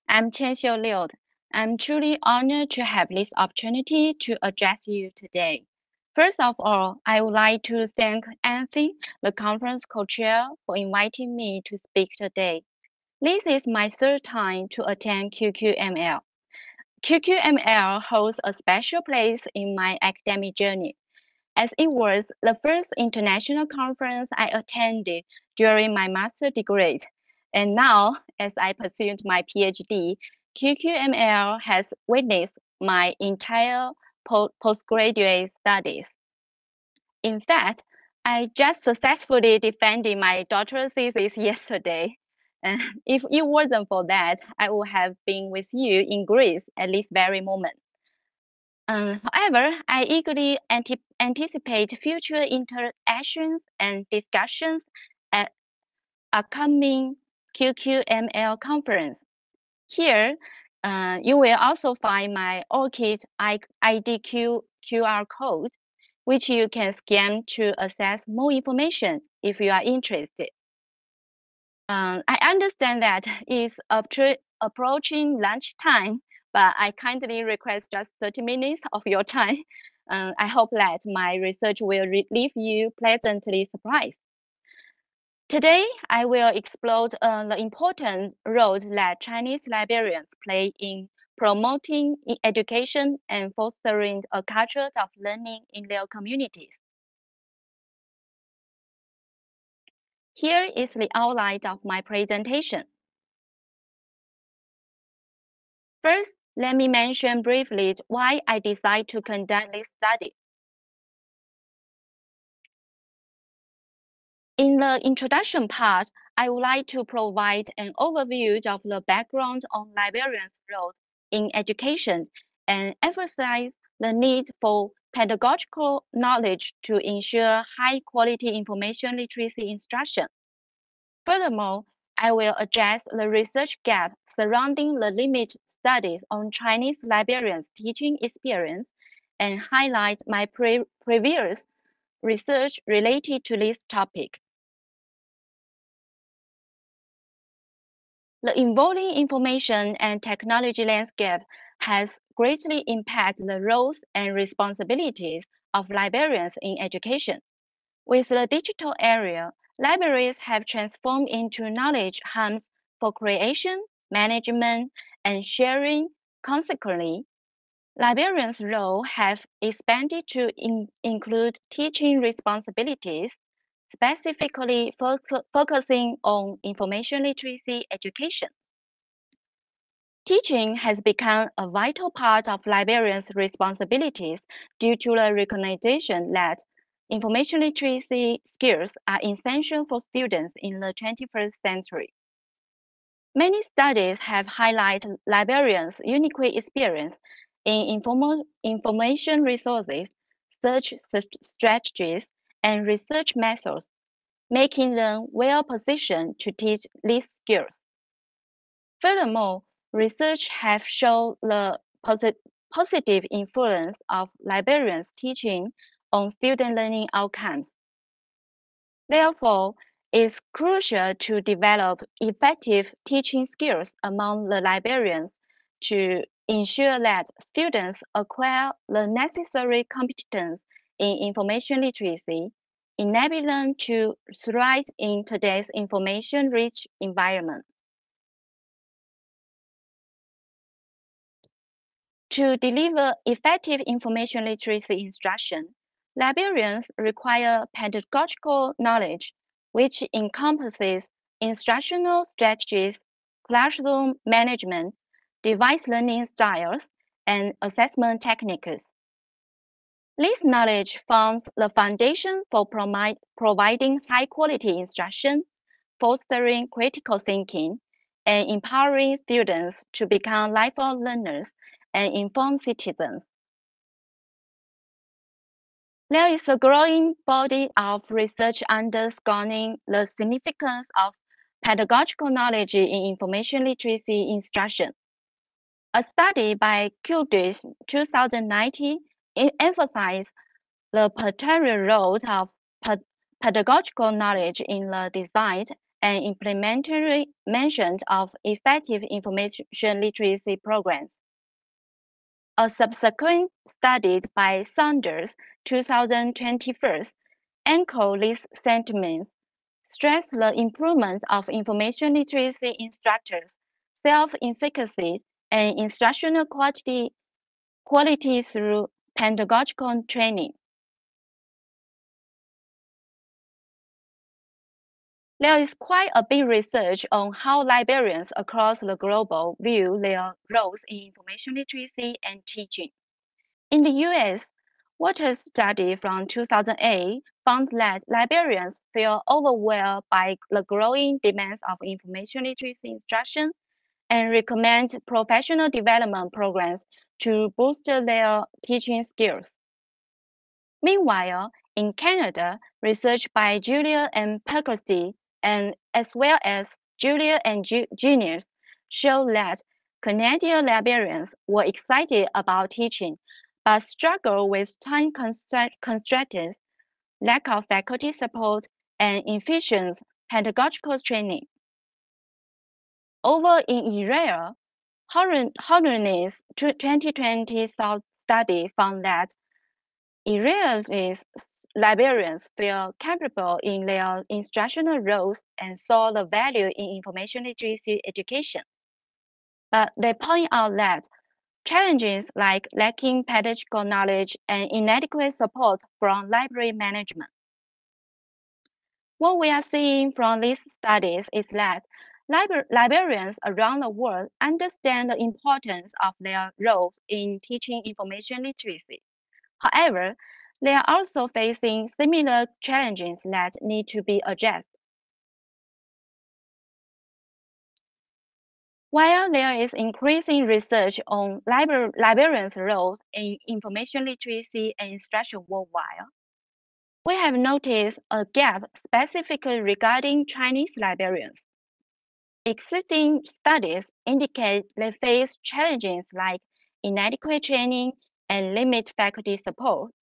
Speaker 4: I'm Chen Xiu Liu. I'm truly honored to have this opportunity to address you today. First of all, I would like to thank Anthony, the conference co-chair, for inviting me to speak today. This is my third time to attend QQML. QQML holds a special place in my academic journey, as it was the first international conference I attended during my master's degree. And now, as I pursued my PhD, QQML has witnessed my entire postgraduate studies. In fact, I just successfully defended my doctoral thesis yesterday. And if it wasn't for that, I would have been with you in Greece at this very moment. However, I eagerly anticipate future interactions and discussions at upcoming QQML conference. Here, you will also find my ORCID IDQ QR code, which you can scan to access more information if you are interested. I understand that it's approaching lunchtime, but I kindly request just 30 minutes of your time. I hope that my research will leave you pleasantly surprised. Today, I will explore the important role that Chinese librarians play in promoting education and fostering a culture of learning in their communities. Here is the outline of my presentation. First, let me mention briefly why I decided to conduct this study. In the introduction part, I would like to provide an overview of the background on librarians' role in education and emphasize the need for pedagogical knowledge to ensure high-quality information literacy instruction. Furthermore, I will address the research gap surrounding the limited studies on Chinese librarians' teaching experience and highlight my previous research related to this topic. The evolving information and technology landscape has greatly impacted the roles and responsibilities of librarians in education. With the digital era, libraries have transformed into knowledge hubs for creation, management, and sharing. Consequently, librarians' role have expanded to include teaching responsibilities, specifically focusing on information literacy education. Teaching has become a vital part of librarians' responsibilities due to the recognition that information literacy skills are essential for students in the 21st century. Many studies have highlighted librarians' unique experience in information resources, search strategies, and research methods, making them well positioned to teach these skills. Furthermore, research has shown the positive influence of librarians' teaching on student learning outcomes. Therefore, it's crucial to develop effective teaching skills among the librarians to ensure that students acquire the necessary competence in information literacy, enabling them to thrive in today's information-rich environment. To deliver effective information literacy instruction, librarians require pedagogical knowledge, which encompasses instructional strategies, classroom management, device learning styles, and assessment techniques. This knowledge forms the foundation for providing high-quality instruction, fostering critical thinking, and empowering students to become lifelong learners and informed citizens. There is a growing body of research underscoring the significance of pedagogical knowledge in information literacy instruction. A study by Kudis 2019 emphasized the particular role of pedagogical knowledge in the design and implementation of effective information literacy programs. A subsequent study by Saunders 2021 anchored these sentiments, stressed the improvement of information literacy instructors, self-efficacy, and instructional quality through pedagogical training. There is quite a big research on how librarians across the globe view their roles in information literacy and teaching. In the US, Waters' study from 2008 found that librarians feel overwhelmed by the growing demands of information literacy instruction and recommend professional development programs to boost their teaching skills. Meanwhile, in Canada, research by Julia and Perkowski, and as well as Julia and Genius, show that Canadian librarians were excited about teaching, but struggle with time constraints, lack of faculty support, and inefficient pedagogical training. Over in Israel, Holland's 2020 study found that Israeli librarians feel capable in their instructional roles and saw the value in information literacy education. But they point out that challenges like lacking pedagogical knowledge and inadequate support from library management. What we are seeing from these studies is that librarians around the world understand the importance of their roles in teaching information literacy. However, they are also facing similar challenges that need to be addressed. While there is increasing research on librarians' roles in information literacy and instruction worldwide, we have noticed a gap specifically regarding Chinese librarians. Existing studies indicate they face challenges like inadequate training and limited faculty support.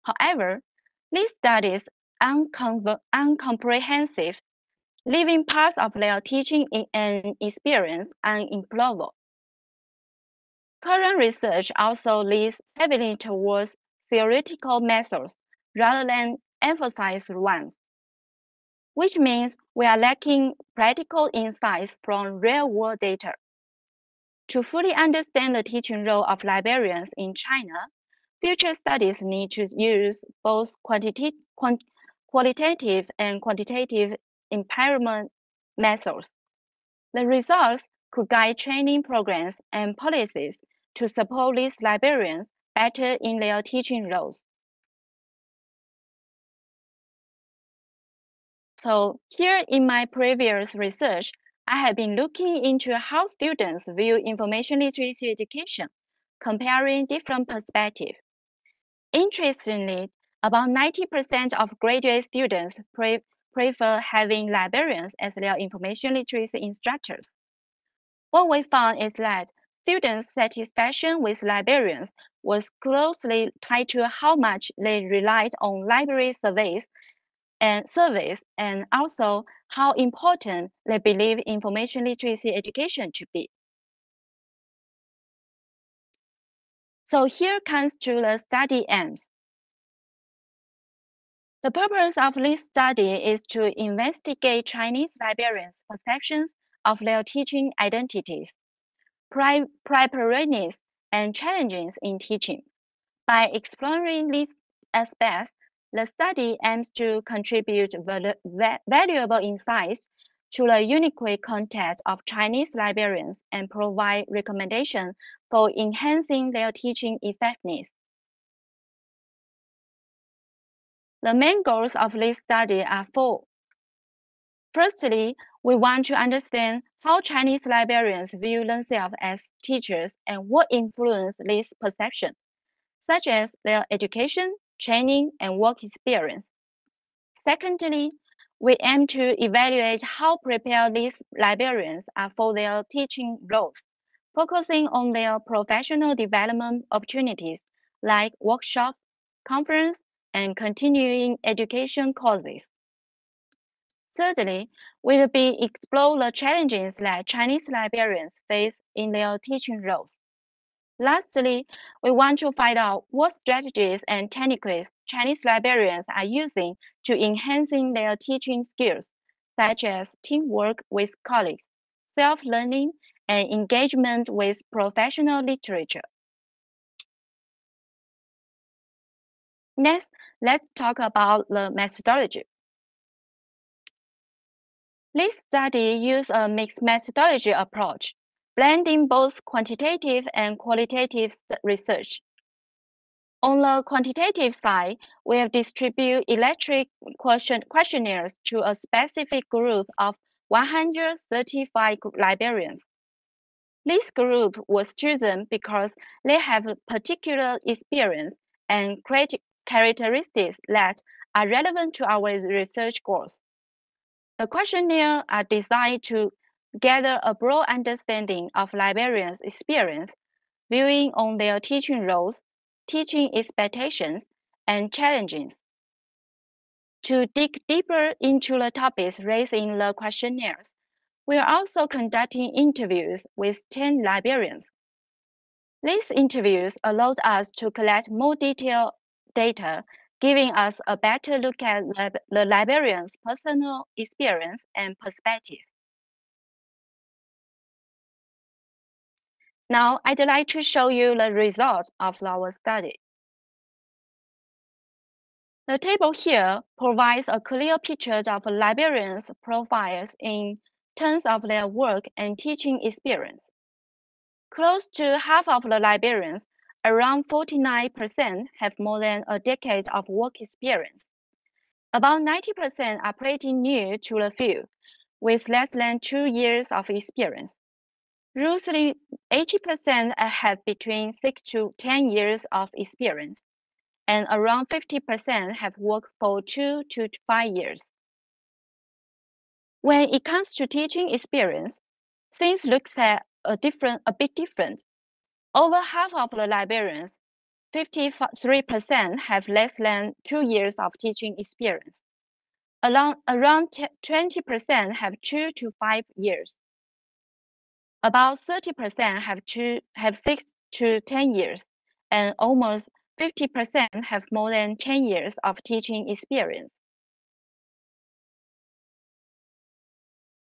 Speaker 4: However, these studies are uncomprehensive, leaving parts of their teaching and experience unemployable. Current research also leans heavily towards theoretical methods rather than emphasized ones, which means we are lacking practical insights from real-world data. To fully understand the teaching role of librarians in China, future studies need to use both qualitative and quantitative impairment methods. The results could guide training programs and policies to support these librarians better in their teaching roles. So here in my previous research, I have been looking into how students view information literacy education, comparing different perspectives. Interestingly, about 90% of graduate students prefer having librarians as their information literacy instructors. What we found is that students' satisfaction with librarians was closely tied to how much they relied on library surveys and also how important they believe information literacy education to be. So here comes to the study aims. The purpose of this study is to investigate Chinese librarians' perceptions of their teaching identities, preparedness, and challenges in teaching. By exploring these aspects, the study aims to contribute valuable insights to the unique context of Chinese librarians and provide recommendations for enhancing their teaching effectiveness. The main goals of this study are four. Firstly, we want to understand how Chinese librarians view themselves as teachers and what influences this perception, such as their education, training, and work experience. Secondly, we aim to evaluate how prepared these librarians are for their teaching roles, focusing on their professional development opportunities like workshops, conference, and continuing education courses. Thirdly, we will explore the challenges that Chinese librarians face in their teaching roles. Lastly, we want to find out what strategies and techniques Chinese librarians are using to enhancing their teaching skills, such as teamwork with colleagues, self-learning, and engagement with professional literature. Next, let's talk about the methodology. This study used a mixed methodology approach, blending both quantitative and qualitative research. On the quantitative side, we have distributed electric questionnaires to a specific group of 135 librarians. This group was chosen because they have particular experience and characteristics that are relevant to our research goals. The questionnaires are designed to gather a broad understanding of librarians' experience, viewing on their teaching roles, teaching expectations, and challenges. To dig deeper into the topics raised in the questionnaires, we are also conducting interviews with 10 librarians. These interviews allowed us to collect more detailed data, giving us a better look at the librarians' personal experience and perspectives. Now, I'd like to show you the results of our study. The table here provides a clear picture of librarians' profiles in terms of their work and teaching experience. Close to half of the librarians, around 49%, have more than a decade of work experience. About 90% are pretty new to the field, with less than 2 years of experience. Roughly 80% have between 6 to 10 years of experience, and around 50% have worked for 2 to 5 years. When it comes to teaching experience, things look a bit different. Over half of the librarians, 53%, have less than 2 years of teaching experience. Around 20% have 2 to 5 years. About 30% have 6 to 10 years, and almost 50% have more than 10 years of teaching experience.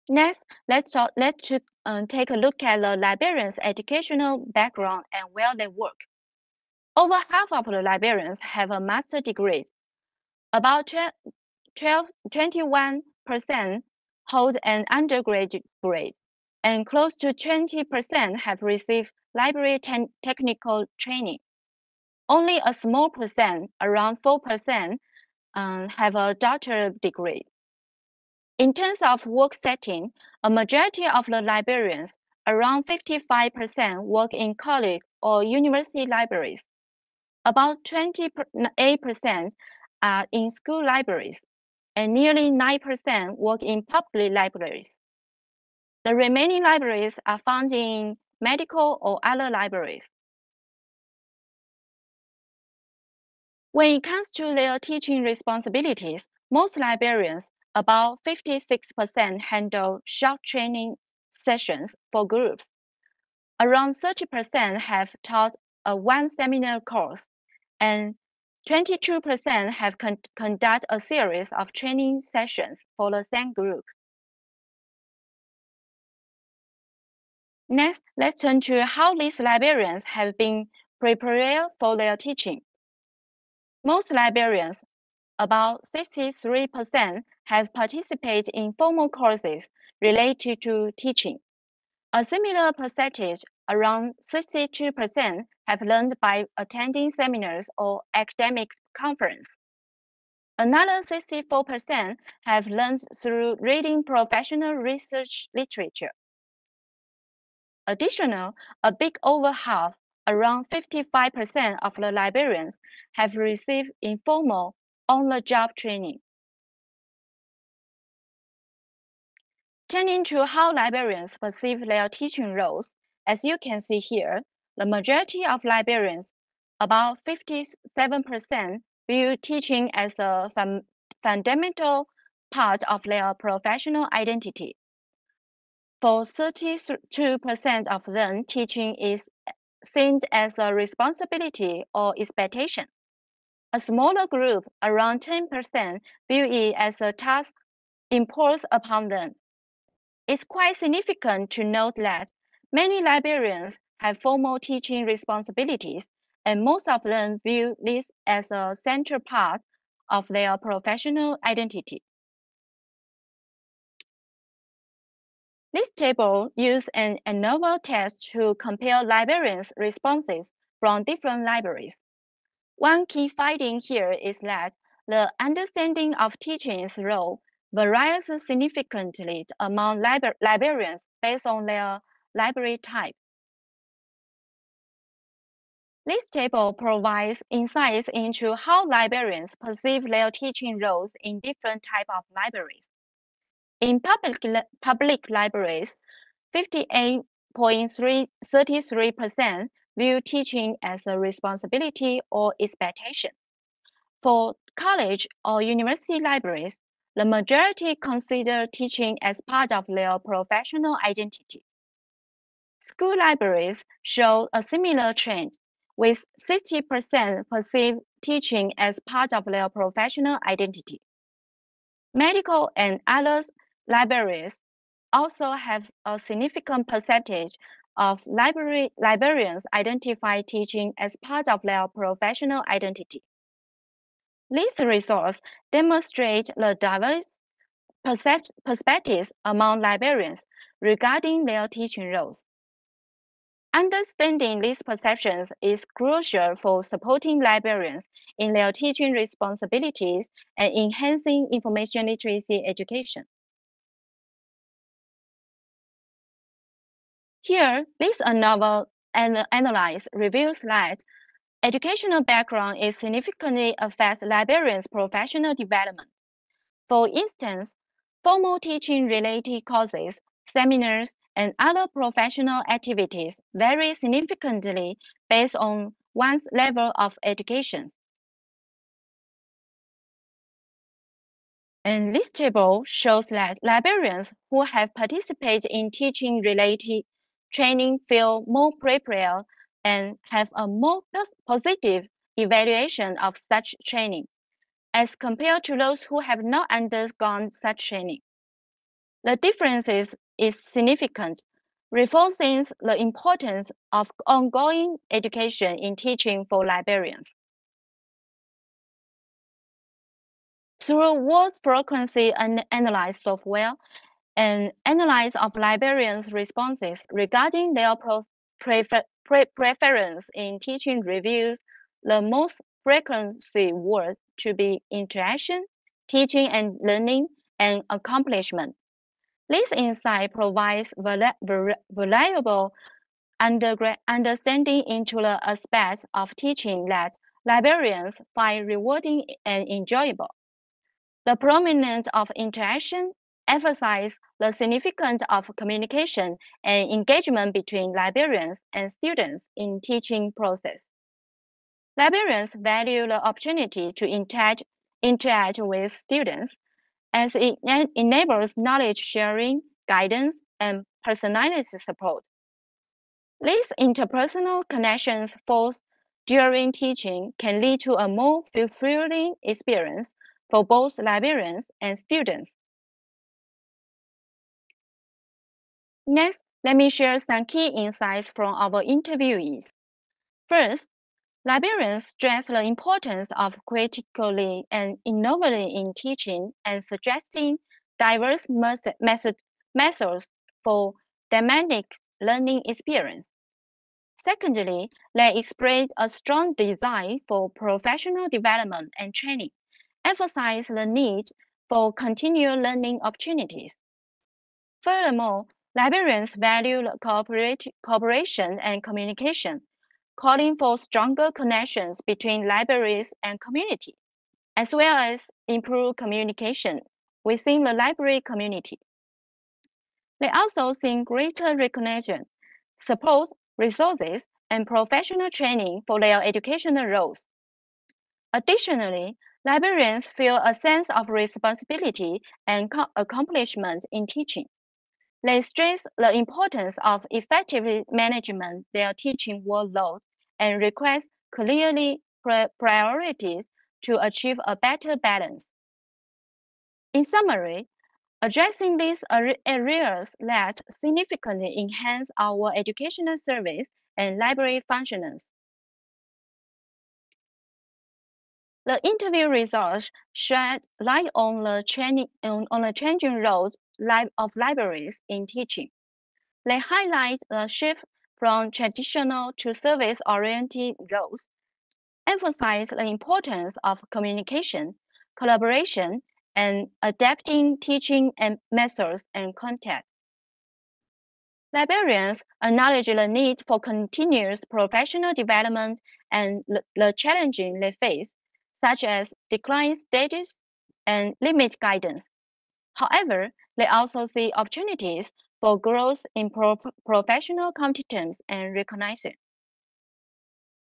Speaker 4: Next, let's take a look at the librarians' educational background and where they work. Over half of the librarians have a master's degree. About 21% hold an undergraduate grade, and close to 20% have received library technical training. Only a small percent, around 4%, have a doctorate degree. In terms of work setting, a majority of the librarians, around 55%, work in college or university libraries. About 28% are in school libraries, and nearly 9% work in public libraries. The remaining libraries are found in medical or other libraries. When it comes to their teaching responsibilities, most librarians, about 56%, handle short training sessions for groups. Around 30% have taught a one seminar course, and 22% have conducted a series of training sessions for the same group. Next, let's turn to how these librarians have been prepared for their teaching. Most librarians, about 63%, have participated in formal courses related to teaching. A similar percentage, around 62%, have learned by attending seminars or academic conferences. Another 64% have learned through reading professional research literature. Additionally, a bit over half, around 55% of the librarians, have received informal on-the-job training. Turning to how librarians perceive their teaching roles, as you can see here, the majority of librarians, about 57%, view teaching as a fundamental part of their professional identity. For 32% of them, teaching is seen as a responsibility or expectation. A smaller group, around 10%, view it as a task imposed upon them. It's quite significant to note that many librarians have formal teaching responsibilities, and most of them view this as a central part of their professional identity. This table uses an ANOVA test to compare librarians' responses from different libraries. One key finding here is that the understanding of teaching's role varies significantly among librarians based on their library type. This table provides insights into how librarians perceive their teaching roles in different types of libraries. In public libraries, 58.33% view teaching as a responsibility or expectation. For college or university libraries, the majority consider teaching as part of their professional identity. School libraries show a similar trend, with 60% perceive teaching as part of their professional identity. Medical and other libraries also have a significant percentage of librarians identify teaching as part of their professional identity. These results demonstrate the diverse perspectives among librarians regarding their teaching roles. Understanding these perceptions is crucial for supporting librarians in their teaching responsibilities and enhancing information literacy education. Here, this novel analysis reveals that educational background is significantly affects librarians' professional development. For instance, formal teaching-related courses, seminars, and other professional activities vary significantly based on one's level of education. And this table shows that librarians who have participated in teaching-related training feel more prepared and have a more positive evaluation of such training, as compared to those who have not undergone such training. The difference is significant, reinforcing the importance of ongoing education in teaching for librarians. Through word frequency analysis software and analysis of librarians' responses regarding their preference in teaching reviews, the most frequency words to be interaction, teaching and learning, and accomplishment. This insight provides valuable understanding into the aspects of teaching that librarians find rewarding and enjoyable. The prominence of interaction emphasizes the significance of communication and engagement between librarians and students in teaching process. Librarians value the opportunity to interact with students as it enables knowledge sharing, guidance, and personalized support. These interpersonal connections forced during teaching can lead to a more fulfilling experience for both librarians and students. Next, let me share some key insights from our interviewees. First, librarians stress the importance of critically and innovating in teaching and suggesting diverse methods for dynamic learning experience. Secondly, they express a strong desire for professional development and training, emphasize the need for continual learning opportunities. Furthermore, librarians value cooperation and communication, calling for stronger connections between libraries and community, as well as improved communication within the library community. They also seek greater recognition, support, resources, and professional training for their educational roles. Additionally, librarians feel a sense of responsibility and accomplishment in teaching. They stress the importance of effectively managing their teaching workload and request clearly priorities to achieve a better balance. In summary, addressing these areas that significantly enhance our educational service and library functions. The interview results shed light on the changing roles of libraries in teaching. They highlight the shift from traditional to service-oriented roles, emphasize the importance of communication, collaboration, and adapting teaching and methods and content. Librarians acknowledge the need for continuous professional development and the challenges they face, such as decline stages and limit guidance. However, they also see opportunities for growth in professional competence and recognition.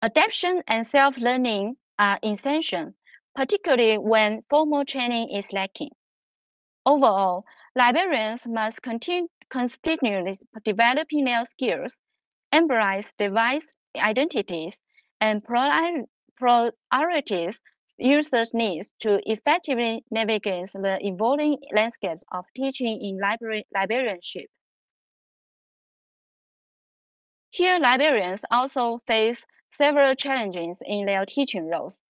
Speaker 4: Adaptation and self-learning are essential, particularly when formal training is lacking. Overall, librarians must continually developing their skills, embrace device identities, and prioritize users' needs to effectively navigate the evolving landscape of teaching in librarianship. Here, librarians also face several challenges in their teaching roles.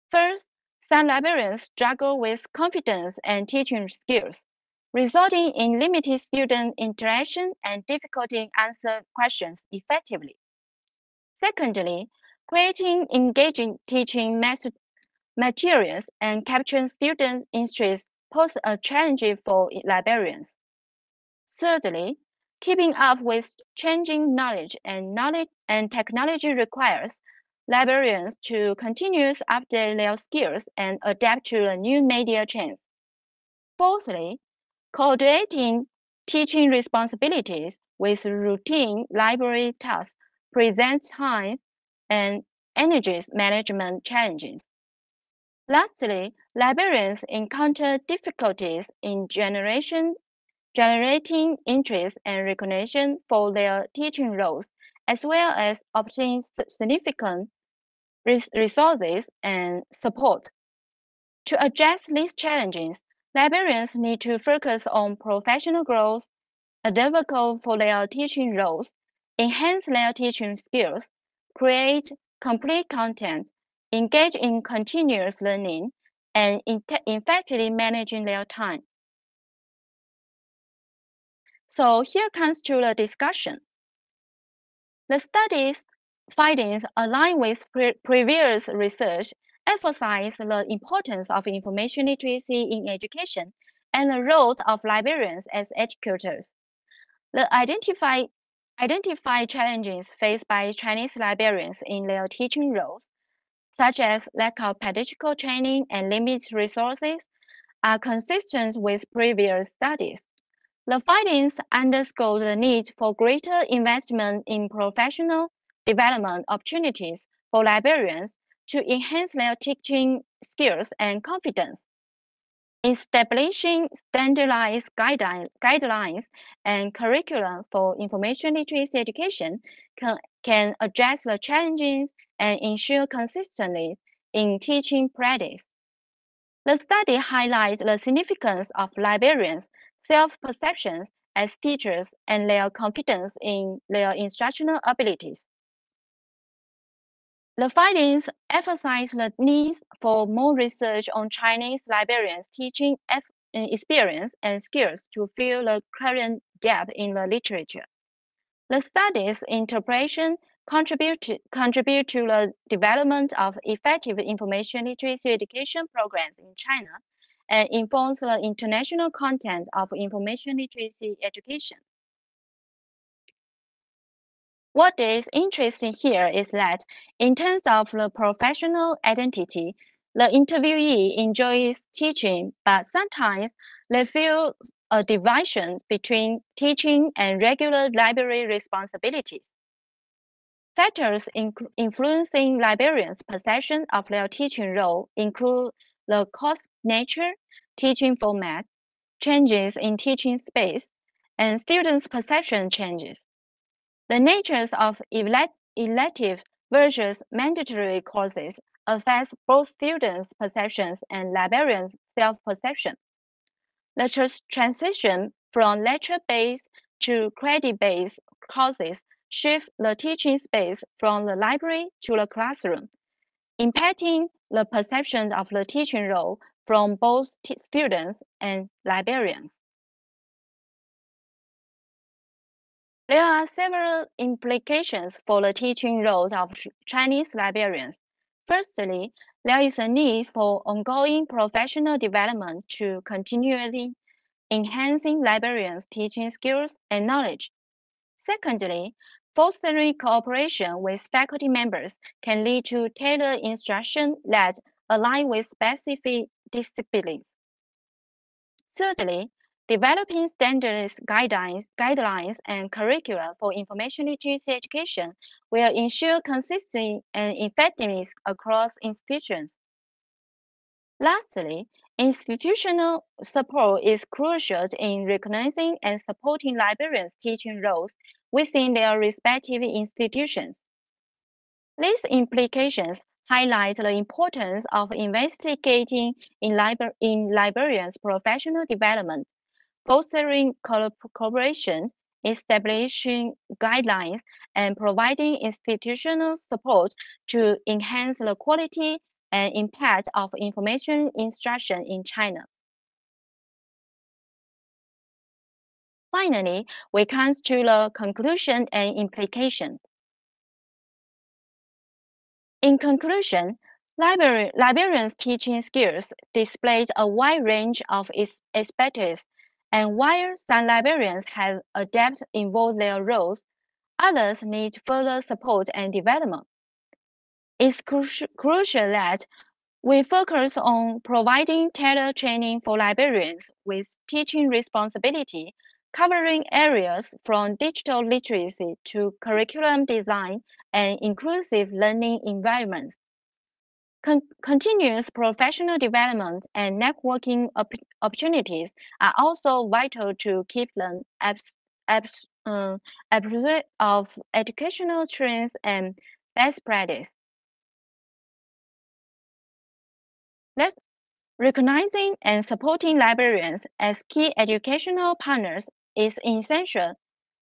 Speaker 4: First, some librarians struggle with confidence and teaching skills, resulting in limited student interaction and difficulty in answering questions effectively. Secondly, creating engaging teaching materials and capturing students' interest pose a challenge for librarians. Thirdly, keeping up with changing knowledge and technology requires librarians to continuously update their skills and adapt to the new media trends. Fourthly, coordinating teaching responsibilities with routine library tasks presents time and energy management challenges. Lastly, librarians encounter difficulties in generating interest and recognition for their teaching roles, as well as obtaining significant resources and support. To address these challenges, librarians need to focus on professional growth, advocate for their teaching roles, enhance their teaching skills, create complete content, engage in continuous learning, and effectively managing their time. So here comes to the discussion. The study's findings align with previous research, emphasize the importance of information literacy in education and the role of librarians as educators. The identify challenges faced by Chinese librarians in their teaching roles, such as lack of pedagogical training and limited resources, are consistent with previous studies. The findings underscore the need for greater investment in professional development opportunities for librarians to enhance their teaching skills and confidence. Establishing standardized guidelines and curriculum for information literacy education can address the challenges and ensure consistency in teaching practice. The study highlights the significance of librarians' self-perceptions as teachers and their confidence in their instructional abilities. The findings emphasize the need for more research on Chinese librarians' teaching experience and skills to fill the current gap in the literature. The study's interpretation contribute to the development of effective information literacy education programs in China and informs the international content of information literacy education. What is interesting here is that in terms of the professional identity, the interviewee enjoys teaching, but sometimes they feel a division between teaching and regular library responsibilities. Factors influencing librarians' perception of their teaching role include the course nature, teaching format, changes in teaching space, and students' perception changes. The natures of elective versus mandatory courses affects both students' perceptions and librarians' self-perception. The transition from lecture-based to credit-based courses shift the teaching space from the library to the classroom, impacting the perception of the teaching role from both students and librarians. There are several implications for the teaching roles of Chinese librarians. Firstly, there is a need for ongoing professional development to continually enhancing librarians' teaching skills and knowledge. Secondly, fostering cooperation with faculty members can lead to tailored instruction that align with specific disciplines. Thirdly, developing standards, guidelines, and curricula for information literacy education will ensure consistency and effectiveness across institutions. Lastly, institutional support is crucial in recognizing and supporting librarians' teaching roles within their respective institutions. These implications highlight the importance of investigating in librarians' professional development, fostering collaboration, establishing guidelines, and providing institutional support to enhance the quality and impact of information instruction in China. Finally, we come to the conclusion and implication. In conclusion, librarians' teaching skills displayed a wide range of expertise, and while some librarians have adapted in their roles, others need further support and development. It's crucial that we focus on providing tailored training for librarians with teaching responsibility, covering areas from digital literacy to curriculum design and inclusive learning environments. Continuous professional development and networking opportunities are also vital to keep them abreast of educational trends and best practice. Recognizing and supporting librarians as key educational partners is essential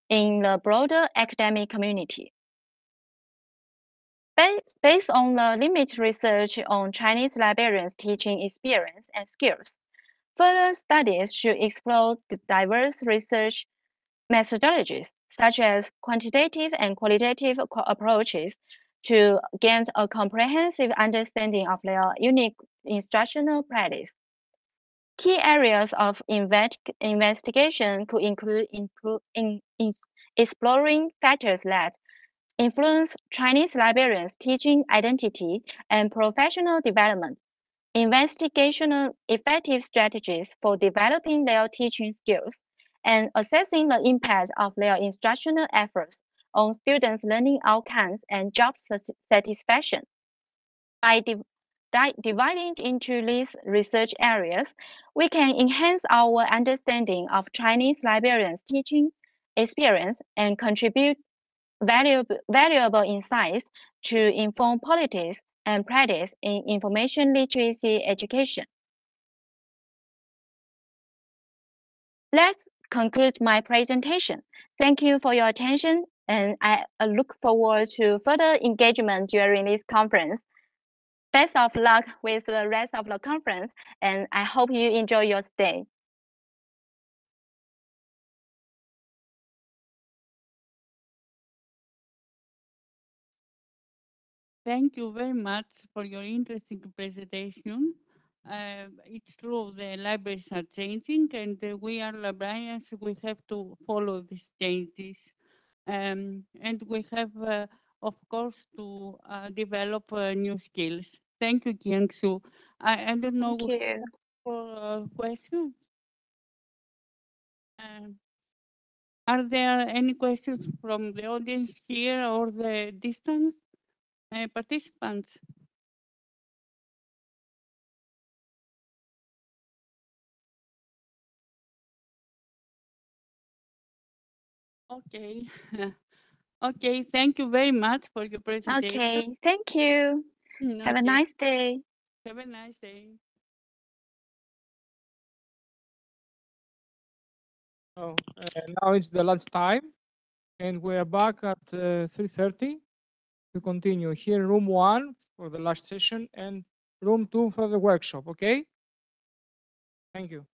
Speaker 4: in the broader academic community. Based on the limited research on Chinese librarians' teaching experience and skills, further studies should explore the diverse research methodologies, such as quantitative and qualitative approaches, to gain a comprehensive understanding of their unique instructional practice. Key areas of investigation could include exploring factors that influence Chinese librarians' teaching identity and professional development, investigational effective strategies for developing their teaching skills, and assessing the impact of their instructional efforts on students' learning outcomes and job satisfaction. By dividing into these research areas, we can enhance our understanding of Chinese librarians' teaching experience and contribute valuable insights to inform policies and practice in information literacy education. Let's conclude my presentation. Thank you for your attention, and I look forward to further engagement during this conference. Best of luck with the rest of the conference, and I hope you enjoy your stay.
Speaker 11: Thank you very much for your interesting presentation. It's true, the libraries are changing, and we are librarians, we have to follow these changes. And we have, of course, to develop new skills. Thank you, Jiangsu. I don't know
Speaker 4: Thank you.
Speaker 11: for questions. Are there any questions from the audience here or the distance participants? Okay. Okay, thank you very much for your presentation.
Speaker 4: Okay, thank you. Have a
Speaker 11: Okay.
Speaker 4: nice day.
Speaker 11: Have a nice day.
Speaker 1: So now it's the lunch time, and we're back at 3:30 to continue here, room 1 for the last session and room 2 for the workshop. Okay. Thank you.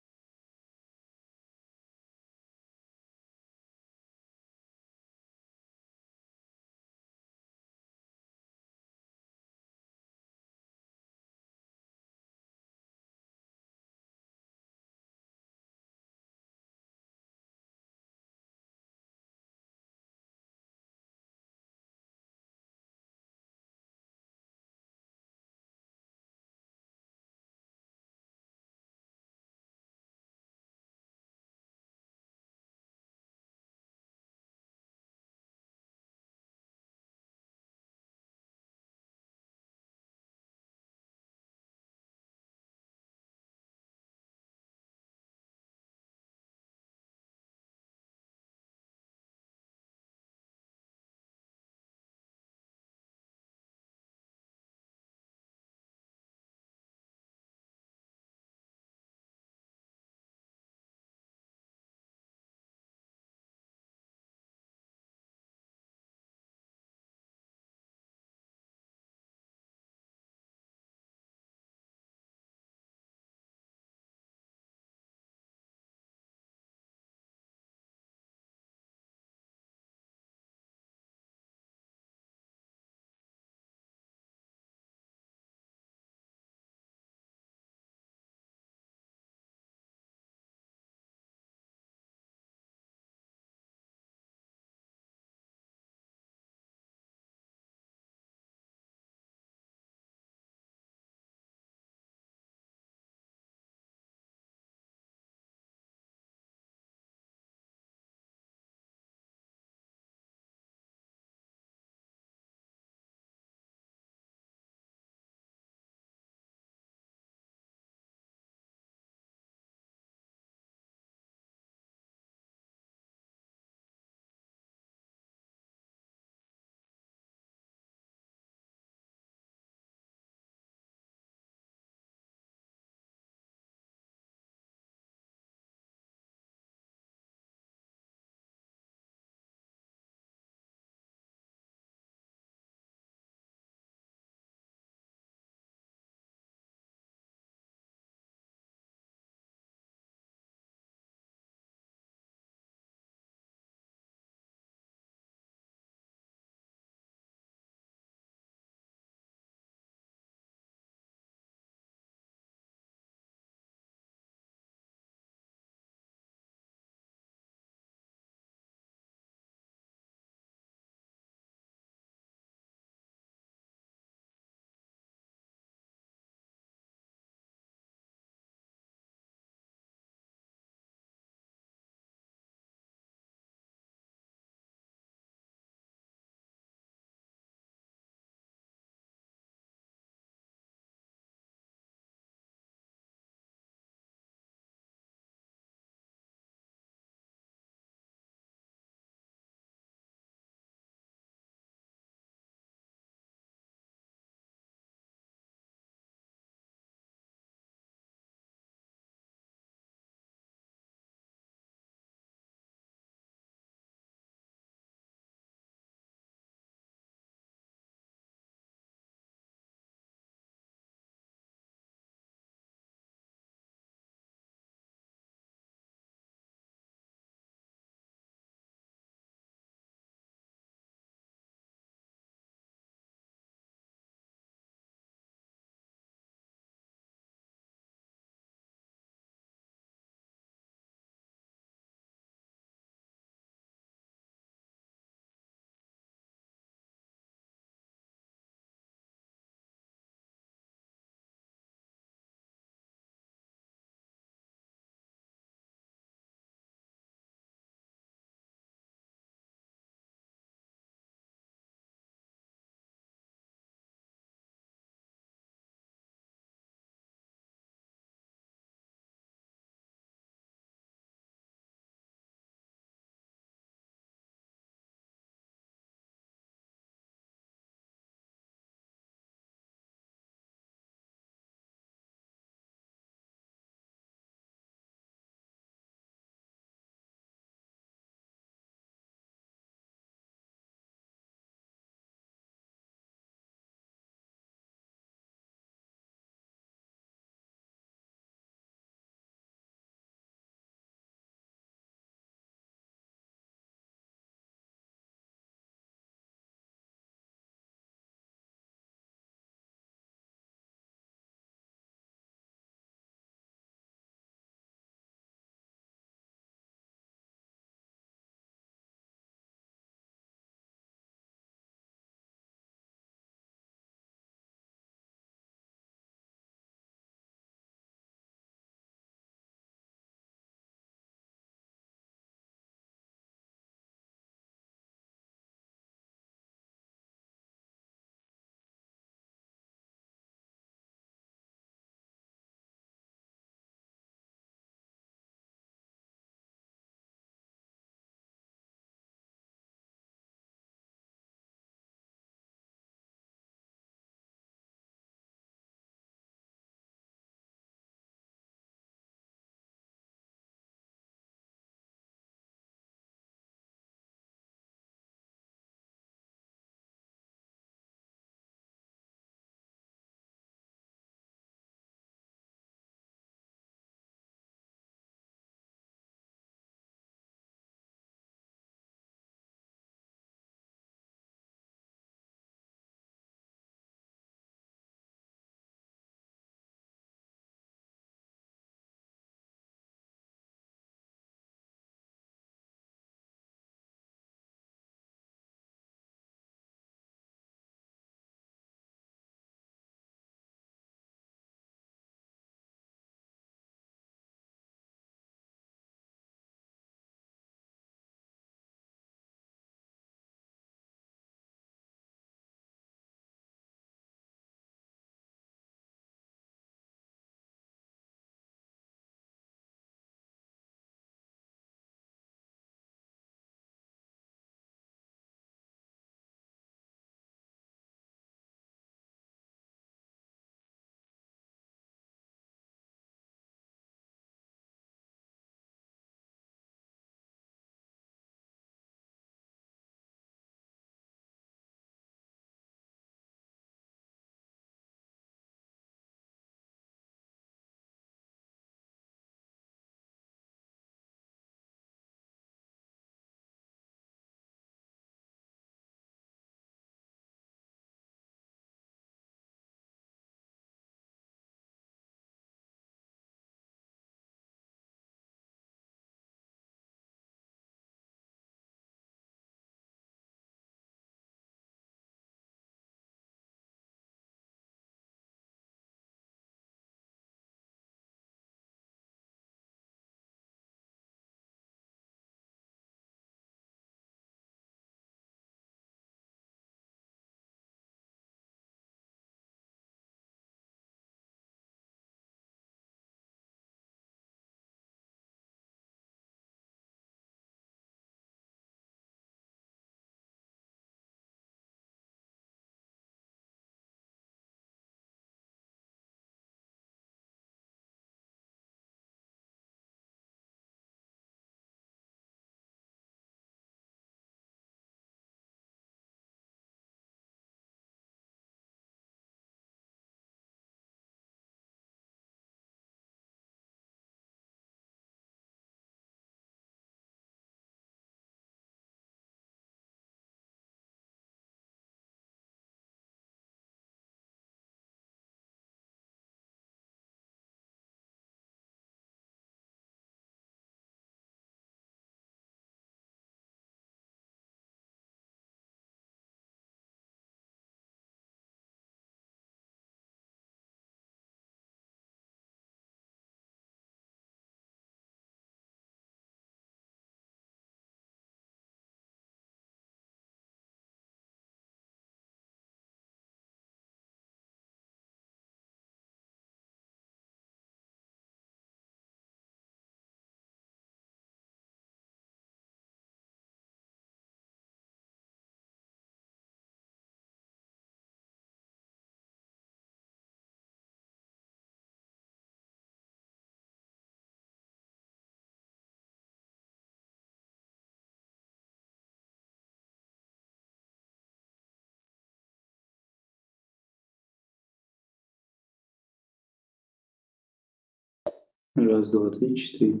Speaker 3: Раз, два, три, четыре.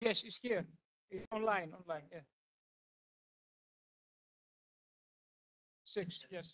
Speaker 1: Yes, it's here. It's online, yeah. 6, yes.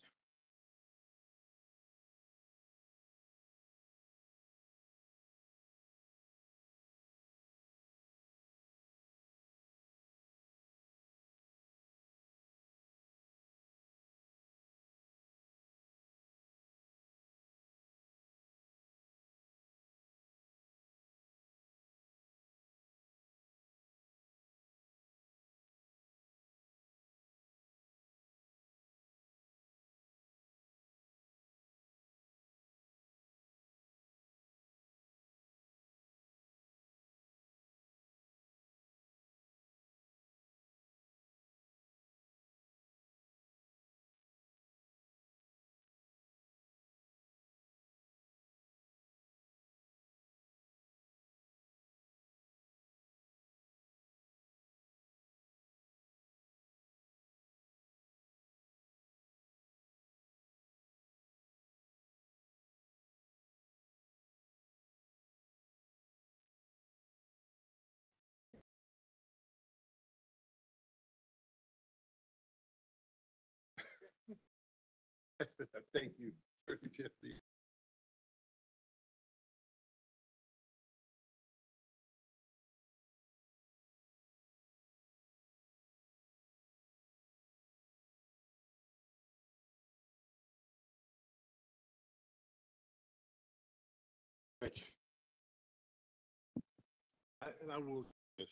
Speaker 12: Thank you. Thank you. And I will, yes,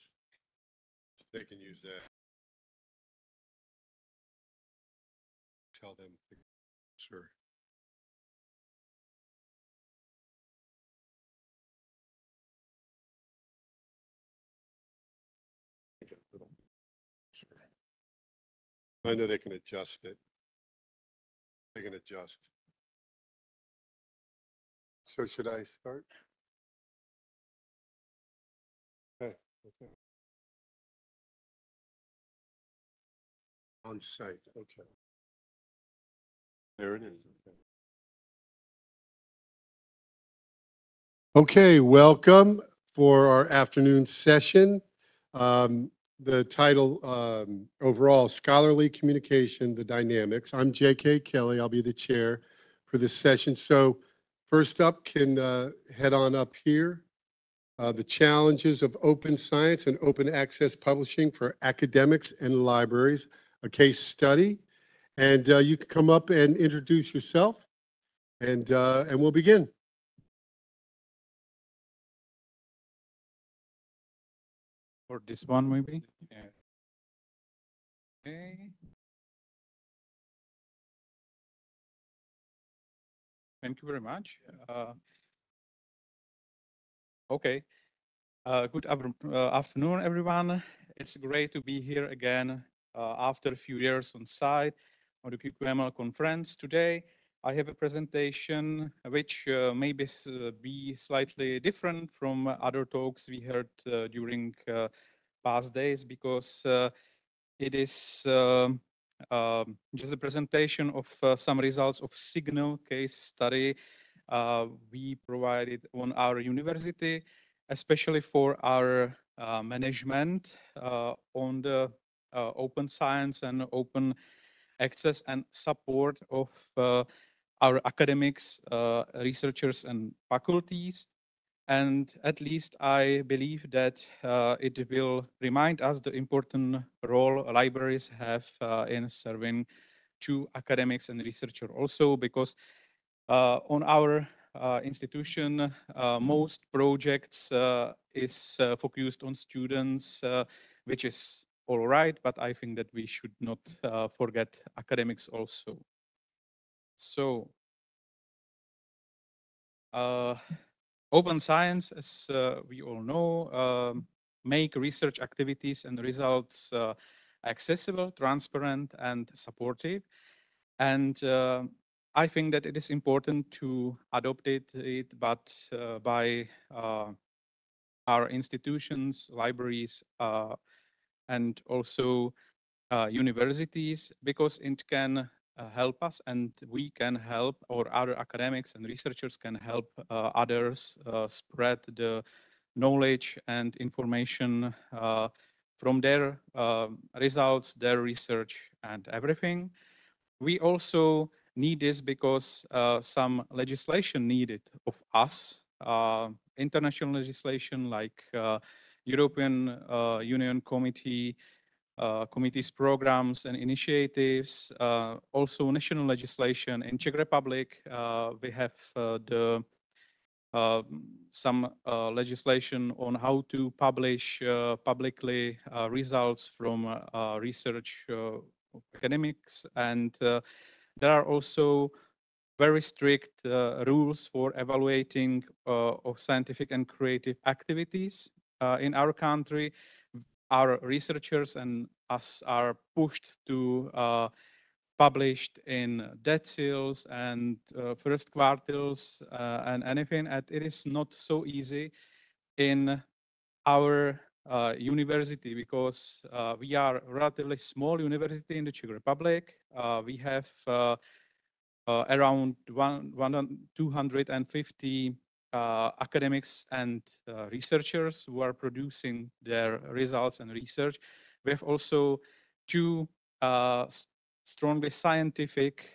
Speaker 12: they can use that. Tell them, sure. I know they can adjust it. They can adjust. So should I start? Okay. Okay. On site. Okay. There it is. Okay. Okay, welcome for our afternoon session. The title overall, Scholarly Communication, the Dynamics. I'm J.K. Kelly. I'll be the chair for this session. So first up, can head on up here. The challenges of open science and open access publishing for academics and libraries, a case study. And you can come up and introduce yourself, and we'll begin.
Speaker 3: Or this one maybe. Yeah. Okay. Thank you very much. Okay. Good afternoon, everyone. It's great to be here again after a few years on site on the QQML conference. Today, I have a presentation which may be slightly different from other talks we heard during past days, because it is just a presentation of some results of Signal case study we provided on our university, especially for our management on the open science and open access and support of our academics, researchers, and faculties. And at least I believe that it will remind us the important role libraries have in serving to academics and researchers also, because on our institution, most projects is focused on students, which is all right, but I think that we should not forget academics also. So, open science, as we all know, make research activities and results accessible, transparent, and supportive. And I think that it is important to adopt it but by our institutions, libraries, and also universities, because it can help us, and we can help, or other academics and researchers can help others spread the knowledge and information from their results, their research, and everything. We also need this because some legislation needed of us, international legislation like European Union committees, programs and initiatives, also national legislation. In Czech Republic, we have some legislation on how to publish publicly results from research of academics, and there are also very strict rules for evaluating of scientific and creative activities in our country. Our researchers and us are pushed to published in deciles and first quartiles and anything, and it is not so easy in our university because we are a relatively small university in the Czech Republic. We have around 250 academics and researchers who are producing their results and research. We have also two strongly scientific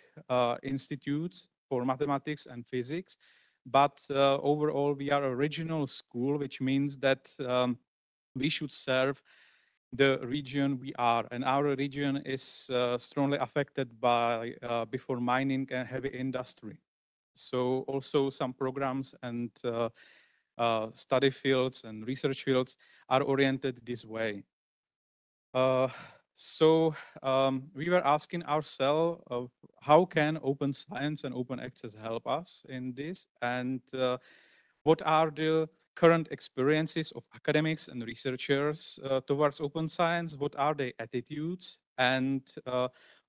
Speaker 3: institutes for mathematics and physics, but overall we are a regional school, which means that we should serve the region we are, and our region is strongly affected by before mining and heavy industry. So also some programs and study fields and research fields are oriented this way. So we were asking ourselves how can open science and open access help us in this, and what are the current experiences of academics and researchers towards open science, what are their attitudes, and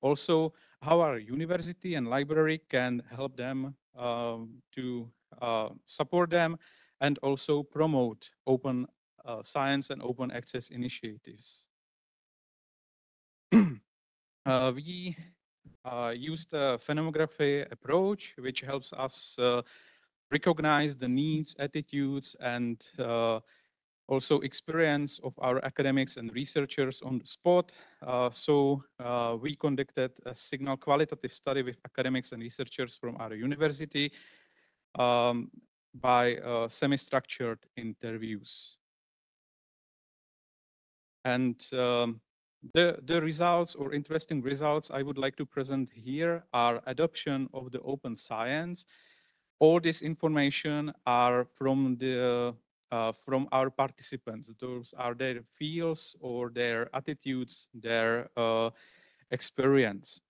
Speaker 3: also how our university and library can help them to support them and also promote open science and open access initiatives. We used a phenomenology approach, which helps us recognize the needs, attitudes, and also experience of our academics and researchers on the spot. So we conducted a signal qualitative study with academics and researchers from our university by semi-structured interviews. And the results or interesting results I would like to present here are adoption of the open science. All this information are from the from our participants. Those are their fields or their attitudes, their experience.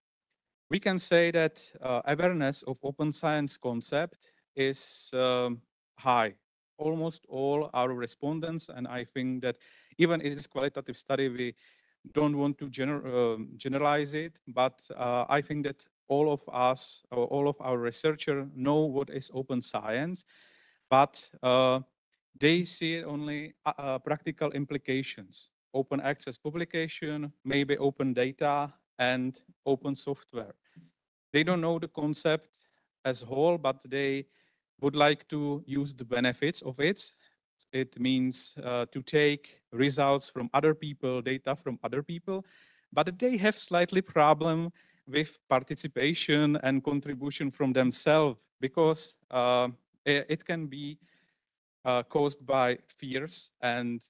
Speaker 3: We can say that awareness of open science concept is high. Almost all our respondents, and I think that even in this qualitative study, we don't want to generalize it, but I think that all of us, or all of our researchers know what is open science, but they see only practical implications. Open access publication, maybe open data and open software. They don't know the concept as a whole, but they would like to use the benefits of it. It means to take results from other people, data from other people, but they have slightly problem with participation and contribution from themselves because it can be caused by fears, and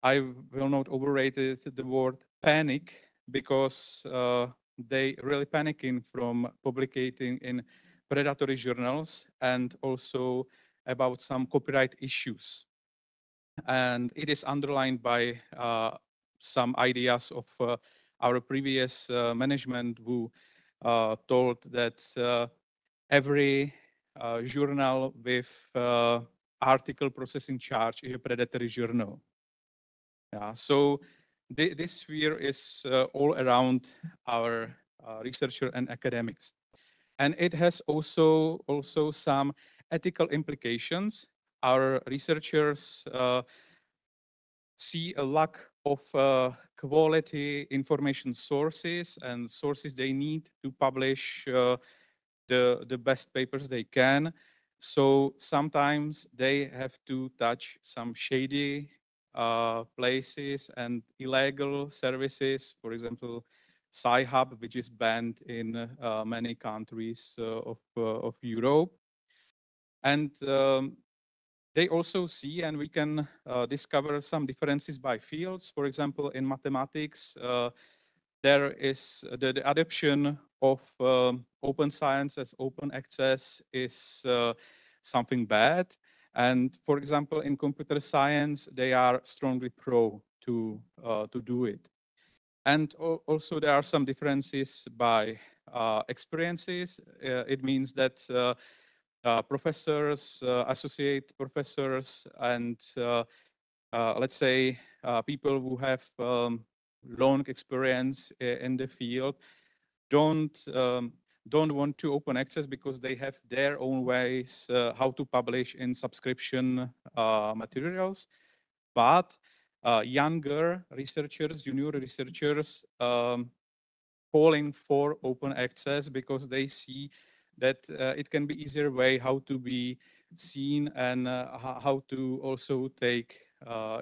Speaker 3: I will not overrate the word panic because they really panicking from publicating in predatory journals and also about some copyright issues. And it is underlined by some ideas of our previous management who told that every journal with article processing charge is a predatory journal. Yeah, so this sphere is all around our researcher and academics. And it has also some ethical implications. Our researchers see a lack of quality information sources and sources they need to publish the best papers they can. So sometimes they have to touch some shady places and illegal services. For example, Sci-Hub, which is banned in many countries of Europe. And they also see, and we can discover some differences by fields. For example, in mathematics, there is the adoption of open science as open access is something bad. And for example, in computer science, they are strongly pro to do it. And also there are some differences by experiences. It means that professors, associate professors, and let's say people who have long experience in the field don't want to open access because they have their own ways how to publish in subscription materials. But younger researchers, junior researchers, calling for open access because they see that it can be easier way how to be seen and how to also take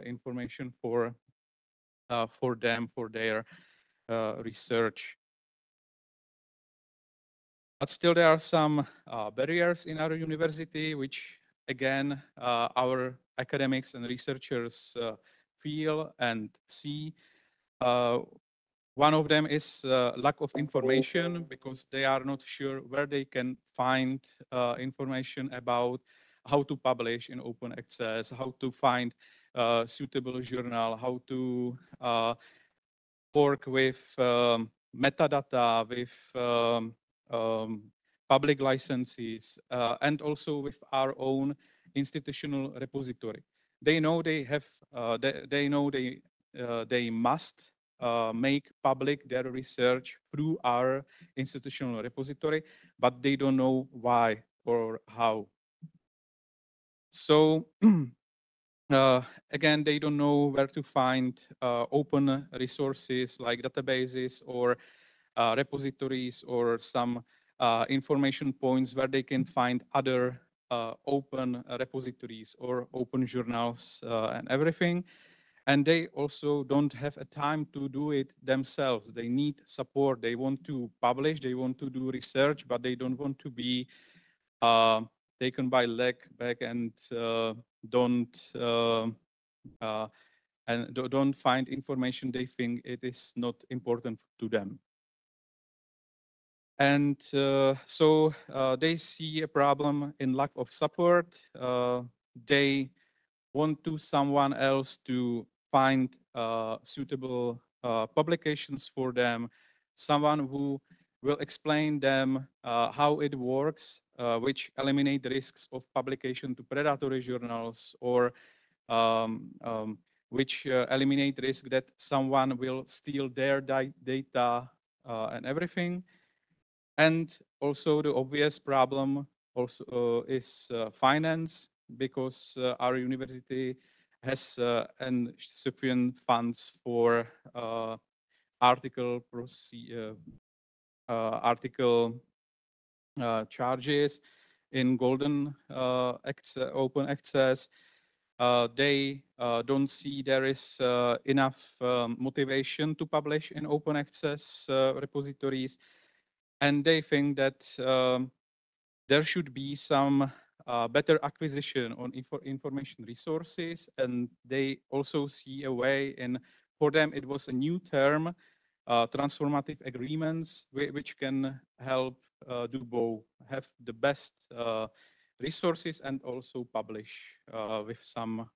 Speaker 3: information for them, for their research. But still there are some barriers in our university, which again, our academics and researchers feel and see. One of them is lack of information because they are not sure where they can find information about how to publish in open access, how to find suitable journal, how to work with metadata, with public licenses, and also with our own institutional repository. They know they have, they know they must make public their research through our institutional repository, but they don't know why or how. So again, they don't know where to find open resources like databases or repositories or some information points where they can find other open repositories or open journals and everything. And they also don't have a time to do it themselves. They need support. They want to publish, they want to do research, but they don't want to be taken by leg back and don't don't find information they think it is not important to them. And so they see a problem in lack of support. They want to someone else to find suitable publications for them, someone who will explain them how it works, which eliminate the risks of publication to predatory journals, or which eliminate risk that someone will steal their data and everything. And also the obvious problem also is finance, because our university has insufficient funds for article charges in golden open access. They don't see there is enough motivation to publish in open access repositories, and they think that there should be some better acquisition on information resources, and they also see a way in, for them it was a new term, transformative agreements, which can help do both, have the best resources and also publish with some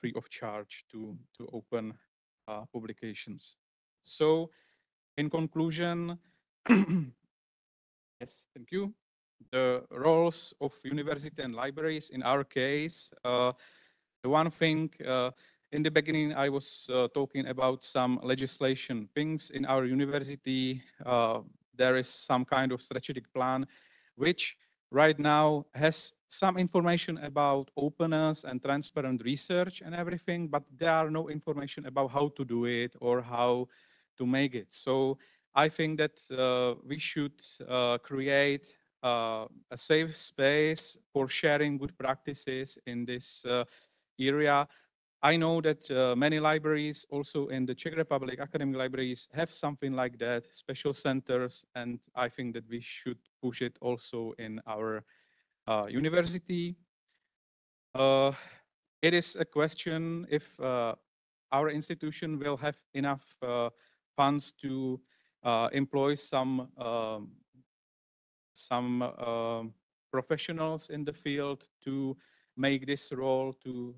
Speaker 3: free of charge to open publications. So in conclusion, yes, thank you. The roles of university and libraries in our case, the one thing in the beginning I was talking about some legislation things in our university. There is some kind of strategic plan which right now has some information about openness and transparent research and everything, but there are no information about how to do it or how to make it. So I think that we should create a safe space for sharing good practices in this area. I know that many libraries, also in the Czech Republic, academic libraries, have something like that, special centers, and I think that we should push it also in our university. It is a question if our institution will have enough funds to employ some professionals in the field to make this role, to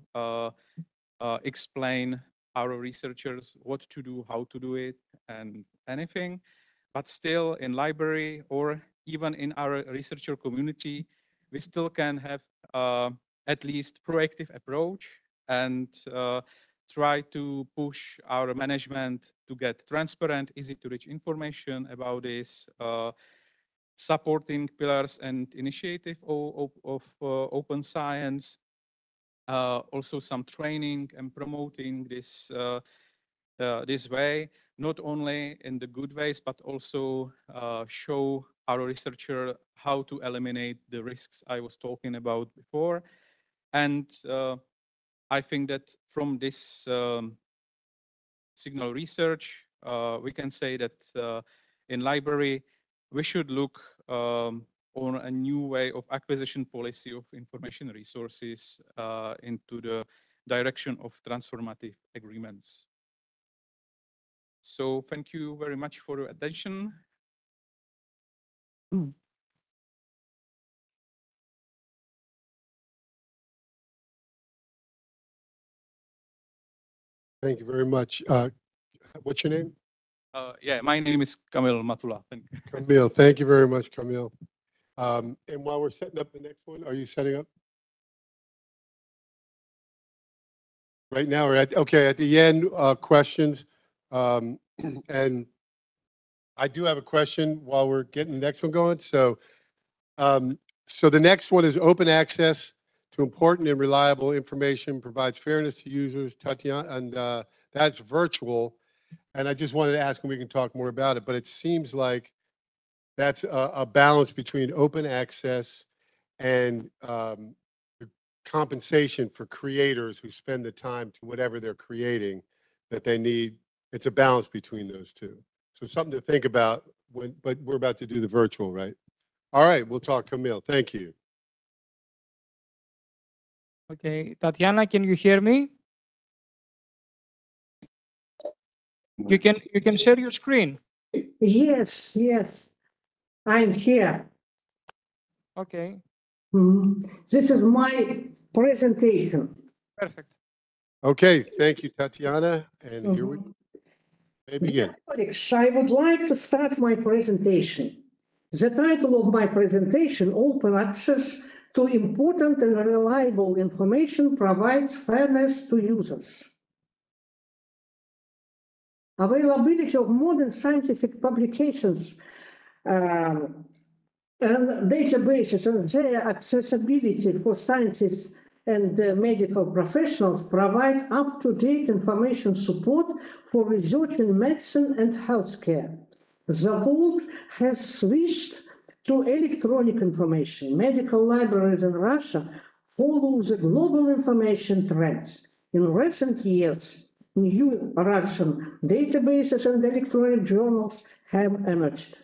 Speaker 3: explain our researchers what to do, how to do it, and anything. But still, in library or even in our researcher community, we still can have at least proactive approach and try to push our management to get transparent, easy to reach information about this, supporting pillars and initiative of open science, also some training and promoting this this way, not only in the good ways, but also show our researcher how to eliminate the risks I was talking about before. And I think that from this signal research, we can say that in library, we should look on a new way of acquisition policy of information resources into the direction of transformative agreements. So thank you very much for your attention.
Speaker 12: Thank you very much. What's your name?
Speaker 3: Yeah, my name is Kamil Matula. Thank you.
Speaker 12: Camille. Thank you very much, Camille. And while we're setting up the next one, are you setting up? Right now, we're at the end, questions. And I do have a question while we're getting the next one going. So, so the next one is open access to important and reliable information, provides fairness to users, Tatiana, and that's virtual. And I just wanted to ask, and we can talk more about it, but it seems like that's a balance between open access and the compensation for creators who spend the time to whatever they're creating that they need. It's a balance between those two. So something to think about when, but we're about to do the virtual, right? All right, we'll talk, Camille. Thank you.
Speaker 1: Okay, Tatiana, can you hear me? You can share your screen.
Speaker 8: Yes, yes, I'm here.
Speaker 1: Okay.
Speaker 8: This is my presentation.
Speaker 1: Perfect.
Speaker 12: Okay, thank you, Tatiana. And here we may begin.
Speaker 8: Colleagues, I would like to start my presentation. The title of my presentation, Open Access to Important and Reliable Information, provides fairness to users. Availability of modern scientific publications and databases and their accessibility for scientists and medical professionals provide up-to-date information support for research in medicine and healthcare. The world has switched to electronic information. Medical libraries in Russia follow the global information trends. In recent years, new Russian databases and electronic journals have emerged.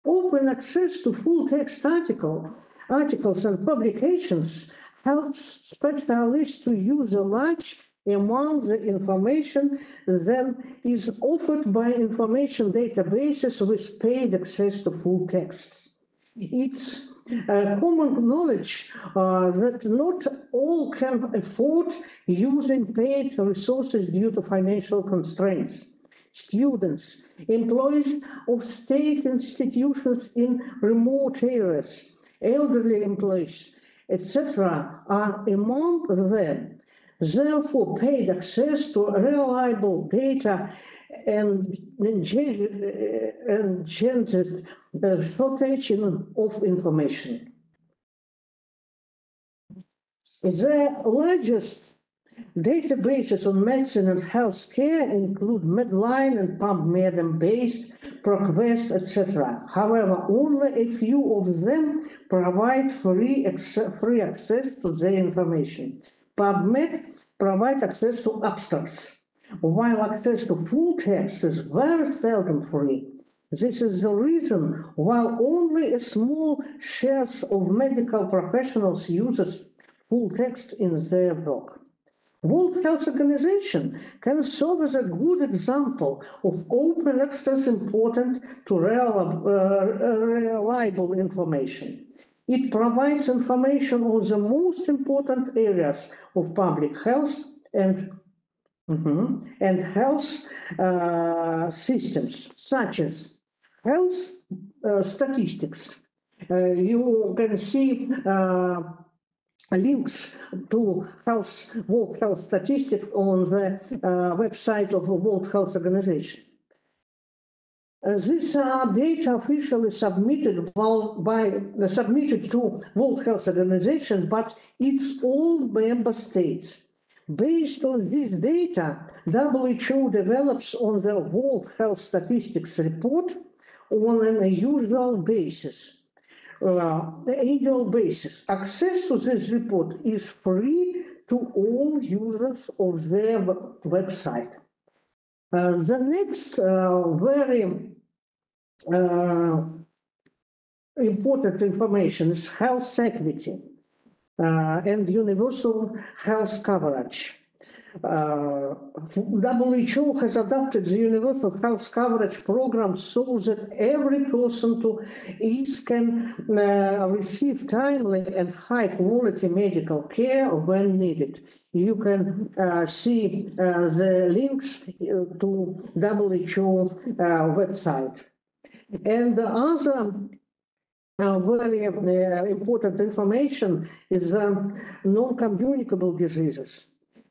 Speaker 8: Open access to full-text articles and publications helps specialists to use a large amount of the information that is offered by information databases with paid access to full texts. It's common knowledge that not all can afford using paid resources due to financial constraints. Students, employees of state institutions in remote areas, elderly employees, etc., are among them. Therefore, paid access to reliable data and engenders the shortage of information. The largest Databases on medicine and healthcare include Medline and PubMed and BASE, ProQuest, etc. However, only a few of them provide free access to their information. PubMed provides access to abstracts, while access to full text is very seldom free. This is the reason why only a small share of medical professionals uses full text in their work. World Health Organization can serve as a good example of open access important to reliable information. It provides information on the most important areas of public health and health systems, such as health statistics. You can see links to World Health Statistics on the website of the World Health Organization. These are data officially submitted to World Health Organization, but it's all member states. Based on this data, WHO develops on the World Health Statistics report on an annual basis. Access to this report is free to all users of their website. The next very important information is health equity and universal health coverage. WHO has adopted the universal health coverage program so that every person can receive timely and high quality medical care when needed. You can see the links to WHO website. And the other very important information is non-communicable diseases.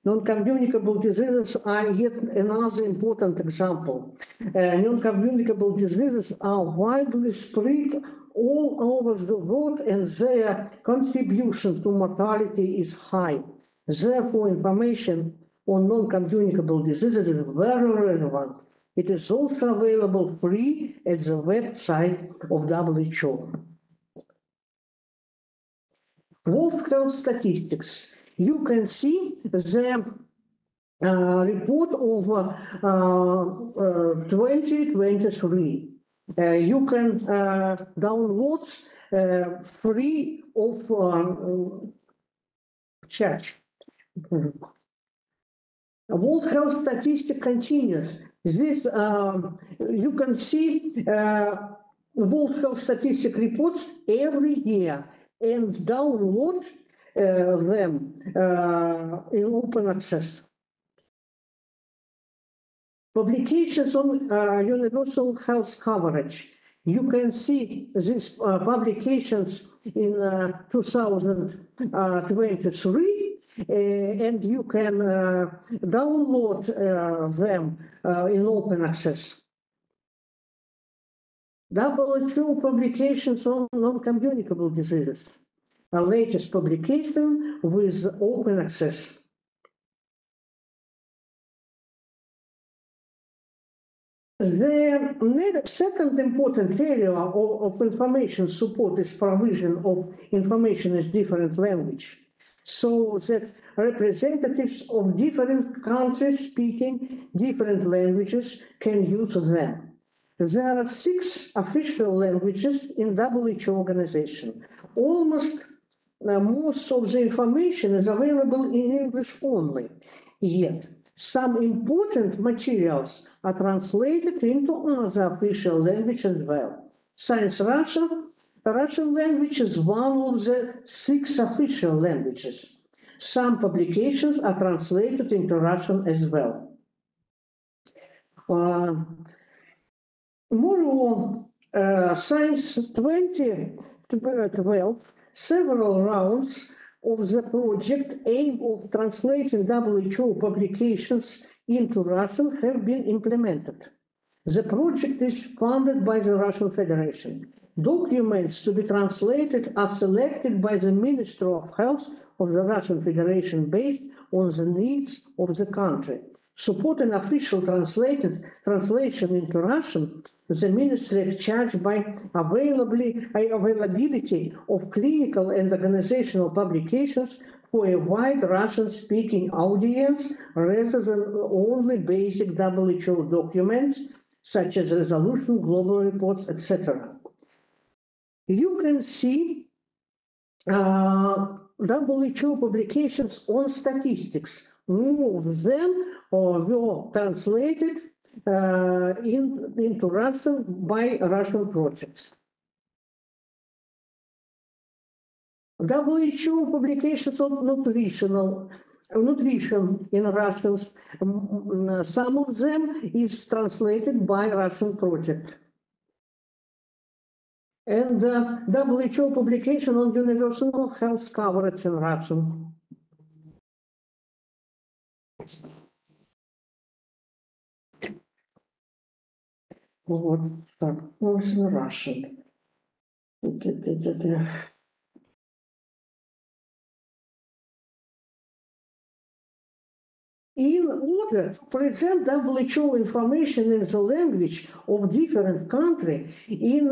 Speaker 8: Non-communicable diseases are yet another important example. Non-communicable diseases are widely spread all over the world and their contribution to mortality is high. Therefore, information on non-communicable diseases is very relevant. It is also available free at the website of WHO. World Health Statistics. You can see the report of 2023. You can download free of charge. World Health Statistics continues. This you can see World Health Statistics reports every year and download them in open access. Publications on universal health coverage. You can see these publications in 2023, and you can download them in open access. WHO publications on non-communicable diseases. A latest publication with open access. The second important area of information support is provision of information in different language, so that representatives of different countries speaking different languages can use them. There are 6 official languages in WHO organization. Almost most of the information is available in English only, yet some important materials are translated into other official languages as well. Science Russian language is one of the 6 official languages. Some publications are translated into Russian as well. Moreover, Science 2012, several rounds of the project aim of translating WHO publications into Russian have been implemented. The project is funded by the Russian Federation. Documents to be translated are selected by the Ministry of Health of the Russian Federation based on the needs of the country. Supporting official translation into Russian, the ministry is charged by availability of clinical and organizational publications for a wide Russian-speaking audience rather than only basic WHO documents such as resolution, global reports, etc. You can see WHO publications on statistics. More of them were translated into Russian by Russian projects. WHO publications on nutrition in Russian, some of them is translated by Russian project. And WHO publication on universal health coverage in Russian. What was in Russian? In order to present WHO information in the language of different countries, in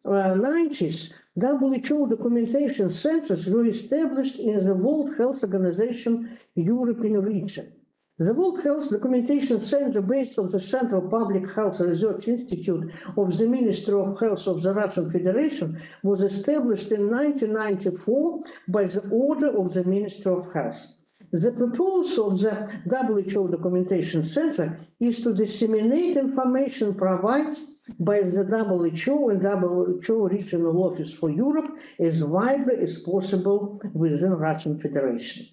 Speaker 8: 1990s, WHO documentation centers were established in the World Health Organization European region. The World Health Documentation Center, based on the Central Public Health Research Institute of the Ministry of Health of the Russian Federation, was established in 1994 by the order of the Ministry of Health. The purpose of the WHO Documentation Center is to disseminate information provided by the WHO and WHO Regional Office for Europe as widely as possible within Russian Federation.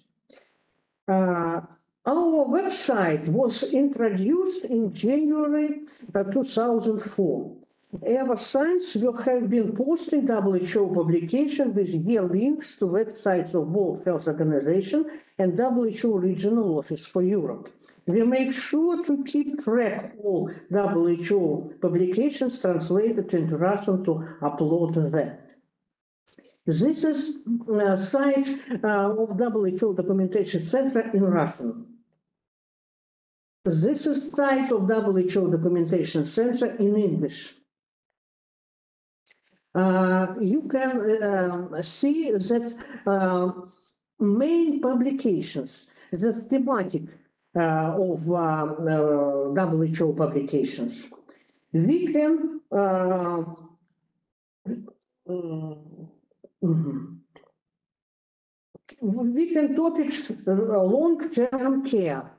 Speaker 8: Our website was introduced in January 2004. Ever since, we have been posting WHO publications with links to websites of World Health Organization and WHO Regional Office for Europe. We make sure to keep track of all WHO publications translated into Russian to upload them. This is a site of WHO Documentation Center in Russian. This is site of WHO Documentation Center in English. You can see that main publications, the thematic of WHO publications. We can topics long-term care.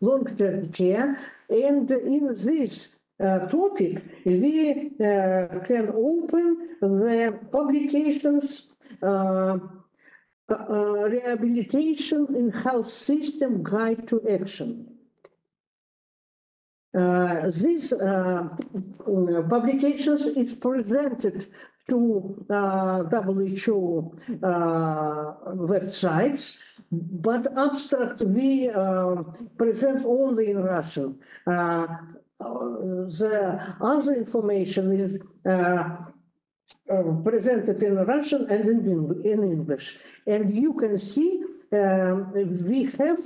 Speaker 8: Long-term care, and in this topic, we can open the publications Rehabilitation in Health System Guide to Action. These publications is presented to WHO websites, but abstract we present only in Russian. The other information is presented in Russian and in English. And you can see we have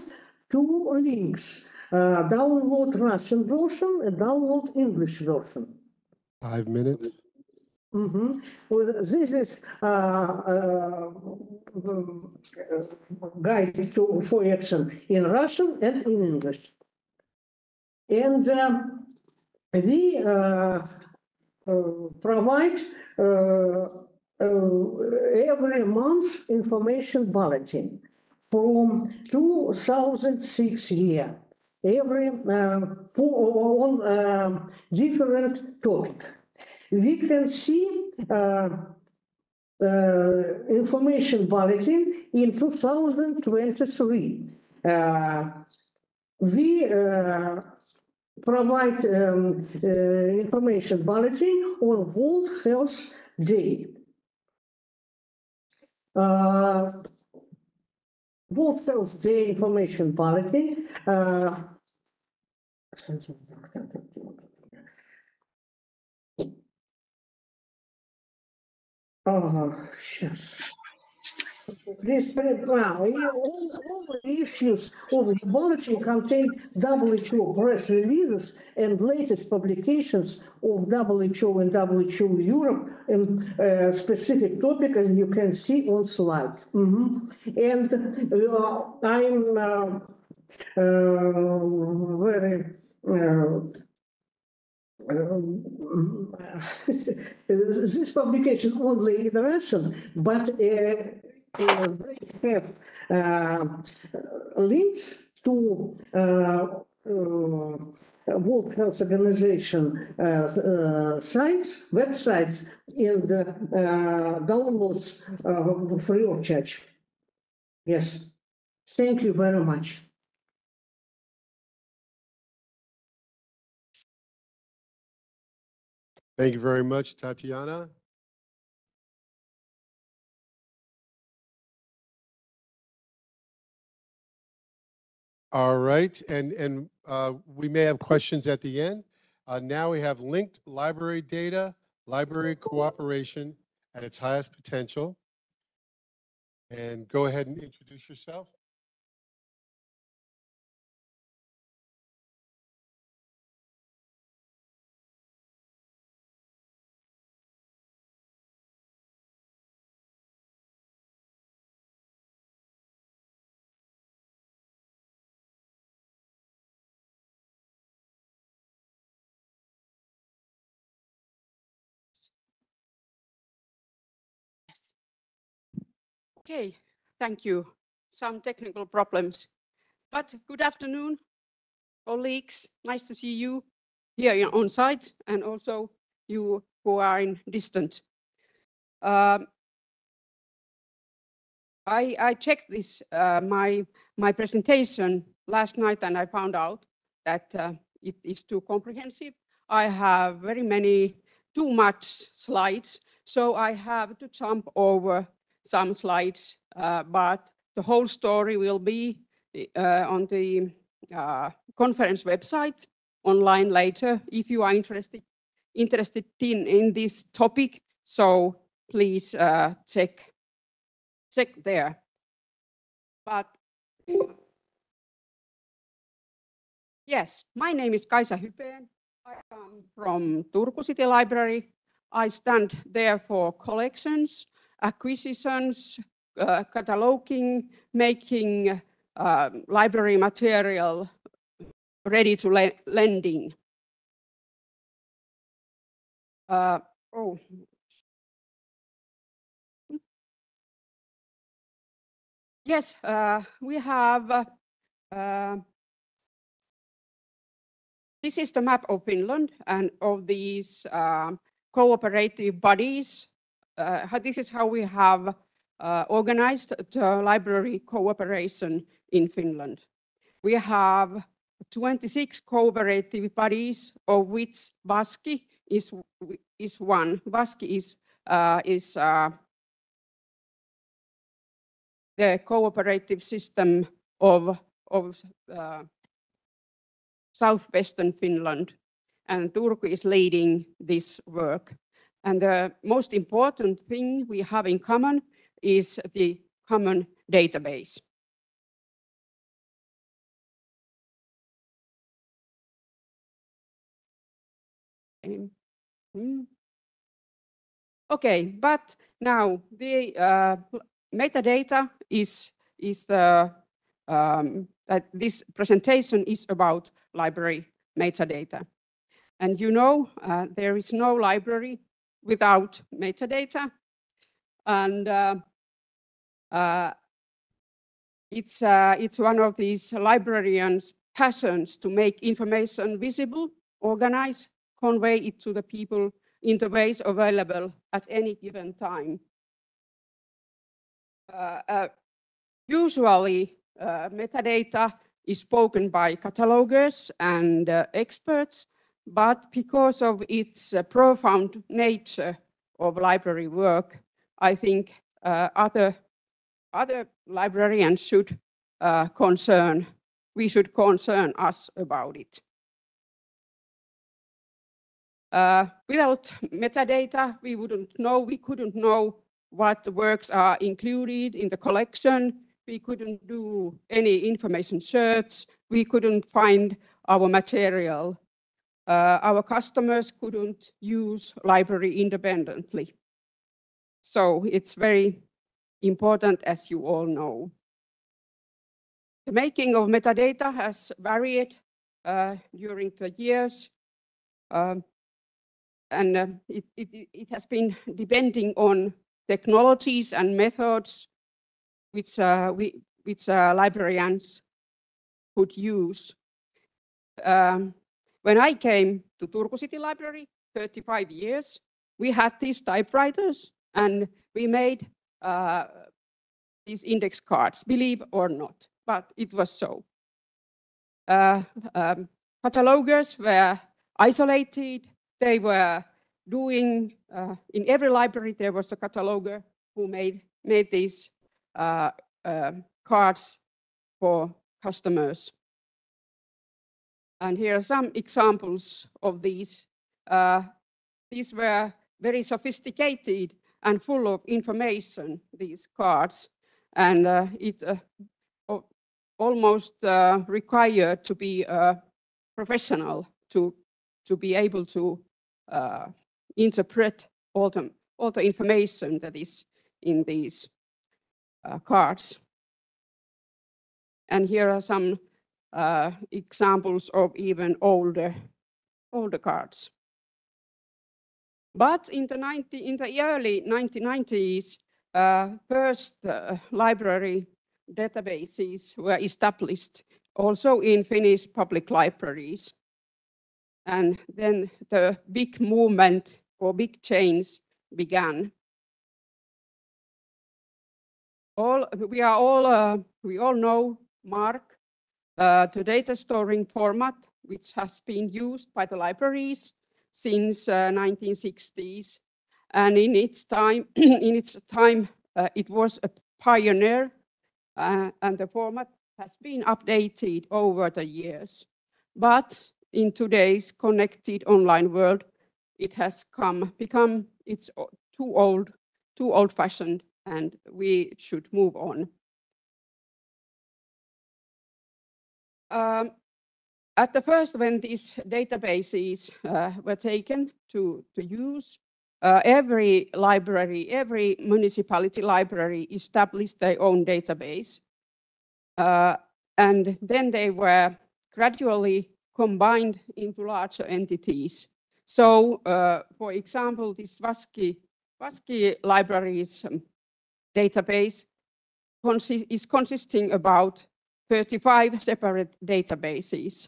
Speaker 8: two links, download Russian version and download English version.
Speaker 12: 5 minutes.
Speaker 8: Well, this is guide for action in Russian and in English. And we provide every month information bulletin from 2006 year, every on different topic. We can see information bulletin in 2023. We provide information bulletin on World Health Day. World Health Day information bulletin. Сейчас. This now, all the issues of the bulletin contain WHO press releases and latest publications of WHO and WHO Europe and specific topic, as you can see on slide. And I'm very this publication only in Russian, but they have links to World Health Organization sites, websites, and downloads free of charge. Yes, thank you very much.
Speaker 12: Thank you very much, Tatiana. All right, and we may have questions at the end. Now we have linked library data, library cooperation at its highest potential. And go ahead and introduce yourself.
Speaker 11: Okay, thank you. Some technical problems, but good afternoon, colleagues. Nice to see you here on site and also you who are in distant. I checked this my presentation last night and I found out that it is too comprehensive. I have too much slides, so I have to jump over some slides, but the whole story will be on the conference website online later if you are interested in this topic. So please check there. But yes, my name is Kaisa Hypeen. I come from Turku City Library. I stand there for collections, acquisitions, cataloging, making library material ready to lending. Yes, we have, this is the map of Finland and of these cooperative bodies. This is how we have organized the library cooperation in Finland. We have 26 cooperative bodies, of which Vaski is one. Vaski is the cooperative system of southwestern Finland, and Turku is leading this work. And the most important thing we have in common is the common database. Okay, but now the metadata is the that this presentation is about library metadata. And you know, there is no library without metadata. And it's one of these librarians' passions to make information visible, organize, convey it to the people in the ways available at any given time. Usually, metadata is spoken by catalogers and experts, but because of its profound nature of library work, I think other librarians should we should concern us about it. Without metadata, we couldn't know
Speaker 6: what works are included in the collection. We couldn't do any information search. We couldn't find our material. Our customers couldn't use library independently. So it's very important, as you all know. The making of metadata has varied during the years. And it has been depending on technologies and methods which librarians could use. When I came to Turku City Library 35 years, we had these typewriters and we made these index cards, believe or not, but it was so. Catalogers were isolated. They were doing, in every library there was a cataloger who made these cards for customers. And here are some examples of these. These were very sophisticated and full of information, these cards. And it almost required to be a professional to be able to interpret all the information that is in these cards. And here are some examples of even older cards. But in the early 1990s, first library databases were established also in Finnish public libraries. And then the big movement or big change began. We all know MARC, the data storing format, which has been used by the libraries since 1960s. And in its time, it was a pioneer, and the format has been updated over the years. But in today's connected online world, it has become too old-fashioned, and we should move on. At the first, when these databases were taken to use, every library, every municipality library established their own database. And then they were gradually combined into larger entities. So, for example, this Vaski library's database is consisting about 35 separate databases.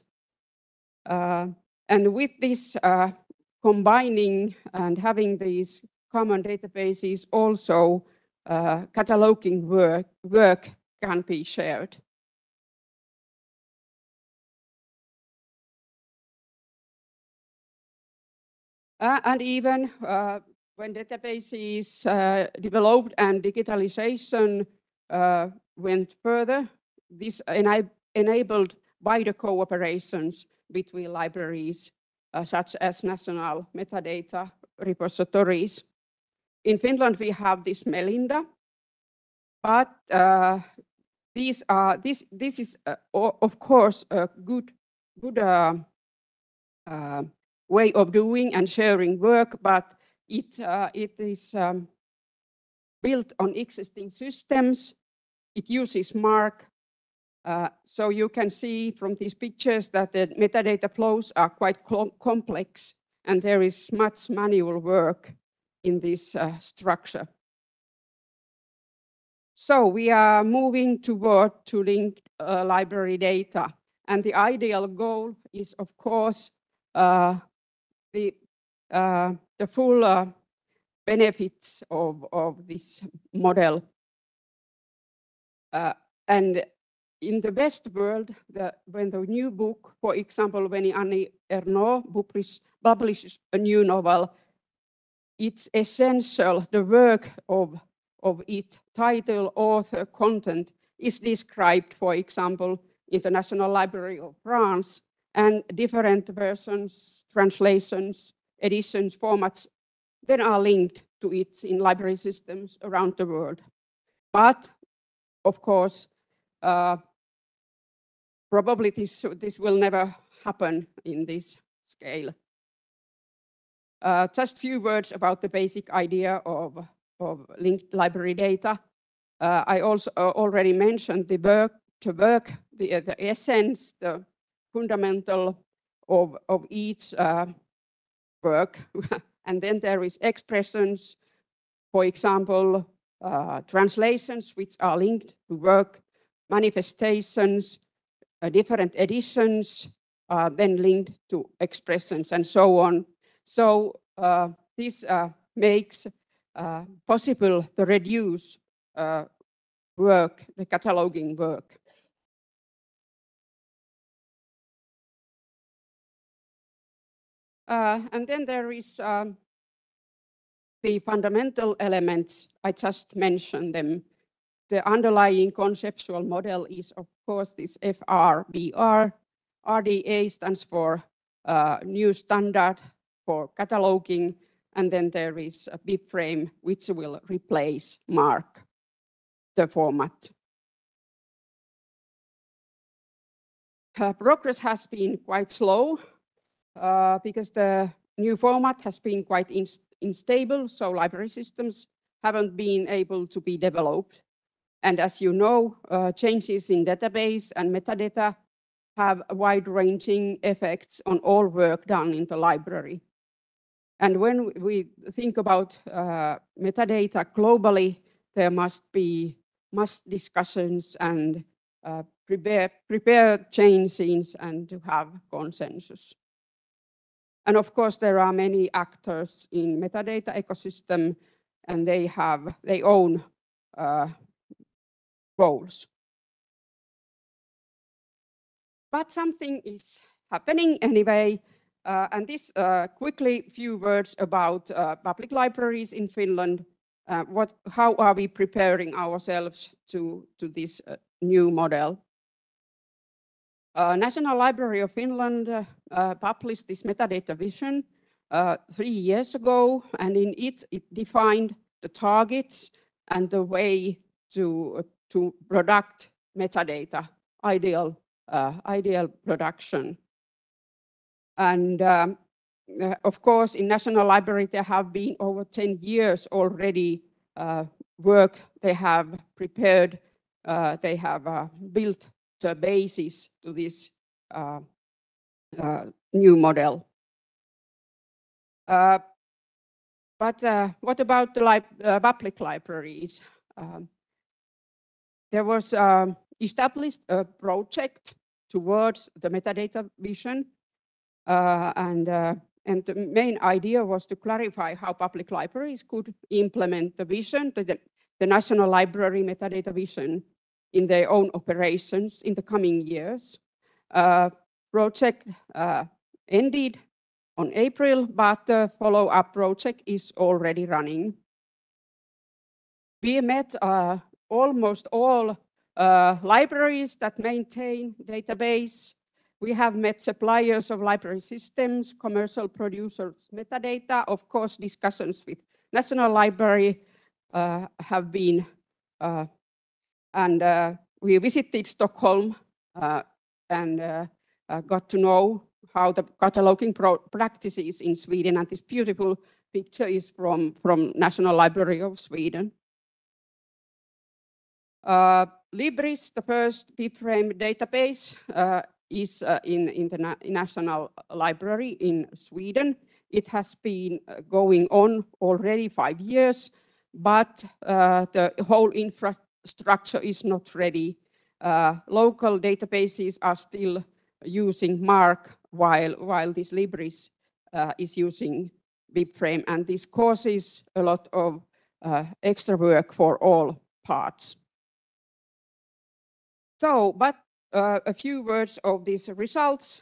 Speaker 6: And with this combining and having these common databases, also cataloging work can be shared. And even when databases developed and digitalization went further, this enabled wider cooperations between libraries, such as national metadata repositories. In Finland, we have this Melinda, but this is of course a good way of doing and sharing work, but it is built on existing systems. It uses MARC. So you can see from these pictures that the metadata flows are quite complex, and there is much manual work in this structure. So we are moving toward to linked library data, and the ideal goal is, of course, the full benefits of this model. And in the best world, when the new book, for example, when Annie Ernaux publishes a new novel, it's essential the work of its title, author, content is described, for example, in the National Library of France, and different versions, translations, editions, formats then are linked to it in library systems around the world. But of course, probably this will never happen in this scale. Just a few words about the basic idea of linked library data. I also already mentioned the essence, the fundamental of each work. And then there is expressions, for example, translations which are linked to work, manifestations, different editions, then linked to expressions and so on. So this makes possible to reduce work, the cataloging work. And then there is the fundamental elements. I just mentioned them. The underlying conceptual model is, of course, this FRBR. RDA stands for New Standard for Cataloging, and then there is a BibFrame, which will replace MARC, the format. Progress has been quite slow because the new format has been quite unstable, so library systems haven't been able to be developed. And as you know, changes in database and metadata have wide-ranging effects on all work done in the library. And when we think about metadata globally, there must be discussions and prepare changes and to have consensus. And of course, there are many actors in metadata ecosystem, and they have their own goals. But something is happening anyway, and this quickly few words about public libraries in Finland. How are we preparing ourselves to this new model? National Library of Finland published this metadata vision 3 years ago, and in it defined the targets and the way to product metadata, ideal production. And of course, in National Library, there have been over 10 years already work they have prepared. They have built the basis to this new model. But what about the public libraries? There was established a project towards the metadata vision, and the main idea was to clarify how public libraries could implement the vision, the National Library metadata vision, in their own operations in the coming years. Project ended on April, but the follow-up project is already running. We met almost all libraries that maintain database. We have met suppliers of library systems, commercial producers, metadata. Of course, discussions with National Library have been, and we visited Stockholm and got to know how the cataloging practices in Sweden, and this beautiful picture is from National Library of Sweden. Libris, the first BibFrame database, is in the National Library in Sweden. It has been going on already 5 years, but the whole infrastructure is not ready. Local databases are still using MARC while this Libris is using BibFrame, and this causes a lot of extra work for all parts. So, but a few words of these results.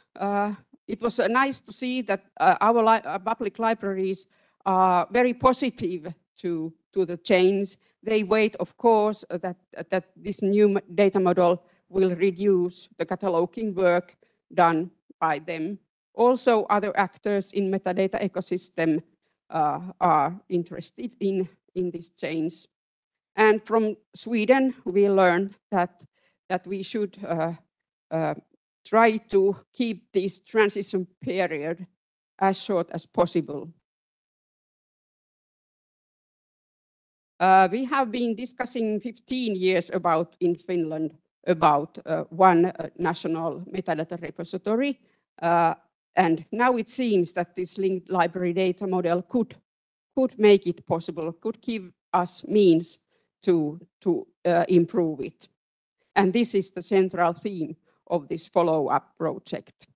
Speaker 6: It was nice to see that our public libraries are very positive to the change. They wait, of course, that this new data model will reduce the cataloging work done by them. Also, other actors in metadata ecosystem are interested in this change. And from Sweden, we learned that we should try to keep this transition period as short as possible. We have been discussing 15 years in Finland about one national metadata repository. And now it seems that this linked library data model could make it possible, could give us means to improve it. And this is the central theme of this follow-up project.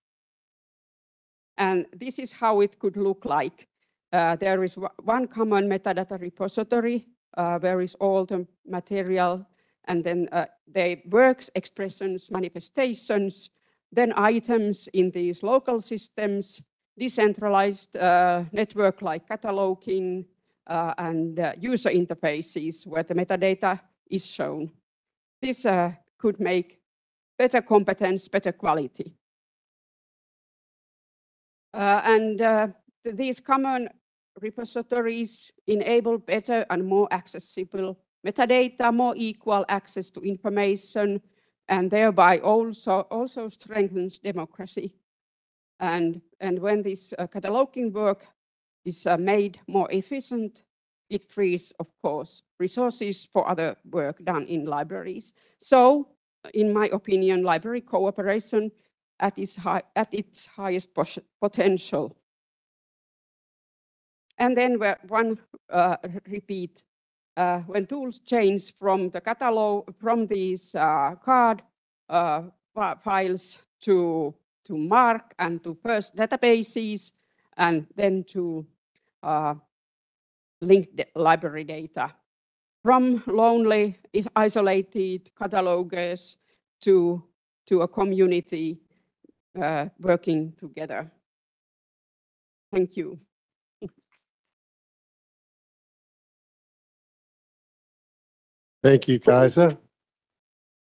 Speaker 6: And this is how it could look like. There is one common metadata repository where is all the material, and then the works, expressions, manifestations, then items in these local systems, decentralized network like cataloging and user interfaces where the metadata is shown. This could make better competence, better quality. These common repositories enable better and more accessible metadata, more equal access to information, and thereby also strengthens democracy. And when this cataloging work is made more efficient, it frees, of course, resources for other work done in libraries. So, in my opinion, library cooperation at its highest potential. And then one repeat, when tools change from the catalog, from these card files to MARC and to first databases, and then to linked library data. From lonely, isolated catalogers to a community working together. Thank you.
Speaker 12: Thank you, Kaisa.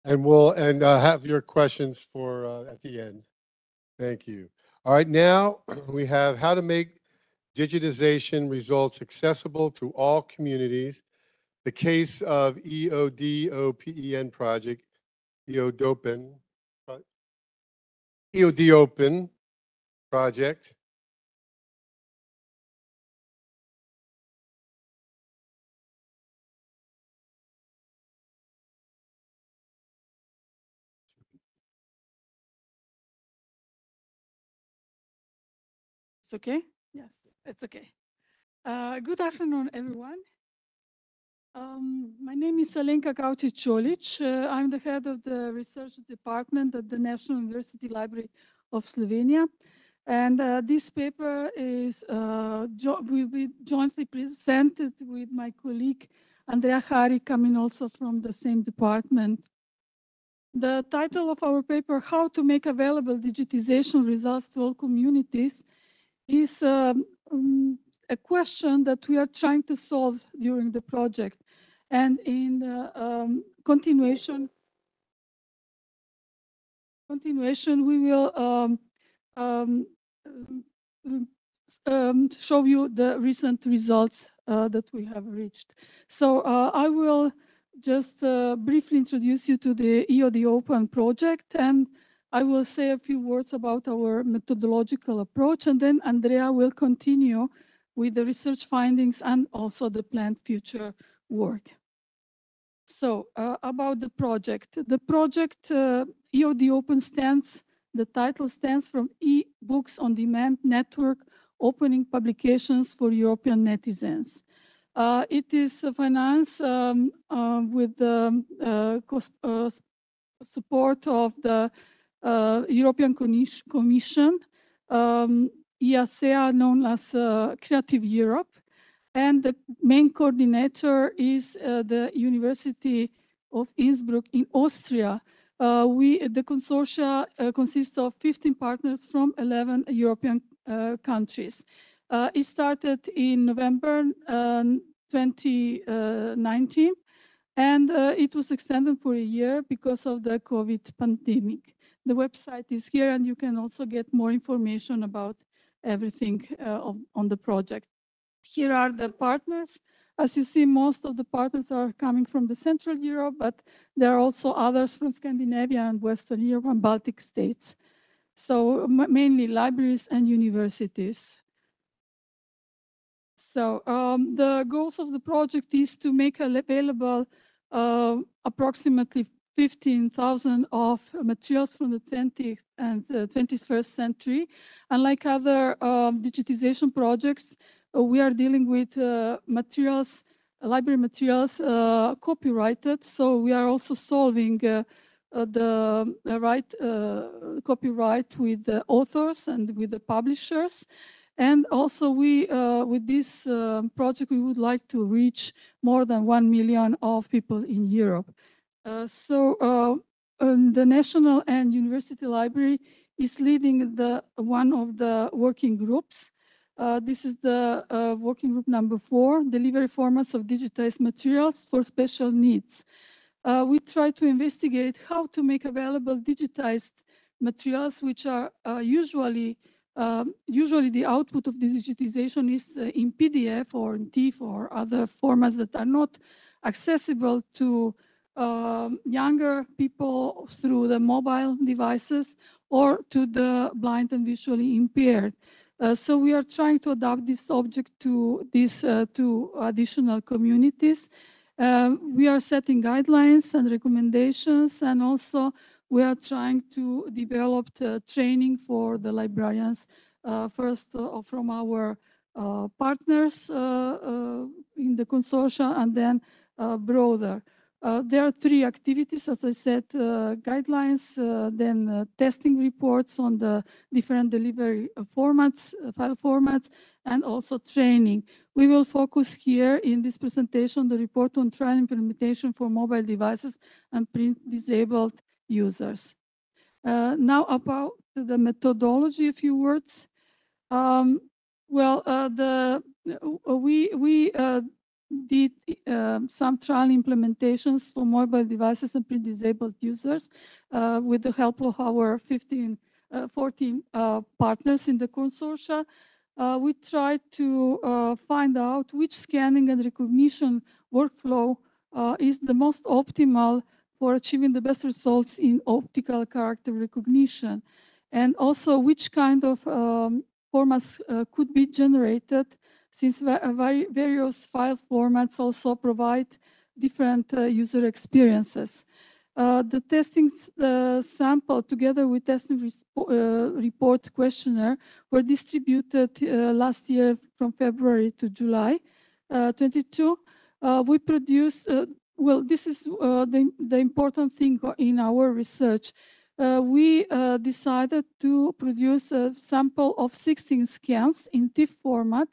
Speaker 12: And we'll have your questions for at the end. Thank you. All right, now we have how to make digitization results accessible to all communities. The case of EODOPEN project, EODOPEN project.
Speaker 9: It's okay? Yes, it's okay. Good afternoon, everyone. My name is Alenka Kaučić-Čolić. I'm the head of the research department at the National University Library of Slovenia. And this paper is will be jointly presented with my colleague Andrea Hari, coming also from the same department. The title of our paper, How to Make Available Digitization Results to All Communities, is a question that we are trying to solve during the project. And in the continuation, we will show you the recent results that we have reached. So I will just briefly introduce you to the EODOPEN project, and I will say a few words about our methodological approach, and then Andrea will continue with the research findings and also the planned future work. So about the project. The project EODOPEN the title stands from E-Books on Demand Network, Opening Publications for European Netizens. It is financed with the support of the European Commission, EASEA, known as Creative Europe, and the main coordinator is the University of Innsbruck in Austria. The consortia consists of 15 partners from 11 European countries. It started in November 2019, and it was extended for a year because of the COVID pandemic. The website is here, and you can also get more information about everything on the project. Here are the partners. As you see, most of the partners are coming from the Central Europe, but there are also others from Scandinavia and Western Europe and Baltic states. So mainly libraries and universities. So the goals of the project is to make available approximately 15,000 of materials from the 20th and 21st century. Unlike other digitization projects, we are dealing with materials, library materials copyrighted. So we are also solving the copyright with the authors and with the publishers. And also we, with this project, we would like to reach more than 1 million of people in Europe. The National and University Library is leading one of the working groups. This is the working group number 4, delivery formats of digitized materials for special needs. We try to investigate how to make available digitized materials, which are usually the output of the digitization is in PDF or in TIFF or other formats that are not accessible to younger people through the mobile devices or to the blind and visually impaired. So we are trying to adapt this object to these two additional communities. We are setting guidelines and recommendations, and also we are trying to develop training for the librarians, first from our partners in the consortia, and then broader. There are 3 activities, as I said, guidelines, then testing reports on the different delivery formats, file formats, and also training. We will focus here in this presentation the report on trial implementation for mobile devices and print-disabled users. Now about the methodology, a few words. We did some trial implementations for mobile devices and print-disabled users with the help of our 14 partners in the consortia. We tried to find out which scanning and recognition workflow is the most optimal for achieving the best results in optical character recognition, and also which kind of formats could be generated, since various file formats also provide different user experiences. The testing sample, together with testing report questionnaire, were distributed last year from February to July 22. We produced, this is the important thing in our research. We decided to produce a sample of 16 scans in TIFF format,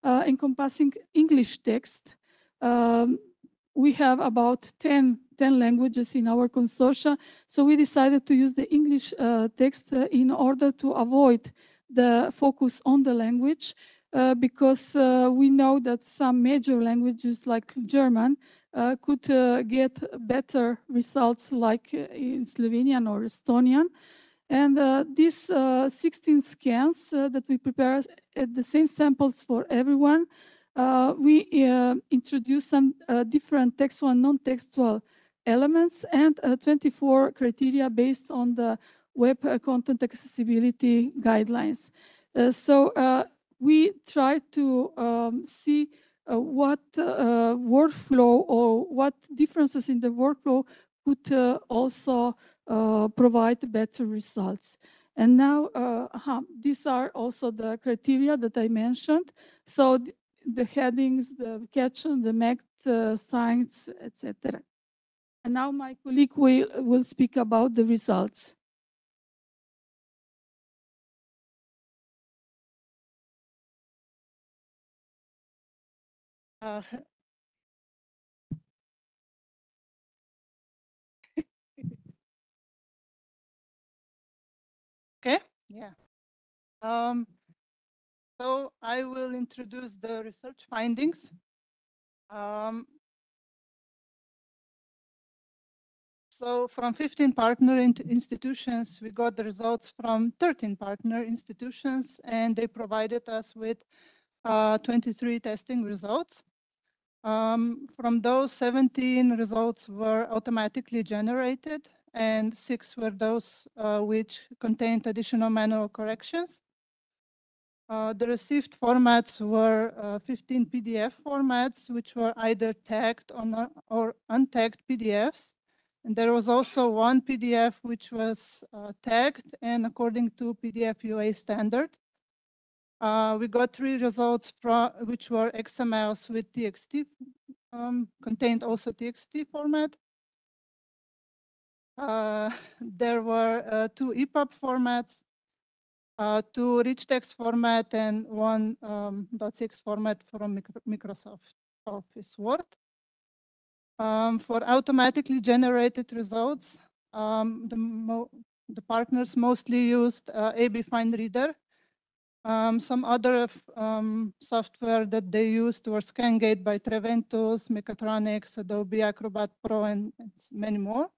Speaker 9: encompassing English text. We have about 10 languages in our consortia, so we decided to use the English text in order to avoid the focus on the language, because we know that some major languages like German could get better results like in Slovenian or Estonian. And these 16 scans that we prepare at the same samples for everyone, we introduce some different textual and non-textual elements and 24 criteria based on the web content accessibility guidelines. We try to see what workflow or what differences in the workflow could also provide better results. And now these are also the criteria that I mentioned. So the headings, the caption, the math, science, etc. And now my colleague will speak about the results.
Speaker 10: Okay, yeah. So I will introduce the research findings. So from 15 partner institutions, we got the results from 13 partner institutions, and they provided us with 23 testing results. From those, 17 results were automatically generated, and 6 were those which contained additional manual corrections. The received formats were 15 PDF formats, which were either tagged or untagged PDFs. And there was also one PDF which was tagged and according to PDF UA standard. We got 3 results which were XMLs with TXT, contained also TXT format. There were 2 EPUB formats, 2 rich text format, and 1 .6 format from Microsoft Office Word. For automatically generated results, the partners mostly used AB FineReader. Some other software that they used were ScanGate by Treventus, Mechatronics, Adobe Acrobat Pro, and many more.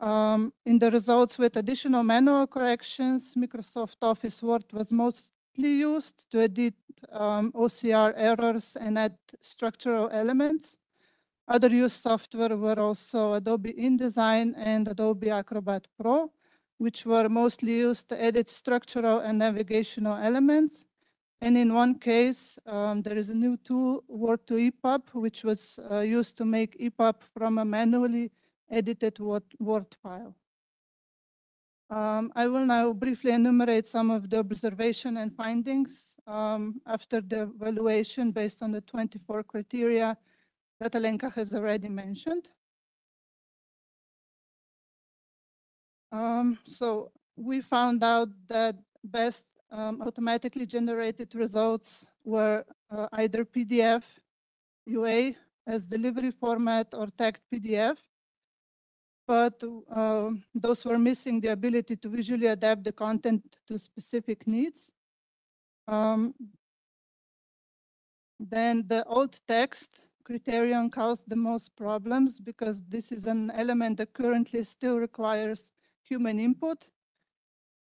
Speaker 10: In the results with additional manual corrections, Microsoft Office Word was mostly used to edit OCR errors and add structural elements. Other used software were also Adobe InDesign and Adobe Acrobat Pro, which were mostly used to edit structural and navigational elements. And in one case, there is a new tool, Word to EPUB, which was used to make EPUB from a manually edited Word file. I will now briefly enumerate some of the observation and findings after the evaluation based on the 24 criteria that Alenka has already mentioned. So we found out that best automatically generated results were either PDF UA as delivery format or tagged PDF, but those were missing the ability to visually adapt the content to specific needs. Then the alt text criterion caused the most problems because this is an element that currently still requires human input.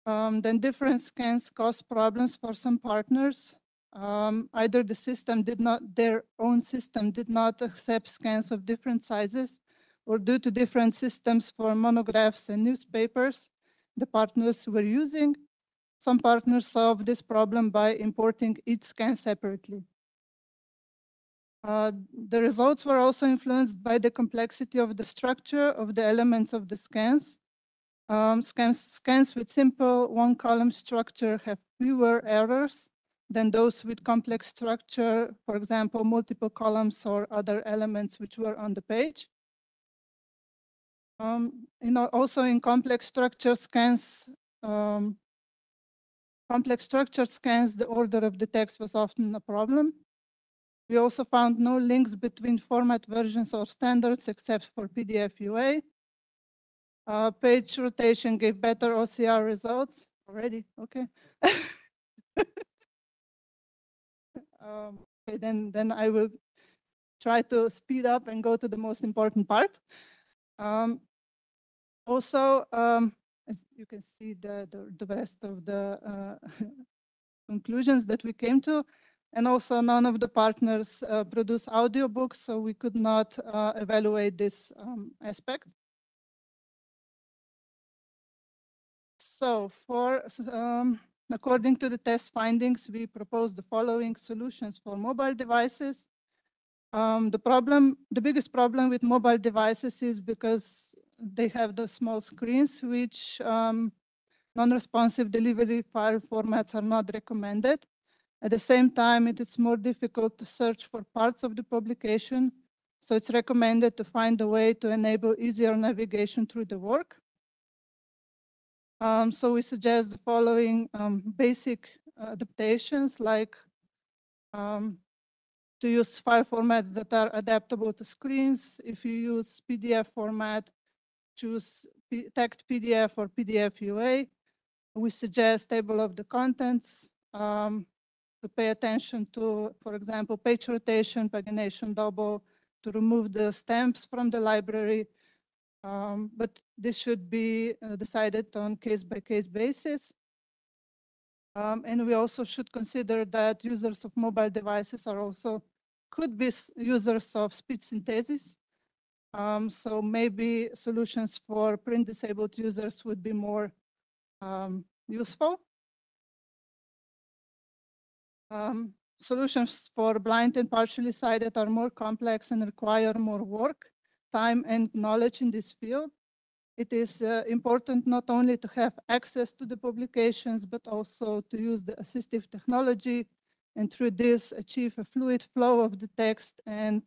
Speaker 10: Then different scans cause problems for some partners. Either the system did not, their own system did not accept scans of different sizes, or due to different systems for monographs and newspapers the partners were using, some partners solved this problem by importing each scan separately. The results were also influenced by the complexity of the structure of the elements of the scans. Scans with simple one-column structure have fewer errors than those with complex structure, for example, multiple columns or other elements which were on the page. Also in complex structure scans, the order of the text was often a problem. We also found no links between format versions or standards except for PDF UA. Page rotation gave better OCR results already. Okay. Okay, then I will try to speed up and go to the most important part. Also, as you can see, the rest of the conclusions that we came to, and also none of the partners produce audiobooks, so we could not evaluate this aspect. So according to the test findings, we proposed the following solutions for mobile devices. The biggest problem with mobile devices is because they have the small screens, which non-responsive delivery file formats are not recommended. At the same time, it is more difficult to search for parts of the publication, so it's recommended to find a way to enable easier navigation through the work. So we suggest the following basic adaptations, like to use file formats that are adaptable to screens. If you use PDF format, choose tagged PDF or PDF UA. We suggest table of the contents to pay attention to, for example, page rotation, pagination double, to remove the stamps from the library. But this should be decided on case-by-case basis. And we also should consider that users of mobile devices are also could be users of speech synthesis. So maybe solutions for print disabled users would be more useful. Solutions for blind and partially sighted are more complex and require more work, time, and knowledge in this field. It is important not only to have access to the publications, but also to use the assistive technology, and through this achieve a fluid flow of the text, and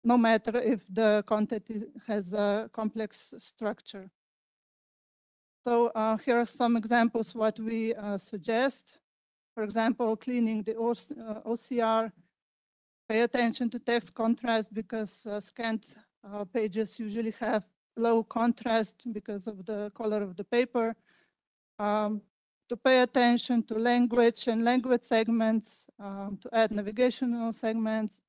Speaker 10: no matter if the content has a complex structure. So here are some examples what we suggest. For example, cleaning the OCR, pay attention to text contrast because scanned pages usually have low contrast because of the color of the paper. To pay attention to language and language segments, to add navigational segments.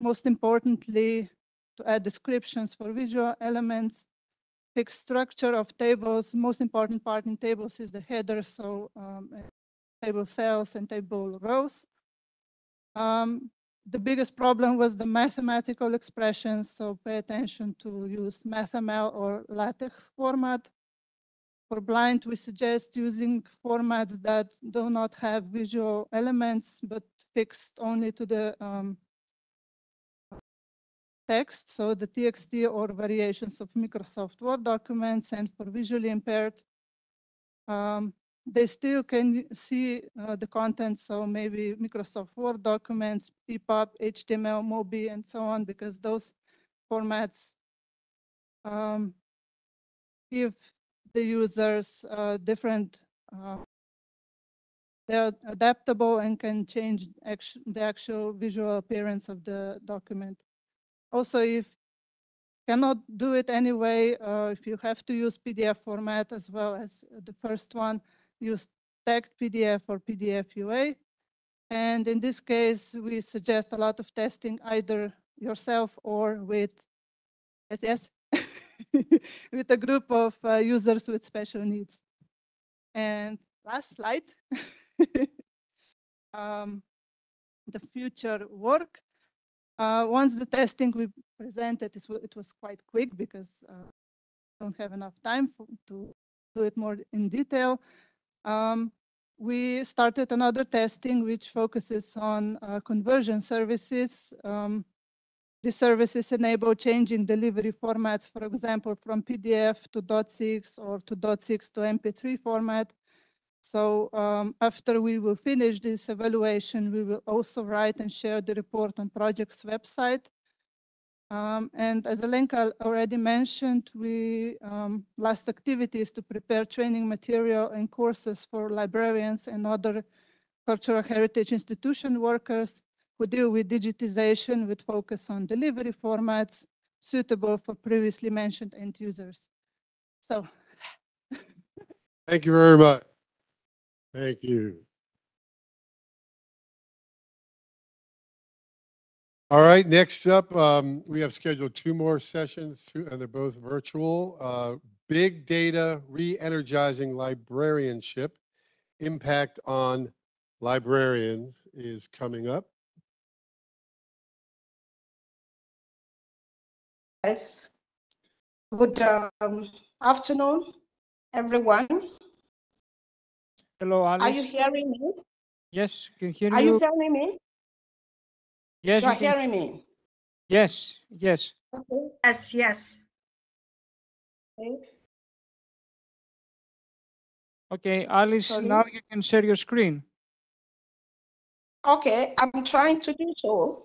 Speaker 10: Most importantly, to add descriptions for visual elements, fixed structure of tables. Most important part in tables is the header, so table cells and table rows. The biggest problem was the mathematical expressions, so pay attention to use MathML or LaTeX format. For blind, we suggest using formats that do not have visual elements, but fixed only to the text, so the TXT or variations of Microsoft Word documents. And for visually impaired, they still can see the content, so maybe Microsoft Word documents, EPUB, HTML, MOBI, and so on, because those formats give the users different, they're adaptable and can change the actual visual appearance of the document. Also, if cannot do it anyway, if you have to use PDF format as well as the first one, use tagged PDF or PDF UA. And in this case, we suggest a lot of testing either yourself or with, yes, with a group of users with special needs. And last slide, the future work. Once the testing we presented, it was quite quick because don't have enough time to do it more in detail. We started another testing which focuses on conversion services. These services enable changing delivery formats, for example, from PDF to .6 or to .6 to MP3 format. So after we will finish this evaluation, we will also write and share the report on project's website. And as Alenka already mentioned, we last activity is to prepare training material and courses for librarians and other cultural heritage institution workers who deal with digitization with focus on delivery formats suitable for previously mentioned end users. So.
Speaker 12: Thank you very much. Thank you. All right, next up, we have scheduled 2 more sessions, and they're both virtual. Big data, re-energizing librarianship, impact on librarians is coming up.
Speaker 13: Yes. Good afternoon, everyone.
Speaker 1: Hello, Alice.
Speaker 13: Are you hearing me?
Speaker 1: Yes, can hear
Speaker 13: Are
Speaker 1: you.
Speaker 13: you hearing me?
Speaker 1: Yes,
Speaker 13: you are
Speaker 1: you can.
Speaker 13: hearing me.
Speaker 1: Yes, yes.
Speaker 13: Okay.
Speaker 2: Yes, yes.
Speaker 13: Okay.
Speaker 1: Okay, Alice,
Speaker 13: Sorry.
Speaker 1: now you can share your screen.
Speaker 13: Okay, I'm trying to do so.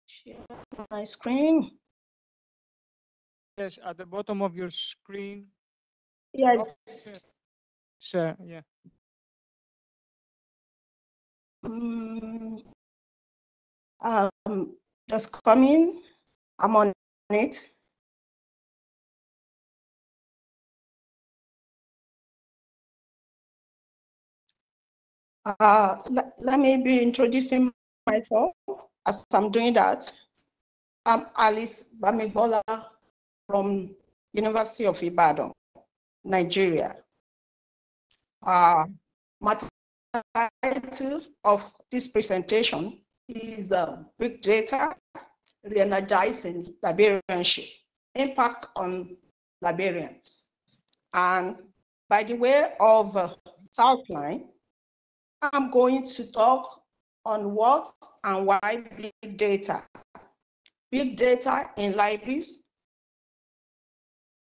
Speaker 13: Share my screen.
Speaker 1: Yes, at the bottom of your screen.
Speaker 13: Yes.
Speaker 1: Sure, yeah.
Speaker 13: Just coming. I'm on it. Let me be introducing myself as I'm doing that. I'm Alice Bamibola from University of Ibadan, Nigeria. My title of this presentation is Big Data, Re-energizing Librarianship, Impact on Librarians. And by the way of outline, I'm going to talk on what and why big data. Big data in libraries,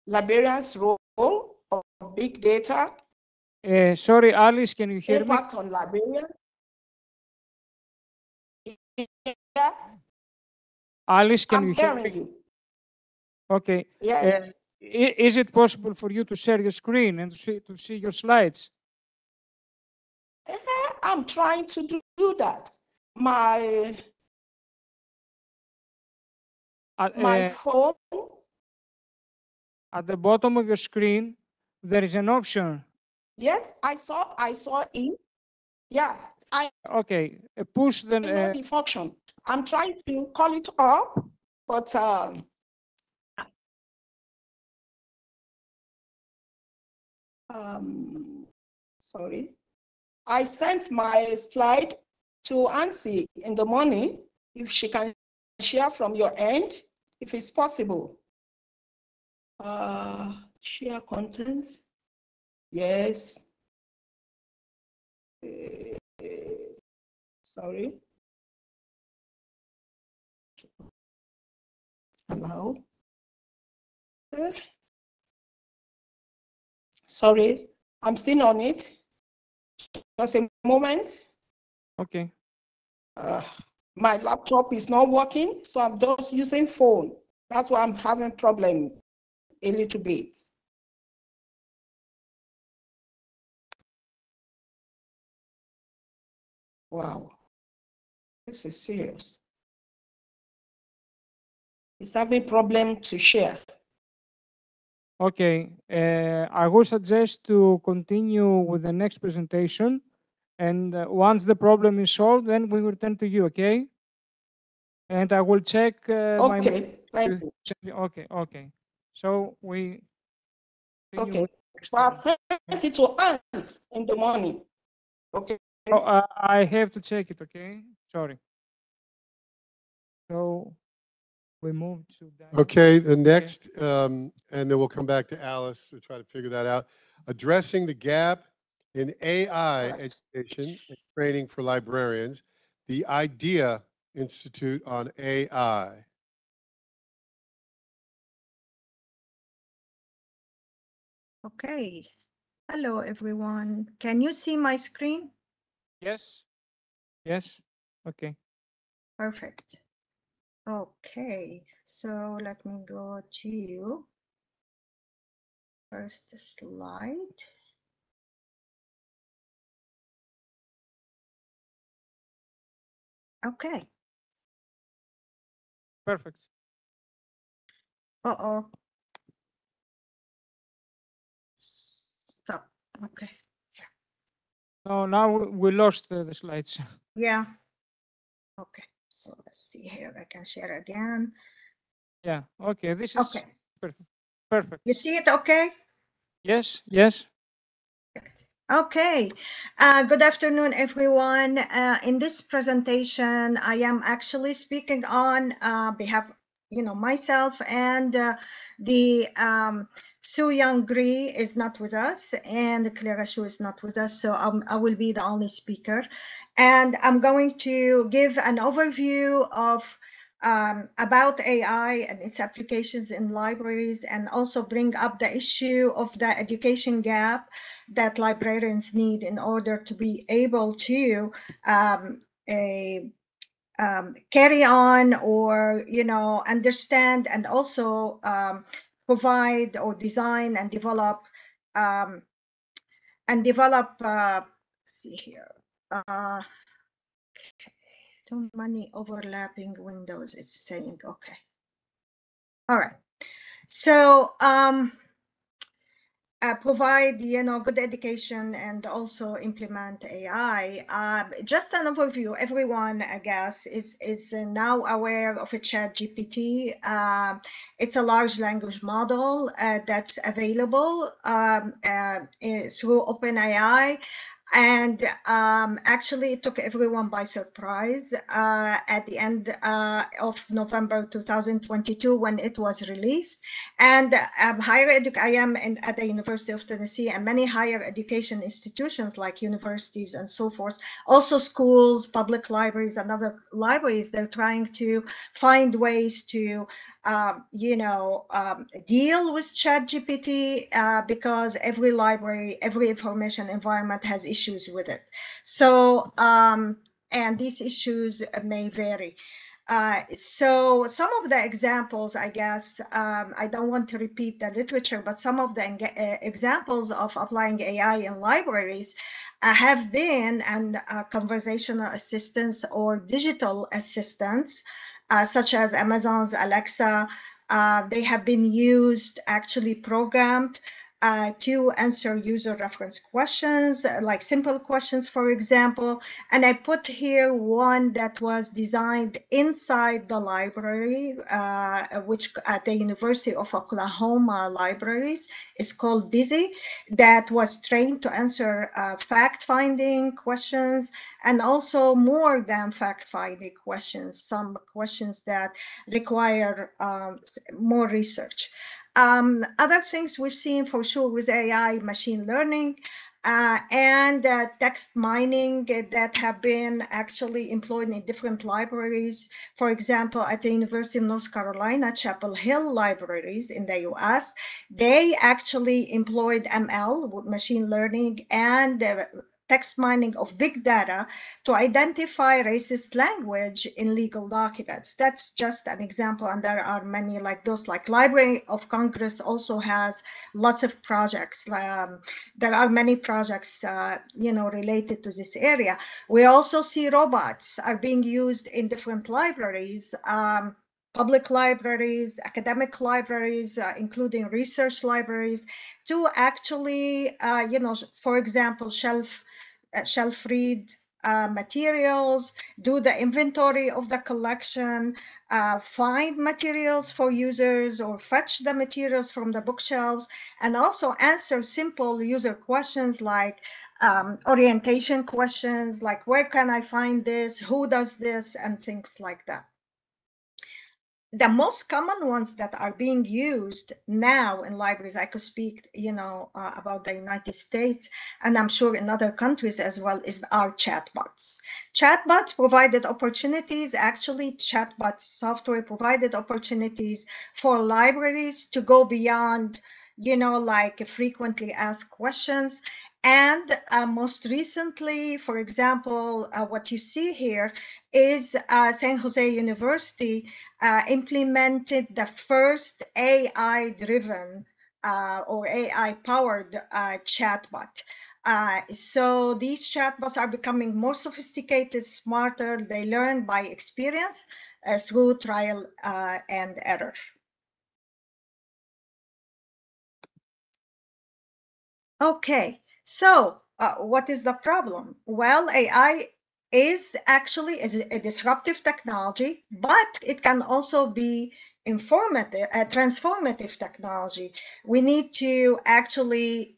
Speaker 13: librarians' role of big data.
Speaker 1: Sorry, Alice, can you hear me?
Speaker 13: Impact on librarians. Yeah.
Speaker 1: Alice, can you
Speaker 13: I'm
Speaker 1: hear
Speaker 13: hearing
Speaker 1: me?
Speaker 13: you.
Speaker 1: Okay.
Speaker 13: Yes.
Speaker 1: Is it possible for you to share your screen and to see your slides?
Speaker 13: I'm trying to do that. My phone.
Speaker 1: At the bottom of your screen, there is an option.
Speaker 13: Yes, I saw it. Yeah.
Speaker 1: Okay. Push the.
Speaker 13: I know the function. I'm trying to call it up, but sorry. I sent my slide to Ansi in the morning, if she can share from your end, if it's possible. Share content. Yes. Sorry. Allow. Sorry, I'm still on it. Just a moment.
Speaker 1: Okay.
Speaker 13: My laptop is not working, so I'm just using phone. That's why I'm having problem a little bit. Wow, this is serious. It's having problem to share.
Speaker 1: Okay. I would suggest to continue with the next presentation. And once the problem is solved, then we will turn to you, okay? And I will check my.
Speaker 13: Okay, thank you.
Speaker 1: Okay. So we.
Speaker 13: Okay. Well, I've sent it to Ant in the morning. Okay.
Speaker 1: Oh, I have to check it, okay? Sorry. So we move to that.
Speaker 12: Okay, the next, and then we'll come back to Alice to try to figure that out. Addressing the gap in AI education and training for librarians, the IDEA Institute on AI.
Speaker 2: Okay. Hello, everyone. Can you see my screen?
Speaker 1: Yes. Yes. Okay.
Speaker 2: Perfect. Okay. So let me go to first slide. Okay.
Speaker 1: Perfect.
Speaker 2: Uh-oh. Stop. Okay.
Speaker 1: No, now we lost the slides.
Speaker 2: Yeah. Okay. So let's see here. I can share again.
Speaker 1: Yeah. Okay. This is
Speaker 2: okay.
Speaker 1: Perfect. Perfect.
Speaker 2: You see it okay?
Speaker 1: Yes. Yes.
Speaker 2: Okay, good afternoon, everyone. In this presentation, I am actually speaking on behalf, myself, and the Su Young Gri is not with us, and Clara Shu is not with us, so I will be the only speaker. And I'm going to give an overview of about AI and its applications in libraries, and also bring up the issue of the education gap that librarians need in order to be able to carry on, or understand, and also provide or design and develop let's see here, okay. Too many overlapping windows, it's saying. Okay, all right. So provide, good education and also implement AI. Just an overview, everyone, I guess, is now aware of a ChatGPT. It's a large language model that's available through OpenAI. And actually, it took everyone by surprise at the end of November 2022 when it was released. And I am at the University of Tennessee, and many higher education institutions like universities and so forth, also schools, public libraries, and other libraries, they're trying to find ways to deal with ChatGPT because every library, every information environment has issues with it. So, and these issues may vary. So some of the examples, I guess, I don't want to repeat the literature, but some of the examples of applying AI in libraries have been conversational assistants or digital assistants, such as Amazon's Alexa. They have been used, actually programmed to answer user reference questions, like simple questions, for example. And I put here one that was designed inside the library, which at the University of Oklahoma libraries is called Busy, that was trained to answer fact-finding questions and also more than fact-finding questions, some questions that require more research. Other things we've seen for sure with AI, machine learning, and text mining that have been actually employed in different libraries. For example, at the University of North Carolina, Chapel Hill libraries in the US, they actually employed ML, machine learning, and text mining of big data to identify racist language in legal documents. That's just an example, and there are many like those. Like Library of Congress also has lots of projects. There are many projects, related to this area. We also see robots are being used in different libraries. Public libraries, academic libraries, including research libraries, to actually, for example, shelf read materials, do the inventory of the collection, find materials for users or fetch the materials from the bookshelves, and also answer simple user questions like orientation questions, like where can I find this, who does this, and things like that. The most common ones that are being used now in libraries, I could speak, about the United States, and I'm sure in other countries as well, are chatbots. Chatbots provided opportunities, actually chatbot software provided opportunities for libraries to go beyond, like frequently asked questions. And most recently, for example, what you see here is San Jose University implemented the first AI-driven or AI-powered chatbot. So these chatbots are becoming more sophisticated, smarter. They learn by experience through trial and error. Okay, so what is the problem? Well, AI is actually a disruptive technology, but it can also be informative, transformative technology. We need to actually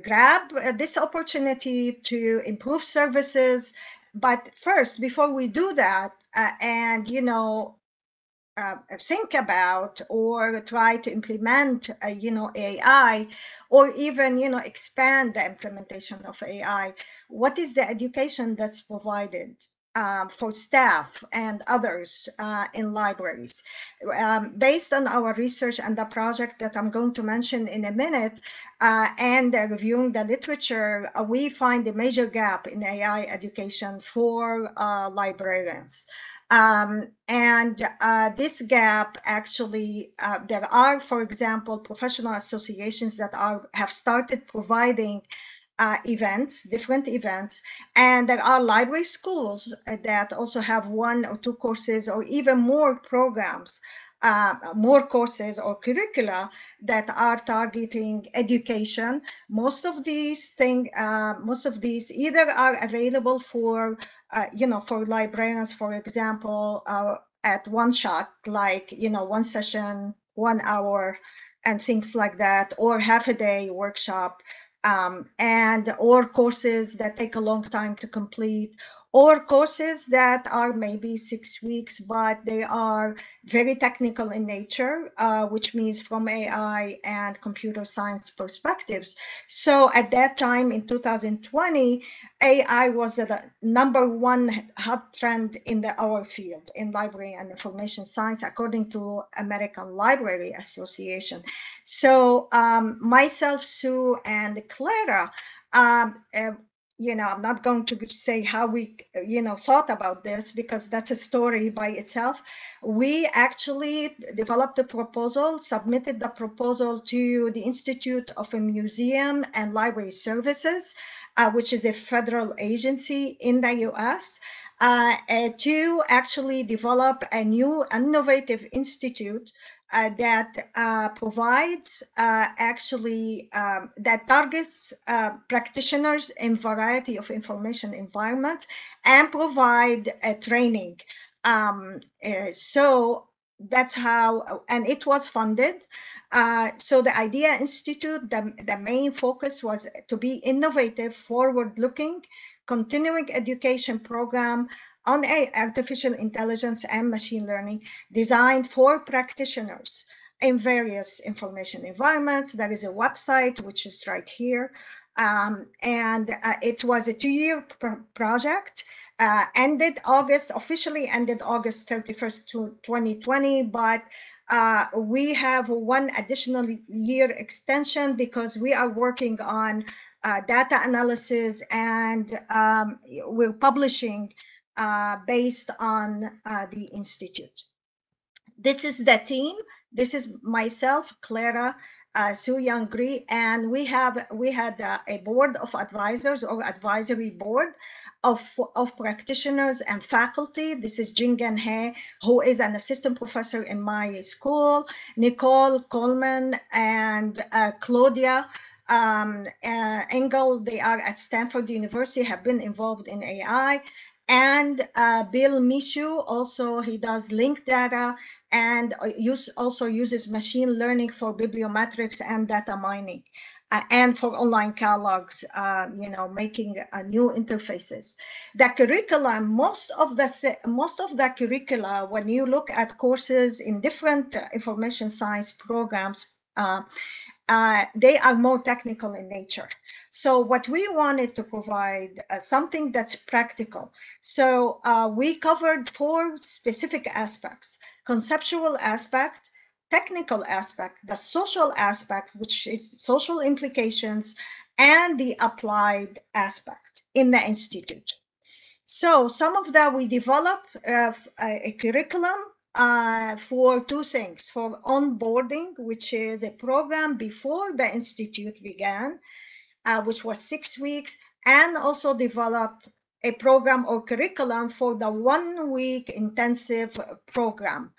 Speaker 2: grab this opportunity to improve services. But first, before we do that, and think about or try to implement, AI, or even, expand the implementation of AI, what is the education that's provided for staff and others in libraries? Based on our research and the project that I'm going to mention in a minute, and reviewing the literature, we find a major gap in AI education for librarians. And this gap actually, there are, for example, professional associations that have started providing events, different events, and there are library schools that also have 1 or 2 courses or even more programs more courses or curricula that are targeting education. Most of these either are available for, for librarians, for example, at one shot, like, one session, 1 hour, and things like that, or half a day workshop, or courses that take a long time to complete, or courses that are maybe 6 weeks, but they are very technical in nature, which means from AI and computer science perspectives. So at that time in 2020, AI was the #1 hot trend in our field, in library and information science, according to American Library Association. So myself, Sue, and Clara, I'm not going to say how we, thought about this, because that's a story by itself. We actually developed a proposal, submitted the proposal to the Institute of Museum and Library Services, which is a federal agency in the US, to actually develop a new innovative institute that provides that targets practitioners in variety of information environments and provide training. So that's how, and it was funded. So the IDEA Institute, the main focus was to be innovative, forward-looking, continuing education program on artificial intelligence and machine learning designed for practitioners in various information environments. There is a website, which is right here. And it was a 2-year project, officially ended August 31st, 2020, but we have 1 additional year extension because we are working on data analysis, and we're publishing based on the Institute. This is the team. This is myself, Clara, Sue Young-Gri, and we had a board of advisors, or advisory board of practitioners and faculty. This is Jingen He, who is an assistant professor in my school, Nicole Coleman, and Claudia Engel. They are at Stanford University, have been involved in AI. And Bill Mishu, also he does link data and also uses machine learning for bibliometrics and data mining, and for online catalogs, making new interfaces. The curriculum, most of the curricula, when you look at courses in different information science programs, they are more technical in nature. So what we wanted to provide something that's practical. So we covered 4 specific aspects: conceptual aspect, technical aspect, the social aspect, which is social implications, and the applied aspect in the Institute. So some of that we developed a curriculum for 2 things: for onboarding, which is a program before the Institute began, which was 6 weeks, and also developed a program or curriculum for the 1-week intensive program.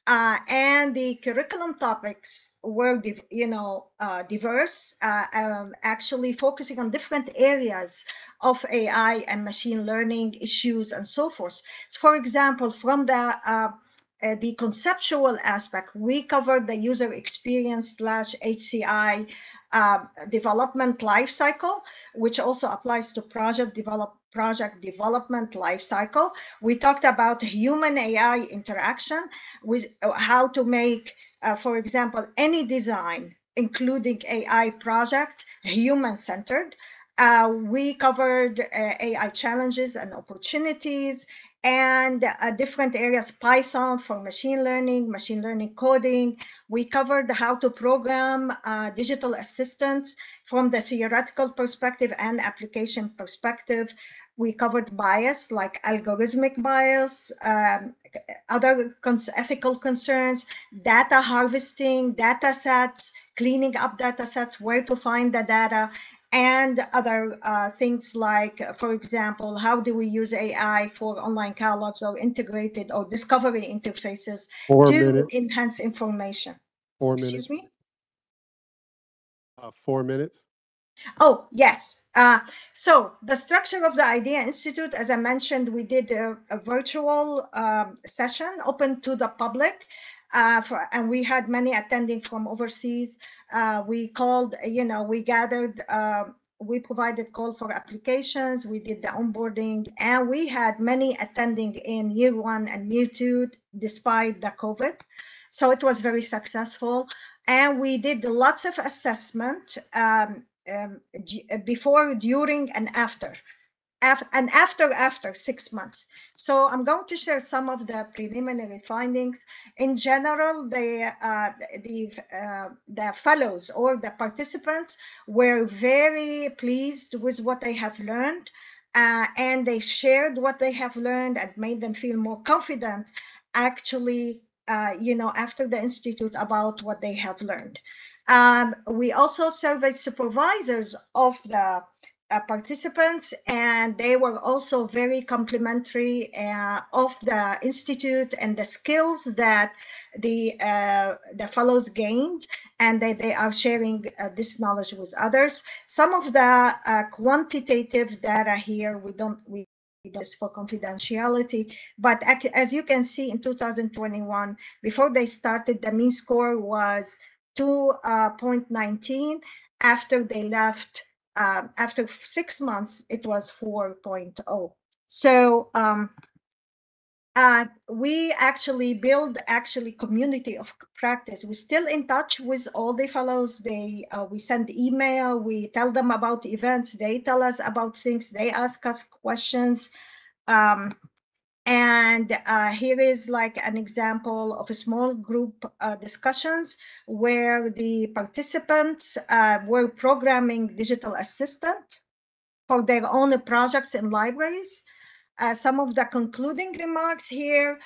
Speaker 2: And the curriculum topics were, diverse, actually focusing on different areas of AI and machine learning issues and so forth. So for example, from the conceptual aspect, we covered the user experience / HCI development lifecycle, which also applies to project development lifecycle. We talked about human AI interaction, with how to make, for example, any design, including AI projects, human-centered. We covered AI challenges and opportunities, and different areas: Python for machine learning coding. We covered how to program digital assistants from the theoretical perspective and application perspective. We covered bias, like algorithmic bias, other ethical concerns, data harvesting, data sets, cleaning up data sets, where to find the data, and other things like, for example, how do we use AI for online catalogs or integrated or discovery interfaces
Speaker 12: 4
Speaker 2: to
Speaker 12: minutes.
Speaker 2: enhance information?
Speaker 12: 4
Speaker 2: Excuse
Speaker 12: minutes.
Speaker 2: me?
Speaker 12: 4 minutes.
Speaker 2: Oh, yes. So the structure of the IDEA Institute, as I mentioned, we did a virtual session open to the public, and we had many attending from overseas. We called, we gathered, we provided call for applications, we did the onboarding, and we had many attending in year 1 and year 2, despite the COVID. So it was very successful. And we did lots of assessment before, during, and after 6 months. So I'm going to share some of the preliminary findings. In general, the fellows or the participants were very pleased with what they have learned, and they shared what they have learned and made them feel more confident, actually, after the Institute, about what they have learned. We also surveyed supervisors of the participants, and they were also very complimentary of the Institute and the skills that the fellows gained, and they are sharing this knowledge with others. Some of the quantitative data here, we don't this for confidentiality, but as you can see, in 2021, before they started, the mean score was 2.19. After they left, after 6 months, it was 4.0. So we actually build community of practice. We're still in touch with all the fellows. We send email, we tell them about events, they tell us about things, they ask us questions. And here is like an example of a small group discussions where the participants were programming digital assistant for their own projects in libraries. Some of the concluding remarks here: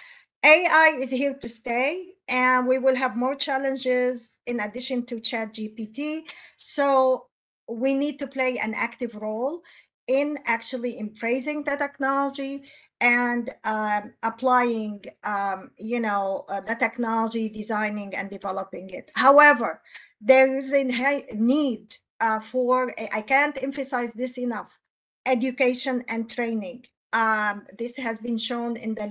Speaker 2: AI is here to stay, and we will have more challenges in addition to ChatGPT. So we need to play an active role in actually embracing the technology and applying, the technology, designing and developing it. However, there is a need for, I can't emphasize this enough, education and training. This has been shown in the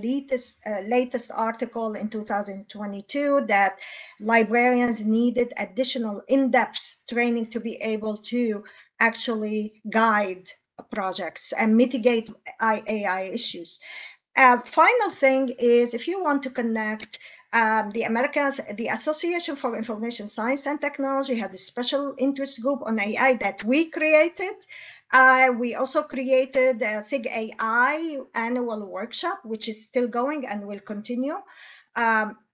Speaker 2: latest article in 2022 that librarians needed additional in-depth training to be able to actually guide projects and mitigate AI issues. Final thing is, if you want to connect, the Association for Information Science and Technology has a special interest group on AI that we created. We also created a SIG AI annual workshop, which is still going and will continue.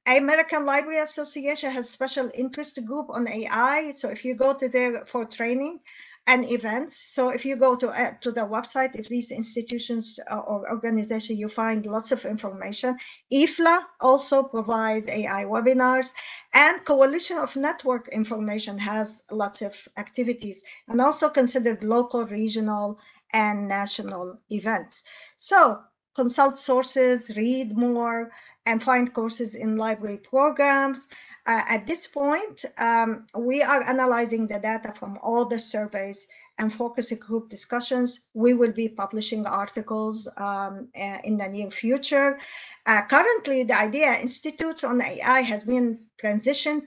Speaker 2: American Library Association has a special interest group on AI. So if you go to there for training and events, so if you go to the website, if these institutions or organizations, you find lots of information. IFLA also provides AI webinars, and Coalition of Network Information has lots of activities, and also considered local, regional, and national events. So consult sources, read more, and find courses in library programs. At this point, we are analyzing the data from all the surveys and focusing group discussions. We will be publishing articles in the near future. Currently, the IDEA Institute on AI has been transitioned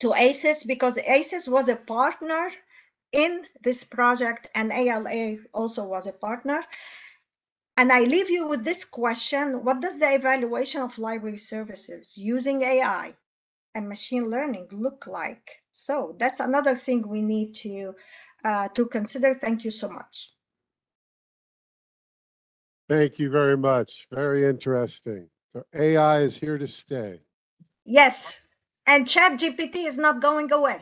Speaker 2: to ACES because ACES was a partner in this project, and ALA also was a partner. And I leave you with this question: what does the evaluation of library services using AI and machine learning look like? So that's another thing we need to consider. Thank you so much.
Speaker 12: Thank you very much. Very interesting. So AI is here to stay.
Speaker 2: Yes, and ChatGPT is not going away.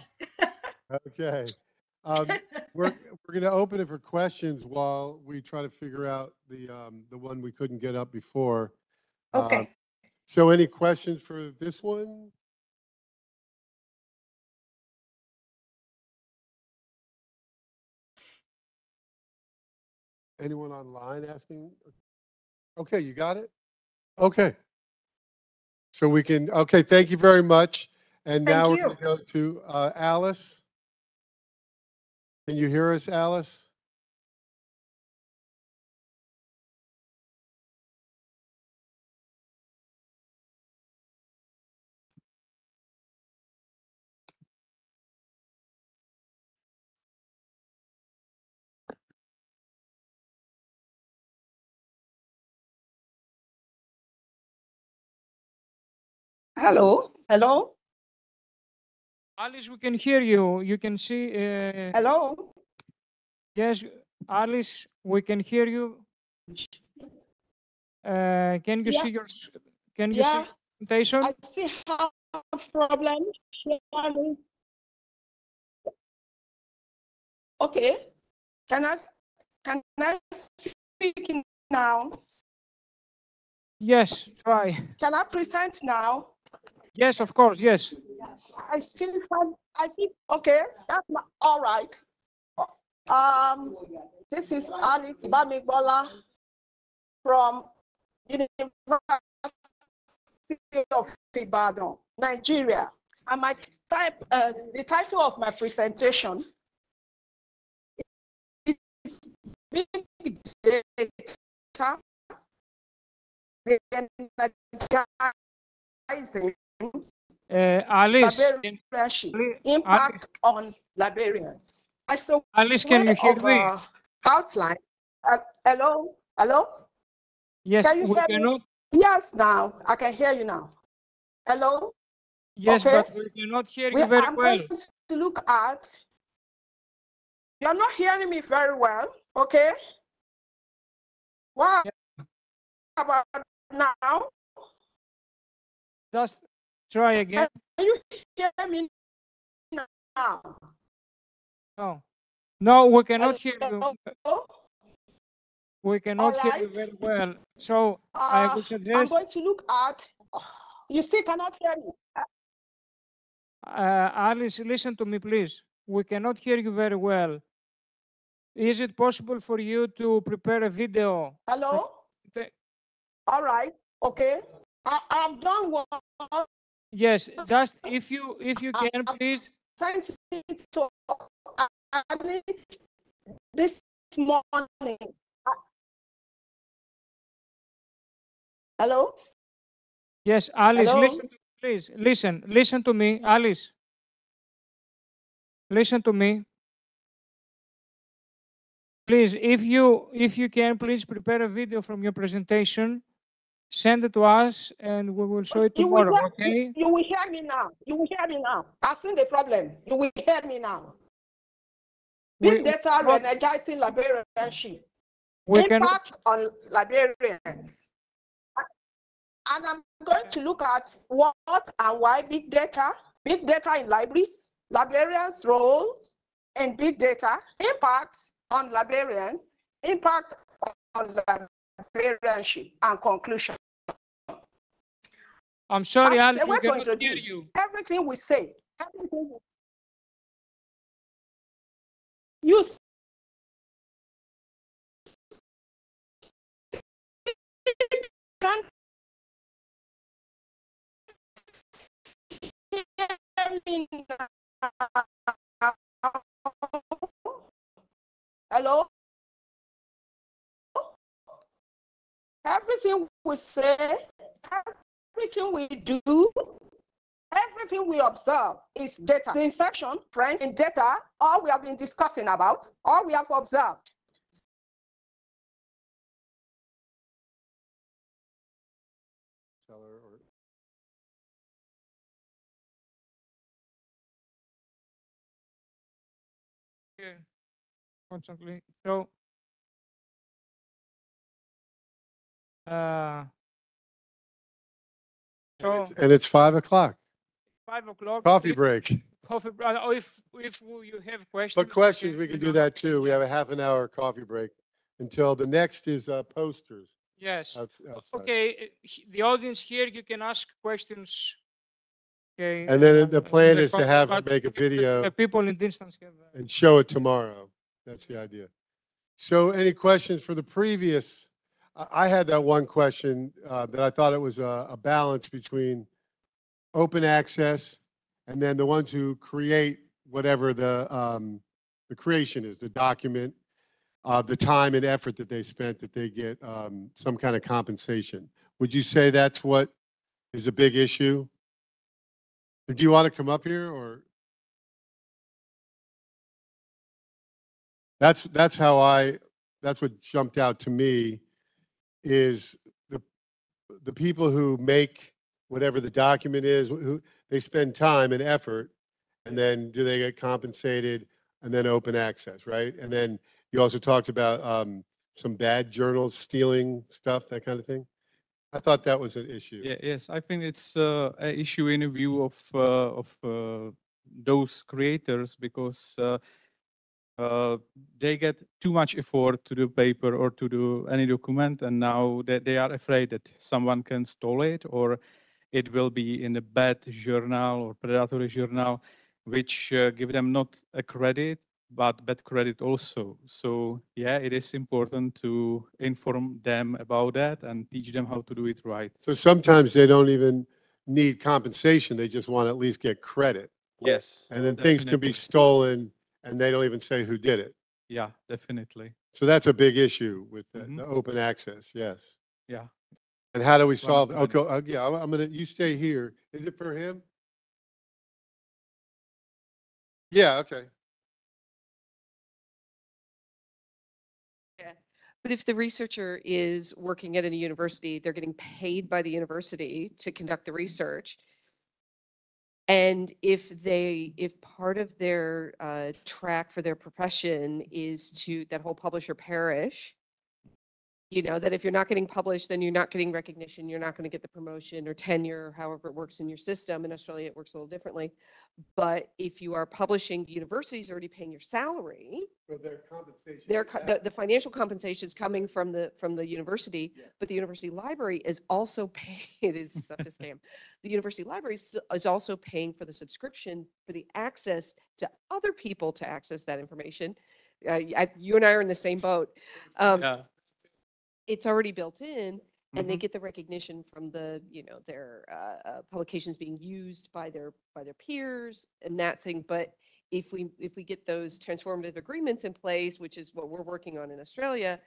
Speaker 12: Okay. We're going to open it for questions while we try to figure out the one we couldn't get up before.
Speaker 2: Okay.
Speaker 12: So any questions for this one? anyone online asking? Okay, you got it? Okay. So we can, okay, thank you very much. And now we're going to go to Alice. Can you hear us, Alice?
Speaker 13: Hello, hello,
Speaker 1: Alice, we can hear you. You can see.
Speaker 13: hello.
Speaker 1: Yes, Alice, we can hear you. Can you
Speaker 13: Yeah.
Speaker 1: see your? Can you see
Speaker 13: Yeah,
Speaker 1: presentation?
Speaker 13: I still have problem sharing. Okay, can I speak now?
Speaker 1: Yes, try.
Speaker 13: Can I present now?
Speaker 1: Yes, of course. Yes.
Speaker 13: I see. Okay, that's all right. This is Alice Bamigbola from University of Ibadan, Nigeria. And the title of my presentation is Big Data, Energizing
Speaker 1: Alice,
Speaker 13: Librarianship, Impact on Librarians.
Speaker 1: Alice, can you hear me?
Speaker 13: Outline. Hello? Hello?
Speaker 1: Yes,
Speaker 13: Can you
Speaker 1: we
Speaker 13: hear
Speaker 1: cannot.
Speaker 13: me? Yes, now. I can hear you now. Hello?
Speaker 1: Yes,
Speaker 13: Okay.
Speaker 1: but we cannot hear you very
Speaker 13: I'm
Speaker 1: well.
Speaker 13: going to look at. You're not hearing me very well, okay? What about now?
Speaker 1: Just try again.
Speaker 13: Can you hear me now?
Speaker 1: No, no, we cannot hear you.
Speaker 13: Hello?
Speaker 1: We cannot
Speaker 13: All
Speaker 1: hear you
Speaker 13: right.
Speaker 1: very well. So I would
Speaker 13: I'm
Speaker 1: suggest,
Speaker 13: going to look at. You still cannot hear me.
Speaker 1: Alice, listen to me, please. We cannot hear you very well. Is it possible for you to prepare a video?
Speaker 13: Hello? All right. Okay. I've done one.
Speaker 1: Yes, just if you can, please.
Speaker 13: Sent it to Alice this morning. Hello?
Speaker 1: Yes, Alice,
Speaker 13: Hello?
Speaker 1: listen, please. Listen to me, Alice. Listen to me. Please, if you can, please prepare a video from your presentation, send it to us, and we will show it tomorrow. Okay?
Speaker 13: You will hear me now. You will hear me now. I've seen the problem. You will hear me now. Big data re-energizing librarianship. Impact on librarians. And I'm going to look at what and why big data in libraries, librarians' roles in big data, impact on librarians, impact on librarianship, and conclusion.
Speaker 1: I'm sorry,
Speaker 13: As
Speaker 1: Alice,
Speaker 13: a
Speaker 1: we
Speaker 13: way to
Speaker 1: cannot hear
Speaker 13: introduce
Speaker 1: you.
Speaker 13: everything we say, you can hear me now. Hello? Everything we say, everything we do, everything we observe is data. The inception, friends, in data, all we have been discussing about, all we have observed.
Speaker 1: Here, constantly. So,
Speaker 12: And it's 5 o'clock.
Speaker 1: 5 o'clock.
Speaker 12: Coffee break.
Speaker 1: Coffee break. Oh, if you have questions.
Speaker 12: But questions, we can do that too. We have a half an hour coffee break until the next is posters.
Speaker 1: Yes.
Speaker 12: Outside.
Speaker 1: Okay. The audience here, you can ask questions. Okay.
Speaker 12: And then the plan is to
Speaker 1: conference,
Speaker 12: have her
Speaker 1: but
Speaker 12: make a video
Speaker 1: the people in distance have.
Speaker 12: and show it tomorrow. That's the idea. So any questions for the previous? I had that one question that I thought it was a balance between open access and then the ones who create whatever the creation is, the document, the time and effort that they spent, that they get some kind of compensation. Would you say that's what is a big issue? Do you want to come up here, or? That's what jumped out to me, is the people who make whatever the document is, who they spend time and effort, and then do they get compensated, and then open access, right? And then you also talked about some bad journals stealing stuff, that kind of thing. I thought that was an issue.
Speaker 3: Yeah, yes, I think it's an issue in view of those creators, because they get too much effort to do paper or to do any document, and now they are afraid that someone can steal it, or it will be in a bad journal or predatory journal, which give them not a credit, but bad credit also. So yeah, it is important to inform them about that and teach them how to do it right.
Speaker 12: So sometimes they don't even need compensation, they just want to at least get credit.
Speaker 3: Yes.
Speaker 12: And then things can be
Speaker 3: definitely.
Speaker 12: stolen and they don't even say who did it.
Speaker 3: Yeah, definitely.
Speaker 12: So that's a big issue with the open access, yes.
Speaker 3: Yeah.
Speaker 12: And how do we
Speaker 3: It's one of
Speaker 12: solve?
Speaker 3: the
Speaker 12: Okay, yeah, I'm gonna, you stay here. Is it for him? Yeah, okay.
Speaker 7: Yeah. But if the researcher is working at a university, they're getting paid by the university to conduct the research. And if part of their track for their profession is to that whole publisher perish, you know, that if you're not getting published, then you're not getting recognition, you're not going to get the promotion or tenure, however it works in your system. In Australia, it works a little differently. But if you are publishing, the university is already paying your salary.
Speaker 12: For their compensation.
Speaker 7: The financial compensation is coming from the university, but the university library is also paying. It is such a scam. The university library is also paying for the subscription, for the access to other people to access that information. You and I are in the same boat.
Speaker 3: Yeah.
Speaker 7: It's already built in, and they get the recognition from the, you know, their publications being used by their peers and that thing. But if we get those transformative agreements in place, which is what we're working on in Australia,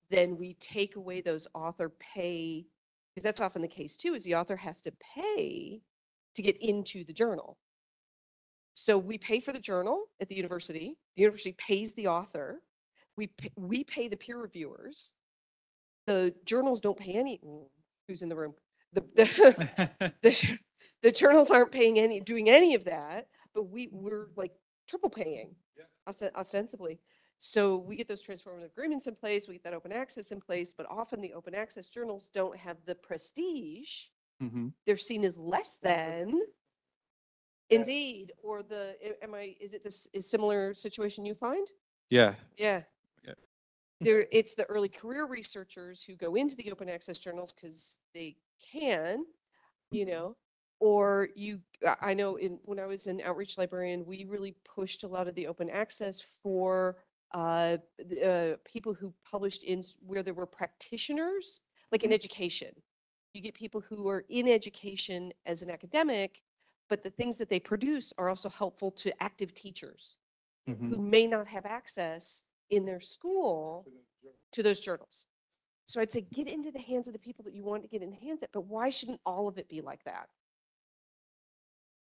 Speaker 7: then we take away those author pay, because that's often the case too, is the author has to pay to get into the journal. So we pay for the journal at the university pays the author, we pay the peer reviewers. The journals don't pay any. Who's in the room? The journals aren't doing any of that, but we're like triple paying, ostensibly. So we get those transformative agreements in place, we get that open access in place, but often the open access journals don't have the prestige. They're seen as less than. Indeed, or is it this similar situation you find?
Speaker 3: Yeah.
Speaker 7: Yeah. It's the early career researchers who go into the open access journals because they can, you know, or I know when I was an outreach librarian, we really pushed a lot of the open access for people who published in where there were practitioners, like in education. You get people who are in education as an academic, but the things that they produce are also helpful to active teachers who may not have access in their school to those journals. So I'd say get into the hands of the people that you want to get in the hands of, but why shouldn't all of it be like that?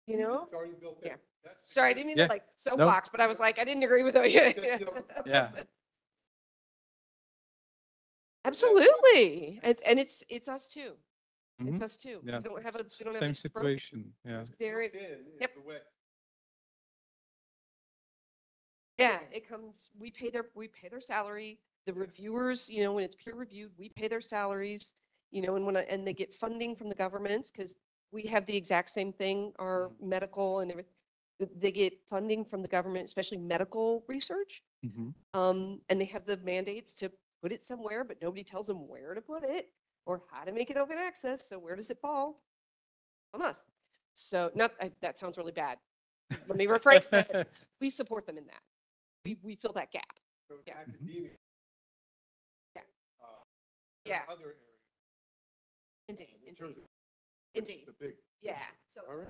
Speaker 7: You know?
Speaker 12: It's already built in.
Speaker 7: Yeah. Sorry, I didn't mean to like soapbox, but I was like, I didn't agree with it.
Speaker 3: Yeah.
Speaker 7: Absolutely. It's us too. It's us too.
Speaker 3: Yeah.
Speaker 7: We don't have a
Speaker 3: Same situation. Yeah.
Speaker 7: It's very Yeah, it comes. We pay their salary. The reviewers, you know, when it's peer reviewed, we pay their salaries. You know, and they get funding from the government because we have the exact same thing. Our medical and everything, they get funding from the government, especially medical research. And they have the mandates to put it somewhere, but nobody tells them where to put it or how to make it open access. So where does it fall? On us. So that sounds really bad. Let me rephrase that. We support them in that. We fill that gap. Yeah.
Speaker 12: academia.
Speaker 7: Yeah.
Speaker 12: There
Speaker 7: Yeah.
Speaker 12: are other areas
Speaker 7: Indeed,
Speaker 12: in terms
Speaker 7: indeed,
Speaker 12: of
Speaker 7: indeed.
Speaker 12: the big.
Speaker 7: Yeah, so.
Speaker 12: All right.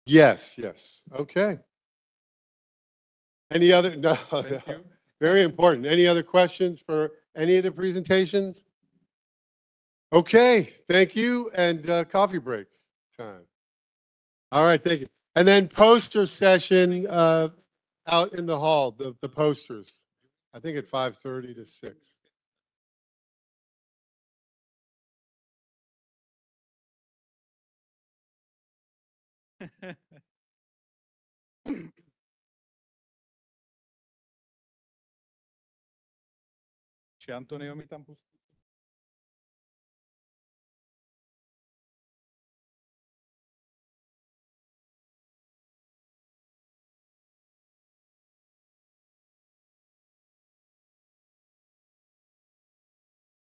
Speaker 12: Yes, yes. Okay. Any other? No.
Speaker 3: Thank you.
Speaker 12: Very important. Any other questions for any of the presentations? Okay, thank you. And coffee break time. All right, thank you. And then poster session out in the hall, the posters. I think at 5:30 to 6.
Speaker 3: Ce Antonio mi tam pustit?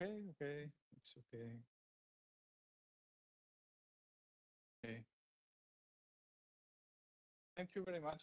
Speaker 3: Okay, okay, it's okay. Okay. Thank you very much.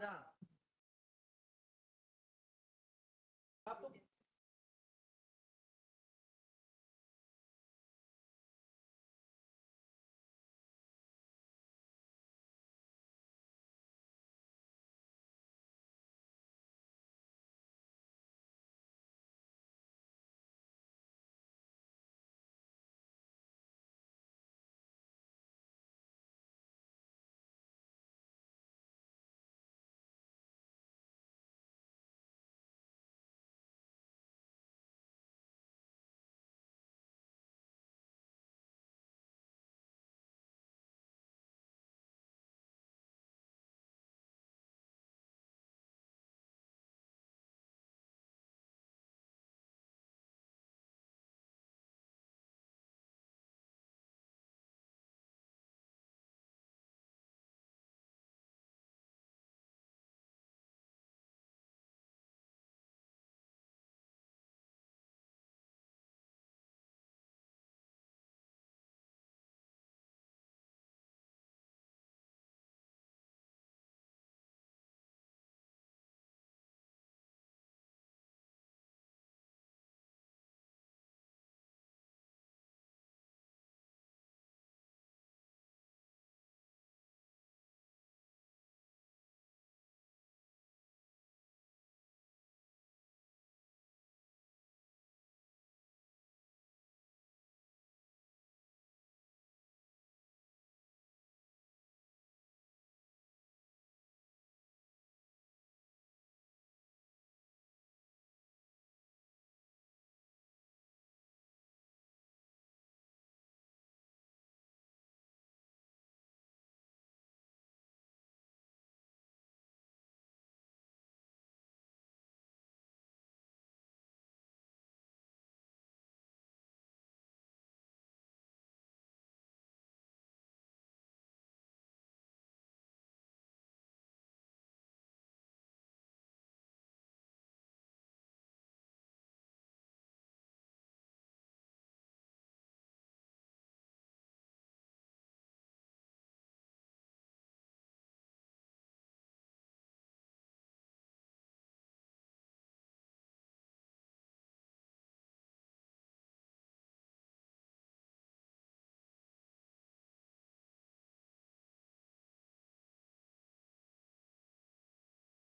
Speaker 14: Ada.